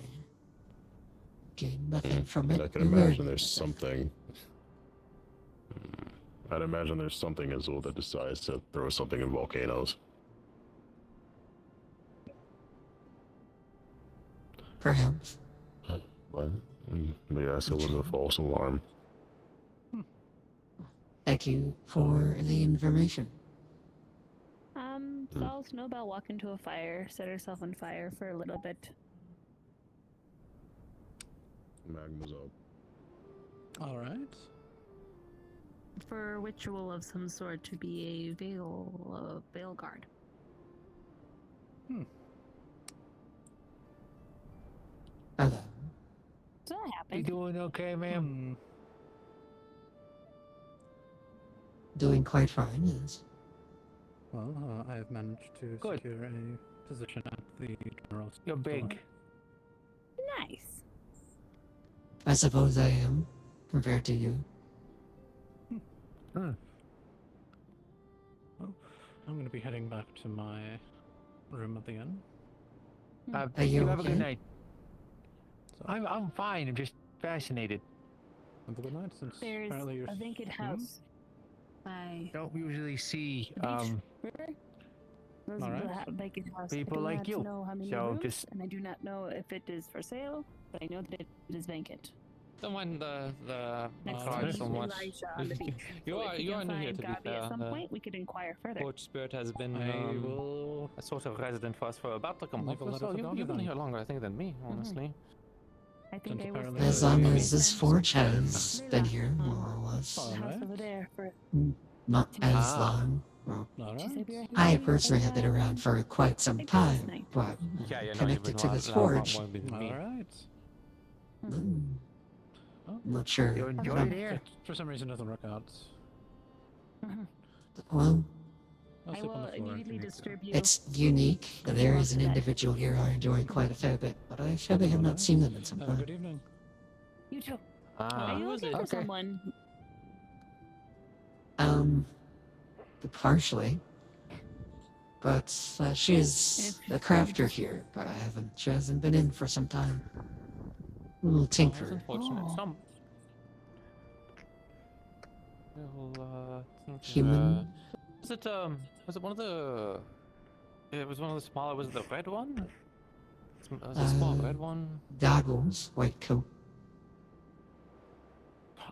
Gain nothing from it. I can imagine there's something. I'd imagine there's something as well that decides to throw something in volcanoes. Perhaps. But yes, it was a false alarm. Thank you for the information. Saw Snowbell walk into a fire, set herself on fire for a little bit. Magma's up. Alright. For a ritual of some sort to be a veil guard. Hello. So that happened. You doing okay, ma'am? Doing quite fine, yes. Well, I have managed to secure a position at the general. You're big. Nice. I suppose I am, compared to you. Well, I'm going to be heading back to my room at the inn. Are you have a good okay? night. I'm fine. I'm just fascinated. Have a good night, since There's apparently you're... a vacant house by Don't usually see the beach river. Those All people right. have a vacant house. People I do like not you. know how many So rooms, just- and I do not know if it is for sale, but I know that it is vacant. Don't mind the Next card to so much. Elijah on the beach. You So are if we you can are new here find to be Gabi fair. at some point, we could inquire further. Coach Spirit has been I will a sort of resident for us for about like a leave month a or letter so. for You've Gabi been then. here longer, I think, than me, honestly. I think I was apparently As long as this forge has been here, more or less. the house over there for Not as long. Well, Alright. I personally have been around for quite some time, but Yeah, yeah, no, connected to this forge. Alright. Not sure. You enjoy but it here? For some reason, it doesn't work out. Well, I'll I sleep on will the floor. immediately disturb you. it's unique. There is an individual here I enjoy quite a fair bit, but I sadly have not seen them in some Have a time. good evening. You too. Ah, Are you looking for okay. someone? Partially. But she is the crafter here, but she hasn't been in for some time. Little That's tinker. unfortunate. Some. Human. Was it one of the? It was one of the smaller. Was it the red one? Was it a small red one? Goggles, white coat.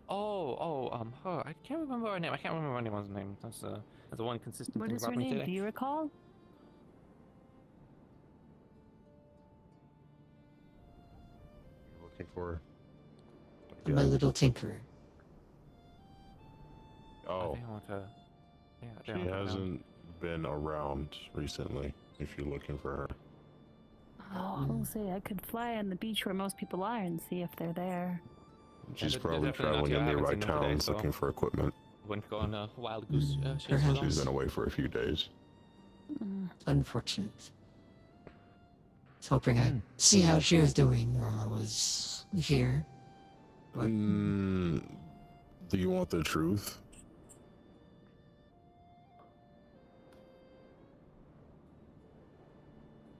Her. I can't remember her name. I can't remember anyone's name. That's the one consistent What thing is about her me name? today. Do you recall? Looking for. My little tinker. Oh, I want to. Yeah, she I want to know. hasn't been around recently. If you're looking for her. Oh, I'll say I could fly on the beach where most people are and see if they're there. She's they're probably definitely not traveling here. in I haven't nearby seen them today, towns so- looking for equipment. Went on a wild goose chase perhaps. with She's us. been away for a few days. Unfortunate. I was hoping I'd see how she was doing while I was here. But Do you want the truth?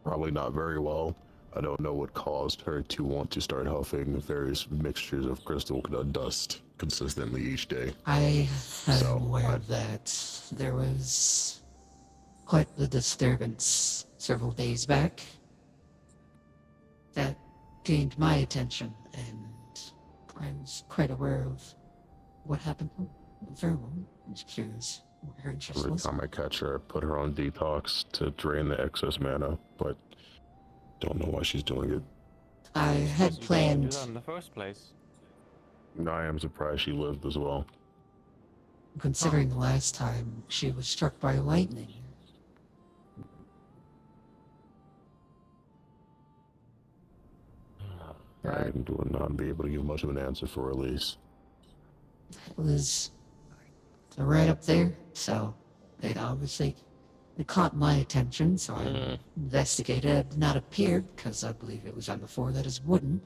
Probably not very well. I don't know what caused her to want to start huffing various mixtures of crystal dust consistently each day. I am aware of that. There was quite the disturbance several days back that gained my attention, and I was quite aware of what happened with her. I'm just curious what her interest Every was. time I catch her, I put her on detox to drain the excess mana, but don't know why she's doing it. I had planned. Do that in the first place. I am surprised she lived as well. Considering the last time she was struck by lightning. I would not be able to give much of an answer for Elise. It was right up there, so it obviously it caught my attention, so I investigated. It did not appear, because I believe it was on the floor that is wooden.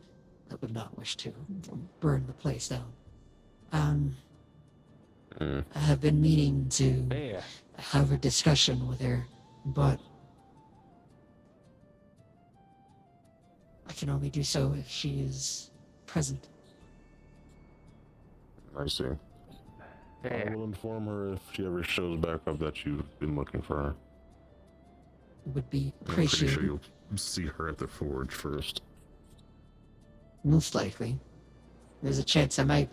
I would not wish to burn the place down. I have been meaning to have a discussion with her, but I can only do so if she is present. I see. I will inform her if she ever shows back up that you've been looking for her. It would be I'm pretty appreciated. sure you'll see her at the forge first. Most likely. There's a chance I might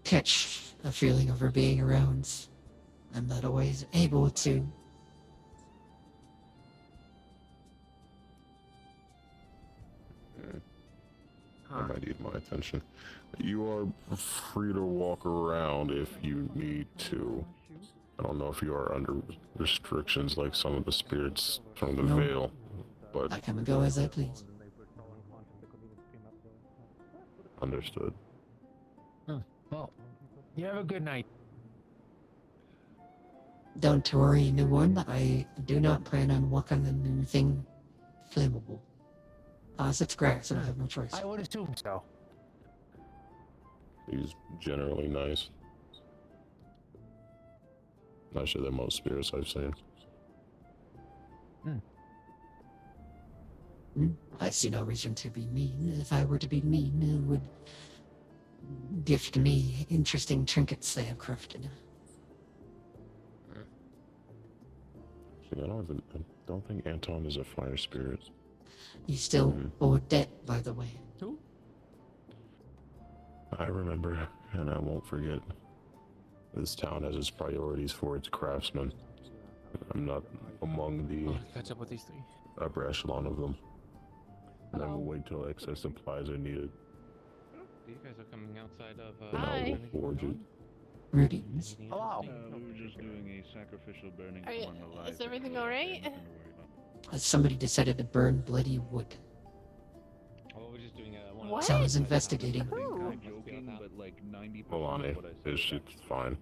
catch a feeling of her being around. I'm not always able to. That might need my attention. You are free to walk around if you need to. I don't know if you are under restrictions like some of the spirits from the No. Veil, but I come and go as I please. understood. Well, you have a good night. Don't worry, new one. I do not plan on walking on anything flammable. It's grass, and I have no choice. I would assume so. He's generally nice. Nicer than most spirits I've seen. I see no reason to be mean. If I were to be mean, it would gift me interesting trinkets they have crafted. See, I don't think Anton is a fire spirit. You still owe a debt, by the way. Who? I remember, and I won't forget. This town has its priorities for its craftsmen. I'm not among the Catch up with these three. upper echelon of them. And I will wait till excess supplies are needed. You guys are coming outside of. Then I will forge it. Greetings. Hello. We were just doing a sacrificial burning Are you, among the lives. is everything alright? Somebody decided to burn bloody wood. Oh, we're just doing one. What? So I was investigating. I'm joking, but like 90% Milani, of what I said she's fine.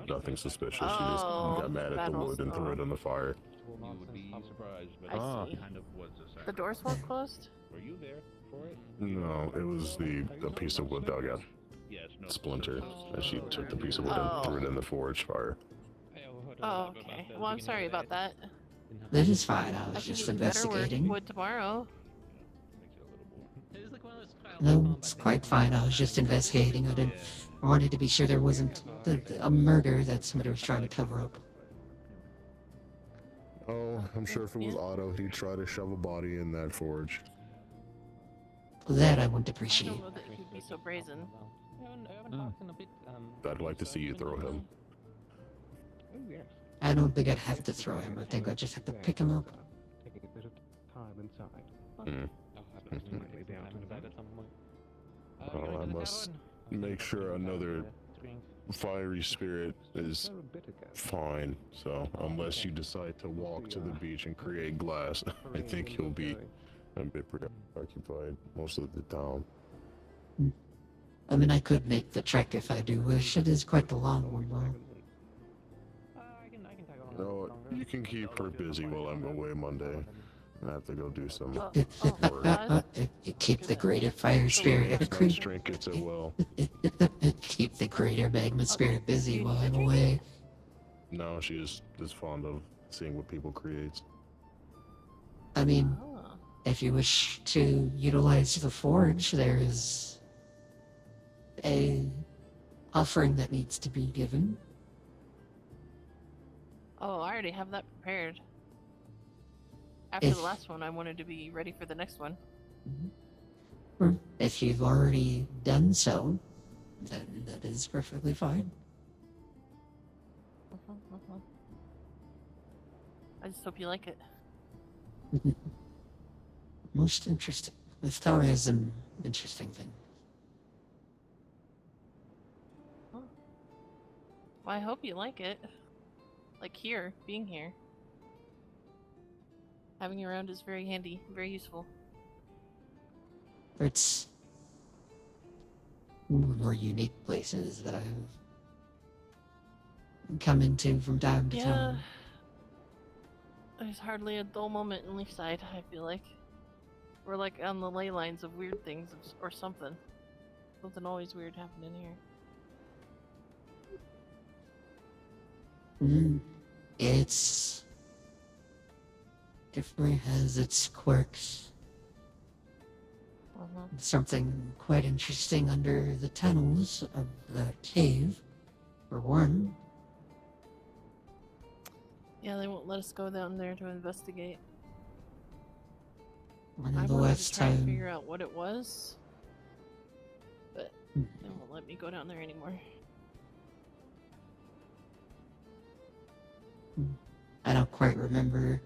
Nothing suspicious. She just Oh, got mad at that the wood and also- threw it in the fire. you would be surprised, but I it see. kind of was a The sacrifice. doors weren't closed? Were you there for it? No, it was a piece of wood that got Yes, no. splintered, and she took the piece of wood and threw it in the forge fire. Oh, okay. Well, I'm sorry about that. That is fine. I I was can just do better work investigating. wood tomorrow. No, it's quite fine. I was just investigating. I wanted to be sure there wasn't a murder that somebody was trying to cover up. Oh, I'm sure if it was Otto, he'd try to shove a body in that forge. That I wouldn't I appreciate. don't know that he'd be so brazen. I'd like to see you throw him. I don't think I'd have to throw him. I think I'd just have to pick him up. Taking a bit of time inside. Well, I must make sure another fiery spirit is fine. So, unless you decide to walk to the beach and create glass, I think you'll be a bit preoccupied most of the time. I mean, I could make the trek if I do wish. It is quite the long one, though. No, you can keep her busy while I'm away Monday. I have to go do some work. Keep the greater fire spirit. Nice trinkets as well. Keep the greater magma spirit busy while I'm away. No, she is fond of seeing what people create. I mean, if you wish to utilize the forge, there is a offering that needs to be given. Oh, I already have that prepared. After If- the last one, I wanted to be ready for the next one. If you've already done so, then that is perfectly fine. I just hope you like it. Most interesting. This tower is an interesting thing. Well, I hope you like it. Like here, being here. Having you around is very handy, very useful. It's one of the more unique places that I've come into from time to Yeah. time. There's hardly a dull moment in Leafside, I feel like. We're like on the ley lines of weird things or something. Something always weird happening here. It's definitely has its quirks. Something quite interesting under the tunnels of the cave, for one. Yeah, they won't let us go down there to investigate. One I of the wanted last to try and time. figure out what it was, but they won't let me go down there anymore. I don't quite remember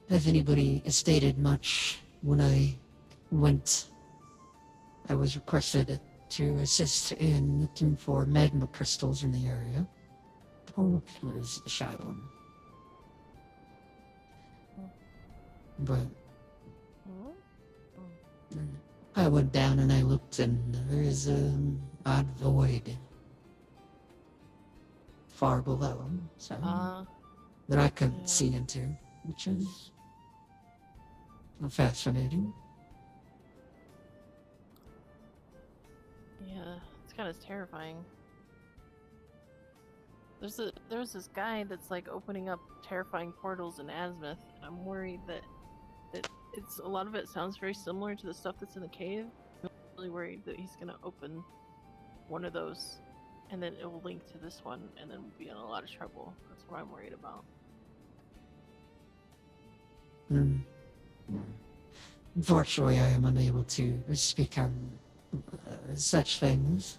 if anybody stated much when I went. I was requested to assist in looking for magma crystals in the area. Oh, there's the shy one. But I went down and I looked, and there is an odd void far below, so that I couldn't see into, which is fascinating. Yeah, it's kind of terrifying. There's this guy that's like opening up terrifying portals in Azimuth. I'm worried that it's a lot of it sounds very similar to the stuff that's in the cave. I'm really worried that he's gonna open one of those, and then it will link to this one, and then we'll be in a lot of trouble. That's what I'm worried about. Unfortunately, I am unable to speak on such things.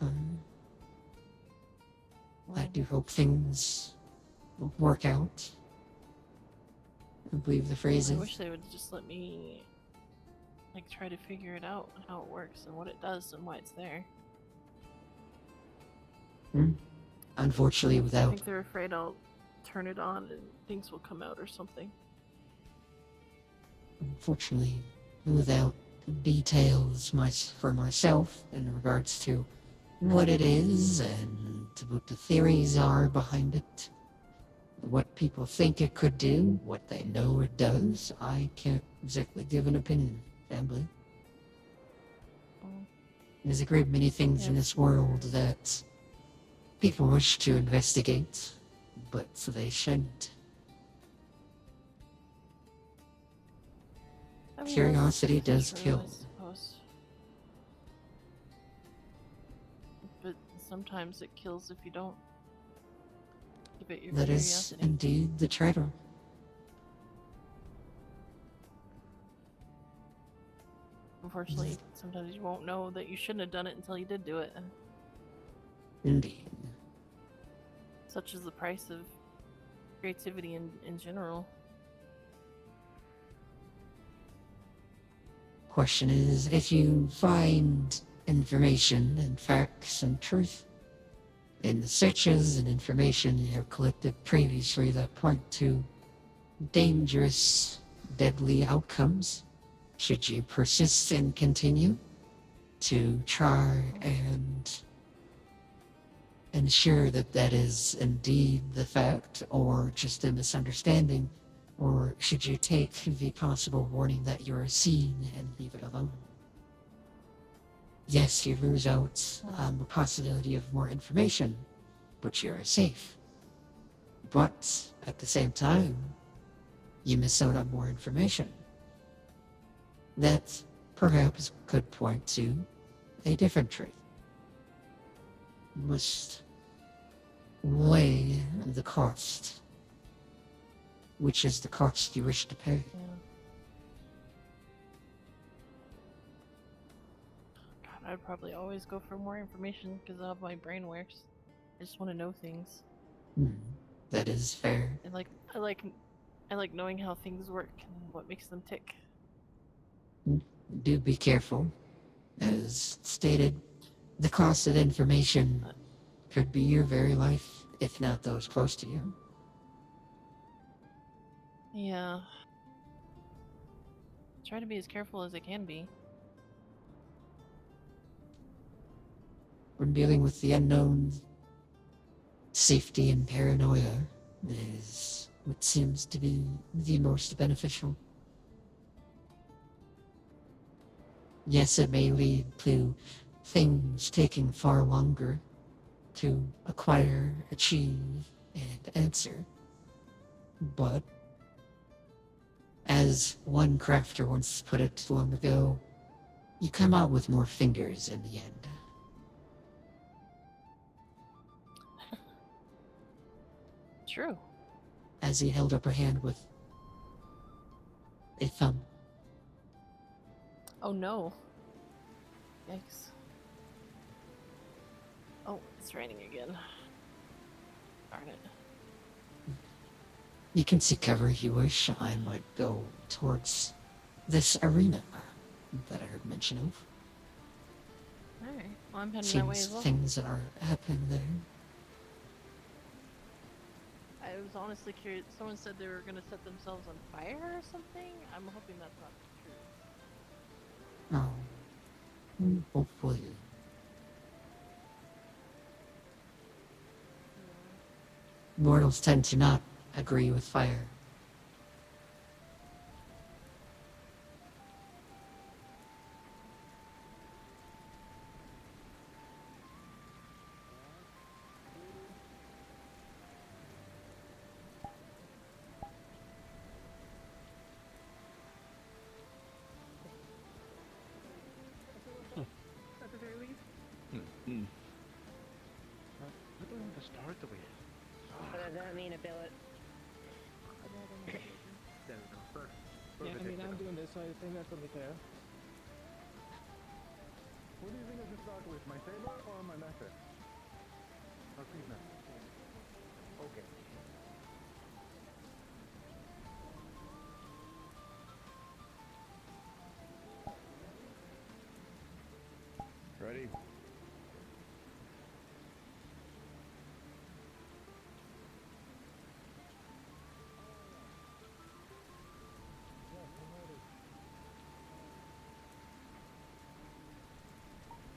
I do hope things will work out. I believe the phrase I is. wish they would just let me like try to figure it out, how it works and what it does and why it's there. Unfortunately, I without think they're afraid I'll turn it on and things will come out or something. Unfortunately, without details for myself in regards to what it is and what the theories are behind it, what people think it could do, what they know it does, I can't exactly give an opinion, family. There's a great many things in this world that people wish to investigate, but they shouldn't. I mean, Curiosity that's does true, kill. I suppose. But sometimes it kills if you don't give it your That is curiosity. indeed the traitor. Unfortunately, sometimes you won't know that you shouldn't have done it until you did do it. Indeed. Such is the price of creativity in general. Question is, if you find information and facts and truth in the searches and information you have collected previously that point to dangerous, deadly outcomes, should you persist and continue to try and ensure that that is indeed the fact or just a misunderstanding? Or should you take the possible warning that you are seen and leave it alone? Yes, you lose out on the possibility of more information, but you are safe. But at the same time, you miss out on more information, that perhaps could point to a different truth. You must weigh the cost. Which is the cost you wish to pay. God, I'd probably always go for more information because of how my brain works. I just want to know things. That is fair. And I like knowing how things work and what makes them tick. Do be careful. As stated, the cost of information could be your very life, if not those close to you. Yeah. Try to be as careful as I can be. When dealing with the unknown, safety and paranoia is what seems to be the most beneficial. Yes, it may lead to things taking far longer to acquire, achieve, and answer. But, as one crafter once put it long ago, you come out with more fingers in the end. True. As he held up a hand with a thumb. Oh no. Yikes. Oh, it's raining again. Darn it. You can see cover if you wish. I might go towards this arena that I heard mention of. Alright, well I'm heading that way Seems as well. things are happening there. I was honestly curious. Someone said they were gonna set themselves on fire or something. I'm hoping that's not true. Oh. Hopefully. Mortals tend to not agree with fire. At the very least. What do I want to start with? What does that mean, a billet? There we go. Perfect. Yeah, I mean, I'm doing this, so I think that's only fair. What do you think I should start with? My saber or my method? Or please method. Okay. Ready?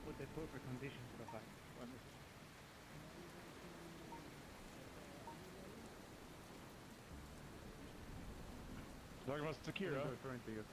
With the proper conditions provided. Talking about Sakira. Referring to you.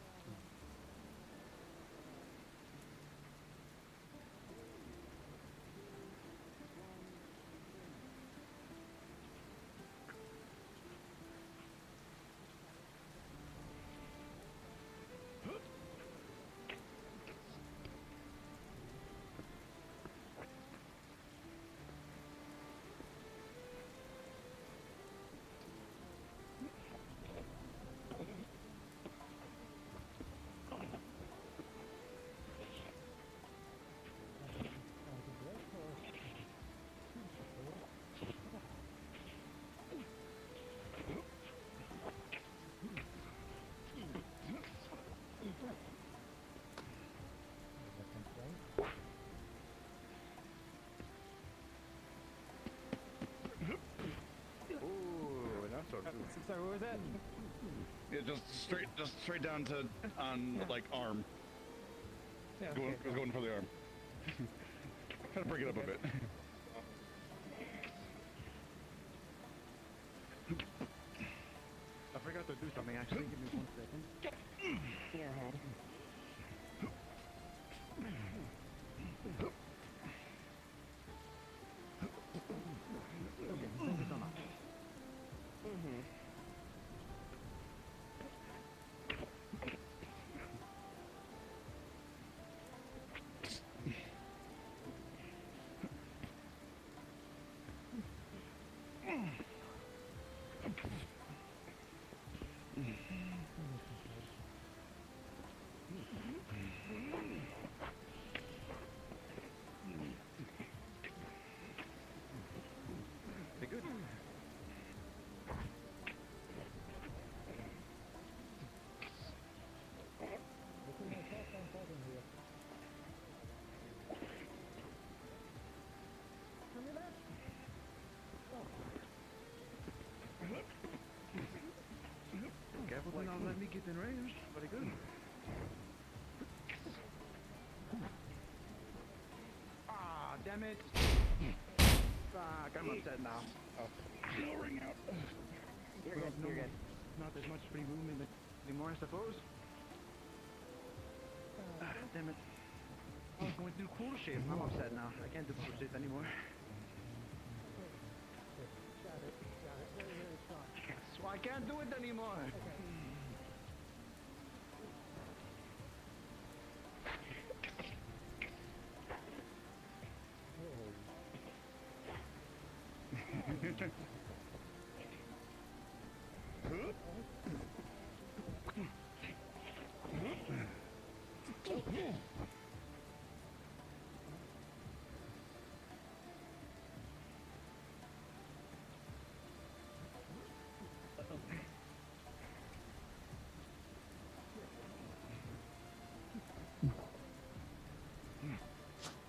Sorry, what was that? Yeah, just straight down to on like arm. Yeah, Going for the arm. Trying to break it up a bit. I forgot to do something actually. Give me 1 second. Go ahead. Okay, thank you so much. Mm-hmm. Hopefully not let me get in range. Very good. Ah, damn it. Fuck, I'm upset now. Oh. Lowering out. You're good, you're good. Not as much free movement anymore, I suppose. Damn it. I was going to do cool shape. I'm upset now. I can't do cool shape anymore. So I can't do it anymore.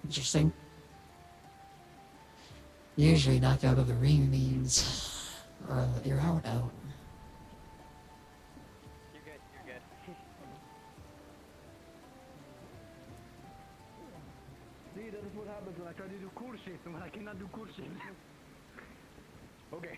Interesting. Usually knocked out of the ring means you're out. You're good, you're good. See, that is what happens when I try to do cool shapes and when I cannot do cool shapes. Okay.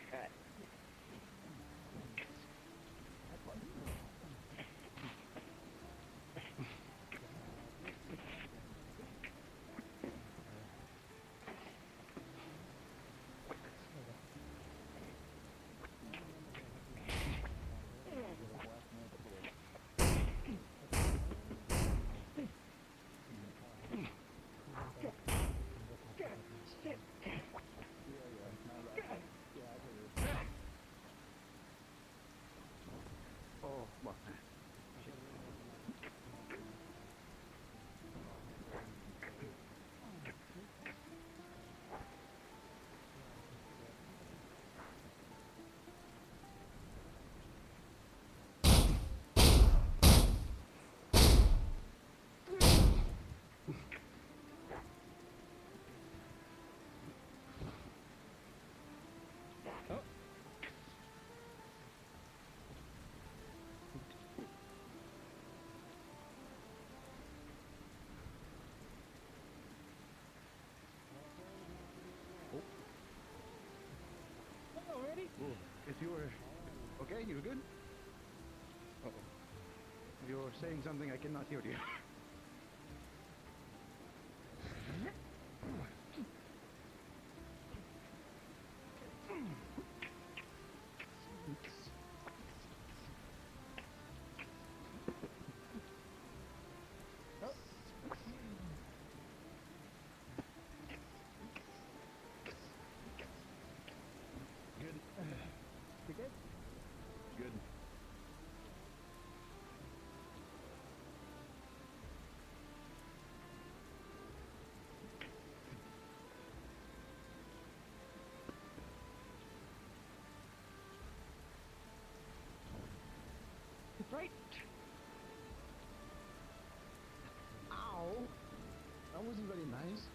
If you were okay, you were good? Uh-oh. If you're saying something, I cannot hear you. Good. It's right. Ow. That wasn't very nice.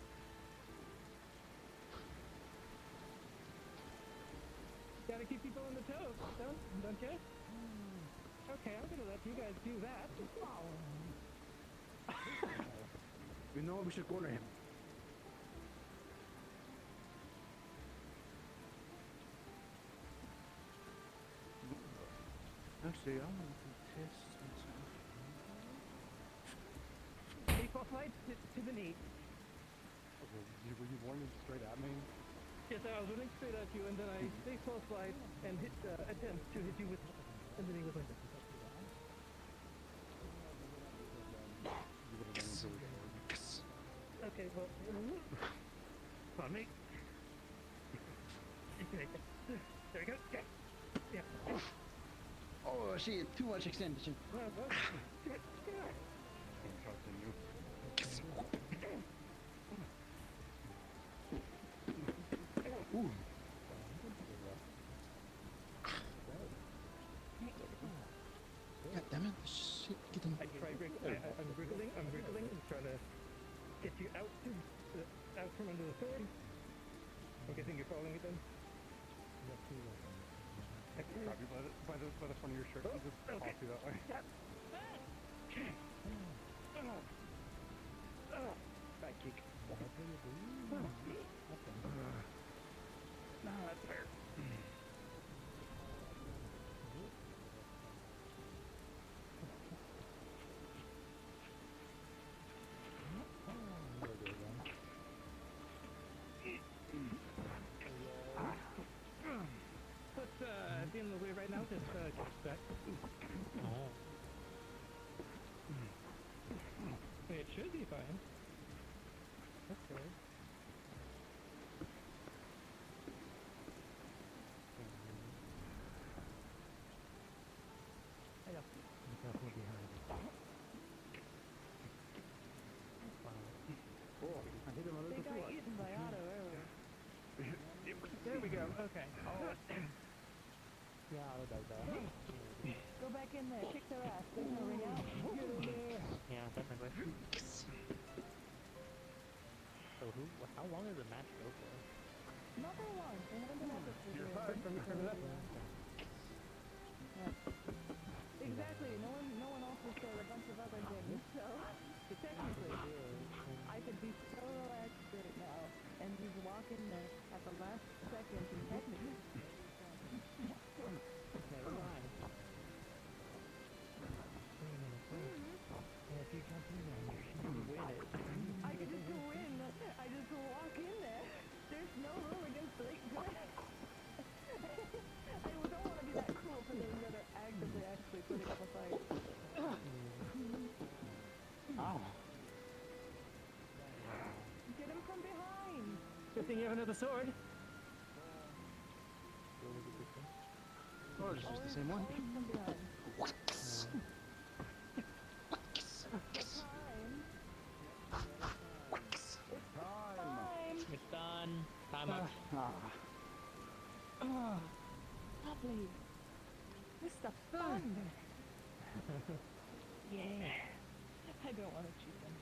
Gotta keep people on the toes, don't you? Okay, I'm gonna let you guys do that. You know what? We should corner him. Actually, I want to test myself. Baseball slide to the knee. Okay, were you warning straight at me? Yes, I was running straight at you, and then I baseball slide and hit attempt to hit you with in the knee with my fist. Okay, well, on me. You can make it. There we go. Yeah. Oh shit! Too much extension. Ooh. God damn it! Shit, get him. I'm wriggling and trying to get you out from under the sword. I'm guessing you're following it then. grab you by the front of your shirt and just toss you that way. Back kick. No, that's fair. Feeling a little weird right now, just back. Oh. It should be fine. Okay. Hey up. Careful behind you. Oh, I hit him a little too hard. They got eaten by Otto earlier. There we go. Okay. Oh. Yeah, Otto does that. Go back in there, kick their ass. There's no ring out. Get in there. Yeah, definitely. So how long does the match go for? Not very long. They haven't been at this for You're fired from your turn. Exactly. No one else has said a bunch of other things. So technically, I could be so relaxed right now and just walk in there at the last second and technically. Never mind. If you jump in there, you should win it. I get to win. I just walk in there. There's no rule against the I don't want to be that cruel for those that are actively actually putting up a fight. Ow. Get him from behind. Good thing you have another sword. Oh, it's just the same one. From behind. It's done. Time up. Lovely. Mr. Fun. Yeah. I don't want to cheat them.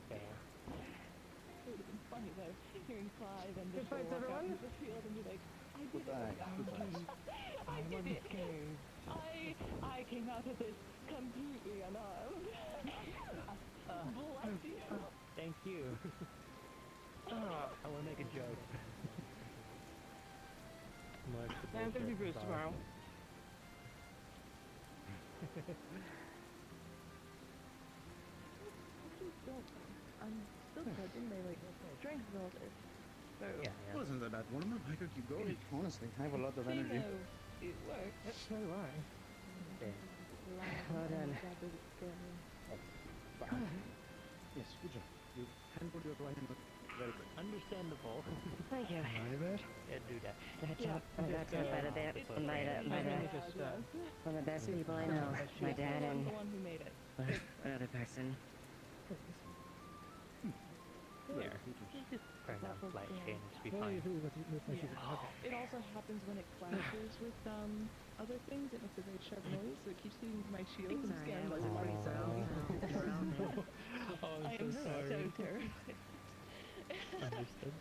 Fair. It would have been funny though, hearing Clive and Good Bishop fights, walk out everyone. into the field and be like, I did it. I I'm did it. unscathed. I came out of this completely unarmed. Bless you. Thank you. I want to make a joke. I'm gonna be bruised tomorrow. I'm still judging my strength and all this. So It wasn't that bad. One of them, I could keep going. Honestly, I have a lot of they energy. know it works. That's so right. Well done. Yes, good job. You handled your right hand very good. Understandable. Thank you. Yeah, do that. That's one of the best people I know. My dad and The one who made it. another person. There. Just turn down flight change. Be fine. It also happens when it clashes with other things. It makes a very sharp noise, so it keeps hitting my shield and scaring my I am so terrified. Understood.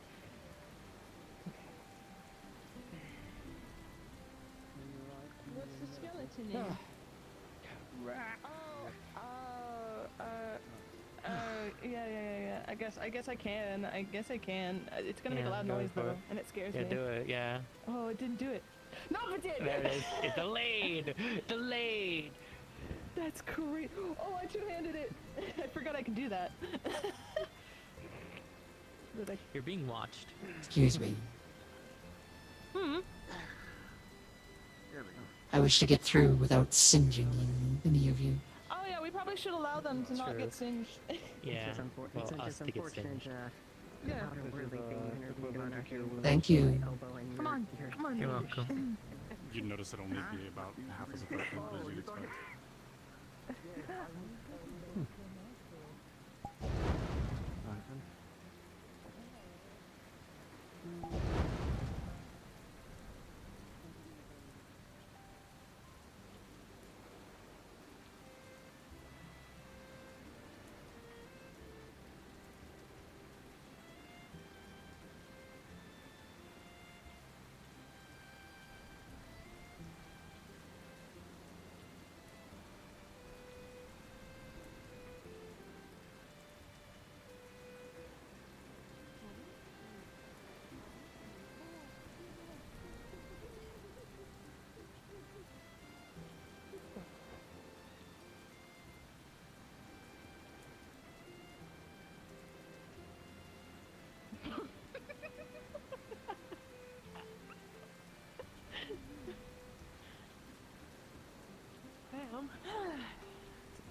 What's the skeleton in? Yeah. I guess I can. It's gonna make a loud noise though, and it scares me. Yeah, do it. Yeah. Oh, it didn't do it. No, it did! There it is. It's delayed. Delayed. That's great. Oh, I two-handed it. I forgot I could do that. You're being watched. Excuse me. Hmm. I wish to get through without singeing any of you. Oh yeah, we probably should allow them to not get singed. Yeah. Well, us to get singed. Yeah. Thank you. Come on. You're welcome. You'd notice it only be about half as effective as you'd expect.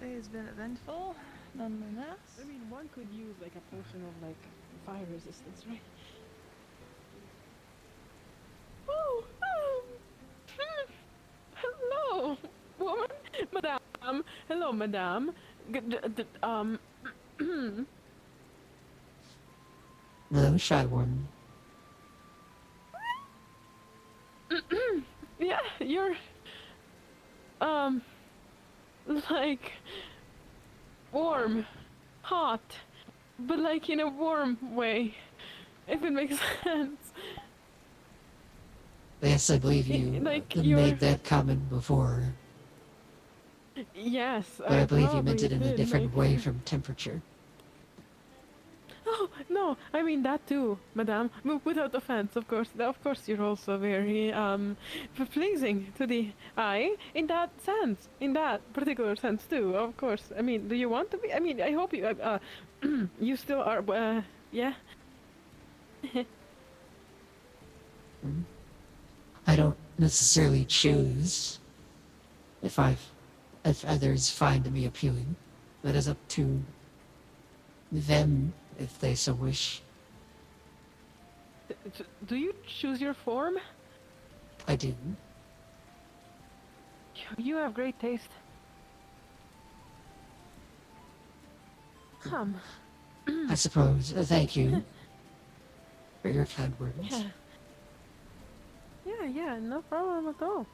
Today has been eventful, nonetheless. I mean, one could use like a potion of like fire resistance, right? Oh, hello, woman, madame. Hello, madame. Hello, Shy Warden. Yeah, you're, like, warm, hot, but like in a warm way, if it makes sense. Yes, I believe you Like, made that comment before, Yes, but I believe you probably meant it in a did, different like- way from temperature. Oh, no, I mean that too, madame. Without offense, of course. Of course, you're also very, pleasing to the eye in that sense, in that particular sense too, of course. I mean, do you want to be? I mean, I hope you, you still are, yeah? I don't necessarily choose if others find me appealing. That is up to them if they so wish. Do you choose your form? I do. You have great taste. I suppose. Thank you for your kind words. Yeah. Yeah, no problem at all.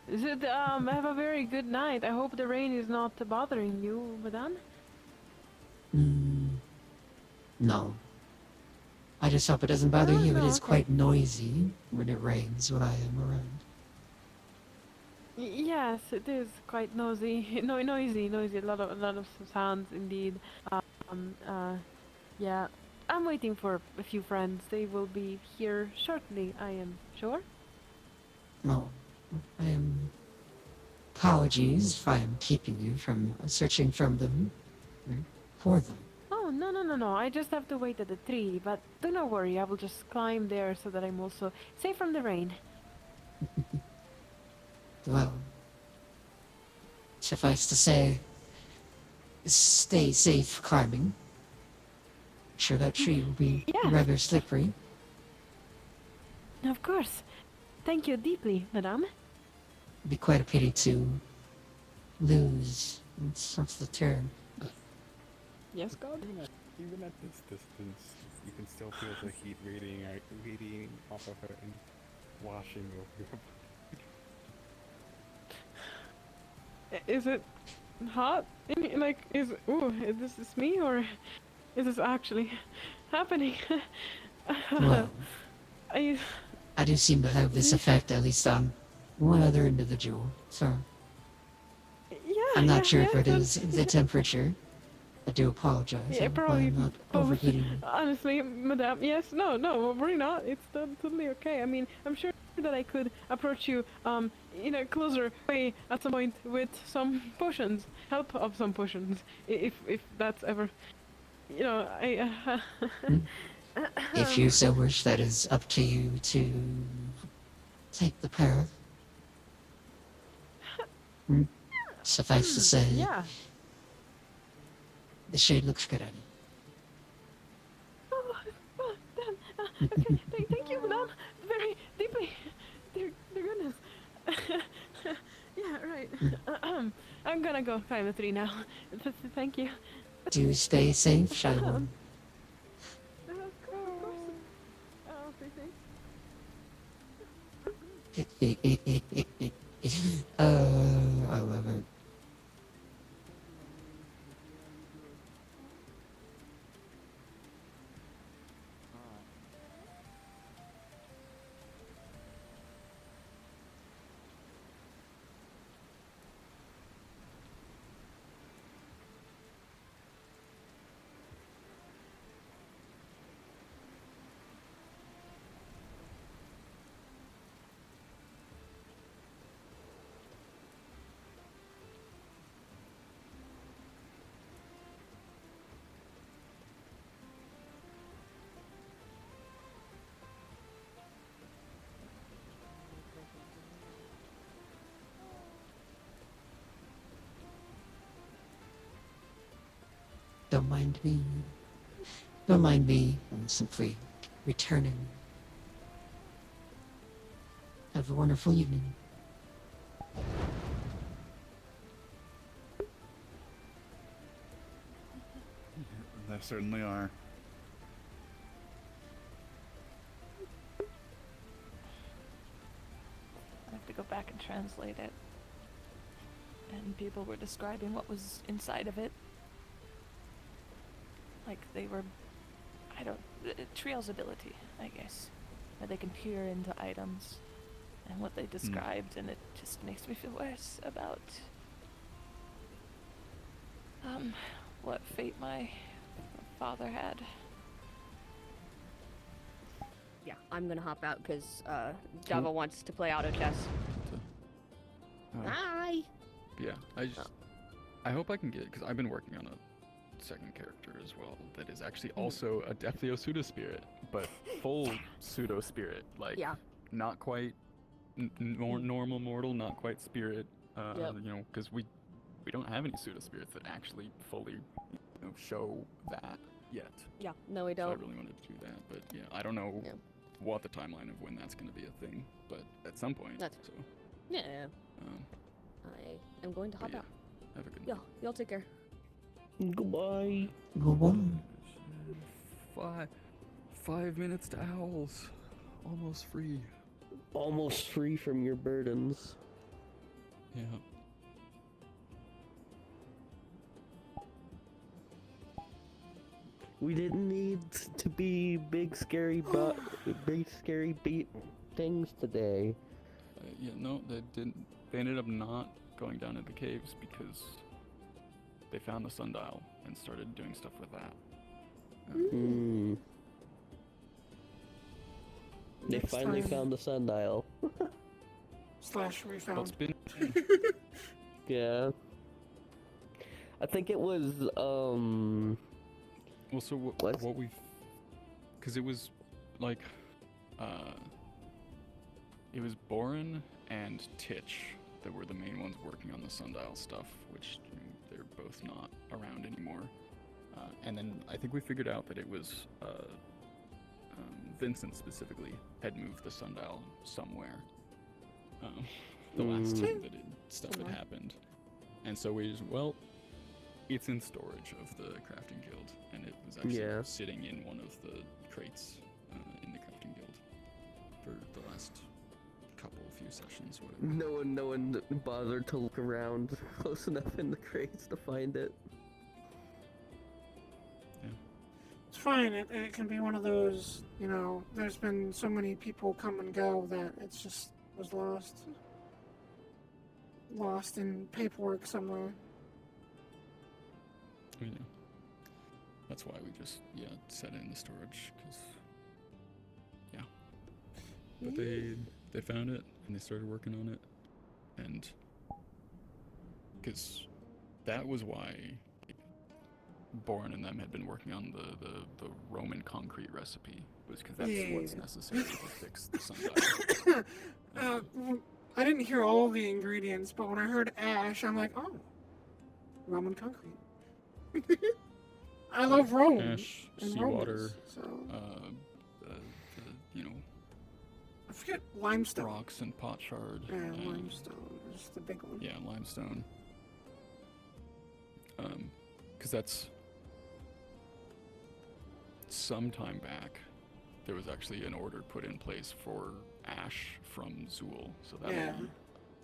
Is it, have a very good night. I hope the rain is not bothering you, madame. No. I just hope it doesn't bother you. no, It is okay. quite noisy when it rains when I am around. Yes, it is quite noisy. Noisy. A lot of sounds indeed. Yeah. I'm waiting for a few friends. They will be here shortly, I am sure. No. I am... Apologies if I am keeping you from searching from them for them. Oh, no. I just have to wait at the tree, but do not worry. I will just climb there so that I'm also safe from the rain. Well, suffice to say, stay safe climbing. Sure that tree will be rather slippery. Of course. Thank you deeply, madame. It'd be quite a pity to lose. What's the term? Yes, God? Even at this distance, you can still feel the heat radiating off of her and washing over your body. Is it hot? Like, is this me, or is this actually happening? Well, I do seem to have this effect, at least on one other individual, so... I'm not sure if it is the temperature. I do apologize. Yeah, I'm probably not both. overheating. Honestly, madame, yes, no, worry not. It's totally okay. I mean, I'm sure that I could approach you, in a closer way at some point with some potions, help of some potions, if that's ever, I. If you so wish, that is up to you to take the path. Suffice to say, Yeah. the shade looks good on you. Oh, damn. Okay, thank you, madame, very deeply. Dear goodness. Yeah, right. I'm gonna go climb the tree now. Thank you. Do stay safe, Shiloh. Of course. I'll stay safe. I love it. Don't mind me. Don't mind me. I'm simply returning. Have a wonderful evening. There certainly are. I have to go back and translate it. And people were describing what was inside of it. Like they were, Triel's ability, I guess. Where they can peer into items. And what they described, and it just makes me feel worse about what fate my father had. Yeah, I'm gonna hop out because Java wants to play auto chess. Hi. Yeah, I hope I can get, because I've been working on a second character as well that is actually also a Deathio pseudo spirit, but full pseudo spirit, like not quite normal mortal, not quite spirit. You know, because we don't have any pseudo spirits that actually fully show that yet. Yeah, no, we don't. So I really wanted to do that, but yeah, I don't know what the timeline of when that's going to be a thing, but at some point. So. Yeah. I am going to hop out. Have a good night. Y'all take care. Goodbye. Goodbye. 5 minutes to owls. Almost free. Almost free from your burdens. Yeah. We didn't need to be big scary beat things today. Yeah, no, they didn't. They ended up not going down into the caves because they found the sundial and started doing stuff with that. They finally found the sundial. We found. Yeah. I think it was, Well, so what we've... Because it was, like, it was Boren and Titch that were the main ones working on the sundial stuff, which they're both not around anymore. And then I think we figured out that it was Vincent specifically had moved the sundial somewhere the last time that stuff had happened. And so we just, it's in storage of the crafting guild, and it was actually sitting in one of the crates in the crafting guild for the last few sessions, whatever. No one bothered to look around close enough in the crates to find it. Yeah. It's fine. It can be one of those, there's been so many people come and go that it's just was lost in paperwork somewhere. Yeah. That's why we just, set it in the storage, because, But they found it, and they started working on it, and, because that was why Boren and them had been working on the Roman concrete recipe, was because that's what's necessary to fix the sundial. I didn't hear all the ingredients, but when I heard ash, I'm like, oh, Roman concrete. I love Rome. Ash, and seawater, Romans, I forget limestone. Rocks and pot shard. Yeah, limestone is the big one. Yeah, limestone. Because that's some time back. There was actually an order put in place for ash from Zool, so that'll be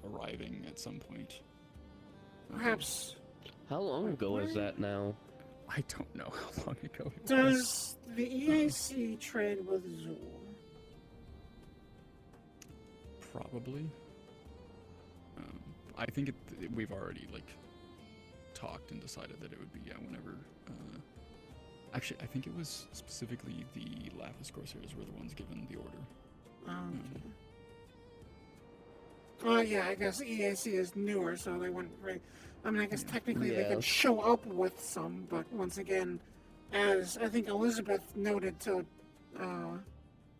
arriving at some point. Perhaps. How long ago is that now? I don't know how long ago it was. Does the EAC trade with Zool? Probably. I think we've already talked and decided that it would be whenever. Actually, I think it was specifically the Lapis Corsairs were the ones given the order. Yeah, I guess EAC is newer, so they wouldn't really... I mean, I guess technically they could show up with some, but once again, as I think Elizabeth noted to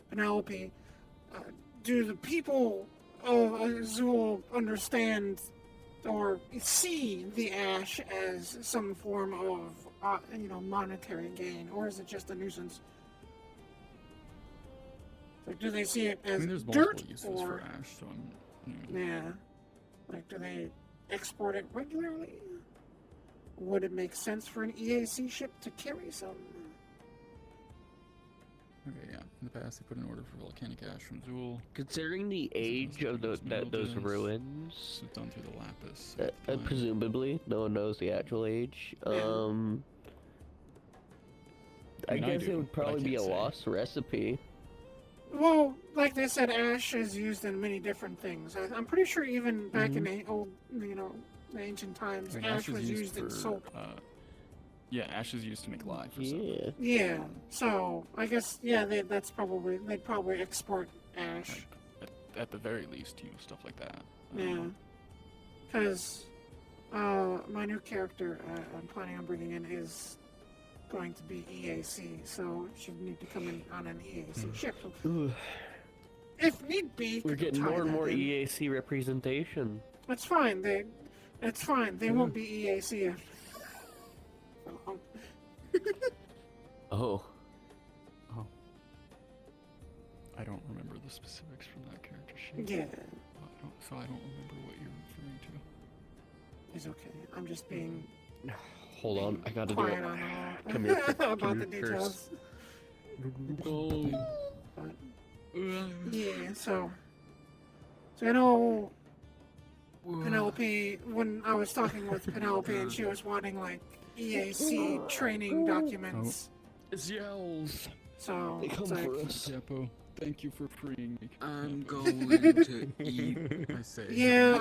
Penelope, do the people of Zool understand or see the ash as some form of monetary gain, or is it just a nuisance? Like, do they see it as there's dirt, multiple uses or for ash, so yeah, like, do they export it regularly? Would it make sense for an EAC ship to carry some? Okay, yeah. In the past, they put an order for volcanic ash from Zool. Considering the age of those ruins, It's done through the lapis. presumably, no one knows the actual age. I mean, I guess do, it would but I probably be a can't say. lost recipe. Well, like they said, ash is used in many different things. I'm pretty sure even back in the old, the ancient times, I mean, ash was used in for, soap. Yeah, ash is used to make lye for soap. Yeah, so I guess they'd probably export ash. At the very least, stuff like that. Yeah, because my new character I'm planning on bringing in is going to be EAC, so she'd need to come in on an EAC ship. If need be, We're getting tie more and that more in. EAC representation. That's fine. It's fine. They won't be EAC after. Oh. I don't remember the specifics from that character sheet. Yeah. So I don't remember what you're referring to. It's okay. I'm just being Hold on, I gotta do quiet it. on Come here. about Come the here details. But, yeah. So I know Penelope. When I was talking with Penelope, and she was wanting like EAC training documents. It's yells. So They come it's like, for us. Jeppo, thank you for freeing me. I'm going to eat. I say. Yeah,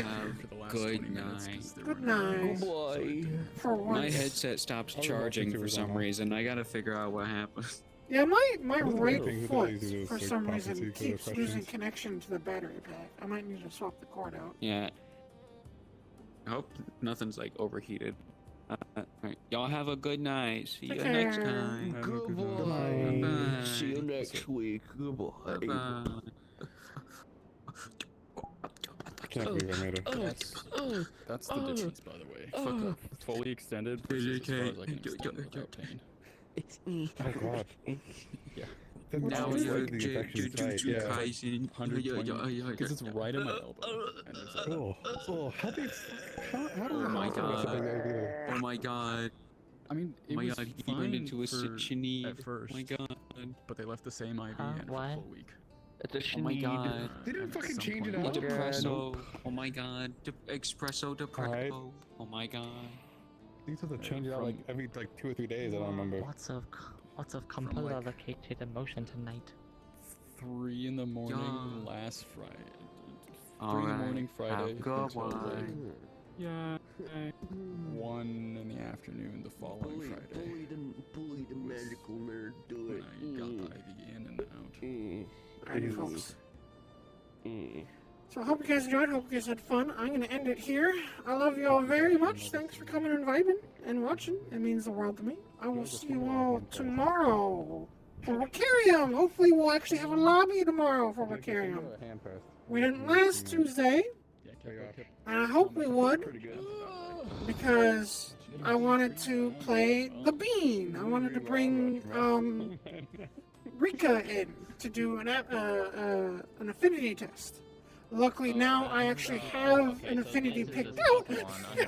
Have for the last good 20 minutes, 'cause night. there Good were no night. rules. Boy. For My once. headset stops charging for some reason. I gotta figure out what happened. Yeah, my One of the right things that foot, I used to do is, for like, some pop reason, into each other keeps losing questions. connection to the battery pack. I might need to swap the cord out. Yeah. I hope nothing's like overheated. Alright, y'all have a good night. See you Take next care. time. Goodbye. Bye-bye. See you next week. Goodbye. Bye-bye. I can't believe I made it. That's the difference, by the way. Fully extended versus as far as I can extend without pain. It's me. Oh god. Yeah. Now That's you're like the infection site, yeah. 120. Because it's right in my elbow. And there's like, How do you... How do Oh my something god. like that? Oh my god. I mean, it Oh my was god, he fine turned into a for Shinee. at first. Oh my god. But they left the same IV in for a full week. It's a Oh my Shinee. god. They didn't And at fucking some change it point- out. Depresso. Oh my god. Espresso Depresso. Oh my god. These have to change it out like every 2 or 3 days. I don't remember. Lots of composer like- allocated emotion tonight. 3 in the morning Yeah. last Friday. 3 in the Alright, morning Friday. have a good until, like, one. yeah. 1 in the afternoon the following Friday. Bully the magical nerd. Do When it. I got the IV in and out. Alrighty, folks. So I hope you guys enjoyed. Hope you guys had fun. I'm gonna end it here. I love you all very much. Thanks for coming and vibing and watching. It means the world to me. I will see you all tomorrow for Wakarium. Hopefully we'll actually have a lobby tomorrow for Wakarium. We didn't last Tuesday, and I hope we would, because I wanted to play the Bean. I wanted to bring Rika in to do an affinity test. Luckily now I actually have an affinity picked out.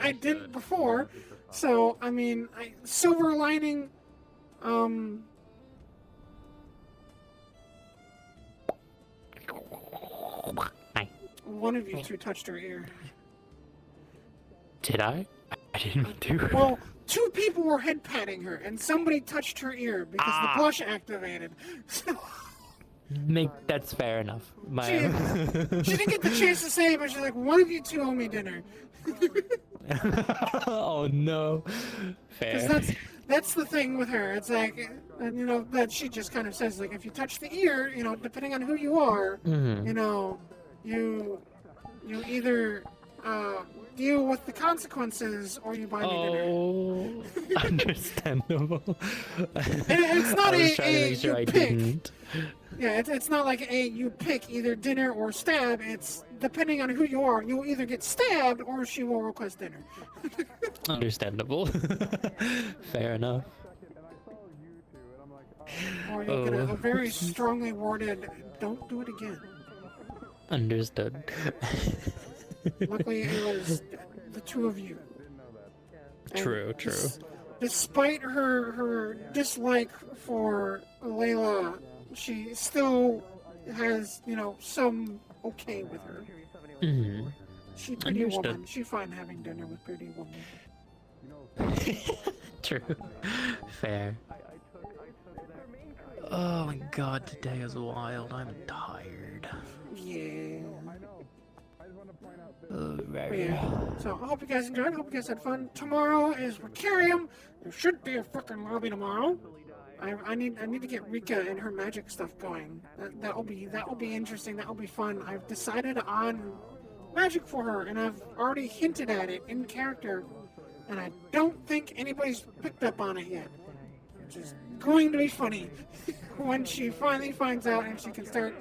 I didn't before, so I mean, silver lining. Hi. One of you two touched her ear. Did I? I didn't do it. Well, 2 people were head patting her, and somebody touched her ear because the blush activated. That's fair enough. She didn't get the chance to say it, but she's like, one of you 2 owe me dinner. Oh no. Fair. Because that's the thing with her. It's like, that she just kind of says, like, if you touch the ear, depending on who you are, you either deal with the consequences or you buy me dinner. Understandable. And it's not I was trying to make sure you I pick. didn't. Yeah, it's not like you pick either dinner or stab. It's depending on who you are, you'll either get stabbed or she will request dinner. Understandable. Fair enough. Or you'll get a very strongly worded, don't do it again. Understood. Luckily, it was the two of you. True. Despite her dislike for Layla, she still has, some okay with her. Mm-hmm. She's pretty woman. She's fine having dinner with pretty woman. True. Fair. Oh my god, today is wild. I'm tired. Yeah. Very. Yeah. So I hope you guys enjoyed. I hope you guys had fun. Tomorrow is Rocarium. There should be a fucking lobby tomorrow. I need to get Rika and her magic stuff going. That'll be interesting. That'll be fun. I've decided on magic for her, and I've already hinted at it in character, and I don't think anybody's picked up on it yet. Which is going to be funny when she finally finds out and she can start,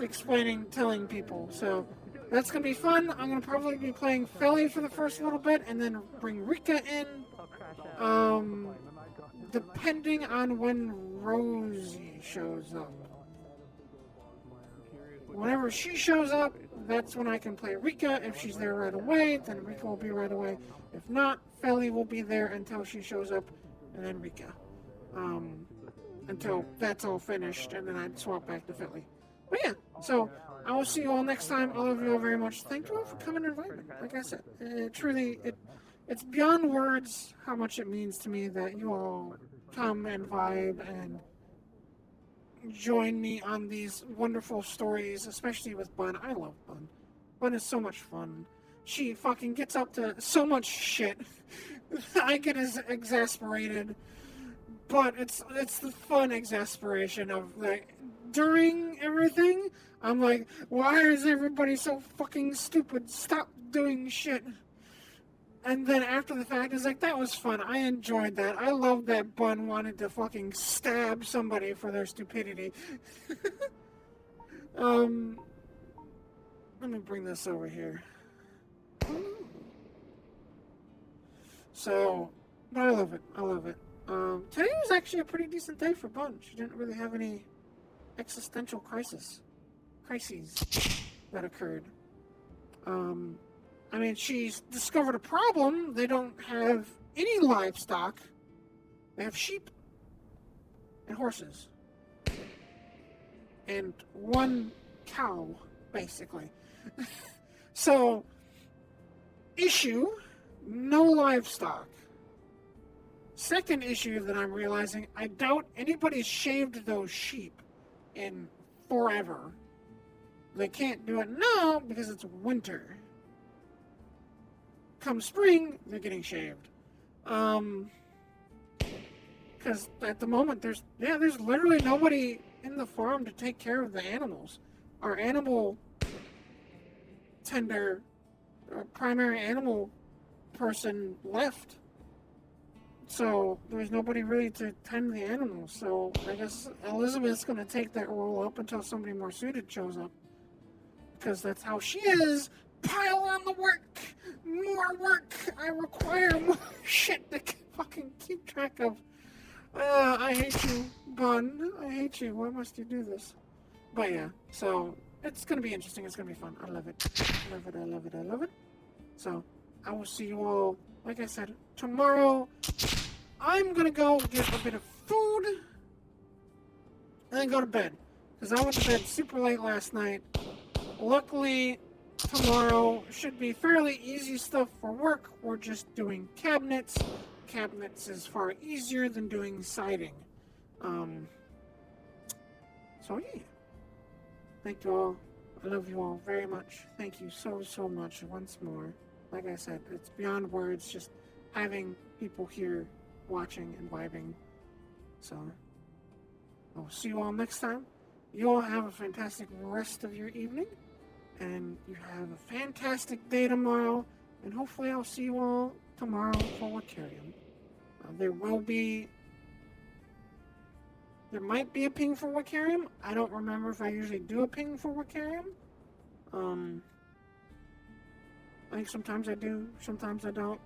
explaining, telling people. So that's gonna be fun. I'm gonna probably be playing Felly for the first little bit, and then bring Rika in. Depending on when Rosie shows up. Whenever she shows up, that's when I can play Rika. If she's there right away, then Rika will be right away. If not, Felly will be there until she shows up, and then Rika. Until that's all finished, and then I'd swap back to Felly. But yeah, so I will see you all next time. I love you all very much. Thank you all for coming and inviting me. Like I said, it's beyond words how much it means to me that you all come and vibe and join me on these wonderful stories, especially with Bun. I love Bun. Bun is so much fun. She fucking gets up to so much shit. I get as exasperated, but it's the fun exasperation of like during everything. I'm like, why is everybody so fucking stupid? Stop doing shit. And then after the fact, it's like, that was fun. I enjoyed that. I love that Bun wanted to fucking stab somebody for their stupidity. Let me bring this over here. So, but I love it. I love it. Today was actually a pretty decent day for Bun. She didn't really have any existential crises that occurred. I mean, she's discovered a problem. They don't have any livestock. They have sheep and horses. And one cow, basically. So, issue, no livestock. Second issue that I'm realizing, I doubt anybody's shaved those sheep in forever. They can't do it now because it's winter. Come spring, they're getting shaved. Because at the moment, there's literally nobody in the farm to take care of the animals. Our animal tender, primary animal person left. So there's nobody really to tend the animals. So I guess Elizabeth's going to take that role up until somebody more suited shows up. Because that's how she is. Pile on the work! More work! I require more shit to fucking keep track of. I hate you, Bun. I hate you. Why must you do this? But yeah, so it's gonna be interesting. It's gonna be fun. I love it. I love it. I love it. I love it. So I will see you all, like I said, tomorrow. I'm gonna go get a bit of food and then go to bed. Because I went to bed super late last night. Luckily, tomorrow should be fairly easy stuff for work. We're just doing cabinets. Cabinets is far easier than doing siding. So yeah. Thank you all. I love you all very much. Thank you so much once more. Like I said, it's beyond words just having people here watching and vibing. So I'll see you all next time. You all have a fantastic rest of your evening. And you have a fantastic day tomorrow. And hopefully I'll see you all tomorrow for Wardarium. There will be There might be a ping for Wicarium. I don't remember if I usually do a ping for Wicarium. I think sometimes I do, sometimes I don't.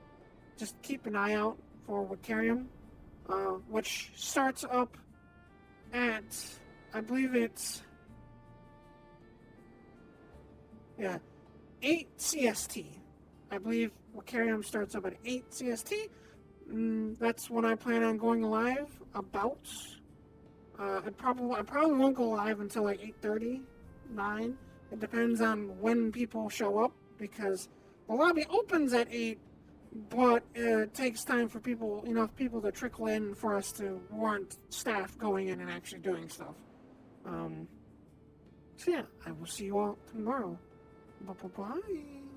Just keep an eye out for Wicarium, which starts up at, I believe it's, 8 CST. I believe Wicarium starts up at 8 CST. That's when I plan on going live about. I probably won't go live until like 8:30, 9. It depends on when people show up, because the lobby opens at 8, but it takes time for people, enough people to trickle in for us to warrant staff going in and actually doing stuff. So yeah, I will see you all tomorrow. Bye-bye.